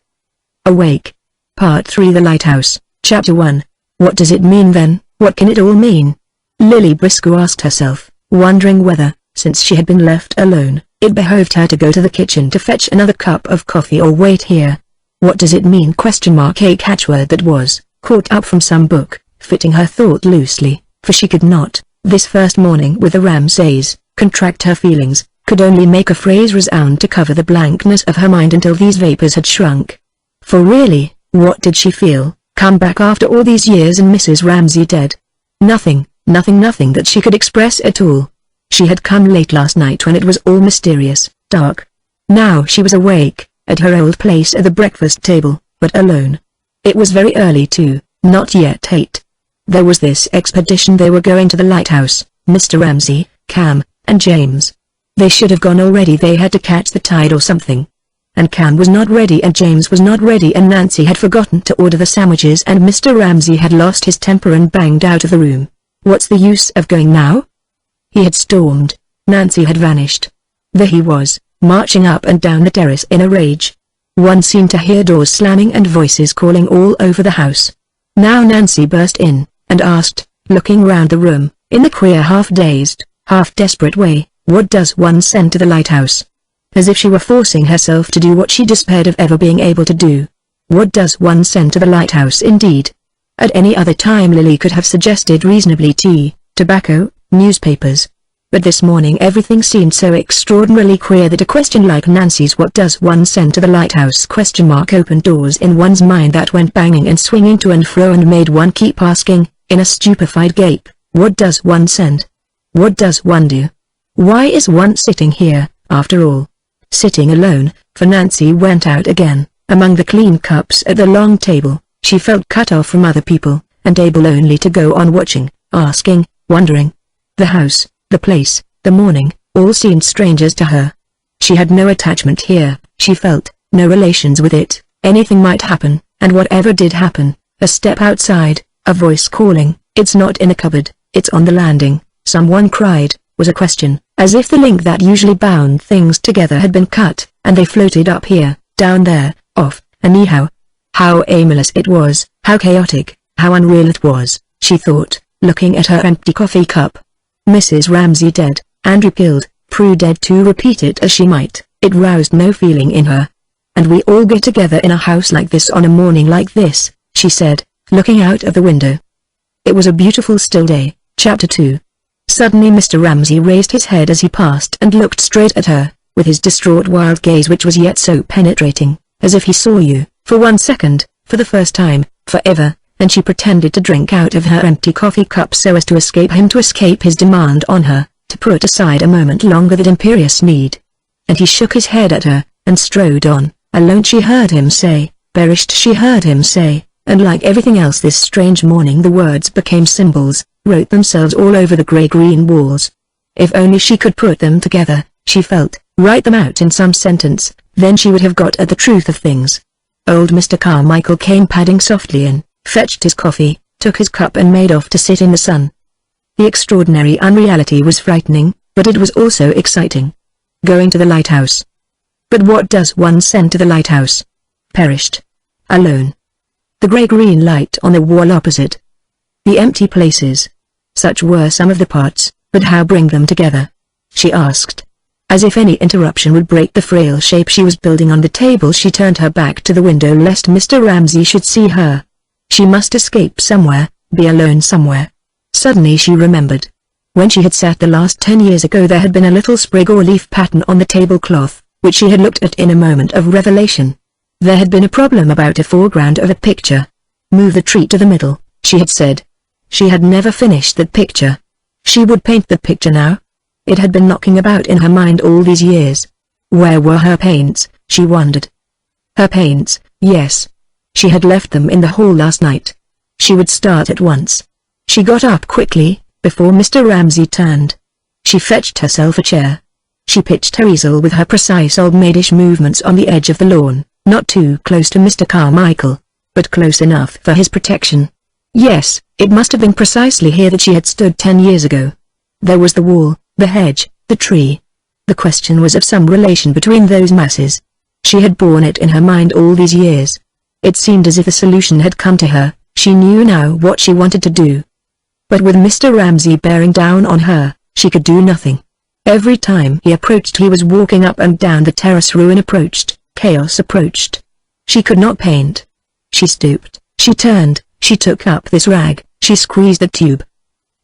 Awake. Part 3. The Lighthouse, Chapter 1. What does it mean then? What can it all mean? Lily Briscoe asked herself, wondering whether, since she had been left alone, it behoved her to go to the kitchen to fetch another cup of coffee or wait here. What does it mean? A catchword that was, caught up from some book, fitting her thought loosely, for she could not, this first morning with the Ramsays, contract her feelings, could only make a phrase resound to cover the blankness of her mind until these vapors had shrunk. For really, what did she feel, come back after all these years and Mrs. Ramsay dead? Nothing, nothing that she could express at all. She had come late last night when it was all mysterious, dark. Now she was awake, at her old place at the breakfast table, but alone. It was very early too, not yet 8. There was this expedition they were going to the lighthouse, Mr. Ramsay, Cam, and James. They should have gone already, they had to catch the tide or something. And Cam was not ready and James was not ready and Nancy had forgotten to order the sandwiches and Mr. Ramsay had lost his temper and banged out of the room. What's the use of going now? He had stormed. Nancy had vanished. There he was, marching up and down the terrace in a rage. One seemed to hear doors slamming and voices calling all over the house. Now Nancy burst in, and asked, looking round the room, in the queer half-dazed, half-desperate way, what does one send to the lighthouse? As if she were forcing herself to do what she despaired of ever being able to do. What does one send to the lighthouse indeed? At any other time Lily could have suggested reasonably tea, tobacco, newspapers. But this morning everything seemed so extraordinarily queer that a question like Nancy's "what does one send to the lighthouse?" opened doors in one's mind that went banging and swinging to and fro and made one keep asking, in a stupefied gape, what does one send? What does one do? Why is one sitting here, after all? Sitting alone, for Nancy went out again, among the clean cups at the long table. She felt cut off from other people, and able only to go on watching, asking, wondering. The house, the place, the morning, all seemed strangers to her. She had no attachment here, she felt, no relations with it. Anything might happen, and whatever did happen, a step outside, a voice calling, "It's not in a cupboard, it's on the landing," someone cried, was a question, as if the link that usually bound things together had been cut, and they floated up here, down there, off, anyhow. How aimless it was, how chaotic, how unreal it was, she thought, looking at her empty coffee cup. Mrs. Ramsay dead, Andrew killed, Prue dead too. Repeat it as she might, it roused no feeling in her. And we all get together in a house like this on a morning like this, she said, looking out of the window. It was a beautiful still day. Chapter 2. Suddenly Mr. Ramsay raised his head as he passed and looked straight at her, with his distraught wild gaze which was yet so penetrating, as if he saw you, for 1 second, for the first time, forever. And she pretended to drink out of her empty coffee cup so as to escape him, to escape his demand on her, to put aside a moment longer that imperious need. And he shook his head at her, and strode on, alone. She heard him say, perished, she heard him say, and like everything else this strange morning the words became symbols, wrote themselves all over the grey-green walls. If only she could put them together, she felt, write them out in some sentence, then she would have got at the truth of things. Old Mr. Carmichael came padding softly in, fetched his coffee, took his cup and made off to sit in the sun. The extraordinary unreality was frightening, but it was also exciting. Going to the lighthouse. But what does one send to the lighthouse? Perished. Alone. The grey-green light on the wall opposite. The empty places. Such were some of the parts, but how bring them together? She asked. As if any interruption would break the frail shape she was building on the table, she turned her back to the window lest Mr. Ramsay should see her. She must escape somewhere, be alone somewhere. Suddenly she remembered. When she had sat the last 10 years ago there had been a little sprig or leaf pattern on the tablecloth, which she had looked at in a moment of revelation. There had been a problem about a foreground of a picture. Move the tree to the middle, she had said. She had never finished that picture. She would paint the picture now. It had been knocking about in her mind all these years. Where were her paints, she wondered. Her paints, yes. She had left them in the hall last night. She would start at once. She got up quickly, before Mr. Ramsay turned. She fetched herself a chair. She pitched her easel with her precise old-maidish movements on the edge of the lawn, not too close to Mr. Carmichael, but close enough for his protection. Yes, it must have been precisely here that she had stood 10 years ago. There was the wall, the hedge, the tree. The question was of some relation between those masses. She had borne it in her mind all these years. It seemed as if a solution had come to her. She knew now what she wanted to do. But with Mr. Ramsay bearing down on her, she could do nothing. Every time he approached he was walking up and down the terrace. Ruin approached, chaos approached. She could not paint. She stooped, she turned, she took up this rag, she squeezed the tube.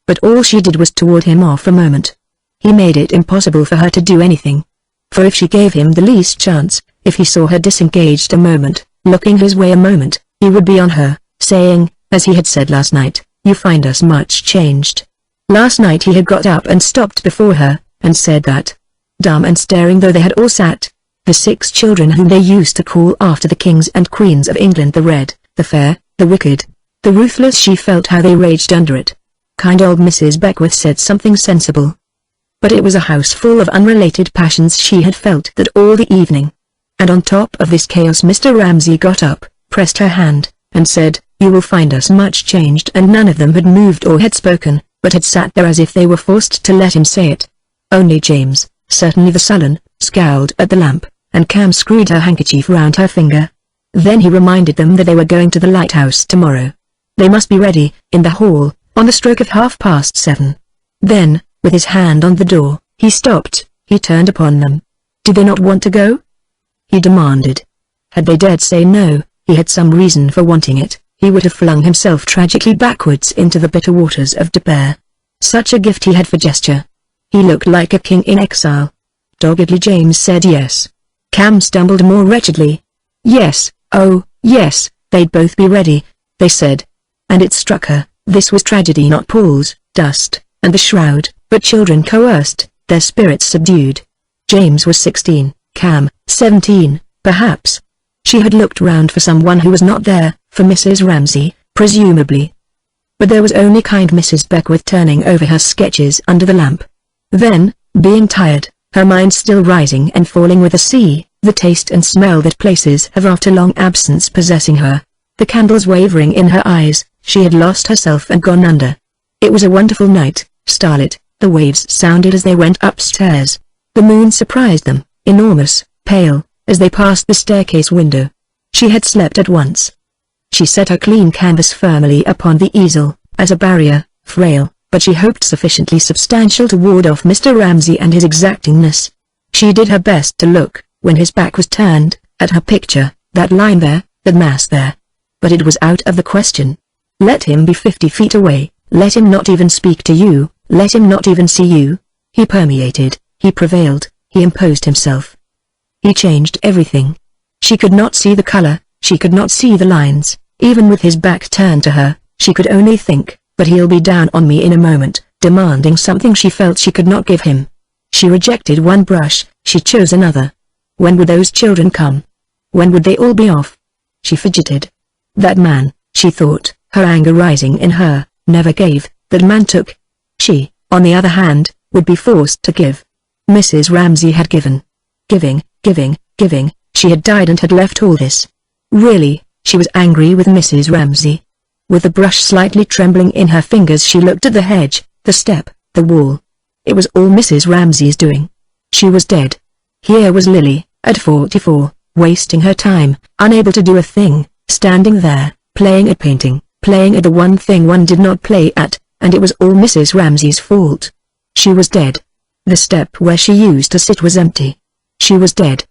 But all she did was to ward him off a moment. He made it impossible for her to do anything. For if she gave him the least chance, if he saw her disengaged a moment, looking his way a moment, he would be on her, saying, as he had said last night, "You find us much changed." Last night he had got up and stopped before her, and said that. Dumb and staring though they had all sat, The 6 children whom they used to call after the kings and queens of England: the red, the fair, the wicked, the ruthless. She felt how they raged under it. Kind old Mrs. Beckwith said something sensible. But it was a house full of unrelated passions. She had felt that all the evening. And on top of this chaos, Mr. Ramsay got up, pressed her hand, and said, "You will find us much changed." And none of them had moved or had spoken, but had sat there as if they were forced to let him say it. Only James, certainly the sullen, scowled at the lamp, and Cam screwed her handkerchief round her finger. Then he reminded them that they were going to the Lighthouse tomorrow. They must be ready, in the hall, on the stroke of 7:30. Then, with his hand on the door, he stopped. He turned upon them. "Did they not want to go?" he demanded. Had they dared say no, he had some reason for wanting it. He would have flung himself tragically backwards into the bitter waters of despair. Such a gift he had for gesture. He looked like a king in exile. Doggedly James said yes. Cam stumbled more wretchedly. "Yes, oh, yes, they'd both be ready," they said. And it struck her, this was tragedy, not Paul's dust, and the shroud, but children coerced, their spirits subdued. James was 16, Cam, 17, perhaps. She had looked round for someone who was not there, for Mrs. Ramsay, presumably. But there was only kind Mrs. Beckwith turning over her sketches under the lamp. Then, being tired, her mind still rising and falling with the sea, the taste and smell that places have after long absence possessing her, the candles wavering in her eyes, she had lost herself and gone under. It was a wonderful night, starlit, the waves sounded as they went upstairs. The moon surprised them, enormous, pale, as they passed the staircase window. She had slept at once. She set her clean canvas firmly upon the easel, as a barrier, frail, but she hoped sufficiently substantial to ward off Mr. Ramsay and his exactingness. She did her best to look, when his back was turned, at her picture, that line there, that mass there. But it was out of the question. Let him be 50 feet away, let him not even speak to you, let him not even see you. He permeated, he prevailed, he imposed himself. He changed everything. She could not see the color, she could not see the lines, even with his back turned to her, she could only think, but he'll be down on me in a moment, demanding something she felt she could not give him. She rejected one brush, she chose another. When would those children come? When would they all be off? She fidgeted. That man, she thought, her anger rising in her, never gave, that man took. She, on the other hand, would be forced to give. Mrs. Ramsay had given. Giving, she had died and had left all this. Really, she was angry with Mrs. Ramsay. With the brush slightly trembling in her fingers, she looked at the hedge, the step, the wall. It was all Mrs. Ramsay's doing. She was dead. Here was Lily, at 44, wasting her time, unable to do a thing, standing there, playing at painting, playing at the one thing one did not play at, and it was all Mrs. Ramsay's fault. She was dead. The step where she used to sit was empty. She was dead.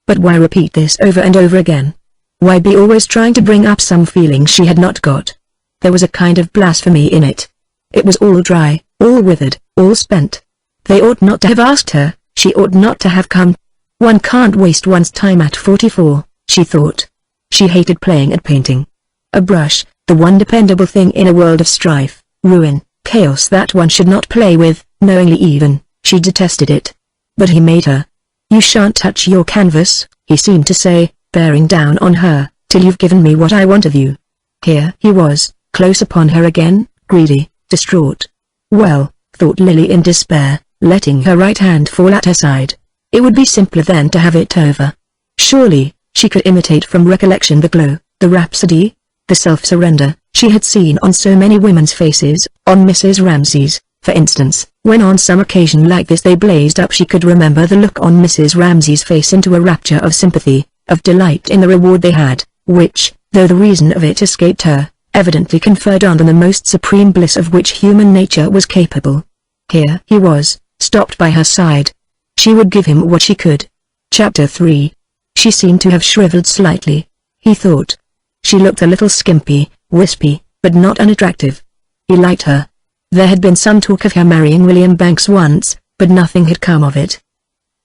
But why repeat this over and over again? Why be always trying to bring up some feeling she had not got? There was a kind of blasphemy in it. It was all dry, all withered, all spent. They ought not to have asked her, she ought not to have come. One can't waste one's time at 44, she thought. She hated playing at painting. A brush, the one dependable thing in a world of strife, ruin, chaos that one should not play with, knowingly even, she detested it. But he made her. "You shan't touch your canvas," he seemed to say, bearing down on her, "till you've given me what I want of you." Here he was, close upon her again, greedy, distraught. Well, thought Lily in despair, letting her right hand fall at her side. It would be simpler then to have it over. Surely, she could imitate from recollection the glow, the rhapsody, the self-surrender, she had seen on so many women's faces, on Mrs. Ramsay's, for instance, when on some occasion like this they blazed up. She could remember the look on Mrs. Ramsay's face into a rapture of sympathy, of delight in the reward they had, which, though the reason of it escaped her, evidently conferred on them the most supreme bliss of which human nature was capable. Here he was, stopped by her side. She would give him what she could. Chapter 3. She seemed to have shriveled slightly, he thought. She looked a little skimpy, wispy, but not unattractive. He liked her. There had been some talk of her marrying William Banks once, but nothing had come of it.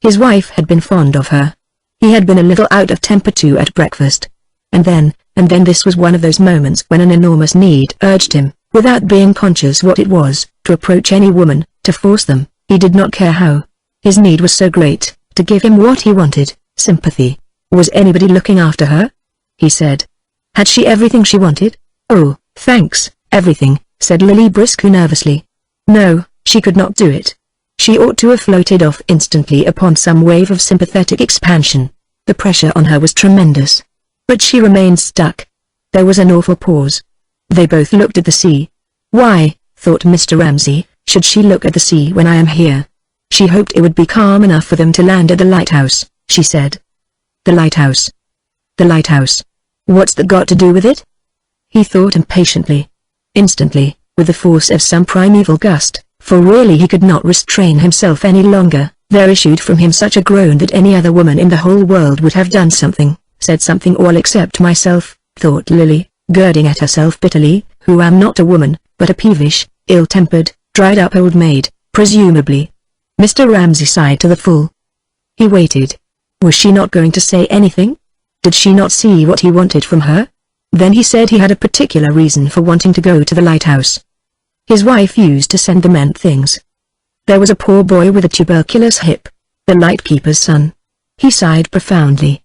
His wife had been fond of her. He had been a little out of temper too at breakfast. And then this was one of those moments when an enormous need urged him, without being conscious what it was, to approach any woman, to force them, he did not care how. His need was so great, to give him what he wanted, Sympathy. Was anybody looking after her? He said. Had she everything she wanted? Oh, thanks, everything, said Lily briskly nervously. No, she could not do it. She ought to have floated off instantly upon some wave of sympathetic expansion. The pressure on her was tremendous. But she remained stuck. There was an awful pause. They both looked at the sea. Why, thought Mr. Ramsay, should she look at the sea when I am here? She hoped it would be calm enough for them to land at the lighthouse, she said. The lighthouse. The lighthouse. What's that got to do with it? He thought impatiently. Instantly, with the force of some primeval gust, for really he could not restrain himself any longer, there issued from him such a groan that any other woman in the whole world would have done something, said something all except myself, thought Lily, girding at herself bitterly, who am not a woman, but a peevish, ill-tempered, dried-up old maid, presumably. Mr. Ramsay sighed to the full. He waited. Was she not going to say anything? Did she not see what he wanted from her? Then he said he had a particular reason for wanting to go to the lighthouse. His wife used to send the men things. There was a poor boy with a tuberculous hip, the lightkeeper's son. He sighed profoundly.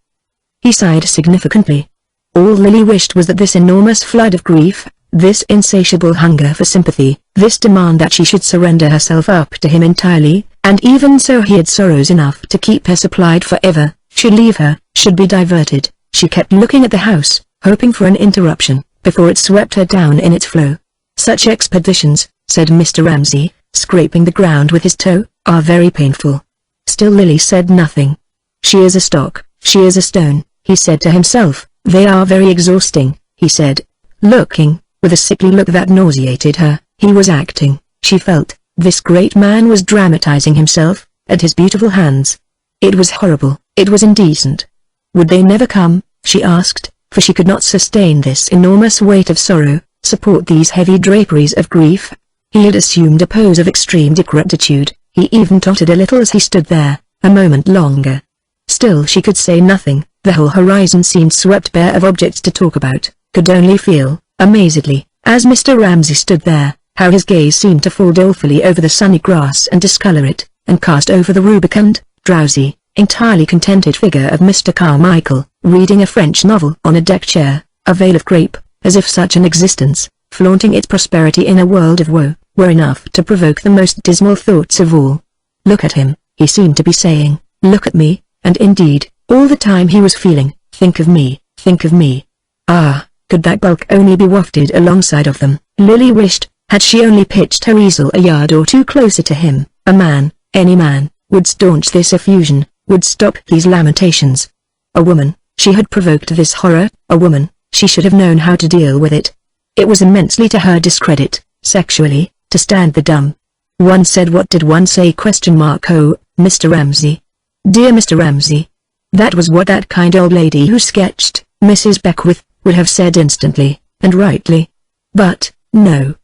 He sighed significantly. All Lily wished was that this enormous flood of grief, this insatiable hunger for sympathy, this demand that she should surrender herself up to him entirely, and even so he had sorrows enough to keep her supplied forever, should leave her, should be diverted. She kept looking at the house, hoping for an interruption, before it swept her down in its flow. Such expeditions, said Mr. Ramsay, scraping the ground with his toe, are very painful. Still Lily said nothing. She is a stock, she is a stone, he said to himself. They are very exhausting, he said, looking, with a sickly look that nauseated her. He was acting, she felt. This great man was dramatizing himself, at his beautiful hands. It was horrible, it was indecent. Would they never come, she asked, for she could not sustain this enormous weight of sorrow, support these heavy draperies of grief. He had assumed a pose of extreme decrepitude. He even tottered a little as he stood there, a moment longer. Still she could say nothing. The whole horizon seemed swept bare of objects to talk about, could only feel, amazedly, as Mr. Ramsay stood there, how his gaze seemed to fall dolefully over the sunny grass and discolor it, and cast over the rubicund, drowsy, entirely contented figure of Mr. Carmichael, reading a French novel on a deck chair, a veil of crape, as if such an existence, flaunting its prosperity in a world of woe, were enough to provoke the most dismal thoughts of all. Look at him, he seemed to be saying, look at me, and indeed, all the time he was feeling, think of me, think of me. Ah, could that bulk only be wafted alongside of them, Lily wished, had she only pitched her easel a yard or two closer to him. A man, any man, would staunch this effusion, would stop these lamentations. A woman, she had provoked this horror, a woman, she should have known how to deal with it. It was immensely to her discredit, sexually, to stand the dumb. One said, what did one say? Oh, Mr. Ramsay. Dear Mr. Ramsay. That was what that kind old lady who sketched, Mrs. Beckwith, would have said instantly, and rightly. But, no.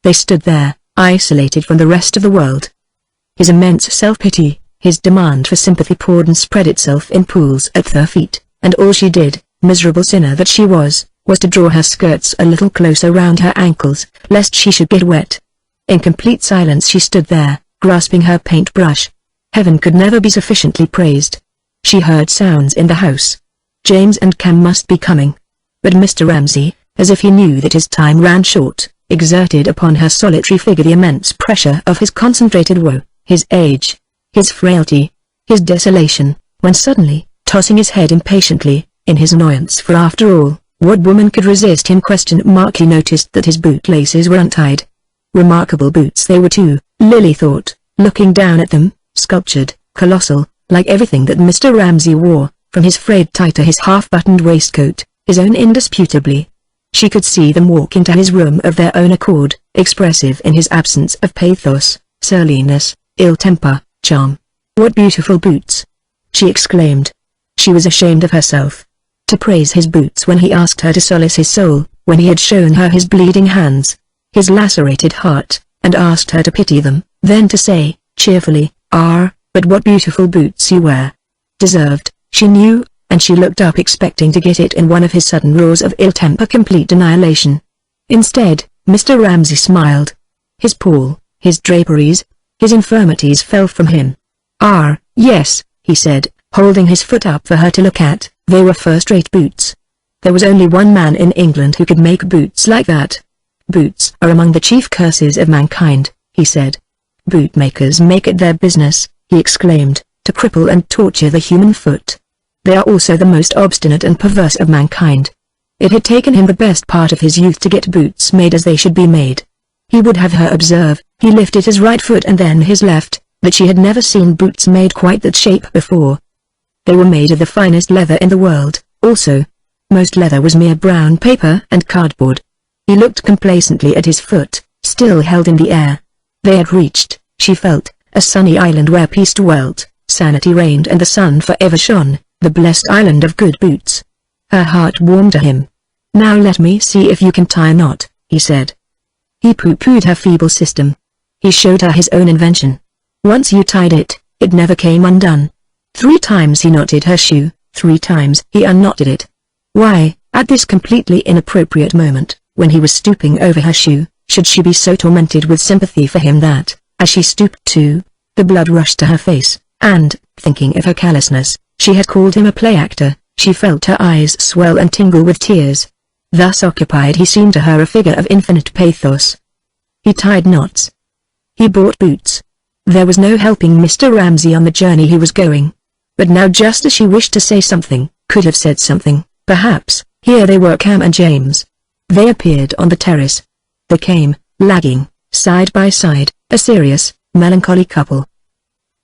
They stood there, isolated from the rest of the world. His immense self-pity, his demand for sympathy poured and spread itself in pools at their feet, and all she did, miserable sinner that she was to draw her skirts a little closer round her ankles, lest she should get wet. In complete silence she stood there, grasping her paintbrush. Heaven could never be sufficiently praised. She heard sounds in the house. James and Cam must be coming. But Mr. Ramsay, as if he knew that his time ran short, exerted upon her solitary figure the immense pressure of his concentrated woe, his age, his frailty, his desolation, when suddenly, tossing his head impatiently, in his annoyance, for after all, what woman could resist him? He noticed that his bootlaces were untied. Remarkable boots they were too, Lily thought, looking down at them, sculptured, colossal, like everything that Mr. Ramsay wore, from his frayed tie to his half-buttoned waistcoat, his own indisputably. She could see them walk into his room of their own accord, expressive in his absence of pathos, surliness, ill-temper, charm. What beautiful boots! She exclaimed. She was ashamed of herself. To praise his boots when he asked her to solace his soul, when he had shown her his bleeding hands, his lacerated heart, and asked her to pity them, then to say, cheerfully, but what beautiful boots you wear. Deserved, she knew, and she looked up expecting to get it in one of his sudden roars of ill-temper complete annihilation. Instead, Mr. Ramsay smiled. His pall, his draperies, his infirmities fell from him. Yes, he said, holding his foot up for her to look at. They were first-rate boots. There was only one man in England who could make boots like that. "Boots are among the chief curses of mankind," he said. "Bootmakers make it their business," he exclaimed, "to cripple and torture the human foot. They are also the most obstinate and perverse of mankind." It had taken him the best part of his youth to get boots made as they should be made. He would have her observe, he lifted his right foot and then his left, that she had never seen boots made quite that shape before. They were made of the finest leather in the world, also. Most leather was mere brown paper and cardboard. He looked complacently at his foot, still held in the air. They had reached, she felt, a sunny island where peace dwelt, sanity reigned and the sun forever shone, the blessed island of good boots. Her heart warmed to him. "Now let me see if you can tie a knot," he said. He pooh-poohed her feeble system. He showed her his own invention. Once you tied it, it never came undone. 3 times he knotted her shoe, 3 times he unknotted it. Why, at this completely inappropriate moment, when he was stooping over her shoe, should she be so tormented with sympathy for him that, as she stooped too, the blood rushed to her face, and, thinking of her callousness, she had called him a play actor, she felt her eyes swell and tingle with tears. Thus occupied he seemed to her a figure of infinite pathos. He tied knots. He bought boots. There was no helping Mr. Ramsay on the journey he was going. But now just as she wished to say something, could have said something, perhaps, here they were, Cam and James. They appeared on the terrace. They came, lagging, side by side, a serious, melancholy couple.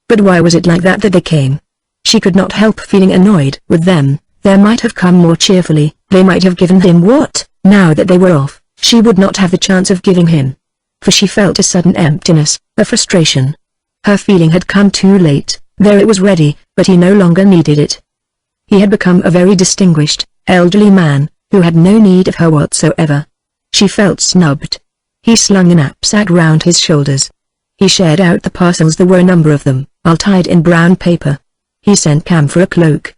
But why was it like that they came? She could not help feeling annoyed with them. They might have come more cheerfully, they might have given him what, now that they were off, she would not have the chance of giving him. For she felt a sudden emptiness, a frustration. Her feeling had come too late, there it was ready, but he no longer needed it. He had become a very distinguished, elderly man, who had no need of her whatsoever. She felt snubbed. He slung a knapsack round his shoulders. He shared out the parcels, there were a number of them, all tied in brown paper. He sent Cam for a cloak.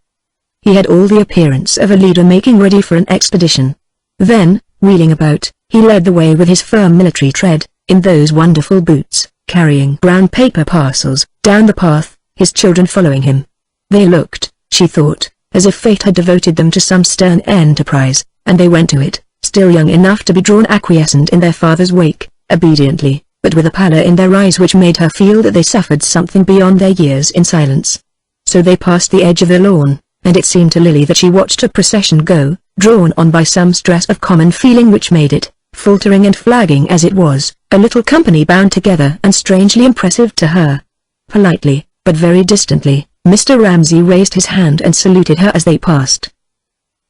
He had all the appearance of a leader making ready for an expedition. Then, wheeling about, he led the way with his firm military tread, in those wonderful boots, carrying brown paper parcels, down the path, his children following him. They looked, she thought, as if fate had devoted them to some stern enterprise, and they went to it, still young enough to be drawn acquiescent in their father's wake, obediently, but with a pallor in their eyes which made her feel that they suffered something beyond their years in silence. So they passed the edge of the lawn, and it seemed to Lily that she watched a procession go, drawn on by some stress of common feeling which made it, faltering and flagging as it was, a little company bound together and strangely impressive to her. Politely, but very distantly, Mr. Ramsay raised his hand and saluted her as they passed.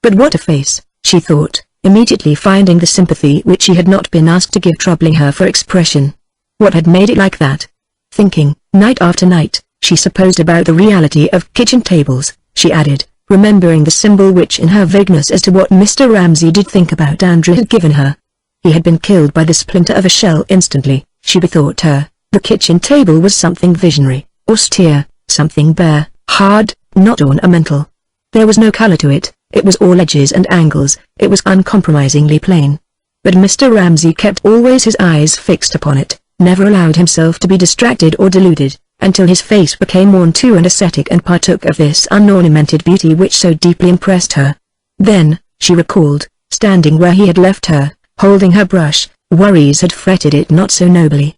But what a face, she thought, immediately finding the sympathy which she had not been asked to give troubling her for expression. What had made it like that? Thinking, night after night, she supposed about the reality of kitchen tables, she added, remembering the symbol which in her vagueness as to what Mr. Ramsay did think about Andrew had given her. He had been killed by the splinter of a shell instantly, she bethought her. The kitchen table was something visionary, austere, something bare, hard, not ornamental. There was no color to it, it was all edges and angles, it was uncompromisingly plain. But Mr. Ramsay kept always his eyes fixed upon it, never allowed himself to be distracted or deluded, until his face became worn too and ascetic and partook of this unornamented beauty which so deeply impressed her. Then, she recalled, standing where he had left her, holding her brush, worries had fretted it not so nobly.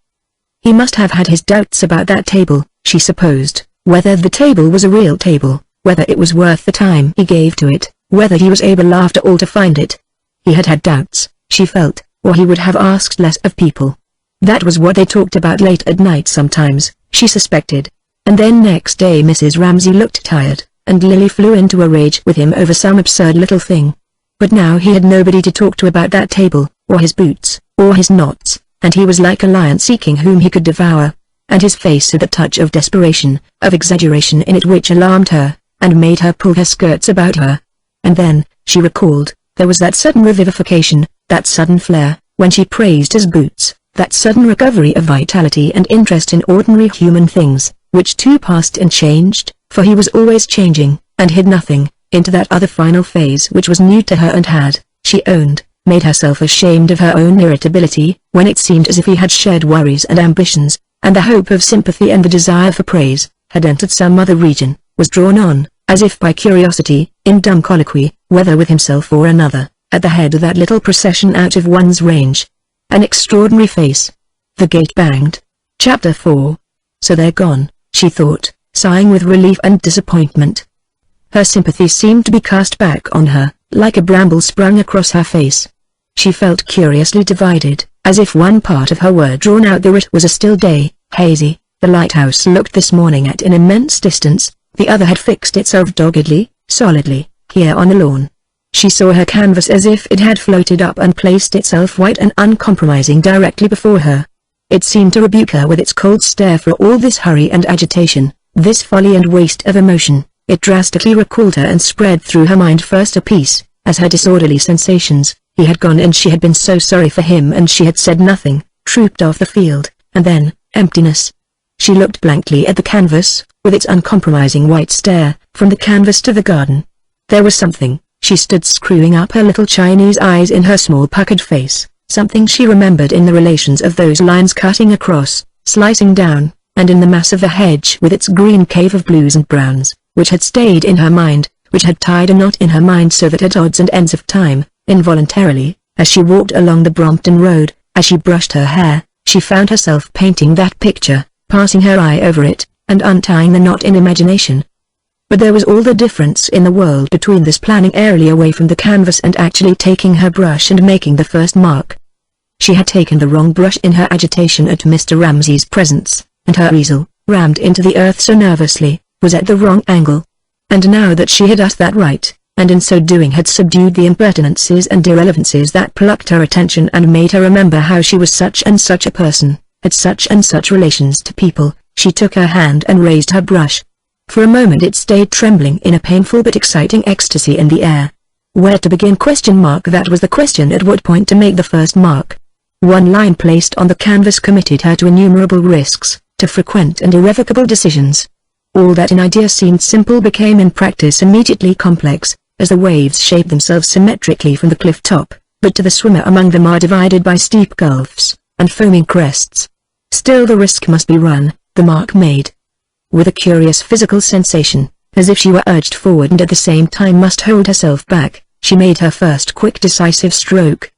He must have had his doubts about that table, she supposed, whether the table was a real table, whether it was worth the time he gave to it, whether he was able after all to find it. He had had doubts, she felt, or he would have asked less of people. That was what they talked about late at night sometimes, she suspected. And then next day Mrs. Ramsay looked tired, and Lily flew into a rage with him over some absurd little thing. But now he had nobody to talk to about that table, or his boots, or his knots, and he was like a lion seeking whom he could devour. And his face had a touch of desperation, of exaggeration in it which alarmed her, and made her pull her skirts about her. And then, she recalled, there was that sudden revivification, that sudden flare, when she praised his boots, that sudden recovery of vitality and interest in ordinary human things, which too passed and changed, for he was always changing, and hid nothing, into that other final phase which was new to her and had, she owned, made herself ashamed of her own irritability, when it seemed as if he had shared worries and ambitions, and the hope of sympathy and the desire for praise, had entered some other region, was drawn on, as if by curiosity, in dumb colloquy, whether with himself or another, at the head of that little procession out of one's range. An extraordinary face. The gate banged. Chapter 4. So they're gone, she thought, sighing with relief and disappointment. Her sympathy seemed to be cast back on her, like a bramble sprung across her face. She felt curiously divided, as if one part of her were drawn out though it was a still day, hazy. The lighthouse looked this morning at an immense distance, the other had fixed itself doggedly, solidly, here on the lawn. She saw her canvas as if it had floated up and placed itself white and uncompromising directly before her. It seemed to rebuke her with its cold stare for all this hurry and agitation, this folly and waste of emotion. It drastically recalled her and spread through her mind first a piece, as her disorderly sensations, he had gone and she had been so sorry for him and she had said nothing, trooped off the field, and then, emptiness. She looked blankly at the canvas, with its uncompromising white stare, from the canvas to the garden. There was something, she stood screwing up her little Chinese eyes in her small puckered face, something she remembered in the relations of those lines cutting across, slicing down, and in the mass of the hedge with its green cave of blues and browns, which had stayed in her mind, which had tied a knot in her mind so that at odds and ends of time, involuntarily, as she walked along the Brompton Road, as she brushed her hair, she found herself painting that picture, passing her eye over it, and untying the knot in imagination. But there was all the difference in the world between this planning airily away from the canvas and actually taking her brush and making the first mark. She had taken the wrong brush in her agitation at Mr. Ramsay's presence, and her easel, rammed into the earth so nervously, was at the wrong angle. And now that she had done that right, and in so doing had subdued the impertinences and irrelevances that plucked her attention and made her remember how she was such and such a person, had such and such relations to people, she took her hand and raised her brush. For a moment it stayed trembling in a painful but exciting ecstasy in the air. Where to begin? That was the question. At what point to make the first mark? One line placed on the canvas committed her to innumerable risks, to frequent and irrevocable decisions. All that in idea seemed simple became in practice immediately complex, as the waves shaped themselves symmetrically from the cliff top, but to the swimmer among them are divided by steep gulfs, and foaming crests. Still the risk must be run, the mark made. With a curious physical sensation, as if she were urged forward and at the same time must hold herself back, she made her first quick decisive stroke.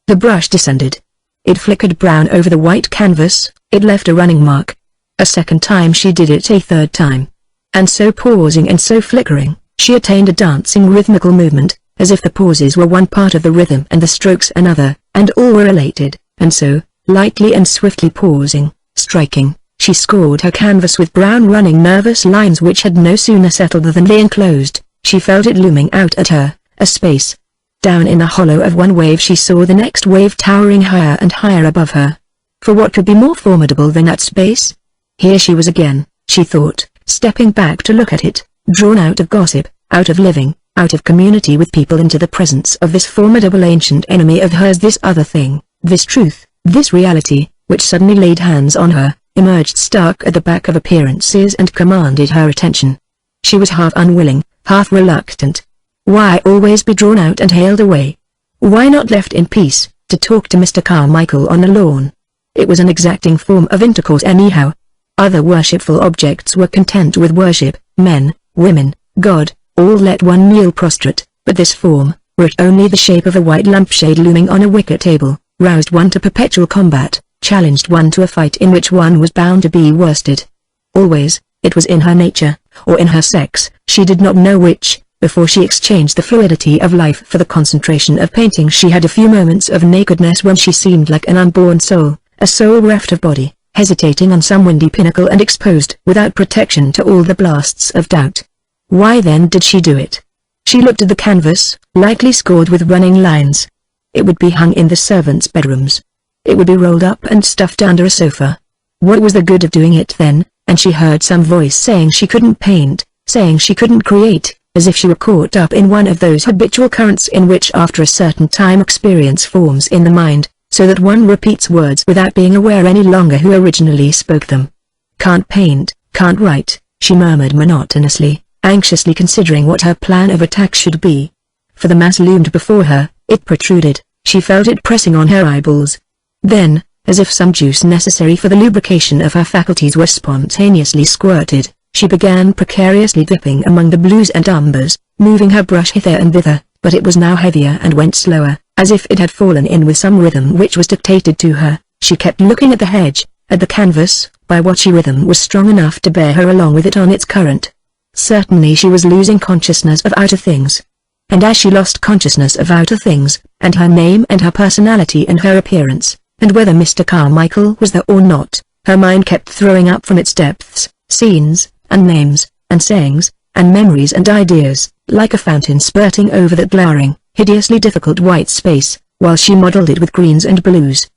The brush descended. It flickered brown over the white canvas, it left a running mark. A second time she did it, a third time. And so pausing and so flickering, she attained a dancing rhythmical movement, as if the pauses were one part of the rhythm and the strokes another, and all were related, and so, lightly and swiftly pausing, striking, she scored her canvas with brown running nervous lines which had no sooner settled than they enclosed, she felt it looming out at her, a space. Down in the hollow of one wave she saw the next wave towering higher and higher above her. For what could be more formidable than that space? Here she was again, she thought, stepping back to look at it, drawn out of gossip, out of living, out of community with people into the presence of this formidable ancient enemy of hers, this other thing, this truth, this reality, which suddenly laid hands on her, emerged stark at the back of appearances and commanded her attention. She was half unwilling, half reluctant. Why always be drawn out and haled away? Why not left in peace, to talk to Mr. Carmichael on the lawn? It was an exacting form of intercourse anyhow. Other worshipful objects were content with worship, men, women, God, all let one kneel prostrate, but this form, were it only the shape of a white lampshade looming on a wicker table, roused one to perpetual combat, challenged one to a fight in which one was bound to be worsted. Always, it was in her nature, or in her sex, she did not know which, before she exchanged the fluidity of life for the concentration of painting. She had a few moments of nakedness when she seemed like an unborn soul, a soul reft of body, hesitating on some windy pinnacle and exposed without protection to all the blasts of doubt. Why then did she do it? She looked at the canvas, lightly scored with running lines. It would be hung in the servants' bedrooms. It would be rolled up and stuffed under a sofa. What was the good of doing it then? And she heard some voice saying she couldn't paint, saying she couldn't create, as if she were caught up in one of those habitual currents in which after a certain time experience forms in the mind, so that one repeats words without being aware any longer who originally spoke them. Can't paint, can't write, she murmured monotonously, anxiously considering what her plan of attack should be. For the mass loomed before her, it protruded, she felt it pressing on her eyeballs. Then, as if some juice necessary for the lubrication of her faculties were spontaneously squirted, She began precariously dipping among the blues and umbers, moving her brush hither and thither, but it was now heavier and went slower, as if it had fallen in with some rhythm which was dictated to her. She kept looking at the hedge, at the canvas, by what rhythm was strong enough to bear her along with it on its current. Certainly she was losing consciousness of outer things. And as she lost consciousness of outer things, and her name and her personality and her appearance, and whether Mr. Carmichael was there or not, her mind kept throwing up from its depths, scenes, and names, and sayings, and memories and ideas, like a fountain spurting over that glaring, hideously difficult white space, while she modelled it with greens and blues.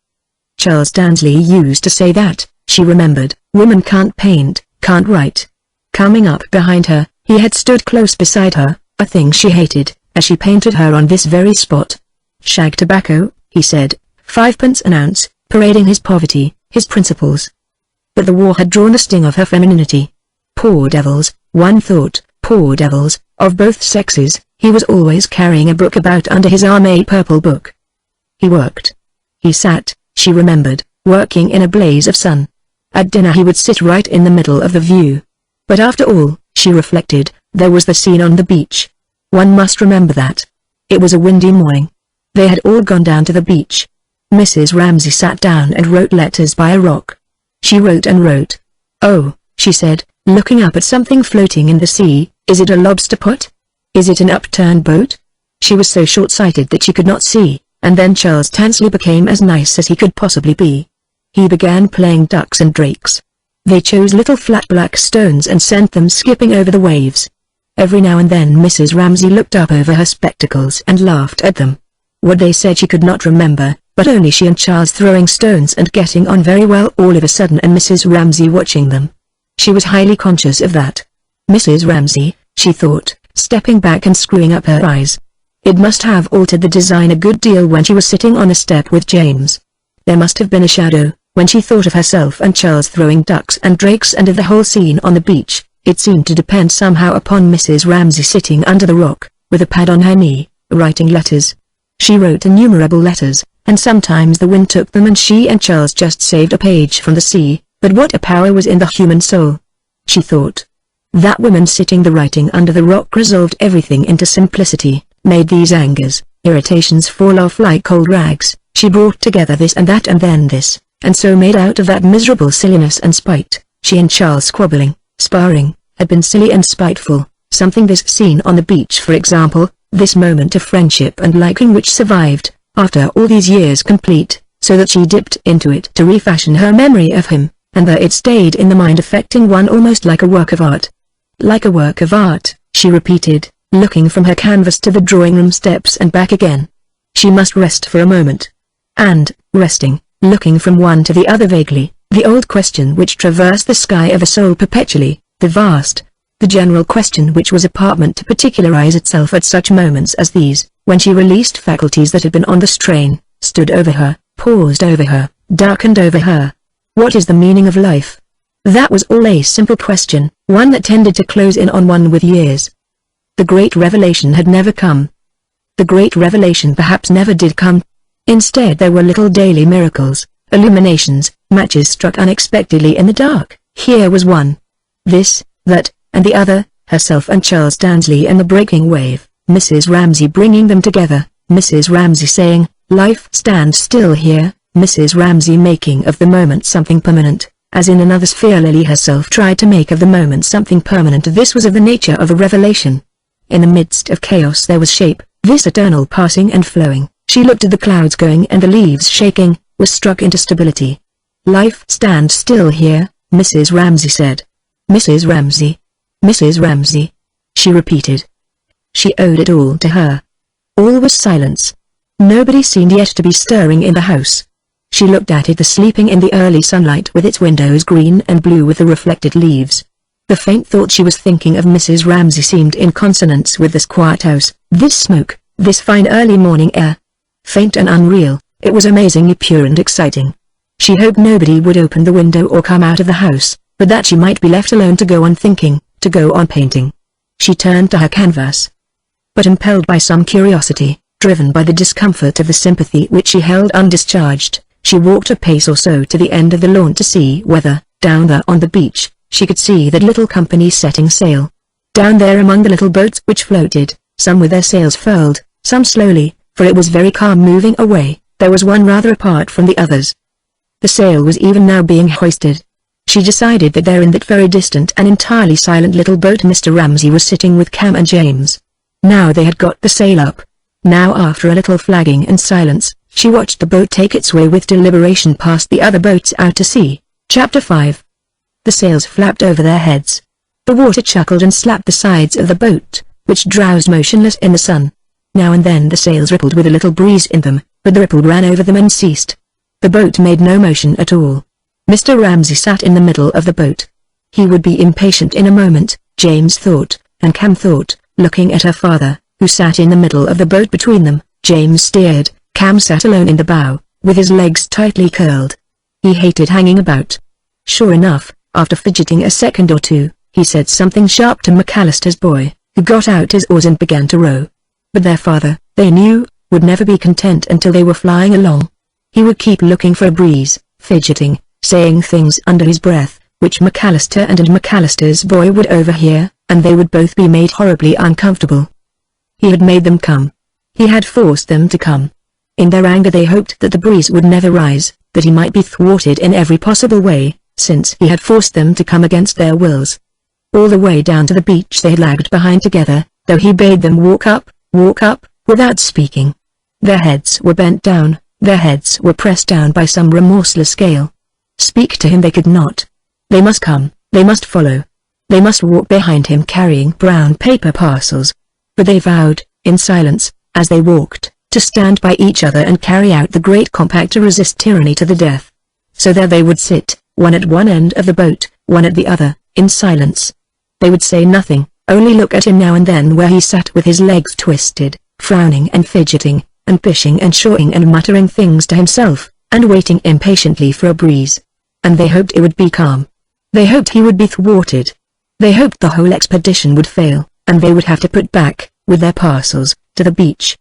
Charles Dansley used to say that, she remembered, women can't paint, can't write. Coming up behind her, he had stood close beside her, a thing she hated, as she painted her on this very spot. Shag tobacco, he said, 5d an ounce, parading his poverty, his principles. But the war had drawn the sting of her femininity. Poor devils, one thought, poor devils, of both sexes. He was always carrying a book about under his arm, a purple book. He worked. He sat, she remembered, working in a blaze of sun. At dinner he would sit right in the middle of the view. But after all, she reflected, there was the scene on the beach. One must remember that. It was a windy morning. They had all gone down to the beach. Mrs. Ramsay sat down and wrote letters by a rock. She wrote and wrote. Oh, she said, looking up at something floating in the sea, is it a lobster pot? Is it an upturned boat? She was so short-sighted that she could not see, and then Charles Tansley became as nice as he could possibly be. He began playing ducks and drakes. They chose little flat black stones and sent them skipping over the waves. Every now and then Mrs. Ramsay looked up over her spectacles and laughed at them. What they said she could not remember, but only she and Charles throwing stones and getting on very well all of a sudden, and Mrs. Ramsay watching them. She was highly conscious of that. Mrs. Ramsay, she thought, stepping back and screwing up her eyes. It must have altered the design a good deal when she was sitting on a step with James. There must have been a shadow, when she thought of herself and Charles throwing ducks and drakes, and of the whole scene on the beach. It seemed to depend somehow upon Mrs. Ramsay sitting under the rock, with a pad on her knee, writing letters. She wrote innumerable letters, and sometimes the wind took them and she and Charles just saved a page from the sea, but what a power was in the human soul! She thought. That woman sitting the writing under the rock resolved everything into simplicity, made these angers, irritations fall off like cold rags. She brought together this and that and then this, and so made out of that miserable silliness and spite. She and Charles squabbling, sparring, had been silly and spiteful, something this scene on the beach for example, this moment of friendship and liking which survived, after all these years complete, so that she dipped into it to refashion her memory of him, and there it stayed in the mind affecting one almost like a work of art. Like a work of art, she repeated, looking from her canvas to the drawing-room steps and back again. She must rest for a moment. And, resting, looking from one to the other vaguely, the old question which traversed the sky of a soul perpetually, the vast, the general question which was apartment to particularize itself at such moments as these, when she released faculties that had been on the strain, stood over her, paused over her, darkened over her. What is the meaning of life? That was all a simple question, one that tended to close in on one with years. The great revelation had never come. The great revelation perhaps never did come. Instead there were little daily miracles, illuminations, matches struck unexpectedly in the dark. Here was one. This, that, and the other, herself and Charles Dansley and the breaking wave, Mrs. Ramsay bringing them together, Mrs. Ramsay saying, life stands still here, Mrs. Ramsay making of the moment something permanent, as in another sphere Lily herself tried to make of the moment something permanent. This was of the nature of a revelation. In the midst of chaos there was shape, this eternal passing and flowing. She looked at the clouds going and the leaves shaking, was struck into stability. Life stands still here, Mrs. Ramsay said. Mrs. Ramsay. Mrs. Ramsay. She repeated. She owed it all to her. All was silence. Nobody seemed yet to be stirring in the house. She looked at it, the sleeping in the early sunlight with its windows green and blue with the reflected leaves. The faint thought she was thinking of Mrs. Ramsay seemed in consonance with this quiet house, this smoke, this fine early morning air. Faint and unreal, it was amazingly pure and exciting. She hoped nobody would open the window or come out of the house, but that she might be left alone to go on thinking, to go on painting. She turned to her canvas. But impelled by some curiosity, driven by the discomfort of the sympathy which she held undischarged, she walked a pace or so to the end of the lawn to see whether, down there on the beach, she could see that little companies setting sail. Down there among the little boats which floated, some with their sails furled, some slowly, for it was very calm moving away, there was one rather apart from the others. The sail was even now being hoisted. She decided that there in that very distant and entirely silent little boat Mr. Ramsay was sitting with Cam and James. Now they had got the sail up. Now after a little flagging and silence, she watched the boat take its way with deliberation past the other boats out to sea. Chapter 5. The sails flapped over their heads. The water chuckled and slapped the sides of the boat, which drowsed motionless in the sun. Now and then the sails rippled with a little breeze in them, but the ripple ran over them and ceased. The boat made no motion at all. Mr. Ramsay sat in the middle of the boat. He would be impatient in a moment, James thought, and Cam thought, looking at her father, who sat in the middle of the boat between them. James steered, Cam sat alone in the bow, with his legs tightly curled. He hated hanging about. Sure enough, after fidgeting a second or two, he said something sharp to McAllister's boy, who got out his oars and began to row. But their father, they knew, would never be content until they were flying along. He would keep looking for a breeze, fidgeting, saying things under his breath, which McAllister and McAllister's boy would overhear, and they would both be made horribly uncomfortable. He had made them come. He had forced them to come. In their anger they hoped that the breeze would never rise, that he might be thwarted in every possible way, since he had forced them to come against their wills. All the way down to the beach they had lagged behind together, though he bade them walk up, without speaking. Their heads were bent down, their heads were pressed down by some remorseless gale. Speak to him they could not. They must come, they must follow. They must walk behind him carrying brown paper parcels. But they vowed, in silence, as they walked, to stand by each other and carry out the great compact to resist tyranny to the death. So there they would sit, one at one end of the boat, one at the other, in silence. They would say nothing, only look at him now and then where he sat with his legs twisted, frowning and fidgeting, and pishing and shawing and muttering things to himself, and waiting impatiently for a breeze. And they hoped it would be calm. They hoped he would be thwarted. They hoped the whole expedition would fail, and they would have to put back, with their parcels, to the beach.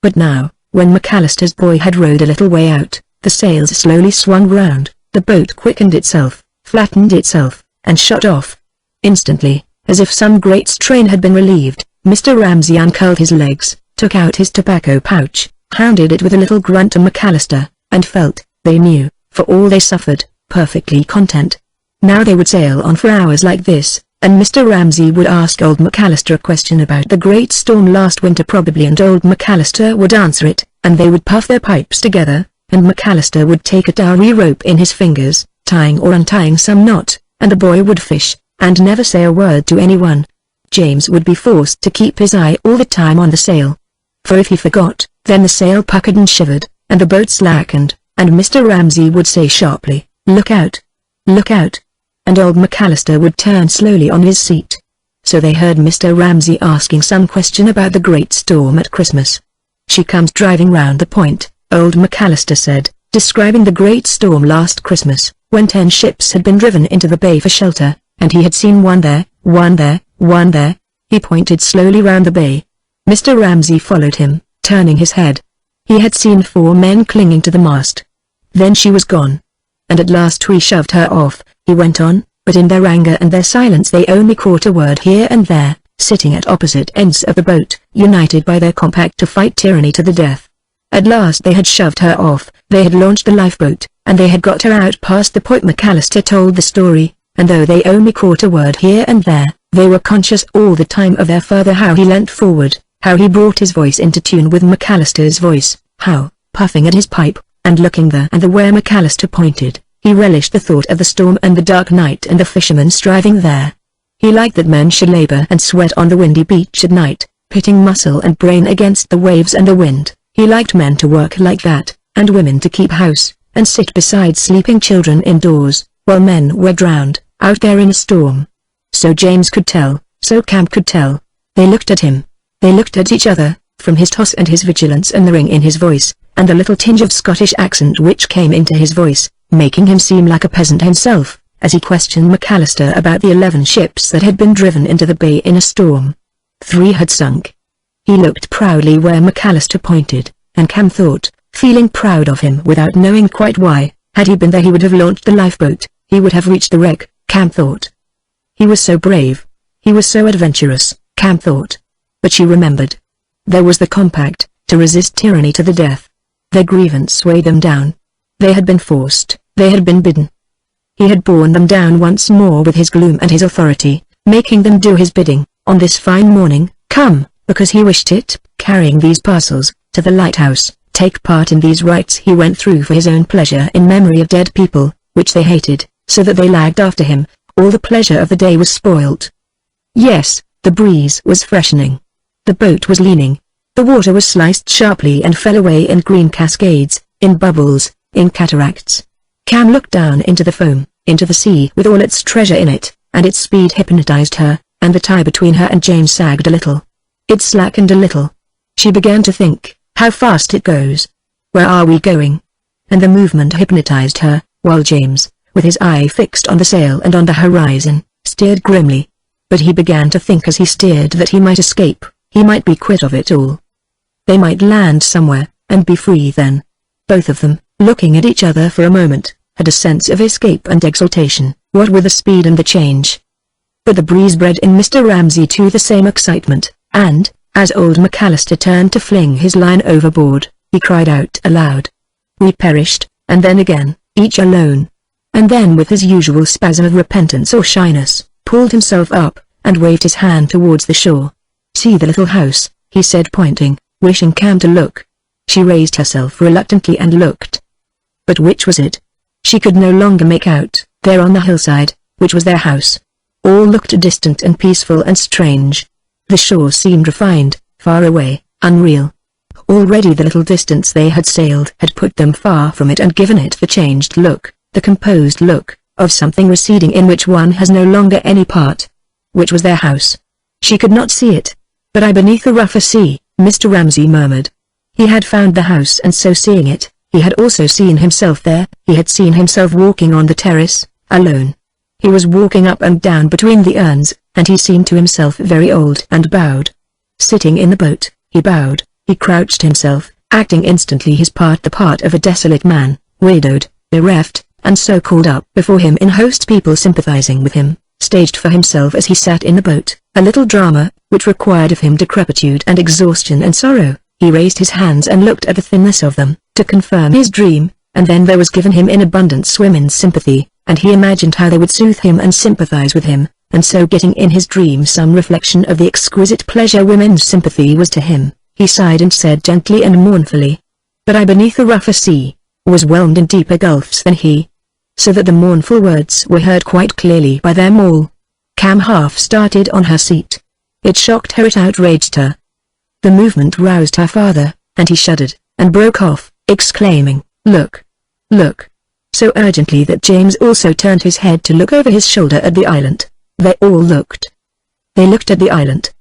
But now, when McAllister's boy had rowed a little way out, the sails slowly swung round, the boat quickened itself, flattened itself, and shot off. Instantly, as if some great strain had been relieved, Mr. Ramsay uncurled his legs, took out his tobacco pouch, handed it with a little grunt to McAllister, and felt, they knew, for all they suffered, perfectly content. Now they would sail on for hours like this, and Mr. Ramsay would ask old McAllister a question about the great storm last winter probably, and old McAllister would answer it, and they would puff their pipes together, and McAllister would take a dowry rope in his fingers, tying or untying some knot, and the boy would fish, and never say a word to anyone. James would be forced to keep his eye all the time on the sail. For if he forgot, then the sail puckered and shivered, and the boat slackened, and Mr. Ramsay would say sharply, "Look out! Look out!" and old McAllister would turn slowly on his seat. So they heard Mr. Ramsay asking some question about the great storm at Christmas. "She comes driving round the point," old McAllister said, describing the great storm last Christmas, when 10 ships had been driven into the bay for shelter, and he had seen one there, one there, one there. He pointed slowly round the bay. Mr. Ramsay followed him, turning his head. He had seen 4 men clinging to the mast. Then she was gone. And at last we shoved her off, he went on, but in their anger and their silence they only caught a word here and there, sitting at opposite ends of the boat, united by their compact to fight tyranny to the death. At last they had shoved her off, they had launched the lifeboat, and they had got her out past the point. McAllister told the story, and though they only caught a word here and there, they were conscious all the time of their father, how he leant forward, how he brought his voice into tune with McAllister's voice, how, puffing at his pipe, and looking there and there where McAllister pointed, he relished the thought of the storm and the dark night and the fishermen striving there. He liked that men should labor and sweat on the windy beach at night, pitting muscle and brain against the waves and the wind. He liked men to work like that, and women to keep house, and sit beside sleeping children indoors, while men were drowned, out there in a storm. So James could tell, so Cam could tell. They looked at him. They looked at each other, from his toss and his vigilance and the ring in his voice, and the little tinge of Scottish accent which came into his voice, making him seem like a peasant himself, as he questioned McAllister about the 11 ships that had been driven into the bay in a storm. 3 had sunk. He looked proudly where McAllister pointed, and Cam thought, feeling proud of him without knowing quite why, had he been there he would have launched the lifeboat, he would have reached the wreck, Cam thought. He was so brave. He was so adventurous, Cam thought. But she remembered. There was the compact, to resist tyranny to the death. Their grievance weighed them down. They had been forced, they had been bidden. He had borne them down once more with his gloom and his authority, making them do his bidding, on this fine morning, come, because he wished it, carrying these parcels, to the lighthouse, take part in these rites he went through for his own pleasure in memory of dead people, which they hated, so that they lagged after him. All the pleasure of the day was spoilt. Yes, the breeze was freshening. The boat was leaning. The water was sliced sharply and fell away in green cascades, in bubbles, in cataracts. Cam looked down into the foam, into the sea with all its treasure in it, and its speed hypnotized her, and the tie between her and James sagged a little. It slackened a little. She began to think, how fast it goes. Where are we going? And the movement hypnotized her, while James, with his eye fixed on the sail and on the horizon, steered grimly. But he began to think as he steered that he might escape, he might be quit of it all. They might land somewhere, and be free then. Both of them, looking at each other for a moment, had a sense of escape and exultation, what with the speed and the change. But the breeze bred in Mr. Ramsay too the same excitement, and, as old McAllister turned to fling his line overboard, he cried out aloud. We perished, and then again, each alone. And then with his usual spasm of repentance or shyness, pulled himself up, and waved his hand towards the shore. See the little house, he said pointing, wishing Cam to look. She raised herself reluctantly and looked. But which was it? She could no longer make out, there on the hillside, which was their house. All looked distant and peaceful and strange. The shore seemed refined, far away, unreal. Already the little distance they had sailed had put them far from it and given it the changed look, the composed look, of something receding in which one has no longer any part. Which was their house? She could not see it. But beneath the rougher sea, Mr. Ramsay murmured. He had found the house, and so seeing it, he had also seen himself there. He had seen himself walking on the terrace, alone. He was walking up and down between the urns, and he seemed to himself very old and bowed. Sitting in the boat, he bowed, he crouched himself, acting instantly his part, the part of a desolate man, widowed, bereft, and so called up before him in host people sympathizing with him, staged for himself as he sat in the boat, a little drama, which required of him decrepitude and exhaustion and sorrow. He raised his hands and looked at the thinness of them, to confirm his dream, and then there was given him in abundance women's sympathy, and he imagined how they would soothe him and sympathize with him, and so getting in his dream some reflection of the exquisite pleasure women's sympathy was to him, he sighed and said gently and mournfully, but I beneath the rougher sea, was whelmed in deeper gulfs than he. So that the mournful words were heard quite clearly by them all. Cam half started on her seat. It shocked her, it outraged her. The movement roused her father, and he shuddered, and broke off, exclaiming, Look! Look! So urgently that James also turned his head to look over his shoulder at the island. They all looked. They looked at the island.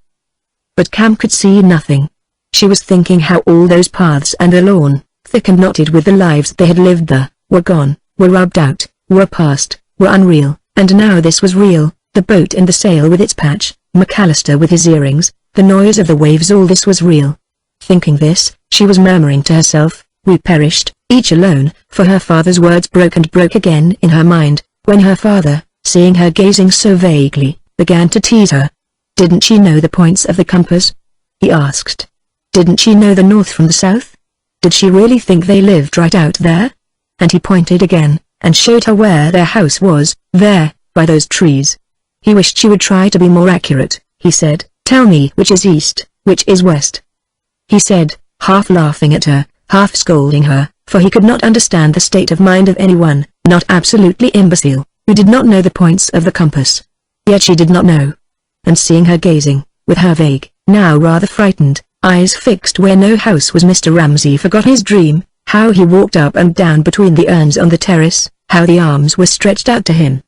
But Cam could see nothing. She was thinking how all those paths and the lawn, thick and knotted with the lives they had lived there, were gone, were rubbed out, were past, were unreal, and now this was real, the boat and the sail with its patch, McAllister with his earrings, the noise of the waves, all this was real. Thinking this, she was murmuring to herself, we perished, each alone, for her father's words broke and broke again in her mind, when her father, seeing her gazing so vaguely, began to tease her. Didn't she know the points of the compass? He asked. Didn't she know the north from the south? Did she really think they lived right out there? And he pointed again, and showed her where their house was, there, by those trees. He wished she would try to be more accurate. He said, tell me which is east, which is west. He said, half laughing at her, half scolding her, for he could not understand the state of mind of anyone, not absolutely imbecile, who did not know the points of the compass. Yet she did not know. And seeing her gazing, with her vague, now rather frightened, eyes fixed where no house was, Mr. Ramsay forgot his dream, how he walked up and down between the urns on the terrace, how the arms were stretched out to him.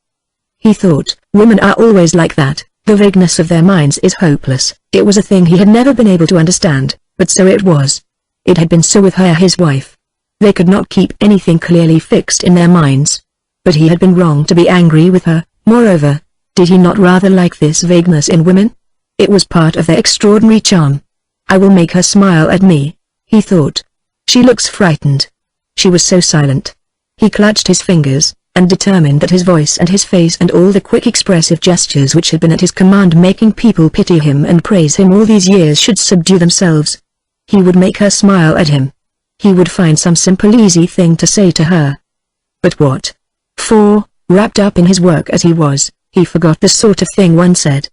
He thought, women are always like that, the vagueness of their minds is hopeless. It was a thing he had never been able to understand, but so it was. It had been so with her, his wife. They could not keep anything clearly fixed in their minds. But he had been wrong to be angry with her. Moreover, did he not rather like this vagueness in women? It was part of their extraordinary charm. I will make her smile at me, he thought. She looks frightened. She was so silent. He clutched his fingers, and determined that his voice and his face and all the quick expressive gestures which had been at his command making people pity him and praise him all these years should subdue themselves. He would make her smile at him. He would find some simple easy thing to say to her. But what? For, wrapped up in his work as he was, he forgot the sort of thing one said.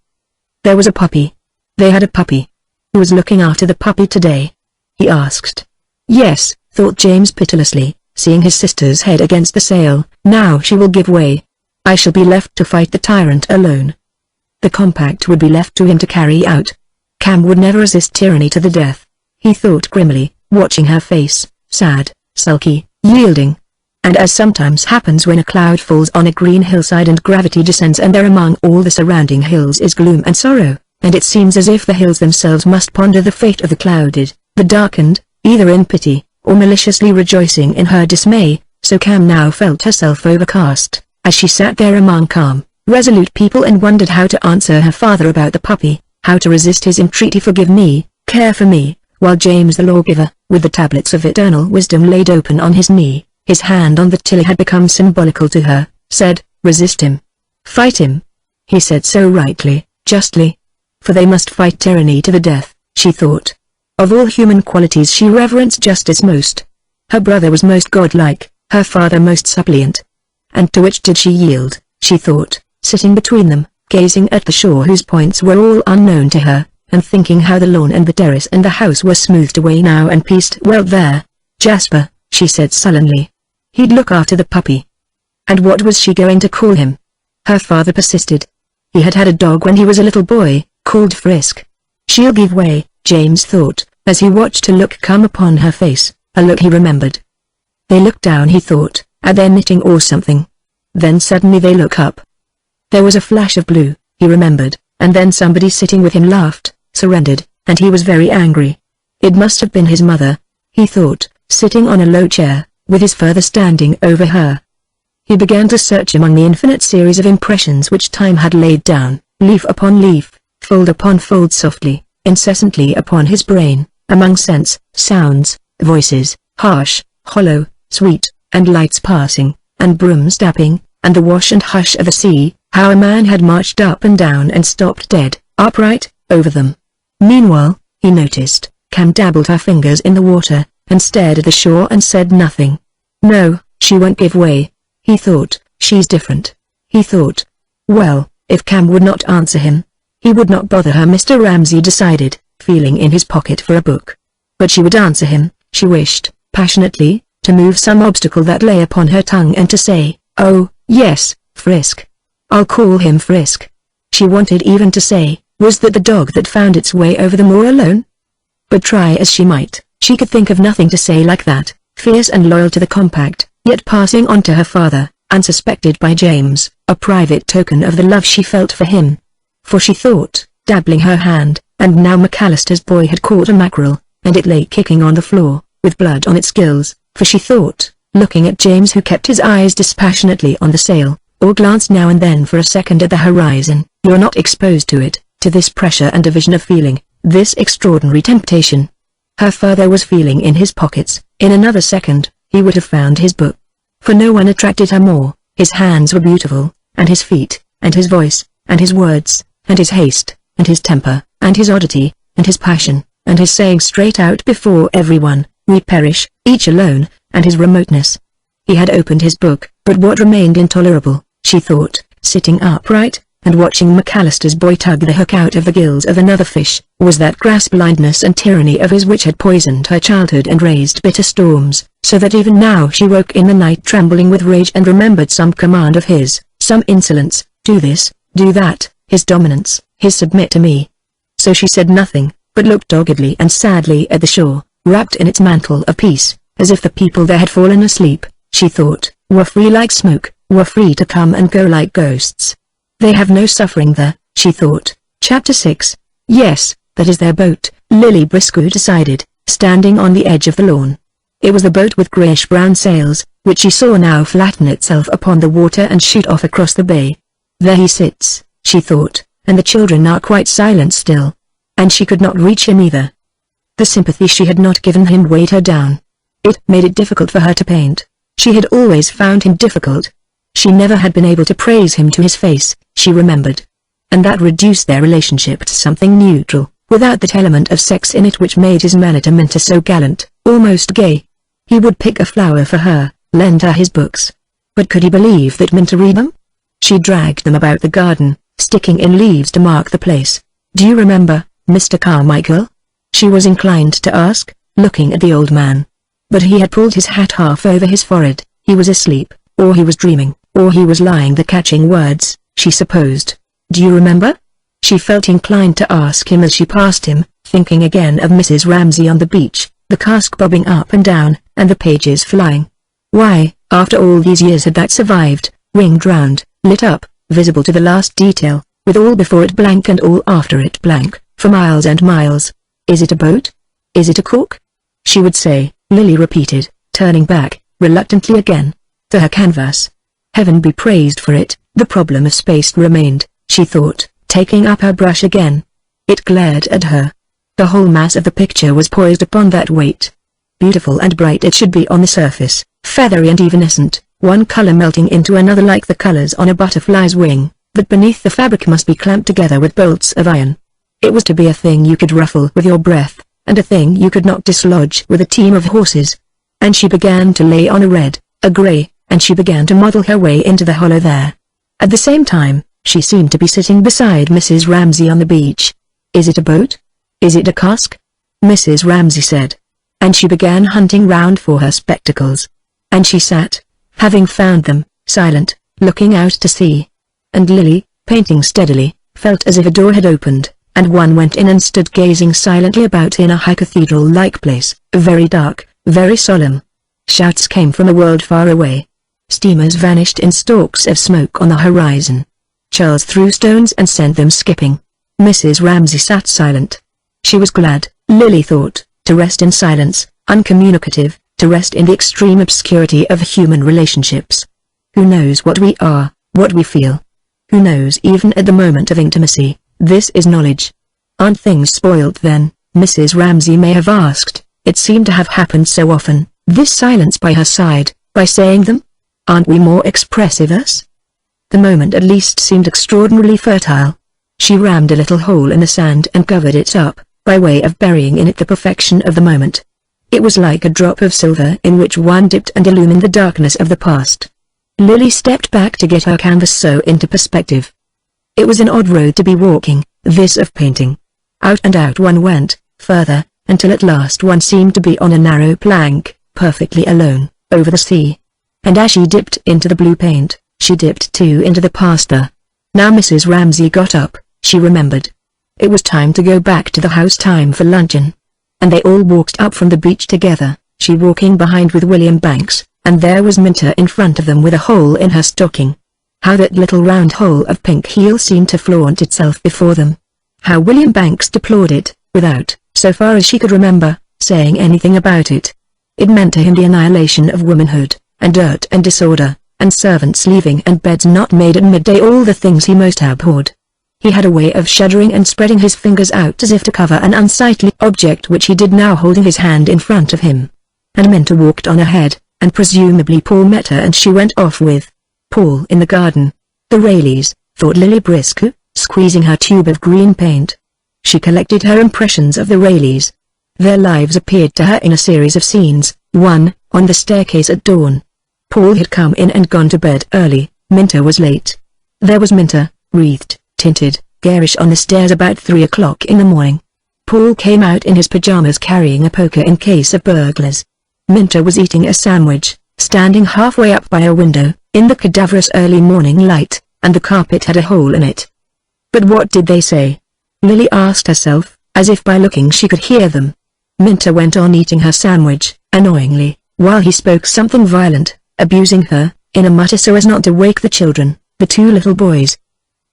There was a puppy. They had a puppy. Who was looking after the puppy today? He asked. Yes, thought James pitilessly, seeing his sister's head against the sail. Now she will give way. I shall be left to fight the tyrant alone. The compact would be left to him to carry out. Cam would never resist tyranny to the death. He thought grimly, watching her face, sad, sulky, yielding. And as sometimes happens when a cloud falls on a green hillside and gravity descends and there among all the surrounding hills is gloom and sorrow, and it seems as if the hills themselves must ponder the fate of the clouded, the darkened, either in pity, or maliciously rejoicing in her dismay, so Cam now felt herself overcast, as she sat there among calm, resolute people and wondered how to answer her father about the puppy, how to resist his entreaty forgive me, care for me, while James the lawgiver, with the tablets of eternal wisdom laid open on his knee, his hand on the tiller had become symbolical to her, said, resist him. Fight him. He said so rightly, justly. For they must fight tyranny to the death, she thought. Of all human qualities she reverenced justice most. Her brother was most godlike, her father most suppliant. And to which did she yield, she thought, sitting between them, gazing at the shore whose points were all unknown to her, and thinking how the lawn and the terrace and the house were smoothed away now and pieced well there. Jasper, she said sullenly. He'd look after the puppy. And what was she going to call him? Her father persisted. He had had a dog when he was a little boy, called Frisk. She'll give way, James thought, as he watched a look come upon her face, a look he remembered. They looked down, he thought, at their knitting or something. Then suddenly they looked up. There was a flash of blue, he remembered, and then somebody sitting with him laughed, surrendered, and he was very angry. It must have been his mother, he thought, sitting on a low chair, with his father standing over her. He began to search among the infinite series of impressions which time had laid down, leaf upon leaf, fold upon fold softly, incessantly upon his brain, among scents, sounds, voices, harsh, hollow, sweet, and lights passing, and brooms tapping, and the wash and hush of the sea, how a man had marched up and down and stopped dead, upright, over them. Meanwhile, he noticed, Cam dabbled her fingers in the water, and stared at the shore and said nothing. No, she won't give way. He thought, she's different. He thought. Well, if Cam would not answer him, he would not bother her. Mr. Ramsay decided, feeling in his pocket for a book. But she would answer him, she wished, passionately, to move some obstacle that lay upon her tongue and to say, oh, yes, Frisk. I'll call him Frisk. She wanted even to say, was that the dog that found its way over the moor alone? But try as she might, she could think of nothing to say like that, fierce and loyal to the compact, yet passing on to her father, unsuspected by James, a private token of the love she felt for him. For she thought, dabbling her hand, and now McAllister's boy had caught a mackerel, and it lay kicking on the floor, with blood on its gills, for she thought, looking at James who kept his eyes dispassionately on the sail, or glanced now and then for a second at the horizon, you're not exposed to it, to this pressure and division of feeling, this extraordinary temptation. Her father was feeling in his pockets. In another second, he would have found his book. For no one attracted her more. His hands were beautiful, and his feet, and his voice, and his words, and his haste, and his temper, and his oddity, and his passion, and his saying straight out before everyone, we perish, each alone, and his remoteness. He had opened his book, but what remained intolerable, she thought, sitting upright, and watching McAllister's boy tug the hook out of the gills of another fish, was that grass-blindness and tyranny of his which had poisoned her childhood and raised bitter storms, so that even now she woke in the night trembling with rage and remembered some command of his, some insolence, do this, do that, his dominance, his submit to me. So she said nothing, but looked doggedly and sadly at the shore, wrapped in its mantle of peace, as if the people there had fallen asleep, she thought, were free like smoke, were free to come and go like ghosts. They have no suffering there, she thought. Chapter 6. Yes, that is their boat, Lily Briscoe decided, standing on the edge of the lawn. It was the boat with greyish-brown sails, which she saw now flatten itself upon the water and shoot off across the bay. There he sits, she thought, and the children are quite silent still. And she could not reach him either. The sympathy she had not given him weighed her down. It made it difficult for her to paint. She had always found him difficult. She never had been able to praise him to his face, she remembered. And that reduced their relationship to something neutral, without that element of sex in it which made his manner to Minta so gallant, almost gay. He would pick a flower for her, lend her his books. But could he believe that Minta read them? She dragged them about the garden, sticking in leaves to mark the place. "Do you remember, Mr. Carmichael?" she was inclined to ask, looking at the old man. But he had pulled his hat half over his forehead. He was asleep, or he was dreaming, or he was lying there catching words, she supposed. "Do you remember?" She felt inclined to ask him as she passed him, thinking again of Mrs. Ramsay on the beach, the cask bobbing up and down, and the pages flying. Why, after all these years had that survived, ringed round, lit up, visible to the last detail, with all before it blank and all after it blank, for miles and miles? "Is it a boat? Is it a cork?" she would say, Lily repeated, turning back, reluctantly again, to her canvas. Heaven be praised for it, the problem of space remained, she thought, taking up her brush again. It glared at her. The whole mass of the picture was poised upon that weight. Beautiful and bright it should be on the surface, feathery and evanescent, one color melting into another like the colors on a butterfly's wing, but beneath the fabric must be clamped together with bolts of iron. It was to be a thing you could ruffle with your breath, and a thing you could not dislodge with a team of horses. And she began to lay on a red, a grey, and she began to model her way into the hollow there. At the same time, she seemed to be sitting beside Mrs. Ramsay on the beach. "Is it a boat? Is it a cask?" Mrs. Ramsay said. And she began hunting round for her spectacles. And she sat, having found them, silent, looking out to sea. And Lily, painting steadily, felt as if a door had opened, and one went in and stood gazing silently about in a high cathedral-like place, very dark, very solemn. Shouts came from a world far away. Steamers vanished in stalks of smoke on the horizon. Charles threw stones and sent them skipping. Mrs. Ramsay sat silent. She was glad, Lily thought, to rest in silence, uncommunicative, to rest in the extreme obscurity of human relationships. Who knows what we are, what we feel? Who knows even at the moment of intimacy? This is knowledge. Aren't things spoiled then? Mrs. Ramsay may have asked. It seemed to have happened so often, this silence by her side, by saying them. Aren't we more expressive us? The moment at least seemed extraordinarily fertile. She rammed a little hole in the sand and covered it up, by way of burying in it the perfection of the moment. It was like a drop of silver in which one dipped and illumined the darkness of the past. Lily stepped back to get her canvas so into perspective. It was an odd road to be walking, this of painting. Out and out one went, further, until at last one seemed to be on a narrow plank, perfectly alone, over the sea. And as she dipped into the blue paint, she dipped too into the pasta. Now Mrs. Ramsay got up, she remembered. It was time to go back to the house, time for luncheon. And they all walked up from the beach together, she walking behind with William Banks, and there was Minta in front of them with a hole in her stocking. How that little round hole of pink heel seemed to flaunt itself before them. How William Banks deplored it, without, so far as she could remember, saying anything about it. It meant to him the annihilation of womanhood, and dirt and disorder, and servants leaving and beds not made at midday, all the things he most abhorred. He had a way of shuddering and spreading his fingers out as if to cover an unsightly object which he did now hold in his hand in front of him. And Minta walked on ahead, and presumably Paul met her and she went off with Paul in the garden. The Rayleighs, thought Lily Briscoe, squeezing her tube of green paint. She collected her impressions of the Rayleighs. Their lives appeared to her in a series of scenes. 1. On the staircase at dawn. Paul had come in and gone to bed early. Minta was late. There was Minta, wreathed, tinted, garish on the stairs about 3 o'clock in the morning. Paul came out in his pajamas carrying a poker in case of burglars. Minta was eating a sandwich, standing halfway up by a window, in the cadaverous early morning light, and the carpet had a hole in it. But what did they say? Lily asked herself, as if by looking she could hear them. Minta went on eating her sandwich, annoyingly, while he spoke something violent, abusing her, in a mutter so as not to wake the children, the 2 little boys.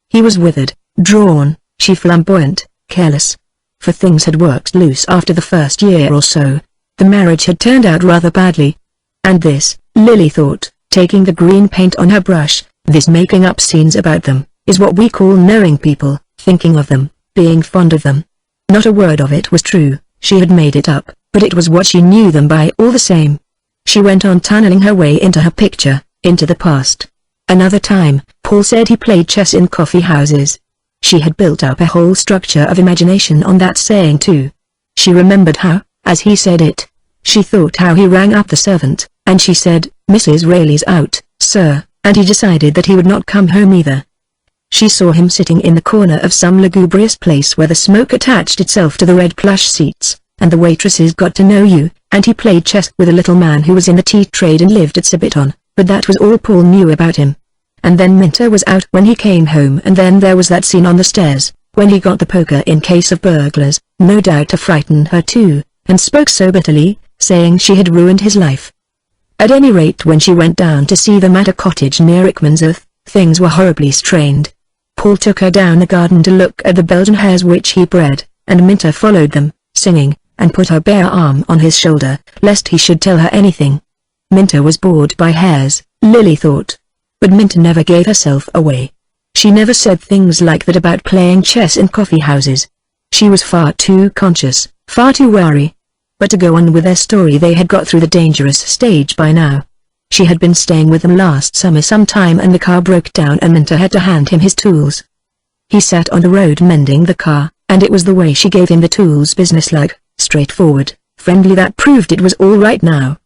He was withered, drawn, she flamboyant, careless. For things had worked loose after the first year or so. The marriage had turned out rather badly. And this, Lily thought, taking the green paint on her brush, this making up scenes about them, is what we call knowing people, thinking of them, being fond of them. Not a word of it was true, she had made it up, but it was what she knew them by all the same. She went on tunneling her way into her picture, into the past. Another time, Paul said he played chess in coffee houses. She had built up a whole structure of imagination on that saying too. She remembered how, as he said it, she thought how he rang up the servant, and she said, "Mrs. Rayleigh's out, sir," and he decided that he would not come home either. She saw him sitting in the corner of some lugubrious place where the smoke attached itself to the red plush seats, and the waitresses got to know you, and he played chess with a little man who was in the tea trade and lived at Surbiton, but that was all Paul knew about him. And then Minter was out when he came home, and then there was that scene on the stairs, when he got the poker in case of burglars, no doubt to frighten her too, and spoke so bitterly, saying she had ruined his life. At any rate, when she went down to see them at a cottage near Rickmansworth, things were horribly strained. Paul took her down the garden to look at the Belgian hares which he bred, and Minter followed them, singing, and put her bare arm on his shoulder, lest he should tell her anything. Minter was bored by hares, Lily thought. But Minter never gave herself away. She never said things like that about playing chess in coffee houses. She was far too conscious, far too wary. But to go on with their story, they had got through the dangerous stage by now. She had been staying with them last summer sometime, and the car broke down and Minter had to hand him his tools. He sat on the road mending the car, and it was the way she gave him the tools, businesslike, straightforward, friendly, that proved it was all right now.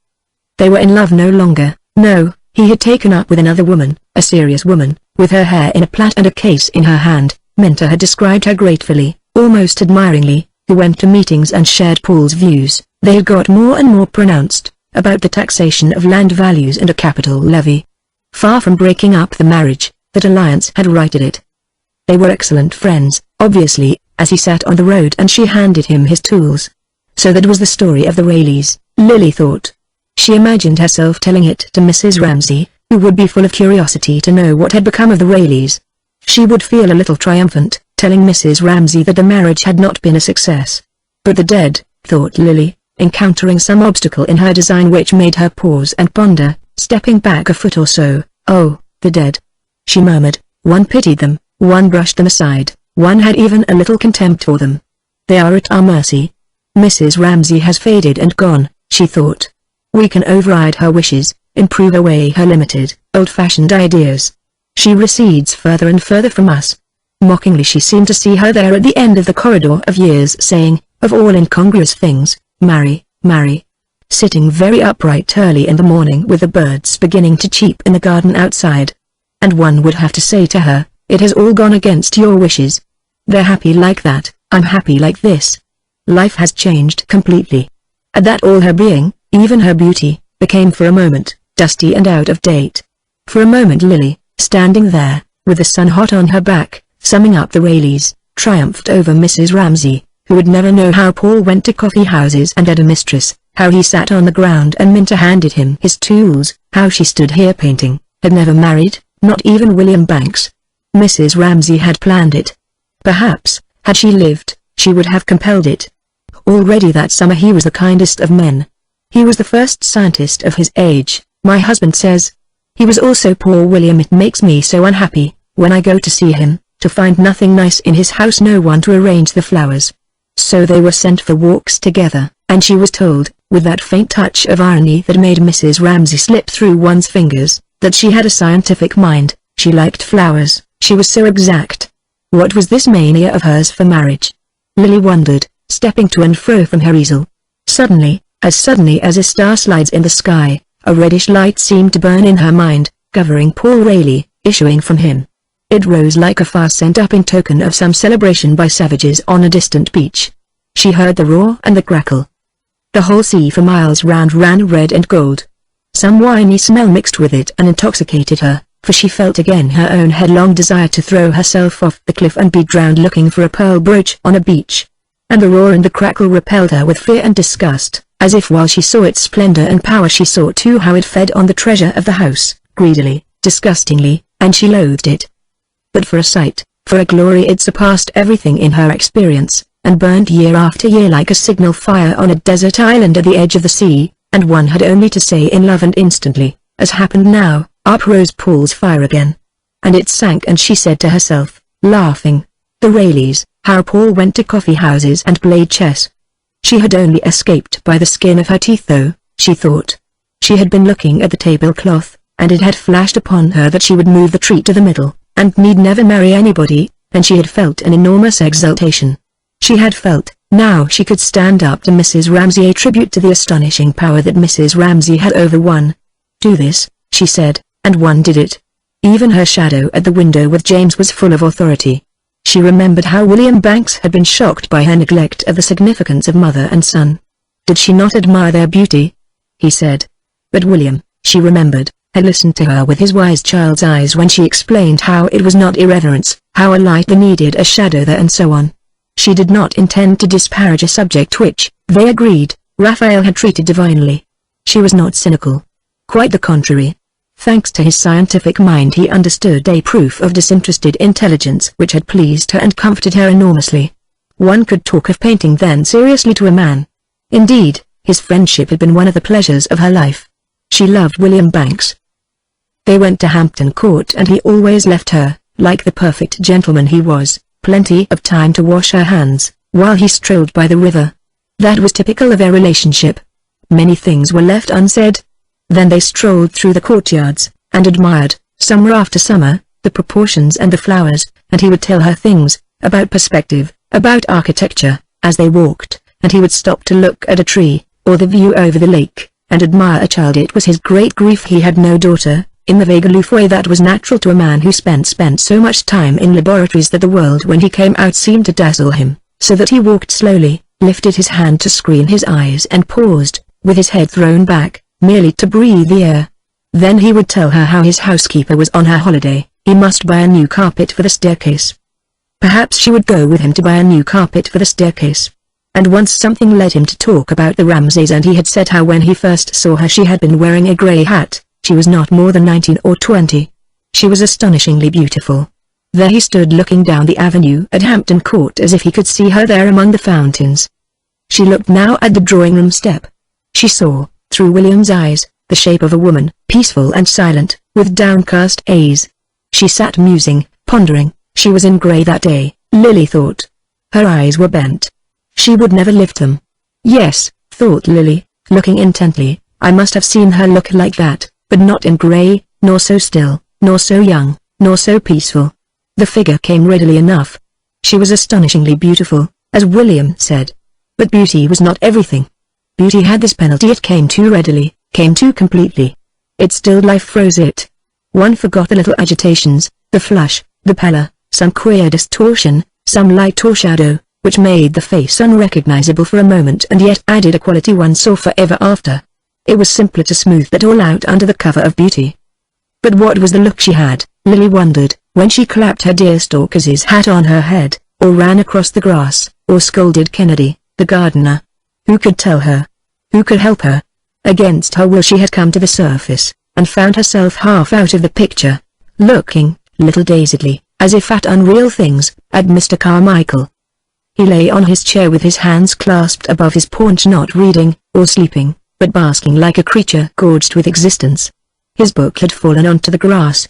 They were in love no longer, no, he had taken up with another woman, a serious woman, with her hair in a plait and a case in her hand. Minter had described her gratefully, almost admiringly, who went to meetings and shared Paul's views. They had got more and more pronounced, about the taxation of land values and a capital levy. Far from breaking up the marriage, that alliance had righted it. They were excellent friends, obviously, as he sat on the road and she handed him his tools. So that was the story of the Rayleighs, Lily thought. She imagined herself telling it to Mrs. Ramsay, who would be full of curiosity to know what had become of the Rayleighs. She would feel a little triumphant, telling Mrs. Ramsay that the marriage had not been a success. But the dead, thought Lily, encountering some obstacle in her design which made her pause and ponder, stepping back a foot or so. "Oh, the dead," she murmured. "One pitied them, one brushed them aside, one had even a little contempt for them. They are at our mercy. Mrs. Ramsay has faded and gone," she thought. "We can override her wishes, improve away her limited, old-fashioned ideas. She recedes further and further from us." Mockingly she seemed to see her there at the end of the corridor of years, saying, of all incongruous things, "Marry, marry." Sitting very upright early in the morning with the birds beginning to cheep in the garden outside. And one would have to say to her, "It has all gone against your wishes. They're happy like that, I'm happy like this." Life has changed completely. At that all her being, even her beauty, became for a moment, dusty and out of date. For a moment Lily, standing there, with the sun hot on her back, summing up the Rayleighs, triumphed over Mrs. Ramsay, who would never know how Paul went to coffee houses and had a mistress, how he sat on the ground and Minter handed him his tools, how she stood here painting, had never married, not even William Banks. Mrs. Ramsay had planned it. Perhaps, had she lived, she would have compelled it. Already that summer he was the kindest of men. He was the first scientist of his age, my husband says. He was also poor William. It makes me so unhappy, when I go to see him, to find nothing nice in his house, no one to arrange the flowers. So they were sent for walks together, and she was told, with that faint touch of irony that made Mrs. Ramsay slip through one's fingers, that she had a scientific mind. She liked flowers, she was so exact. What was this mania of hers for marriage? Lily wondered, stepping to and fro from her easel. Suddenly as a star slides in the sky, a reddish light seemed to burn in her mind, covering Paul Rayleigh, issuing from him. It rose like a fire sent up in token of some celebration by savages on a distant beach. She heard the roar and the crackle. The whole sea for miles round ran red and gold. Some winey smell mixed with it and intoxicated her, for she felt again her own headlong desire to throw herself off the cliff and be drowned looking for a pearl brooch on a beach. And the roar and the crackle repelled her with fear and disgust, as if while she saw its splendor and power she saw too how it fed on the treasure of the house, greedily, disgustingly, and she loathed it. But for a sight, for a glory, it surpassed everything in her experience, and burned year after year like a signal fire on a desert island at the edge of the sea, and one had only to say in love, and instantly, as happened now, up rose Paul's fire again. And it sank, and she said to herself, laughing, "The Rayleighs, how Paul went to coffee houses and played chess." She had only escaped by the skin of her teeth though, she thought. She had been looking at the tablecloth, and it had flashed upon her that she would move the tree to the middle, and need never marry anybody, and she had felt an enormous exultation. She had felt, now she could stand up to Mrs. Ramsay, a tribute to the astonishing power that Mrs. Ramsay had over one. "Do this," she said, and one did it. Even her shadow at the window with James was full of authority. She remembered how William Banks had been shocked by her neglect of the significance of mother and son. Did she not admire their beauty? He said. But William, she remembered, had listened to her with his wise child's eyes when she explained how it was not irreverence, how a light there needed a shadow there, and so on. She did not intend to disparage a subject which, they agreed, Raphael had treated divinely. She was not cynical. Quite the contrary. Thanks to his scientific mind, he understood a proof of disinterested intelligence which had pleased her and comforted her enormously. One could talk of painting then seriously to a man. Indeed, his friendship had been one of the pleasures of her life. She loved William Banks. They went to Hampton Court, and he always left her, like the perfect gentleman he was, plenty of time to wash her hands, while he strolled by the river. That was typical of their relationship. Many things were left unsaid. Then they strolled through the courtyards, and admired, summer after summer, the proportions and the flowers, and he would tell her things, about perspective, about architecture, as they walked, and he would stop to look at a tree, or the view over the lake, and admire a child. It was his great grief he had no daughter, in the vague aloof way that was natural to a man who spent so much time in laboratories that the world when he came out seemed to dazzle him, so that he walked slowly, lifted his hand to screen his eyes and paused, with his head thrown back, merely to breathe the air. Then he would tell her how his housekeeper was on her holiday, he must buy a new carpet for the staircase. Perhaps she would go with him to buy a new carpet for the staircase. And once something led him to talk about the Ramsays, and he had said how when he first saw her she had been wearing a grey hat. She was not more than 19 or 20. She was astonishingly beautiful. There he stood looking down the avenue at Hampton Court as if he could see her there among the fountains. She looked now at the drawing-room step. She saw, through William's eyes, the shape of a woman, peaceful and silent, with downcast eyes. She sat musing, pondering. She was in grey that day, Lily thought. Her eyes were bent. She would never lift them. Yes, thought Lily, looking intently, I must have seen her look like that, but not in grey, nor so still, nor so young, nor so peaceful. The figure came readily enough. She was astonishingly beautiful, as William said. But beauty was not everything. Beauty had this penalty: it came too readily, came too completely. It stilled life, froze it. One forgot the little agitations, the flush, the pallor, some queer distortion, some light or shadow, which made the face unrecognizable for a moment and yet added a quality one saw forever after. It was simpler to smooth that all out under the cover of beauty. But what was the look she had, Lily wondered, when she clapped her deerstalker's hat on her head, or ran across the grass, or scolded Kennedy, the gardener? Who could tell her? Who could help her? Against her will she had come to the surface, and found herself half out of the picture, looking, little dazedly, as if at unreal things, at Mr. Carmichael. He lay on his chair with his hands clasped above his paunch, not reading, or sleeping, but basking like a creature gorged with existence. His book had fallen onto the grass.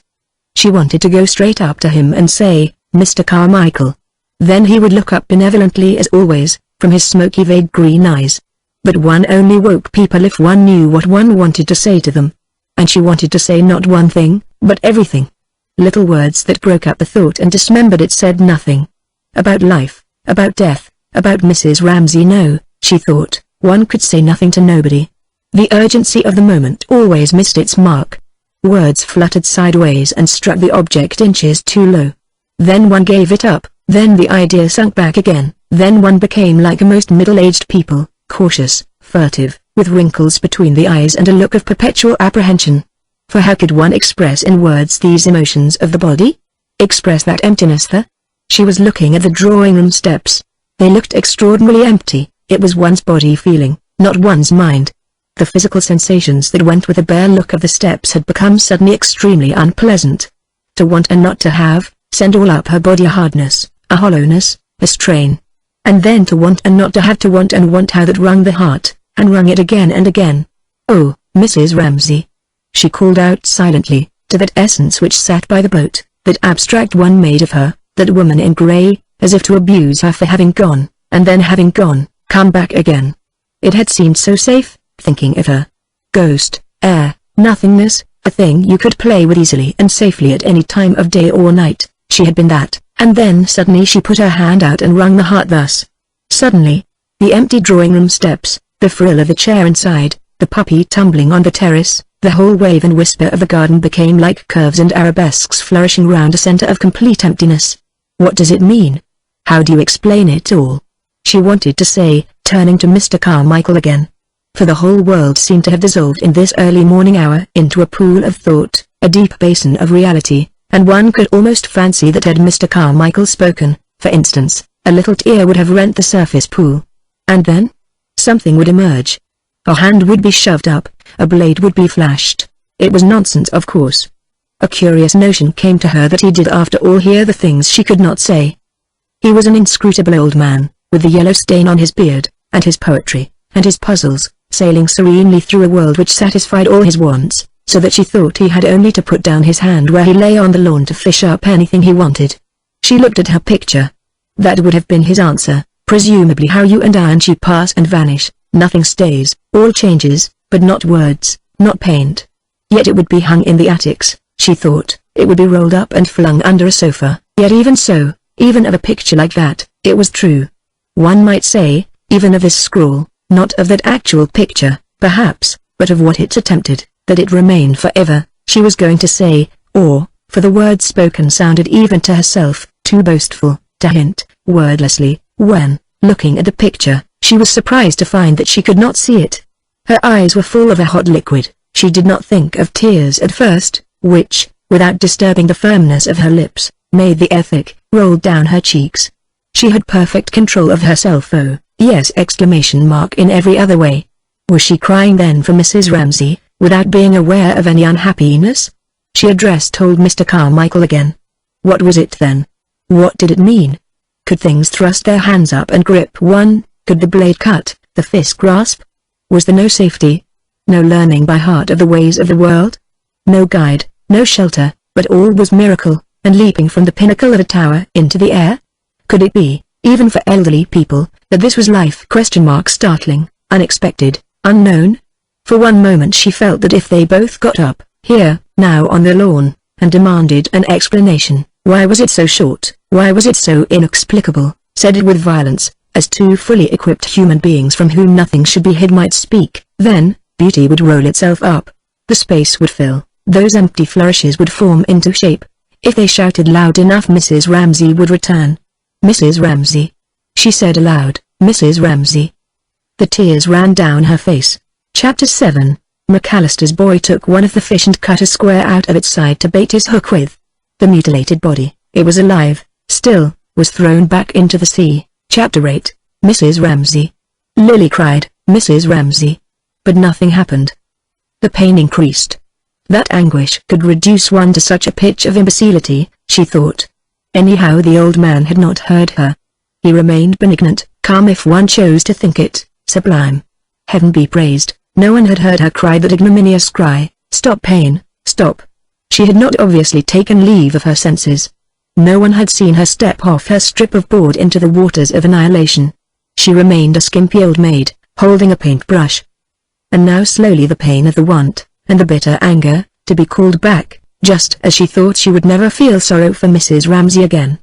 She wanted to go straight up to him and say, Mr. Carmichael. Then he would look up benevolently as always, from his smoky vague green eyes. But one only woke people if one knew what one wanted to say to them. And she wanted to say not one thing, but everything. Little words that broke up the thought and dismembered it said nothing. About life, about death, about Mrs. Ramsay. No, she thought, one could say nothing to nobody. The urgency of the moment always missed its mark. Words fluttered sideways and struck the object inches too low. Then one gave it up, then the idea sunk back again, then one became like most middle-aged people, cautious, furtive, with wrinkles between the eyes and a look of perpetual apprehension. For how could one express in words these emotions of the body? Express that emptiness there? She was looking at the drawing-room steps. They looked extraordinarily empty. It was one's body feeling, not one's mind. The physical sensations that went with the bare look of the steps had become suddenly extremely unpleasant. To want and not to have, sent all up her body a hardness, a hollowness, a strain. And then to want and not to have, to want and want, how that wrung the heart, and wrung it again and again. Oh, Mrs. Ramsay! She called out silently, to that essence which sat by the boat, that abstract one made of her, that woman in grey, as if to abuse her for having gone, and then having gone, come back again. It had seemed so safe, thinking of her. Ghost, air, nothingness, A thing you could play with easily and safely at any time of day or night. She had been that, and then suddenly she put her hand out and wrung the heart thus. Suddenly, the empty drawing-room steps, the frill of the chair inside, the puppy tumbling on the terrace, the whole wave and whisper of the garden became like curves and arabesques flourishing round a center of complete emptiness. What does it mean? How do you explain it all? She wanted to say, turning to Mr. Carmichael again. For the whole world seemed to have dissolved in this early morning hour into a pool of thought, a deep basin of reality, and one could almost fancy that had Mr. Carmichael spoken, for instance, a little tear would have rent the surface pool. And then? Something would emerge. A hand would be shoved up, a blade would be flashed. It was nonsense, of course. A curious notion came to her that he did after all hear the things she could not say. He was an inscrutable old man, with the yellow stain on his beard, and his poetry, and his puzzles, sailing serenely through a world which satisfied all his wants, so that she thought he had only to put down his hand where he lay on the lawn to fish up anything he wanted. She looked at her picture. That would have been his answer, presumably how you and she pass and vanish, nothing stays, all changes, but not words, not paint. Yet it would be hung in the attics, she thought, it would be rolled up and flung under a sofa, yet even so, even of a picture like that, it was true. One might say, even of this scrawl, not of that actual picture, perhaps, but of what it attempted, that it remained forever, she was going to say, or, for the words spoken sounded even to herself, too boastful, to hint, wordlessly, when, looking at the picture, she was surprised to find that she could not see it. Her eyes were full of a hot liquid. She did not think of tears at first, which, without disturbing the firmness of her lips, made the air thick, rolled down her cheeks. She had perfect control of herself, oh, yes, in every other way. Was she crying then for Mrs. Ramsay, without being aware of any unhappiness? She addressed old Mr. Carmichael again. What was it then? What did it mean? Could things thrust their hands up and grip one? Could the blade cut, the fist grasp? Was there no safety? No learning by heart of the ways of the world? No guide, no shelter, but all was miracle, and leaping from the pinnacle of a tower into the air? Could it be, even for elderly people, that this was life? Startling, unexpected, unknown? For one moment she felt that if they both got up, here, now on the lawn, and demanded an explanation, why was it so short, why was it so inexplicable, said it with violence, as two fully equipped human beings from whom nothing should be hid might speak, then, beauty would roll itself up. The space would fill, those empty flourishes would form into shape. If they shouted loud enough, Mrs. Ramsay would return. Mrs. Ramsay, she said aloud, Mrs. Ramsay. The tears ran down her face. Chapter 7. McAllister's boy took one of the fish and cut a square out of its side to bait his hook with. The mutilated body, it was alive, still, was thrown back into the sea. Chapter 8. Mrs. Ramsay. Lily cried, Mrs. Ramsay. But nothing happened. The pain increased. That anguish could reduce one to such a pitch of imbecility, she thought. Anyhow, the old man had not heard her. He remained benignant, calm if one chose to think it, sublime. Heaven be praised, no one had heard her cry that ignominious cry, stop pain, stop. She had not obviously taken leave of her senses. No one had seen her step off her strip of board into the waters of annihilation. She remained a skimpy old maid, holding a paintbrush. And now slowly the pain of the want, and the bitter anger, to be called back, just as she thought she would never feel sorrow for Mrs. Ramsay again.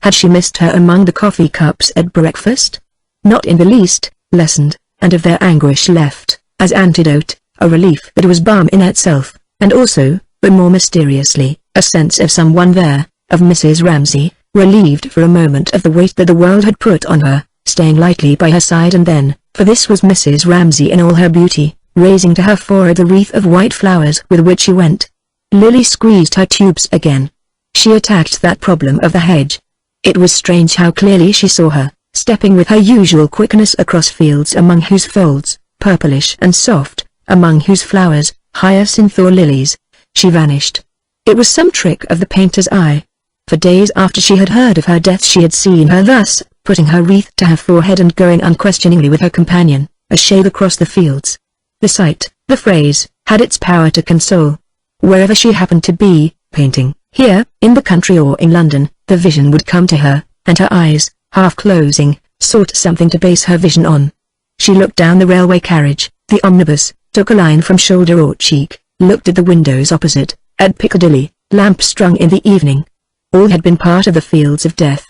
Had she missed her among the coffee cups at breakfast? Not in the least, lessened, and of their anguish left, as antidote, a relief that was balm in itself, and also, but more mysteriously, a sense of someone there, of Mrs. Ramsay, relieved for a moment of the weight that the world had put on her, staying lightly by her side, and then, for this was Mrs. Ramsay in all her beauty, raising to her forehead the wreath of white flowers with which she went. Lily squeezed her tubes again. She attacked that problem of the hedge. It was strange how clearly she saw her, stepping with her usual quickness across fields among whose folds, purplish and soft, among whose flowers, hyacinth or lilies, she vanished. It was some trick of the painter's eye. For days after she had heard of her death she had seen her thus, putting her wreath to her forehead and going unquestioningly with her companion, a shade across the fields. The sight, the phrase, had its power to console. Wherever she happened to be, painting, here, in the country or in London, the vision would come to her, and her eyes, half closing, sought something to base her vision on. She looked down the railway carriage, the omnibus, took a line from shoulder or cheek, looked at the windows opposite, at Piccadilly, lamps strung in the evening. All had been part of the fields of death.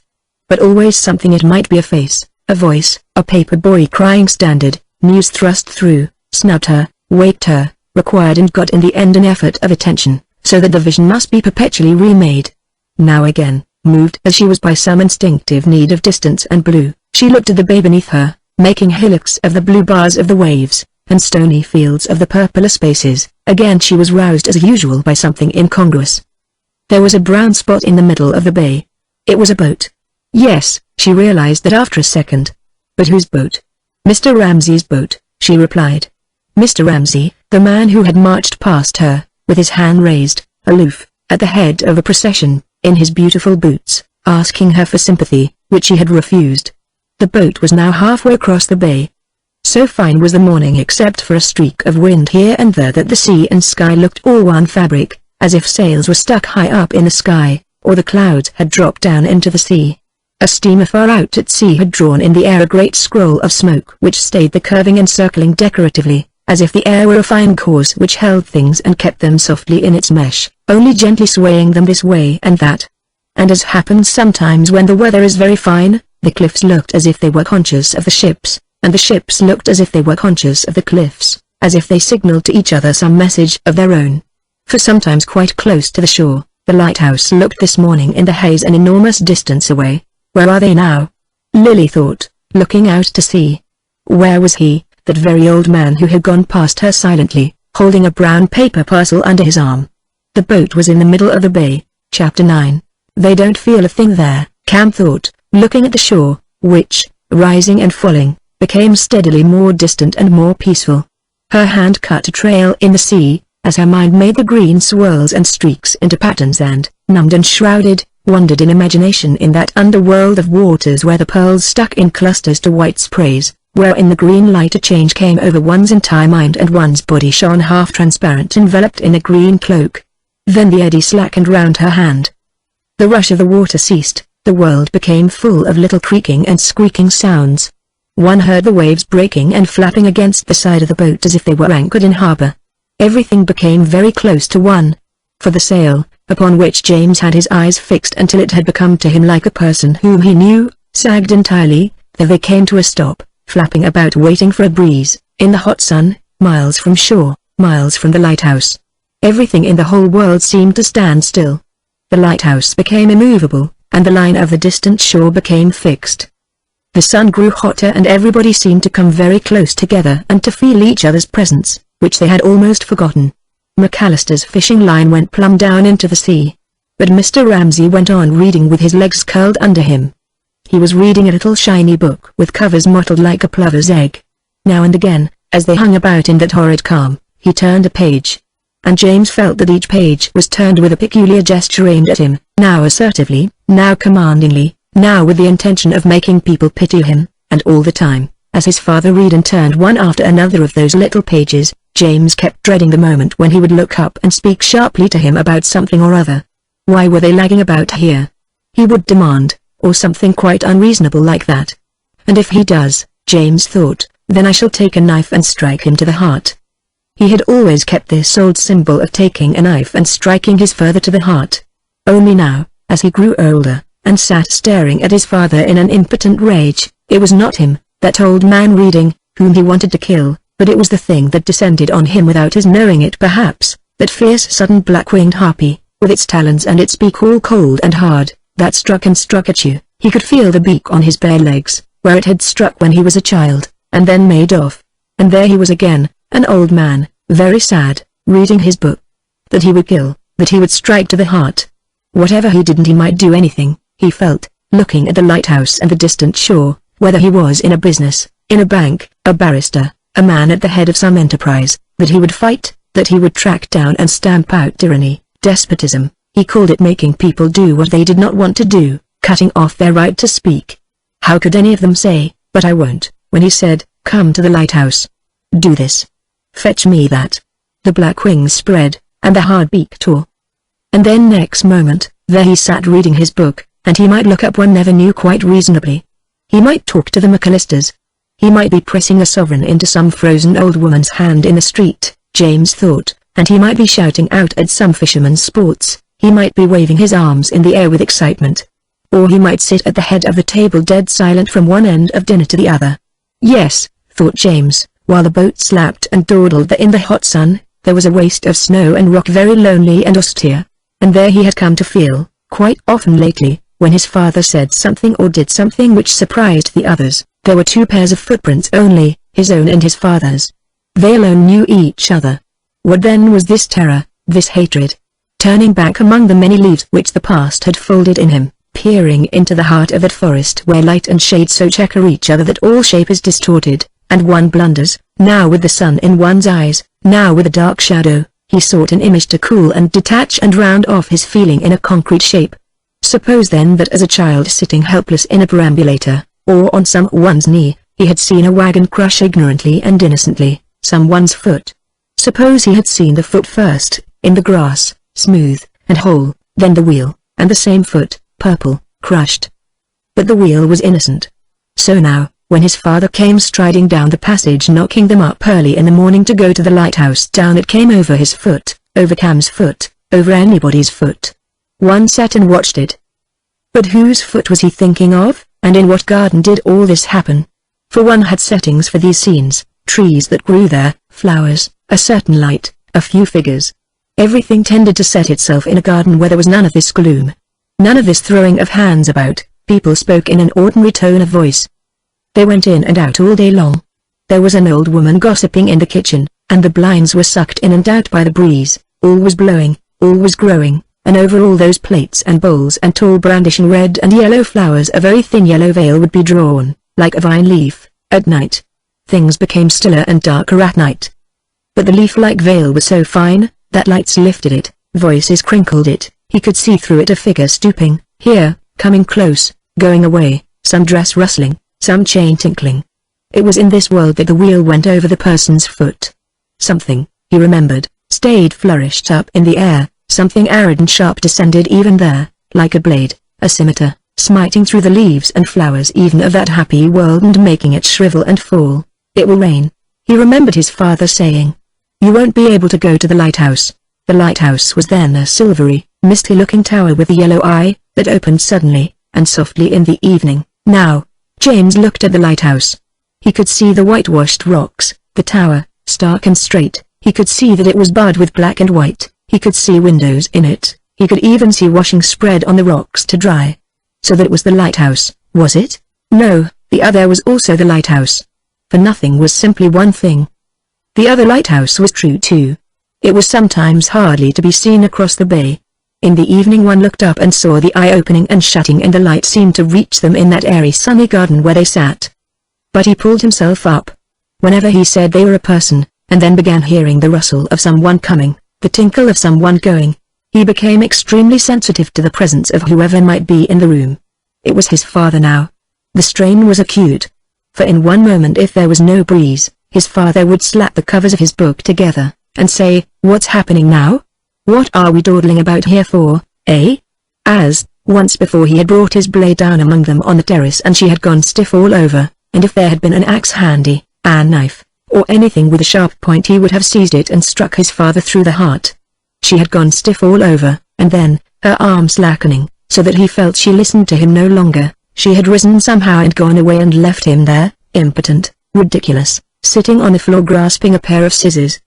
But always something. It might be a face, a voice, a paper boy crying standard, news thrust through, snubbed her, waked her, required and got in the end an effort of attention, so that the vision must be perpetually remade. Now again, moved as she was by some instinctive need of distance and blue, she looked at the bay beneath her, making hillocks of the blue bars of the waves, and stony fields of the purple spaces. Again she was roused as usual by something incongruous. There was a brown spot in the middle of the bay. It was a boat. Yes, she realized that after a second. But whose boat? Mr. Ramsay's boat, she replied. Mr. Ramsay, the man who had marched past her, with his hand raised, aloof, at the head of a procession, in his beautiful boots, asking her for sympathy, which she had refused. The boat was now halfway across the bay. So fine was the morning except for a streak of wind here and there that the sea and sky looked all one fabric, as if sails were stuck high up in the sky, or the clouds had dropped down into the sea. A steamer far out at sea had drawn in the air a great scroll of smoke which stayed the curving and circling decoratively, as if the air were a fine gauze which held things and kept them softly in its mesh, only gently swaying them this way and that. And as happens sometimes when the weather is very fine, the cliffs looked as if they were conscious of the ships, and the ships looked as if they were conscious of the cliffs, as if they signaled to each other some message of their own. For sometimes quite close to the shore, the lighthouse looked this morning in the haze an enormous distance away. Where are they now? Lily thought, looking out to sea. Where was he, that very old man who had gone past her silently, holding a brown paper parcel under his arm? The boat was in the middle of the bay. Chapter 9. They don't feel a thing there, Cam thought, looking at the shore, which, rising and falling, became steadily more distant and more peaceful. Her hand cut a trail in the sea, as her mind made the green swirls and streaks into patterns and, numbed and shrouded, wandered in imagination in that underworld of waters where the pearls stuck in clusters to white sprays, where in the green light a change came over one's entire mind and one's body shone half transparent enveloped in a green cloak. Then the eddy slackened round her hand. The rush of the water ceased, the world became full of little creaking and squeaking sounds. One heard the waves breaking and flapping against the side of the boat as if they were anchored in harbour. Everything became very close to one. For the sail, upon which James had his eyes fixed until it had become to him like a person whom he knew, sagged entirely, there they came to a stop, flapping about waiting for a breeze, in the hot sun, miles from shore, miles from the lighthouse. Everything in the whole world seemed to stand still. The lighthouse became immovable, and the line of the distant shore became fixed. The sun grew hotter and everybody seemed to come very close together and to feel each other's presence, which they had almost forgotten. McAllister's fishing line went plumb down into the sea. But Mr. Ramsay went on reading with his legs curled under him. He was reading a little shiny book with covers mottled like a plover's egg. Now and again, as they hung about in that horrid calm, he turned a page. And James felt that each page was turned with a peculiar gesture aimed at him, now assertively, now commandingly, now with the intention of making people pity him, and all the time, as his father read and turned one after another of those little pages, James kept dreading the moment when he would look up and speak sharply to him about something or other. Why were they lagging about here? He would demand, or something quite unreasonable like that. And if he does, James thought, then I shall take a knife and strike him to the heart. He had always kept this old symbol of taking a knife and striking his father to the heart. Only now, as he grew older, and sat staring at his father in an impotent rage, it was not him, that old man reading, whom he wanted to kill, but it was the thing that descended on him without his knowing it perhaps, that fierce sudden black-winged harpy, with its talons and its beak all cold and hard, that struck and struck at you. He could feel the beak on his bare legs, where it had struck when he was a child, and then made off. And there he was again, an old man, very sad, reading his book. That he would kill, that he would strike to the heart. Whatever he didn't he might do anything, he felt, looking at the lighthouse and the distant shore, whether he was in a business, in a bank, a barrister, a man at the head of some enterprise, that he would fight, that he would track down and stamp out tyranny, despotism. He called it making people do what they did not want to do, cutting off their right to speak. How could any of them say, but I won't, when he said, come to the lighthouse. Do this. Fetch me that. The black wings spread, and the hard beak tore. And then next moment, there he sat reading his book, and he might look up one never knew quite reasonably. He might talk to the McAllisters. He might be pressing a sovereign into some frozen old woman's hand in the street, James thought, and he might be shouting out at some fisherman's sports, he might be waving his arms in the air with excitement. Or he might sit at the head of the table dead silent from one end of dinner to the other. Yes, thought James, while the boat slapped and dawdled in the hot sun, there was a waste of snow and rock very lonely and austere. And there he had come to feel, quite often lately, when his father said something or did something which surprised the others, there were two pairs of footprints only, his own and his father's. They alone knew each other. What then was this terror, this hatred? Turning back among the many leaves which the past had folded in him, peering into the heart of that forest where light and shade so checker each other that all shape is distorted, and one blunders, now with the sun in one's eyes, now with a dark shadow, he sought an image to cool and detach and round off his feeling in a concrete shape. Suppose then that as a child sitting helpless in a perambulator, or on someone's knee, he had seen a wagon crush ignorantly and innocently someone's foot. Suppose he had seen the foot first, in the grass, smooth and whole, then the wheel, and the same foot, purple, crushed. But the wheel was innocent. So now, when his father came striding down the passage knocking them up early in the morning to go to the lighthouse, down it came over his foot, over Cam's foot, over anybody's foot. One sat and watched it. But whose foot was he thinking of, and in what garden did all this happen? For one had settings for these scenes, trees that grew there, flowers, a certain light, a few figures. Everything tended to set itself in a garden where there was none of this gloom. None of this throwing of hands about. People spoke in an ordinary tone of voice. They went in and out all day long. There was an old woman gossiping in the kitchen, and the blinds were sucked in and out by the breeze. All was blowing, all was growing, and over all those plates and bowls and tall brandishing red and yellow flowers a very thin yellow veil would be drawn, like a vine leaf, at night. Things became stiller and darker at night. But the leaf-like veil was so fine, that lights lifted it, voices crinkled it, he could see through it a figure stooping, here, coming close, going away, some dress rustling, some chain tinkling. It was in this world that the wheel went over the person's foot. Something, he remembered, stayed flourished up in the air, something arid and sharp descended even there, like a blade, a scimitar, smiting through the leaves and flowers even of that happy world and making it shrivel and fall. It will rain. He remembered his father saying, "You won't be able to go to the lighthouse." The lighthouse was then a silvery, misty-looking tower with a yellow eye, that opened suddenly, and softly in the evening. Now, James looked at the lighthouse. He could see the whitewashed rocks, the tower, stark and straight. He could see that it was barred with black and white. He could see windows in it. He could even see washing spread on the rocks to dry. So that was the lighthouse, was it? No, the other was also the lighthouse. For nothing was simply one thing. The other lighthouse was true too. It was sometimes hardly to be seen across the bay. In the evening one looked up and saw the eye opening and shutting and the light seemed to reach them in that airy sunny garden where they sat. But he pulled himself up. Whenever he said they were a person, and then began hearing the rustle of someone coming, the tinkle of someone going, he became extremely sensitive to the presence of whoever might be in the room. It was his father now. The strain was acute. For in one moment if there was no breeze, his father would slap the covers of his book together, and say, "What's happening now? What are we dawdling about here for, eh?" As, once before he had brought his blade down among them on the terrace and she had gone stiff all over, and if there had been an axe handy, a knife, or anything with a sharp point he would have seized it and struck his father through the heart. She had gone stiff all over, and then, her arm slackening, so that he felt she listened to him no longer, she had risen somehow and gone away and left him there, impotent, ridiculous, sitting on the floor grasping a pair of scissors.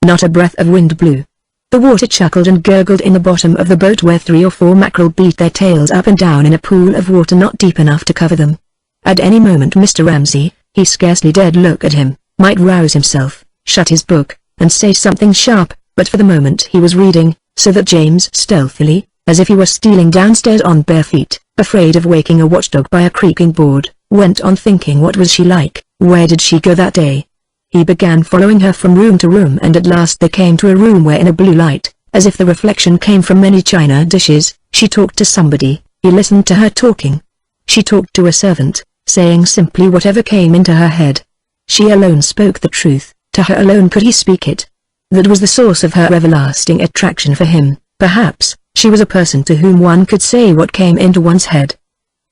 Not a breath of wind blew. The water chuckled and gurgled in the bottom of the boat where 3 or 4 mackerel beat their tails up and down in a pool of water not deep enough to cover them. At any moment Mr. Ramsay, he scarcely dared look at him, might rouse himself, shut his book, and say something sharp, but for the moment he was reading, so that James stealthily, as if he were stealing downstairs on bare feet, afraid of waking a watchdog by a creaking board, went on thinking what was she like, where did she go that day? He began following her from room to room and at last they came to a room where in a blue light, as if the reflection came from many china dishes, she talked to somebody. He listened to her talking. She talked to a servant, saying simply whatever came into her head. She alone spoke the truth, to her alone could he speak it. That was the source of her everlasting attraction for him. Perhaps, she was a person to whom one could say what came into one's head.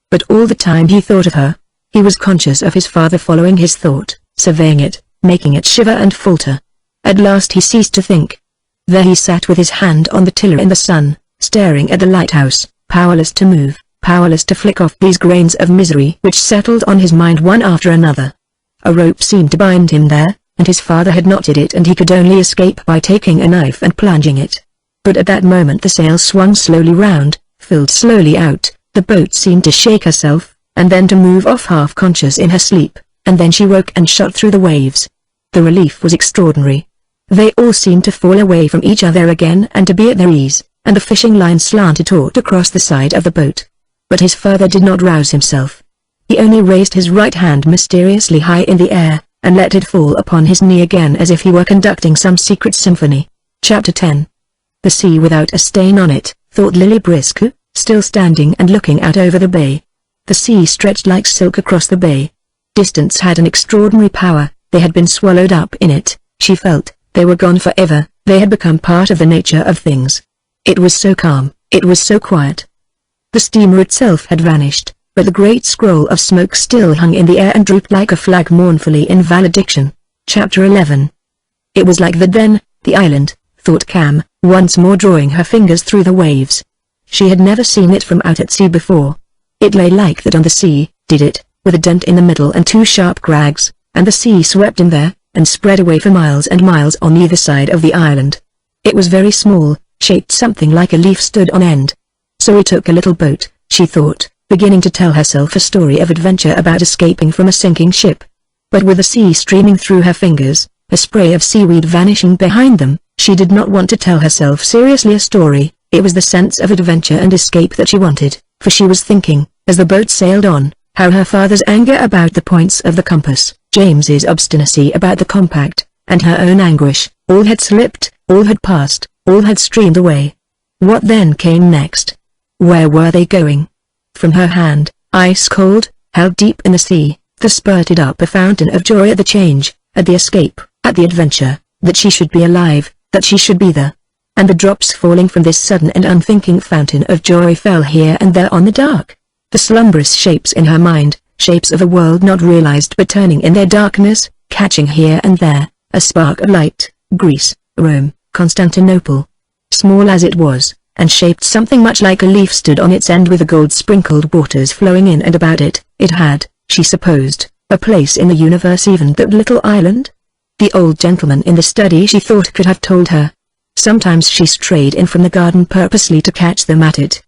But all the time he thought of her, he was conscious of his father following his thought, surveying it, making it shiver and falter. At last he ceased to think. There he sat with his hand on the tiller in the sun, staring at the lighthouse, powerless to move, powerless to flick off these grains of misery which settled on his mind one after another. A rope seemed to bind him there, and his father had knotted it, and he could only escape by taking a knife and plunging it. But at that moment the sail swung slowly round, filled slowly out, the boat seemed to shake herself, and then to move off half-conscious in her sleep, and then she woke and shot through the waves. The relief was extraordinary. They all seemed to fall away from each other again and to be at their ease, and the fishing line slanted taut across the side of the boat. But his father did not rouse himself. He only raised his right hand mysteriously high in the air, and let it fall upon his knee again as if he were conducting some secret symphony. Chapter 10. The sea without a stain on it, thought Lily Briscoe, still standing and looking out over the bay. The sea stretched like silk across the bay. Distance had an extraordinary power. They had been swallowed up in it, she felt. They were gone forever, they had become part of the nature of things. It was so calm, it was so quiet. The steamer itself had vanished, but the great scroll of smoke still hung in the air and drooped like a flag mournfully in valediction. Chapter 11. It was like that then, the island, thought Cam, once more drawing her fingers through the waves. She had never seen it from out at sea before. It lay like that on the sea, did it, with a dent in the middle and two sharp crags, and the sea swept in there, and spread away for miles and miles on either side of the island. It was very small, shaped something like a leaf stood on end. So he took a little boat, she thought, beginning to tell herself a story of adventure about escaping from a sinking ship. But with the sea streaming through her fingers, a spray of seaweed vanishing behind them, she did not want to tell herself seriously a story. It was the sense of adventure and escape that she wanted, for she was thinking, as the boat sailed on, how her father's anger about the points of the compass, James's obstinacy about the compact, and her own anguish, all had slipped, all had passed, all had streamed away. What then came next? Where were they going? From her hand, ice cold, held deep in the sea, there spurted up a fountain of joy at the change, at the escape, at the adventure, that she should be alive, that she should be there. And the drops falling from this sudden and unthinking fountain of joy fell here and there on the dark. The slumberous shapes in her mind, shapes of a world not realized but turning in their darkness, catching here and there, a spark of light, Greece, Rome, Constantinople. Small as it was, and shaped something much like a leaf stood on its end with the gold-sprinkled waters flowing in and about it. It had, she supposed, a place in the universe, even that little island? The old gentleman in the study, she thought, could have told her. Sometimes she strayed in from the garden purposely to catch them at it.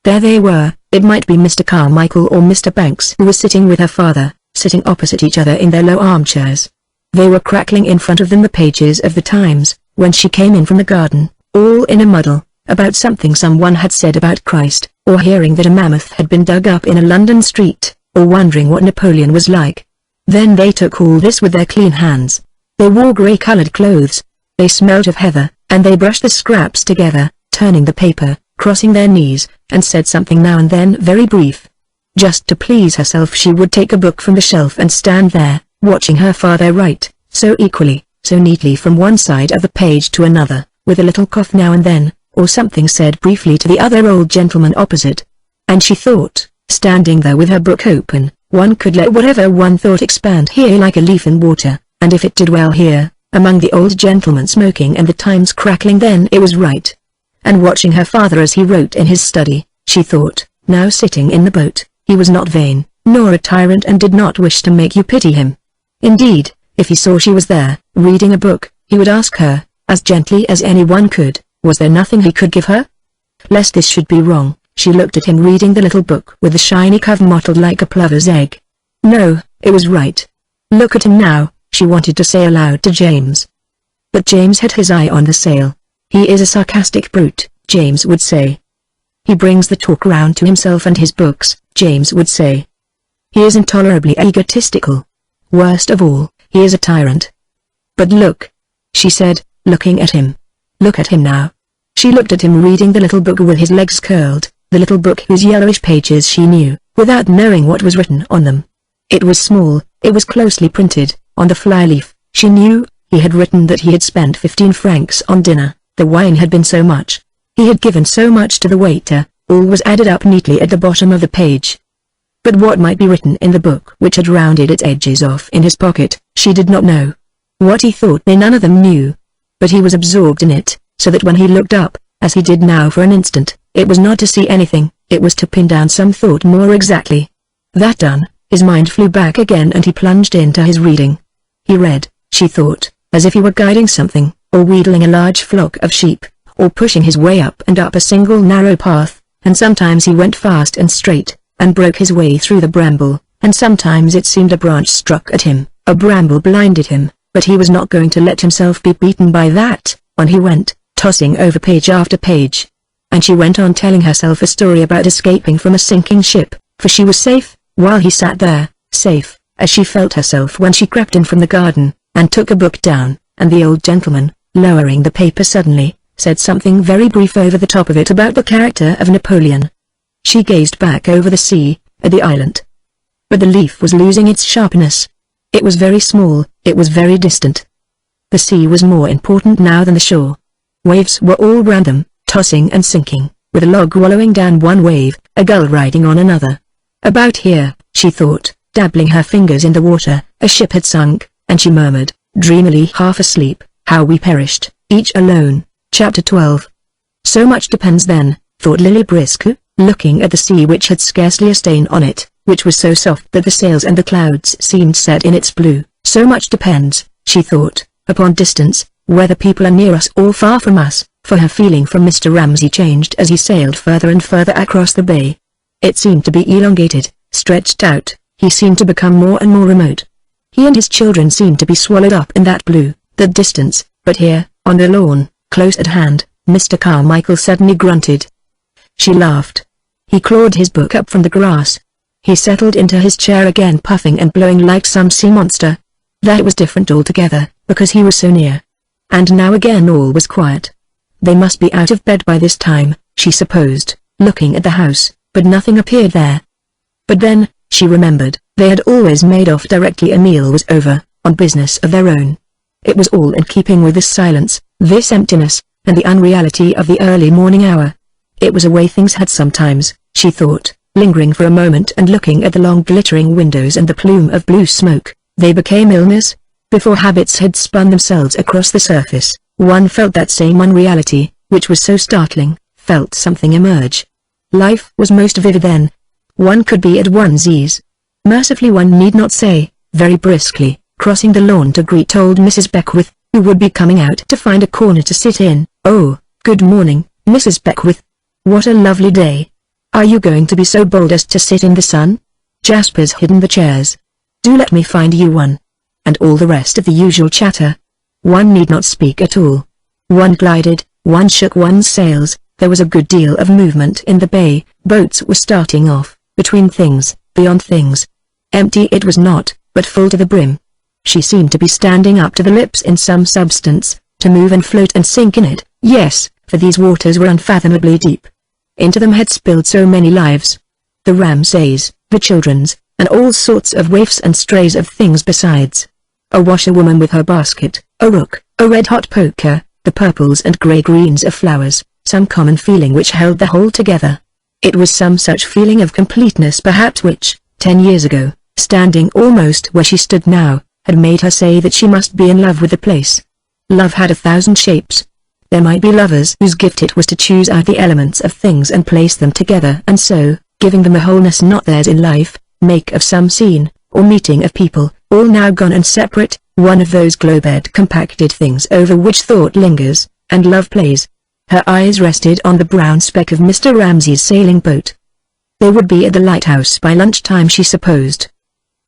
There they were. It might be Mr. Carmichael or Mr. Banks who was sitting with her father, sitting opposite each other in their low armchairs. They were crackling in front of them the pages of the Times, when she came in from the garden, all in a muddle, about something someone had said about Christ, or hearing that a mammoth had been dug up in a London street, or wondering what Napoleon was like. Then they took all this with their clean hands. They wore grey-coloured clothes. They smelt of heather, and they brushed the scraps together, turning the paper, crossing their knees, and said something now and then very brief. Just to please herself she would take a book from the shelf and stand there, watching her father write, so equally, so neatly from one side of the page to another, with a little cough now and then, or something said briefly to the other old gentleman opposite. And she thought, standing there with her book open, one could let whatever one thought expand here like a leaf in water, and if it did well here, among the old gentlemen smoking and the Times crackling, then it was right. And watching her father as he wrote in his study, she thought, now sitting in the boat, he was not vain, nor a tyrant, and did not wish to make you pity him. Indeed, if he saw she was there, reading a book, he would ask her, as gently as anyone could, was there nothing he could give her? Lest this should be wrong, she looked at him reading the little book with the shiny cover mottled like a plover's egg. No, it was right. Look at him now, she wanted to say aloud to James. But James had his eye on the sail. He is a sarcastic brute, James would say. He brings the talk round to himself and his books, James would say. He is intolerably egotistical. Worst of all, he is a tyrant. But look, she said, looking at him. Look at him now. She looked at him reading the little book with his legs curled, the little book whose yellowish pages she knew, without knowing what was written on them. It was small, it was closely printed, on the flyleaf, she knew, he had written that he had spent 15 francs on dinner. The wine had been so much. He had given so much to the waiter, all was added up neatly at the bottom of the page. But what might be written in the book which had rounded its edges off in his pocket, she did not know. What he thought they none of them knew. But he was absorbed in it, so that when he looked up, as he did now for an instant, it was not to see anything, it was to pin down some thought more exactly. That done, his mind flew back again and he plunged into his reading. He read, she thought, as if he were guiding something, or wheedling a large flock of sheep, or pushing his way up and up a single narrow path, and sometimes he went fast and straight, and broke his way through the bramble, and sometimes it seemed a branch struck at him, a bramble blinded him, but he was not going to let himself be beaten by that. On he went, tossing over page after page. And she went on telling herself a story about escaping from a sinking ship, for she was safe, while he sat there, safe, as she felt herself when she crept in from the garden, and took a book down, and the old gentleman, lowering the paper suddenly, said something very brief over the top of it about the character of Napoleon. She gazed back over the sea, at the island. But the leaf was losing its sharpness. It was very small, it was very distant. The sea was more important now than the shore. Waves were all round them, tossing and sinking, with a log wallowing down one wave, a gull riding on another. About here, she thought, dabbling her fingers in the water, a ship had sunk, and she murmured, dreamily half asleep, how we perished, each alone. Chapter 12. So much depends then, thought Lily Briscoe, looking at the sea which had scarcely a stain on it, which was so soft that the sails and the clouds seemed set in its blue. So much depends, she thought, upon distance, whether people are near us or far from us, for her feeling for Mr. Ramsay changed as he sailed further and further across the bay. It seemed to be elongated, stretched out, he seemed to become more and more remote. He and his children seemed to be swallowed up in that blue, that distance, but here, on the lawn, close at hand, Mr. Carmichael suddenly grunted. She laughed. He clawed his book up from the grass. He settled into his chair again, puffing and blowing like some sea monster. That was different altogether, because he was so near. And now again all was quiet. They must be out of bed by this time, she supposed, looking at the house, but nothing appeared there. But then, she remembered, they had always made off directly a meal was over, on business of their own. It was all in keeping with this silence, this emptiness, and the unreality of the early morning hour. It was a way things had sometimes, she thought, lingering for a moment and looking at the long glittering windows and the plume of blue smoke. They became illness. Before habits had spun themselves across the surface, one felt that same unreality, which was so startling, felt something emerge. Life was most vivid then. One could be at one's ease. Mercifully one need not say, very briskly, crossing the lawn to greet old Mrs. Beckwith, who would be coming out to find a corner to sit in. Oh, good morning, Mrs. Beckwith. What a lovely day. Are you going to be so bold as to sit in the sun? Jasper's hidden the chairs. Do let me find you one. And all the rest of the usual chatter. One need not speak at all. One glided, one shook one's sails, there was a good deal of movement in the bay, boats were starting off, between things, beyond things. Empty it was not, but full to the brim. She seemed to be standing up to the lips in some substance, to move and float and sink in it, yes, for these waters were unfathomably deep. Into them had spilled so many lives. The Ramsays, the children's, and all sorts of waifs and strays of things besides. A washerwoman with her basket, a rook, a red-hot poker, the purples and grey-greens of flowers, some common feeling which held the whole together. It was some such feeling of completeness perhaps which, 10 years ago, standing almost where she stood now, had made her say that she must be in love with the place. Love had 1,000 shapes. There might be lovers whose gift it was to choose out the elements of things and place them together and so, giving them a wholeness not theirs in life, make of some scene, or meeting of people, all now gone and separate, one of those globed compacted things over which thought lingers, and love plays. Her eyes rested on the brown speck of Mr. Ramsay's sailing boat. They would be at the lighthouse by lunchtime she supposed.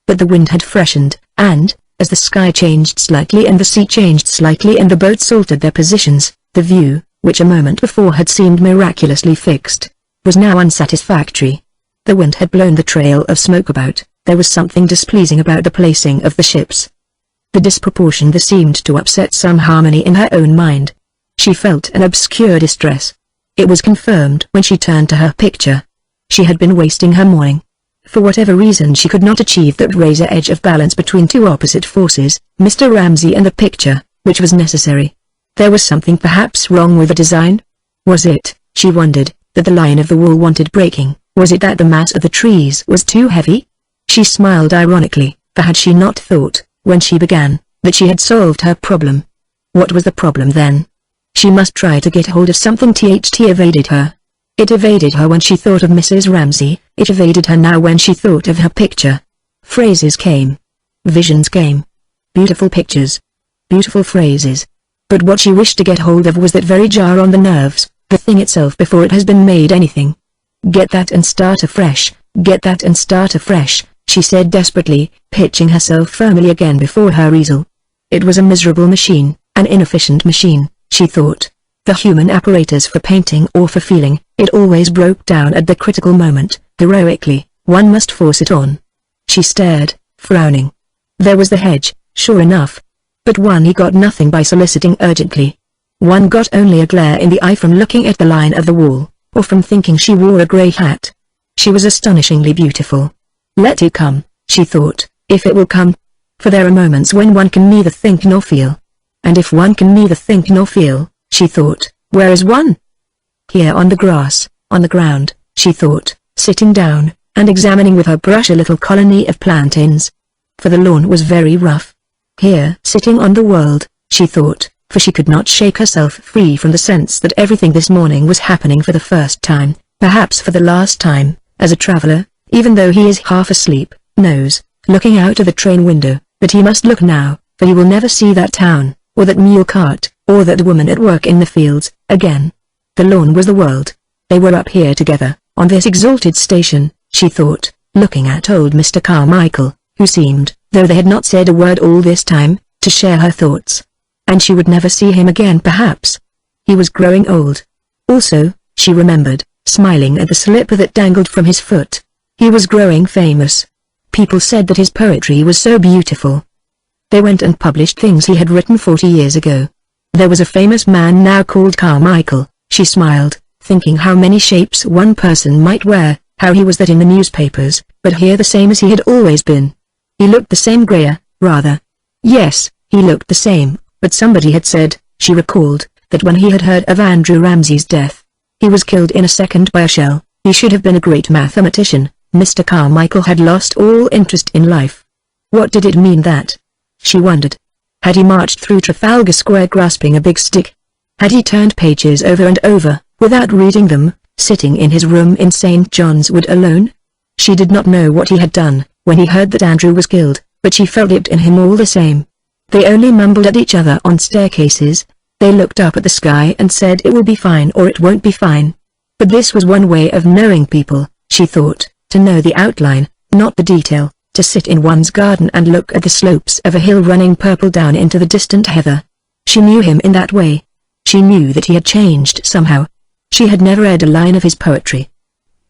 But the wind had freshened, and, as the sky changed slightly and the sea changed slightly and the boats altered their positions, the view, which a moment before had seemed miraculously fixed, was now unsatisfactory. The wind had blown the trail of smoke about, there was something displeasing about the placing of the ships. The disproportion there seemed to upset some harmony in her own mind. She felt an obscure distress. It was confirmed when she turned to her picture. She had been wasting her morning. For whatever reason she could not achieve that razor edge of balance between two opposite forces, Mr. Ramsay and the picture, which was necessary. There was something perhaps wrong with the design? Was it, she wondered, that the line of the wall wanted breaking? Was it that the mass of the trees was too heavy? She smiled ironically, for had she not thought, when she began, that she had solved her problem? What was the problem then? She must try to get hold of something. THT evaded her. It evaded her when she thought of Mrs. Ramsay, it evaded her now when she thought of her picture. Phrases came. Visions came. Beautiful pictures. Beautiful phrases. But what she wished to get hold of was that very jar on the nerves, the thing itself before it has been made anything. Get that and start afresh, get that and start afresh, she said desperately, pitching herself firmly again before her easel. It was a miserable machine, an inefficient machine, she thought. The human apparatus for painting or for feeling, it always broke down at the critical moment, heroically, one must force it on. She stared, frowning. There was the hedge, sure enough. But he got nothing by soliciting urgently. One got only a glare in the eye from looking at the line of the wall, or from thinking she wore a grey hat. She was astonishingly beautiful. Let it come, she thought, if it will come. For there are moments when one can neither think nor feel. And if one can neither think nor feel, she thought, where is one? Here on the grass, on the ground, she thought, sitting down, and examining with her brush a little colony of plantains. For the lawn was very rough. Here, sitting on the world, she thought, for she could not shake herself free from the sense that everything this morning was happening for the first time, perhaps for the last time, as a traveler, even though he is half asleep, knows, looking out of the train window, that he must look now, for he will never see that town, or that mule cart, or that woman at work in the fields, again. The lawn was the world. They were up here together, on this exalted station, she thought, looking at old Mr. Carmichael, who seemed, though they had not said a word all this time, to share her thoughts. And she would never see him again perhaps. He was growing old. Also, she remembered, smiling at the slipper that dangled from his foot. He was growing famous. People said that his poetry was so beautiful. They went and published things he had written 40 years ago. There was a famous man now called Carmichael, she smiled, thinking how many shapes one person might wear, how he was that in the newspapers, but here the same as he had always been. He looked the same grayer, rather. Yes, he looked the same, but somebody had said, she recalled, that when he had heard of Andrew Ramsay's death, he was killed in a second by a shell. He should have been a great mathematician. Mr. Carmichael had lost all interest in life. What did it mean that? She wondered. Had he marched through Trafalgar Square grasping a big stick? Had he turned pages over and over, without reading them, sitting in his room in St. John's Wood alone? She did not know what he had done, when he heard that Andrew was killed, but she felt it in him all the same. They only mumbled at each other on staircases. They looked up at the sky and said it will be fine or it won't be fine. But this was one way of knowing people, she thought, to know the outline, not the detail, to sit in one's garden and look at the slopes of a hill running purple down into the distant heather. She knew him in that way. She knew that he had changed somehow. She had never read a line of his poetry.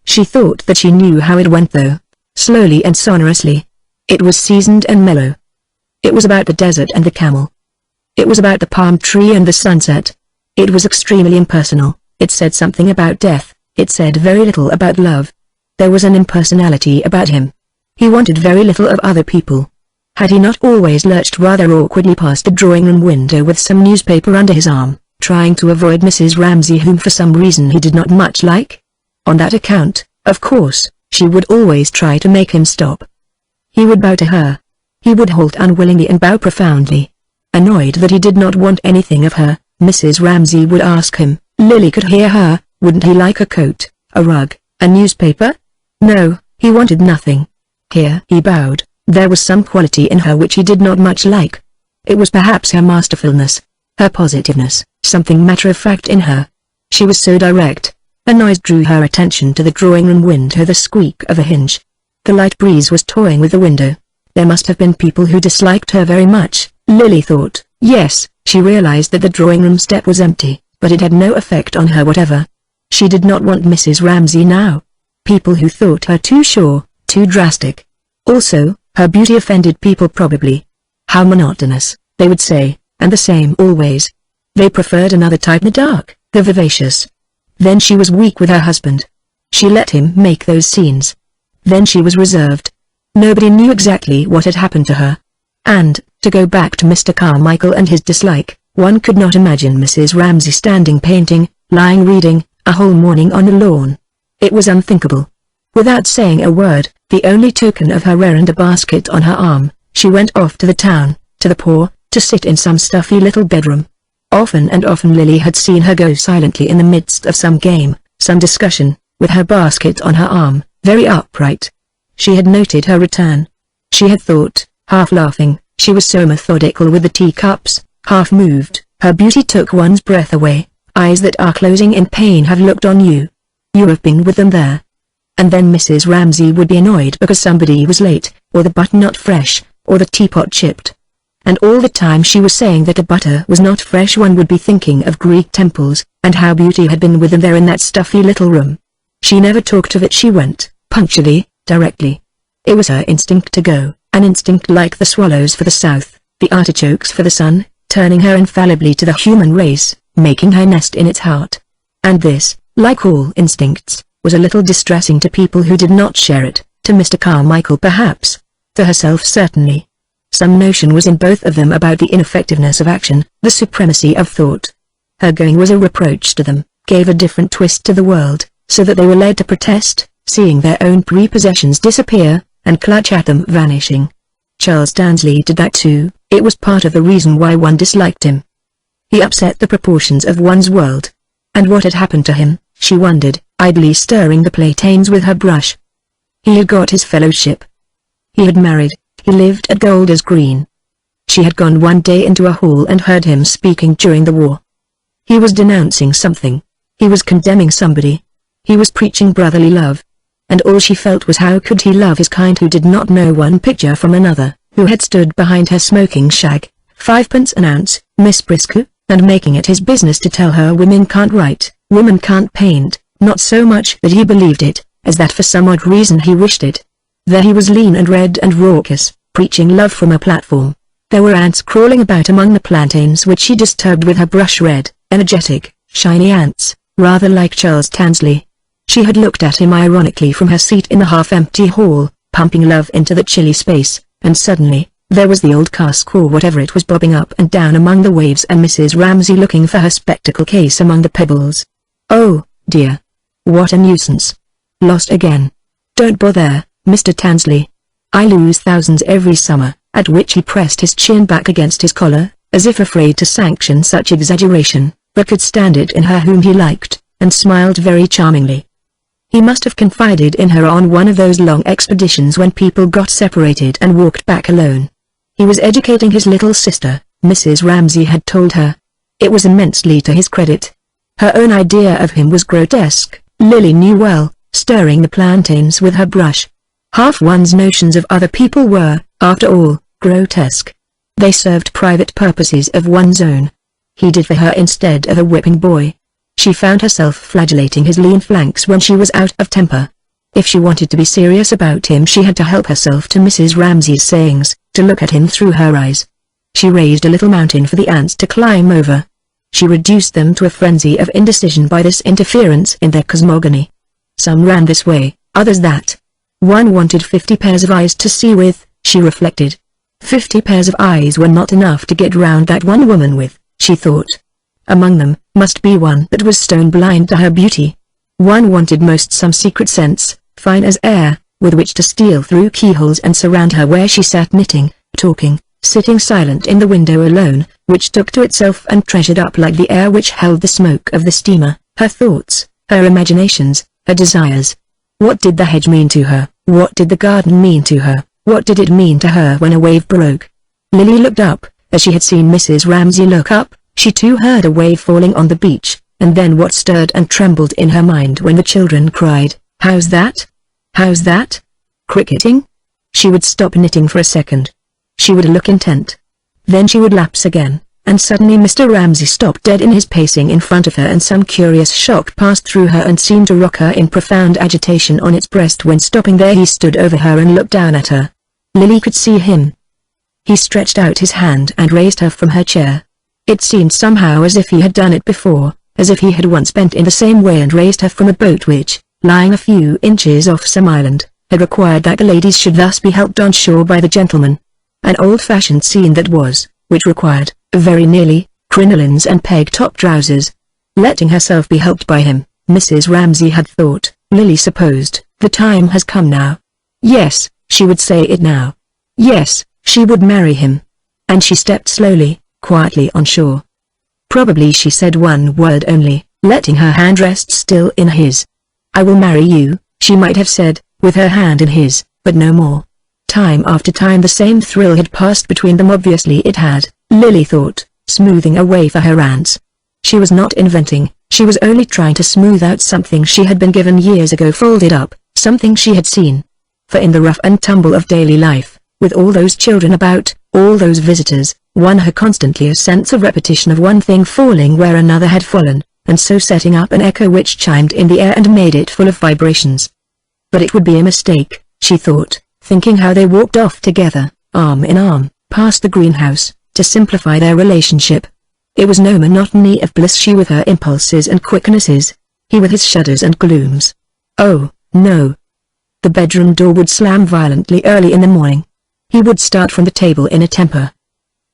She thought that she knew how it went though, slowly and sonorously. It was seasoned and mellow. It was about the desert and the camel. It was about the palm tree and the sunset. It was extremely impersonal. It said something about death. It said very little about love. There was an impersonality about him. He wanted very little of other people. Had he not always lurched rather awkwardly past the drawing-room window with some newspaper under his arm, trying to avoid Mrs. Ramsay whom for some reason he did not much like? On that account, of course, she would always try to make him stop. He would bow to her. He would halt unwillingly and bow profoundly. Annoyed that he did not want anything of her, Mrs. Ramsay would ask him, Lily could hear her, wouldn't he like a coat, a rug, a newspaper? No, he wanted nothing. Here he bowed. There was some quality in her which he did not much like. It was perhaps her masterfulness, her positiveness, something matter-of-fact in her. She was so direct. A noise drew her attention to the drawing-room window, the squeak of a hinge. The light breeze was toying with the window. There must have been people who disliked her very much, Lily thought. Yes, she realized that the drawing-room step was empty, but it had no effect on her whatever. She did not want Mrs. Ramsay now. People who thought her too sure, too drastic. Also, her beauty offended people probably. How monotonous, they would say, and the same always. They preferred another type, the dark, the vivacious. Then she was weak with her husband. She let him make those scenes. Then she was reserved. Nobody knew exactly what had happened to her. And, to go back to Mr. Carmichael and his dislike, one could not imagine Mrs. Ramsay standing painting, lying reading, a whole morning on the lawn. It was unthinkable. Without saying a word, the only token of her errand a basket on her arm, she went off to the town, to the poor, to sit in some stuffy little bedroom. Often and often Lily had seen her go silently in the midst of some game, some discussion, with her basket on her arm, very upright. She had noted her return. She had thought, half laughing, she was so methodical with the teacups, half moved, her beauty took one's breath away. Eyes that are closing in pain have looked on you. You have been with them there. And then Mrs. Ramsay would be annoyed because somebody was late, or the butter not fresh, or the teapot chipped. And all the time she was saying that the butter was not fresh, one would be thinking of Greek temples, and how beauty had been with them there in that stuffy little room. She never talked of it, she went, punctually, directly. It was her instinct to go, an instinct like the swallows for the south, the artichokes for the sun, turning her infallibly to the human race, making her nest in its heart. And this, like all instincts, was a little distressing to people who did not share it, to Mr. Carmichael perhaps, to herself certainly. Some notion was in both of them about the ineffectiveness of action, the supremacy of thought. Her going was a reproach to them, gave a different twist to the world, so that they were led to protest, seeing their own prepossessions disappear, and clutch at them vanishing. Charles Tansley did that too. It was part of the reason why one disliked him. He upset the proportions of one's world. And what had happened to him, she wondered, idly stirring the plantains with her brush. He had got his fellowship. He had married, he lived at Golders Green. She had gone one day into a hall and heard him speaking during the war. He was denouncing something. He was condemning somebody. He was preaching brotherly love. And all she felt was, how could he love his kind who did not know one picture from another, who had stood behind her smoking shag, 5p an ounce, Miss Briscoe, and making it his business to tell her women can't write, women can't paint, not so much that he believed it, as that for some odd reason he wished it. There he was, lean and red and raucous, preaching love from a platform. There were ants crawling about among the plantains which she disturbed with her brush, red, energetic, shiny ants, rather like Charles Tansley. She had looked at him ironically from her seat in the half-empty hall, pumping love into the chilly space, and suddenly, there was the old cask or whatever it was bobbing up and down among the waves, and Mrs. Ramsay looking for her spectacle case among the pebbles. Oh, dear. What a nuisance. Lost again. Don't bother, Mr. Tansley. I lose thousands every summer, at which he pressed his chin back against his collar, as if afraid to sanction such exaggeration, but could stand it in her whom he liked, and smiled very charmingly. He must have confided in her on one of those long expeditions when people got separated and walked back alone. He was educating his little sister, Mrs. Ramsay had told her. It was immensely to his credit. Her own idea of him was grotesque, Lily knew well, stirring the plantains with her brush. Half one's notions of other people were, after all, grotesque. They served private purposes of one's own. He did for her instead of a whipping boy. She found herself flagellating his lean flanks when she was out of temper. If she wanted to be serious about him, she had to help herself to Mrs. Ramsay's sayings, to look at him through her eyes. She raised a little mountain for the ants to climb over. She reduced them to a frenzy of indecision by this interference in their cosmogony. Some ran this way, others that. One wanted 50 pairs of eyes to see with, she reflected. 50 pairs of eyes were not enough to get round that one woman with, she thought. Among them, must be one that was stone blind to her beauty. One wanted most some secret sense, fine as air, with which to steal through keyholes and surround her where she sat knitting, talking, sitting silent in the window alone, which took to itself and treasured up like the air which held the smoke of the steamer, her thoughts, her imaginations, her desires. What did the hedge mean to her? What did the garden mean to her? What did it mean to her when a wave broke? Lily looked up, as she had seen Mrs. Ramsay look up. She too heard a wave falling on the beach, and then what stirred and trembled in her mind when the children cried, "How's that? How's that? Cricketing?" She would stop knitting for a second. She would look intent. Then she would lapse again, and suddenly Mr. Ramsay stopped dead in his pacing in front of her, and some curious shock passed through her and seemed to rock her in profound agitation on its breast when stopping there he stood over her and looked down at her. Lily could see him. He stretched out his hand and raised her from her chair. It seemed somehow as if he had done it before, as if he had once bent in the same way and raised her from a boat which, lying a few inches off some island, had required that the ladies should thus be helped on shore by the gentlemen. An old-fashioned scene that was, which required, very nearly, crinolines and peg-top trousers. Letting herself be helped by him, Mrs. Ramsay had thought, Lily supposed, the time has come now. Yes, she would say it now. Yes, she would marry him. And she stepped slowly, quietly on shore. Probably she said one word only, letting her hand rest still in his. "I will marry you," she might have said, with her hand in his, but no more. Time after time the same thrill had passed between them. Obviously it had, Lily thought, smoothing away for her aunts. She was not inventing, she was only trying to smooth out something she had been given years ago folded up, something she had seen. For in the rough and tumble of daily life, with all those children about, all those visitors, won her constantly a sense of repetition of one thing falling where another had fallen, and so setting up an echo which chimed in the air and made it full of vibrations. But it would be a mistake, she thought, thinking how they walked off together, arm in arm, past the greenhouse, to simplify their relationship. It was no monotony of bliss, she with her impulses and quicknesses, he with his shudders and glooms. Oh, no. The bedroom door would slam violently early in the morning. He would start from the table in a temper.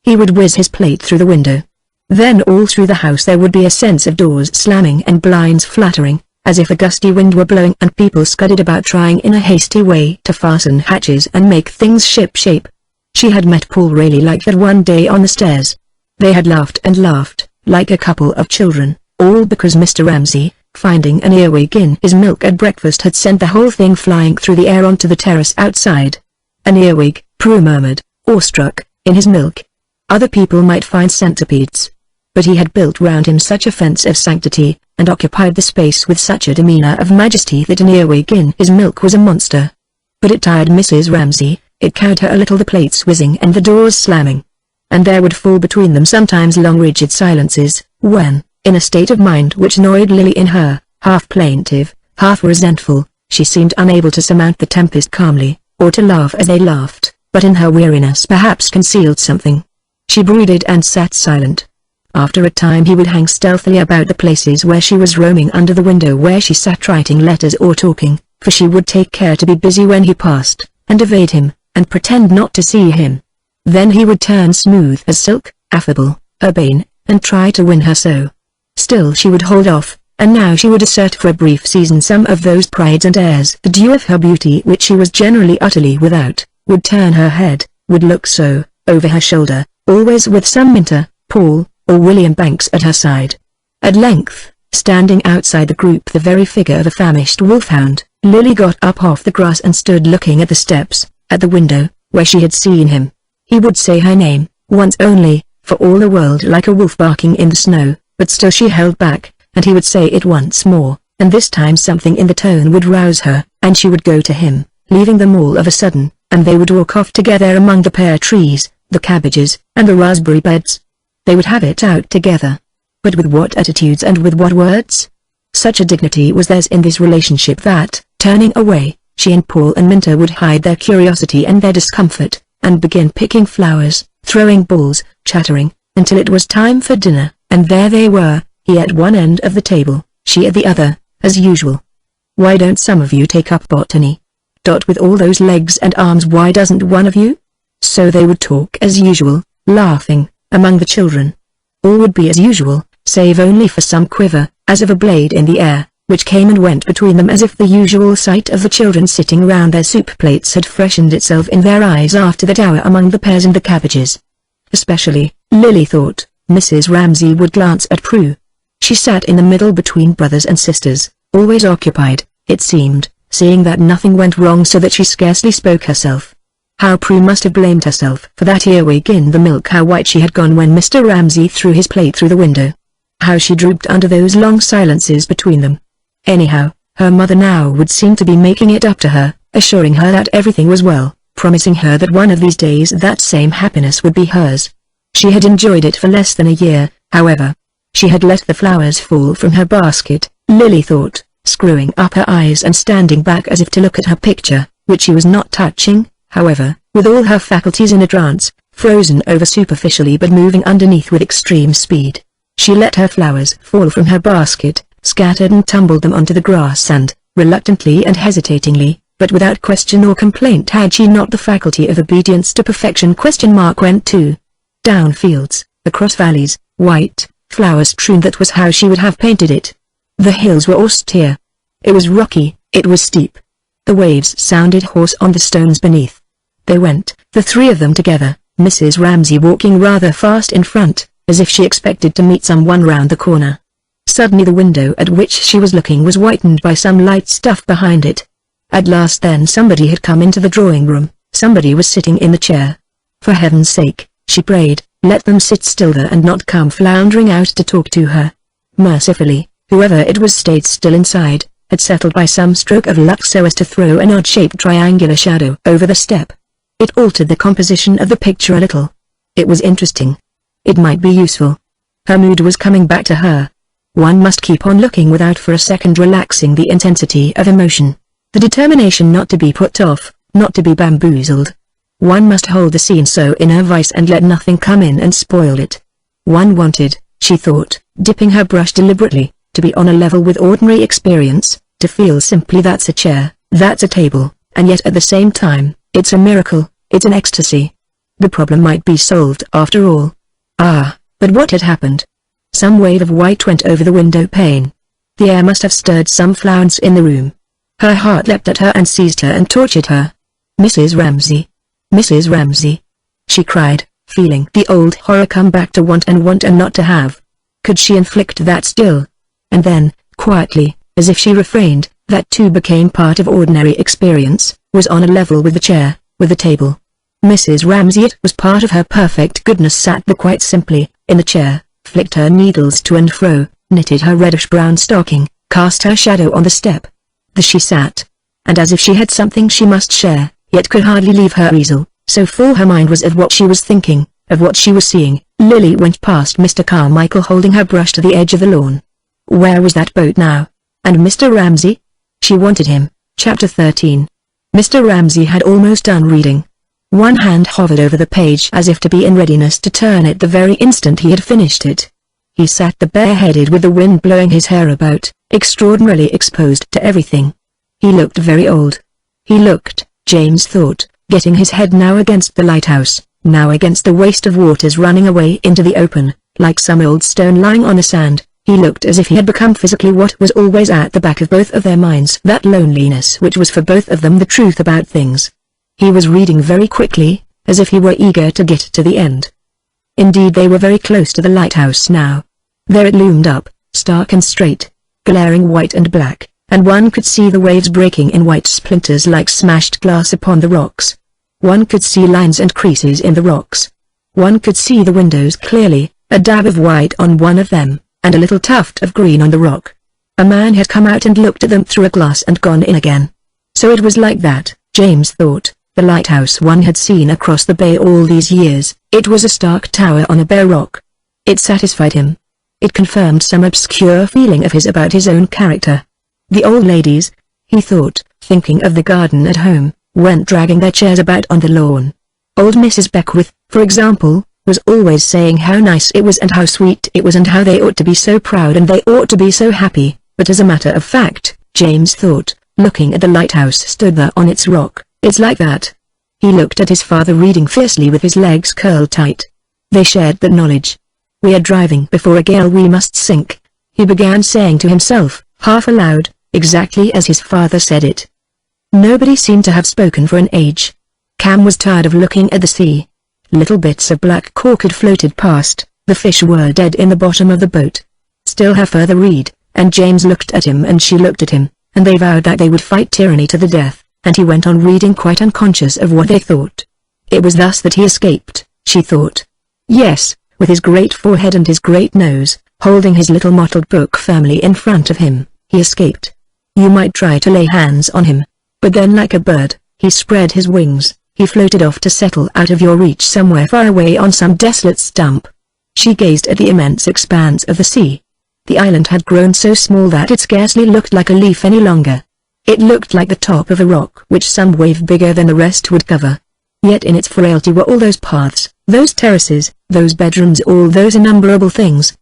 He would whiz his plate through the window. Then all through the house there would be a sense of doors slamming and blinds fluttering, as if a gusty wind were blowing and people scudded about trying in a hasty way to fasten hatches and make things ship-shape. She had met Paul Rayleigh like that one day on the stairs. They had laughed and laughed, like a couple of children, all because Mr. Ramsay, finding an earwig in his milk at breakfast, had sent the whole thing flying through the air onto the terrace outside. An earwig, Prue murmured, awestruck, in his milk. Other people might find centipedes. But he had built round him such a fence of sanctity, and occupied the space with such a demeanor of majesty that an earwig in his milk was a monster. But it tired Mrs. Ramsay, it cowed her a little, the plates whizzing and the doors slamming. And there would fall between them sometimes long rigid silences, when, in a state of mind which annoyed Lily in her, half plaintive, half resentful, she seemed unable to surmount the tempest calmly, or to laugh as they laughed, but in her weariness perhaps concealed something. She brooded and sat silent. After a time he would hang stealthily about the places where she was roaming, under the window where she sat writing letters or talking, for she would take care to be busy when he passed, and evade him, and pretend not to see him. Then he would turn smooth as silk, affable, urbane, and try to win her so. Still she would hold off, and now she would assert for a brief season some of those prides and airs, the due of her beauty which she was generally utterly without, would turn her head, would look so, over her shoulder, always with some Minter, Paul, or William Banks at her side. At length, standing outside the group, the very figure of a famished wolfhound, Lily got up off the grass and stood looking at the steps, at the window, where she had seen him. He would say her name, once only, for all the world like a wolf barking in the snow, but still she held back, and he would say it once more, and this time something in the tone would rouse her, and she would go to him, leaving them all of a sudden, and they would walk off together among the pear trees, the cabbages, and the raspberry beds. They would have it out together. But with what attitudes and with what words? Such a dignity was theirs in this relationship that, turning away, she and Paul and Minter would hide their curiosity and their discomfort, and begin picking flowers, throwing balls, chattering, until it was time for dinner, and there they were, he at one end of the table, she at the other, as usual. "Why don't some of you take up botany? With all those legs and arms, why doesn't one of you?" So they would talk as usual, laughing, among the children. All would be as usual, save only for some quiver, as of a blade in the air, which came and went between them, as if the usual sight of the children sitting round their soup plates had freshened itself in their eyes after that hour among the pears and the cabbages. Especially, Lily thought, Mrs. Ramsay would glance at Prue. She sat in the middle between brothers and sisters, always occupied, it seemed, seeing that nothing went wrong, so that she scarcely spoke herself. How Prue must have blamed herself for that earwig in the milk, how white she had gone when Mr. Ramsay threw his plate through the window. How she drooped under those long silences between them. Anyhow, her mother now would seem to be making it up to her, assuring her that everything was well, promising her that one of these days that same happiness would be hers. She had enjoyed it for less than a year, however. She had let the flowers fall from her basket, Lily thought, screwing up her eyes and standing back as if to look at her picture, which she was not touching, however, with all her faculties in a trance, frozen over superficially but moving underneath with extreme speed. She let her flowers fall from her basket, scattered and tumbled them onto the grass, and, reluctantly and hesitatingly, but without question or complaint, had she not the faculty of obedience to perfection, went to. Down fields, across valleys, white, flowers strewn, that was how she would have painted it. The hills were austere. It was rocky, it was steep. The waves sounded hoarse on the stones beneath. They went, the three of them together, Mrs. Ramsay walking rather fast in front, as if she expected to meet someone round the corner. Suddenly the window at which she was looking was whitened by some light stuff behind it. At last then somebody had come into the drawing room, somebody was sitting in the chair. For heaven's sake, she prayed, let them sit still there and not come floundering out to talk to her. Mercifully, whoever it was stayed still inside, had settled by some stroke of luck so as to throw an odd-shaped triangular shadow over the step. It altered the composition of the picture a little. It was interesting. It might be useful. Her mood was coming back to her. One must keep on looking without for a second relaxing the intensity of emotion. The determination not to be put off, not to be bamboozled. One must hold the scene so in her vice and let nothing come in and spoil it. One wanted, she thought, dipping her brush deliberately, to be on a level with ordinary experience, to feel simply that's a chair, that's a table, and yet at the same time, it's a miracle, it's an ecstasy. The problem might be solved after all. Ah, but what had happened? Some wave of white went over the window pane. The air must have stirred some flowers in the room. Her heart leapt at her and seized her and tortured her. Mrs. Ramsay. Mrs. Ramsay. She cried, feeling the old horror come back to want and not to have. Could she inflict that still? And then, quietly, as if she refrained, that too became part of ordinary experience, was on a level with the chair, with the table. Mrs. Ramsay, it was part of her perfect goodness, sat there quite simply, in the chair, flicked her needles to and fro, knitted her reddish-brown stocking, cast her shadow on the step. There she sat. And as if she had something she must share, yet could hardly leave her easel, so full her mind was of what she was thinking, of what she was seeing, Lily went past Mr. Carmichael holding her brush to the edge of the lawn. Where was that boat now? And Mr. Ramsay? She wanted him. Chapter 13. Mr. Ramsay had almost done reading. One hand hovered over the page as if to be in readiness to turn it the very instant he had finished it. He sat there bareheaded with the wind blowing his hair about, extraordinarily exposed to everything. He looked very old. He looked, James thought, getting his head now against the lighthouse, now against the waste of waters running away into the open, like some old stone lying on the sand. He looked as if he had become physically what was always at the back of both of their minds, that loneliness which was for both of them the truth about things. He was reading very quickly, as if he were eager to get to the end. Indeed, they were very close to the lighthouse now. There it loomed up, stark and straight, glaring white and black, and one could see the waves breaking in white splinters like smashed glass upon the rocks. One could see lines and creases in the rocks. One could see the windows clearly, a dab of white on one of them, and a little tuft of green on the rock. A man had come out and looked at them through a glass and gone in again. So it was like that, James thought, the lighthouse one had seen across the bay all these years. It was a stark tower on a bare rock. It satisfied him. It confirmed some obscure feeling of his about his own character. The old ladies, he thought, thinking of the garden at home, went dragging their chairs about on the lawn. Old Mrs. Beckwith, for example, was always saying how nice it was and how sweet it was and how they ought to be so proud and they ought to be so happy, but as a matter of fact, James thought, looking at the lighthouse stood there on its rock, it's like that. He looked at his father reading fiercely with his legs curled tight. They shared that knowledge. We are driving before a gale, we must sink, he began saying to himself, half aloud, exactly as his father said it. Nobody seemed to have spoken for an age. Cam was tired of looking at the sea. Little bits of black cork had floated past, the fish were dead in the bottom of the boat. Still her father read, and James looked at him and she looked at him, and they vowed that they would fight tyranny to the death, and he went on reading quite unconscious of what they thought. It was thus that he escaped, she thought. Yes, with his great forehead and his great nose, holding his little mottled book firmly in front of him, he escaped. You might try to lay hands on him, but then like a bird, he spread his wings. He floated off to settle out of your reach somewhere far away on some desolate stump. She gazed at the immense expanse of the sea. The island had grown so small that it scarcely looked like a leaf any longer. It looked like the top of a rock which some wave bigger than the rest would cover. Yet in its frailty were all those paths, those terraces, those bedrooms, all those innumerable things.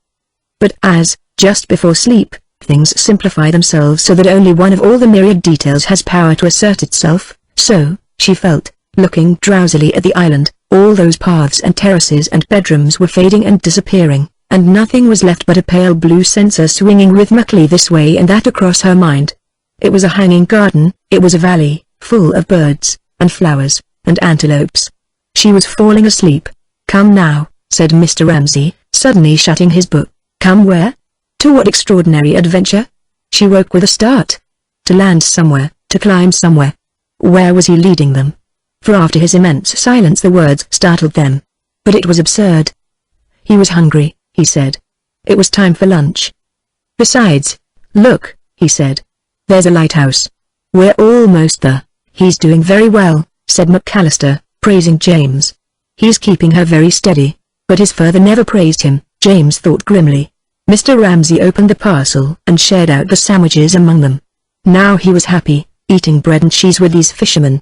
But as, just before sleep, things simplify themselves so that only one of all the myriad details has power to assert itself, so, she felt, looking drowsily at the island, all those paths and terraces and bedrooms were fading and disappearing, and nothing was left but a pale blue censer swinging rhythmically this way and that across her mind. It was a hanging garden, it was a valley, full of birds, and flowers, and antelopes. She was falling asleep. Come now, said Mr. Ramsay, suddenly shutting his book. Come where? To what extraordinary adventure? She woke with a start. To land somewhere, to climb somewhere. Where was he leading them? For after his immense silence the words startled them. But it was absurd. He was hungry, he said. It was time for lunch. Besides, look, he said. There's a lighthouse. We're almost there. He's doing very well, said McAllister, praising James. He's keeping her very steady. But his father never praised him, James thought grimly. Mr. Ramsay opened the parcel and shared out the sandwiches among them. Now he was happy, eating bread and cheese with these fishermen.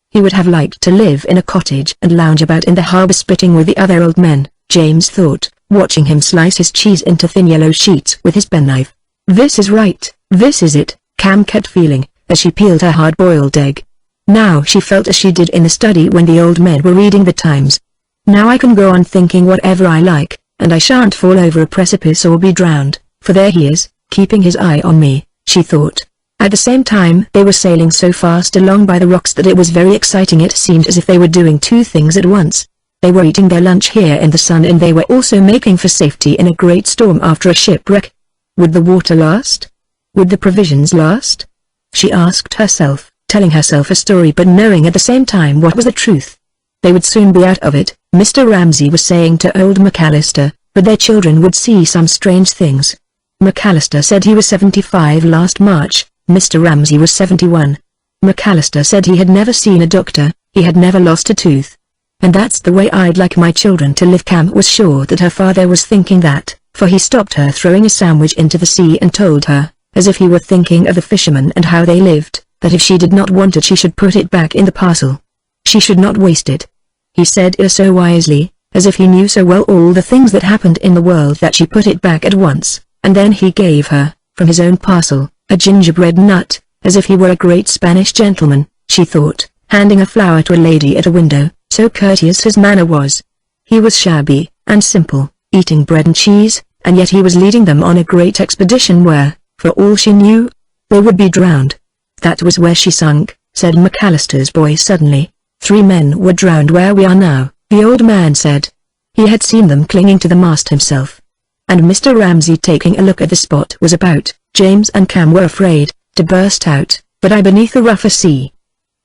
He would have liked to live in a cottage and lounge about in the harbour spitting with the other old men, James thought, watching him slice his cheese into thin yellow sheets with his penknife. This is right, this is it, Cam kept feeling, as she peeled her hard-boiled egg. Now she felt as she did in the study when the old men were reading the Times. Now I can go on thinking whatever I like, and I shan't fall over a precipice or be drowned, for there he is, keeping his eye on me, she thought. At the same time they were sailing so fast along by the rocks that it was very exciting. It seemed as if they were doing two things at once. They were eating their lunch here in the sun and they were also making for safety in a great storm after a shipwreck. Would the water last? Would the provisions last? She asked herself, telling herself a story but knowing at the same time what was the truth. They would soon be out of it, Mr. Ramsay was saying to old McAllister, but their children would see some strange things. McAllister said he was 75 last March. Mr. Ramsay was 71. McAllister said he had never seen a doctor, he had never lost a tooth. And that's the way I'd like my children to live. Cam was sure that her father was thinking that, for he stopped her throwing a sandwich into the sea and told her, as if he were thinking of the fishermen and how they lived, that if she did not want it she should put it back in the parcel. She should not waste it. He said it so wisely, as if he knew so well all the things that happened in the world that she put it back at once, and then he gave her, from his own parcel, a gingerbread nut, as if he were a great Spanish gentleman, she thought, handing a flower to a lady at a window, so courteous his manner was. He was shabby, and simple, eating bread and cheese, and yet he was leading them on a great expedition where, for all she knew, they would be drowned. That was where she sunk, said McAllister's boy suddenly. 3 men were drowned where we are now, the old man said. He had seen them clinging to the mast himself. And Mr. Ramsay taking a look at the spot was about, James and Cam were afraid, to burst out, but I beneath the rougher sea.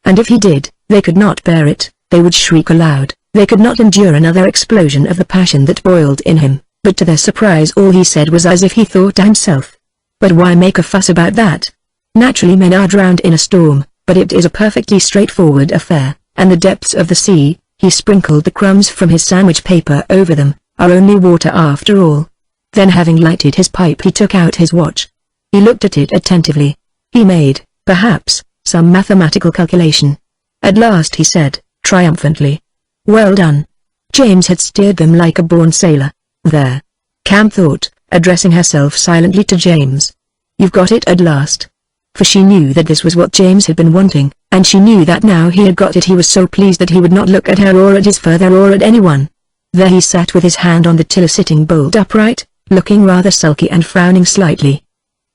And if he did, they could not bear it, they would shriek aloud, they could not endure another explosion of the passion that boiled in him, but to their surprise all he said was as if he thought to himself. But why make a fuss about that? Naturally men are drowned in a storm, but it is a perfectly straightforward affair, and the depths of the sea, he sprinkled the crumbs from his sandwich paper over them, are only water after all. Then having lighted his pipe he took out his watch. He looked at it attentively. He made, perhaps, some mathematical calculation. At last he said, triumphantly, "Well done." James had steered them like a born sailor. There. Cam thought, addressing herself silently to James. "You've got it at last." For she knew that this was what James had been wanting, and she knew that now he had got it he was so pleased that he would not look at her or at his father or at anyone. There he sat with his hand on the tiller sitting bolt upright, looking rather sulky and frowning slightly.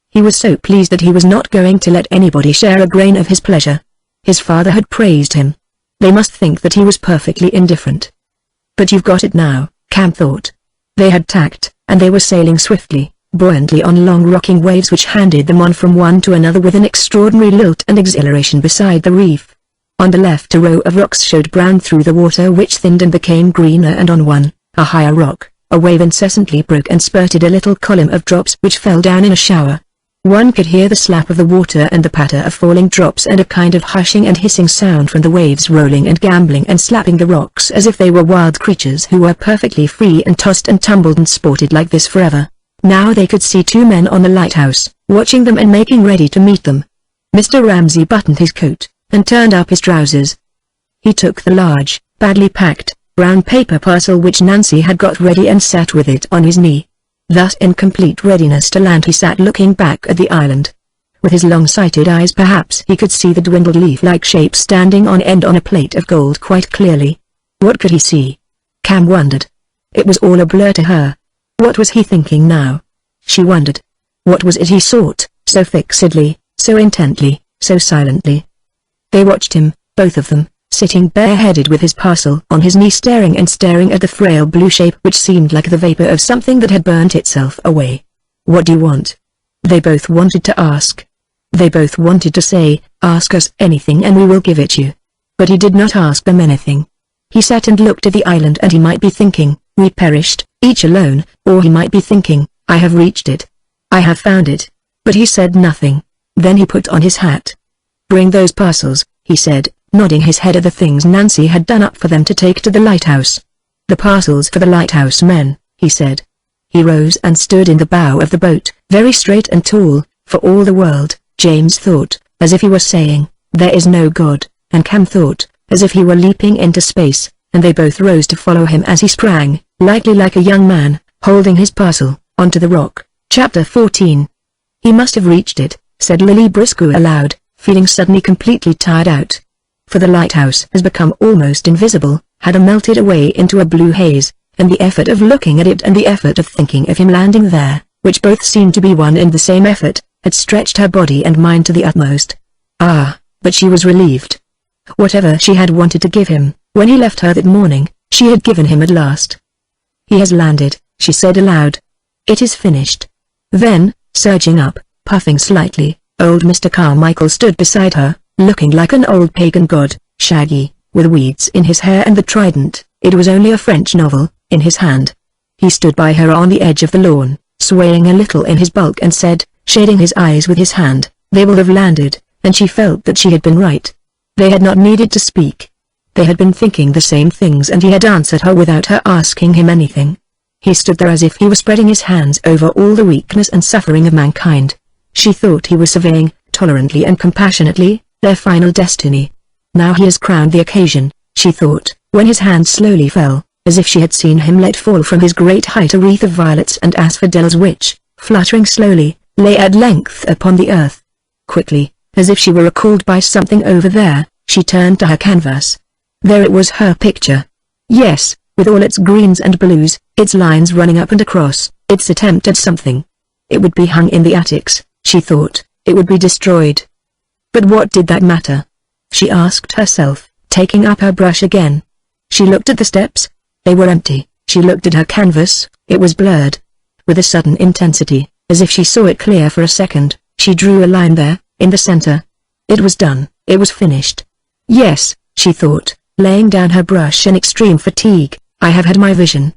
He was so pleased that he was not going to let anybody share a grain of his pleasure. His father had praised him. They must think that he was perfectly indifferent. But you've got it now, Cam thought. They had tacked, and they were sailing swiftly, buoyantly on long rocking waves which handed them on from one to another with an extraordinary lilt and exhilaration beside the reef. On the left a row of rocks showed brown through the water which thinned and became greener, and on one, a higher rock, a wave incessantly broke and spurted a little column of drops which fell down in a shower. One could hear the slap of the water and the patter of falling drops and a kind of hushing and hissing sound from the waves rolling and gambling and slapping the rocks as if they were wild creatures who were perfectly free and tossed and tumbled and sported like this forever. Now they could see 2 men on the lighthouse, watching them and making ready to meet them. Mr. Ramsay buttoned his coat, and turned up his trousers. He took the large, badly packed, brown paper parcel which Nancy had got ready and sat with it on his knee. Thus in complete readiness to land he sat looking back at the island. With his long-sighted eyes perhaps he could see the dwindled leaf-like shape standing on end on a plate of gold quite clearly. What could he see? Cam wondered. It was all a blur to her. What was he thinking now? She wondered. What was it he sought, so fixedly, so intently, so silently? They watched him, both of them, sitting bareheaded with his parcel on his knee, staring and staring at the frail blue shape which seemed like the vapor of something that had burnt itself away. "What do you want?" they both wanted to ask. They both wanted to say, "Ask us anything and we will give it you." But he did not ask them anything. He sat and looked at the island, and he might be thinking, "We perished, each alone," or he might be thinking, "I have reached it. I have found it." But he said nothing. Then he put on his hat. "Bring those parcels," he said, nodding his head at the things Nancy had done up for them to take to the lighthouse. "The parcels for the lighthouse men," he said. He rose and stood in the bow of the boat, very straight and tall, for all the world, James thought, as if he were saying, "There is no God," and Cam thought, as if he were leaping into space, and they both rose to follow him as he sprang, lightly like a young man, holding his parcel, onto the rock. Chapter 14. "He must have reached it," said Lily Briscoe aloud, feeling suddenly completely tired out. For the lighthouse has become almost invisible, had melted away into a blue haze, and the effort of looking at it and the effort of thinking of him landing there, which both seemed to be one and the same effort, had stretched her body and mind to the utmost. But she was relieved. Whatever she had wanted to give him, when he left her that morning, she had given him at last. "He has landed," she said aloud. "It is finished." Then, surging up, puffing slightly, old Mr. Carmichael stood beside her, looking like an old pagan god, shaggy, with weeds in his hair and the trident, it was only a French novel, in his hand. He stood by her on the edge of the lawn, swaying a little in his bulk, and said, shading his eyes with his hand, "They will have landed," and she felt that she had been right. They had not needed to speak. They had been thinking the same things, and he had answered her without her asking him anything. He stood there as if he were spreading his hands over all the weakness and suffering of mankind. She thought he was surveying, tolerantly and compassionately, their final destiny. "Now he has crowned the occasion," she thought, when his hands slowly fell, as if she had seen him let fall from his great height a wreath of violets and asphodels which, fluttering slowly, lay at length upon the earth. Quickly, as if she were recalled by something over there, she turned to her canvas. There it was, her picture. Yes, with all its greens and blues, its lines running up and across, its attempt at something. It would be hung in the attics, she thought, it would be destroyed. But what did that matter? She asked herself, taking up her brush again. She looked at the steps. They were empty. She looked at her canvas, it was blurred. With a sudden intensity, as if she saw it clear for a second, she drew a line there, in the center. It was done, it was finished. Yes, she thought, laying down her brush in extreme fatigue, I have had my vision.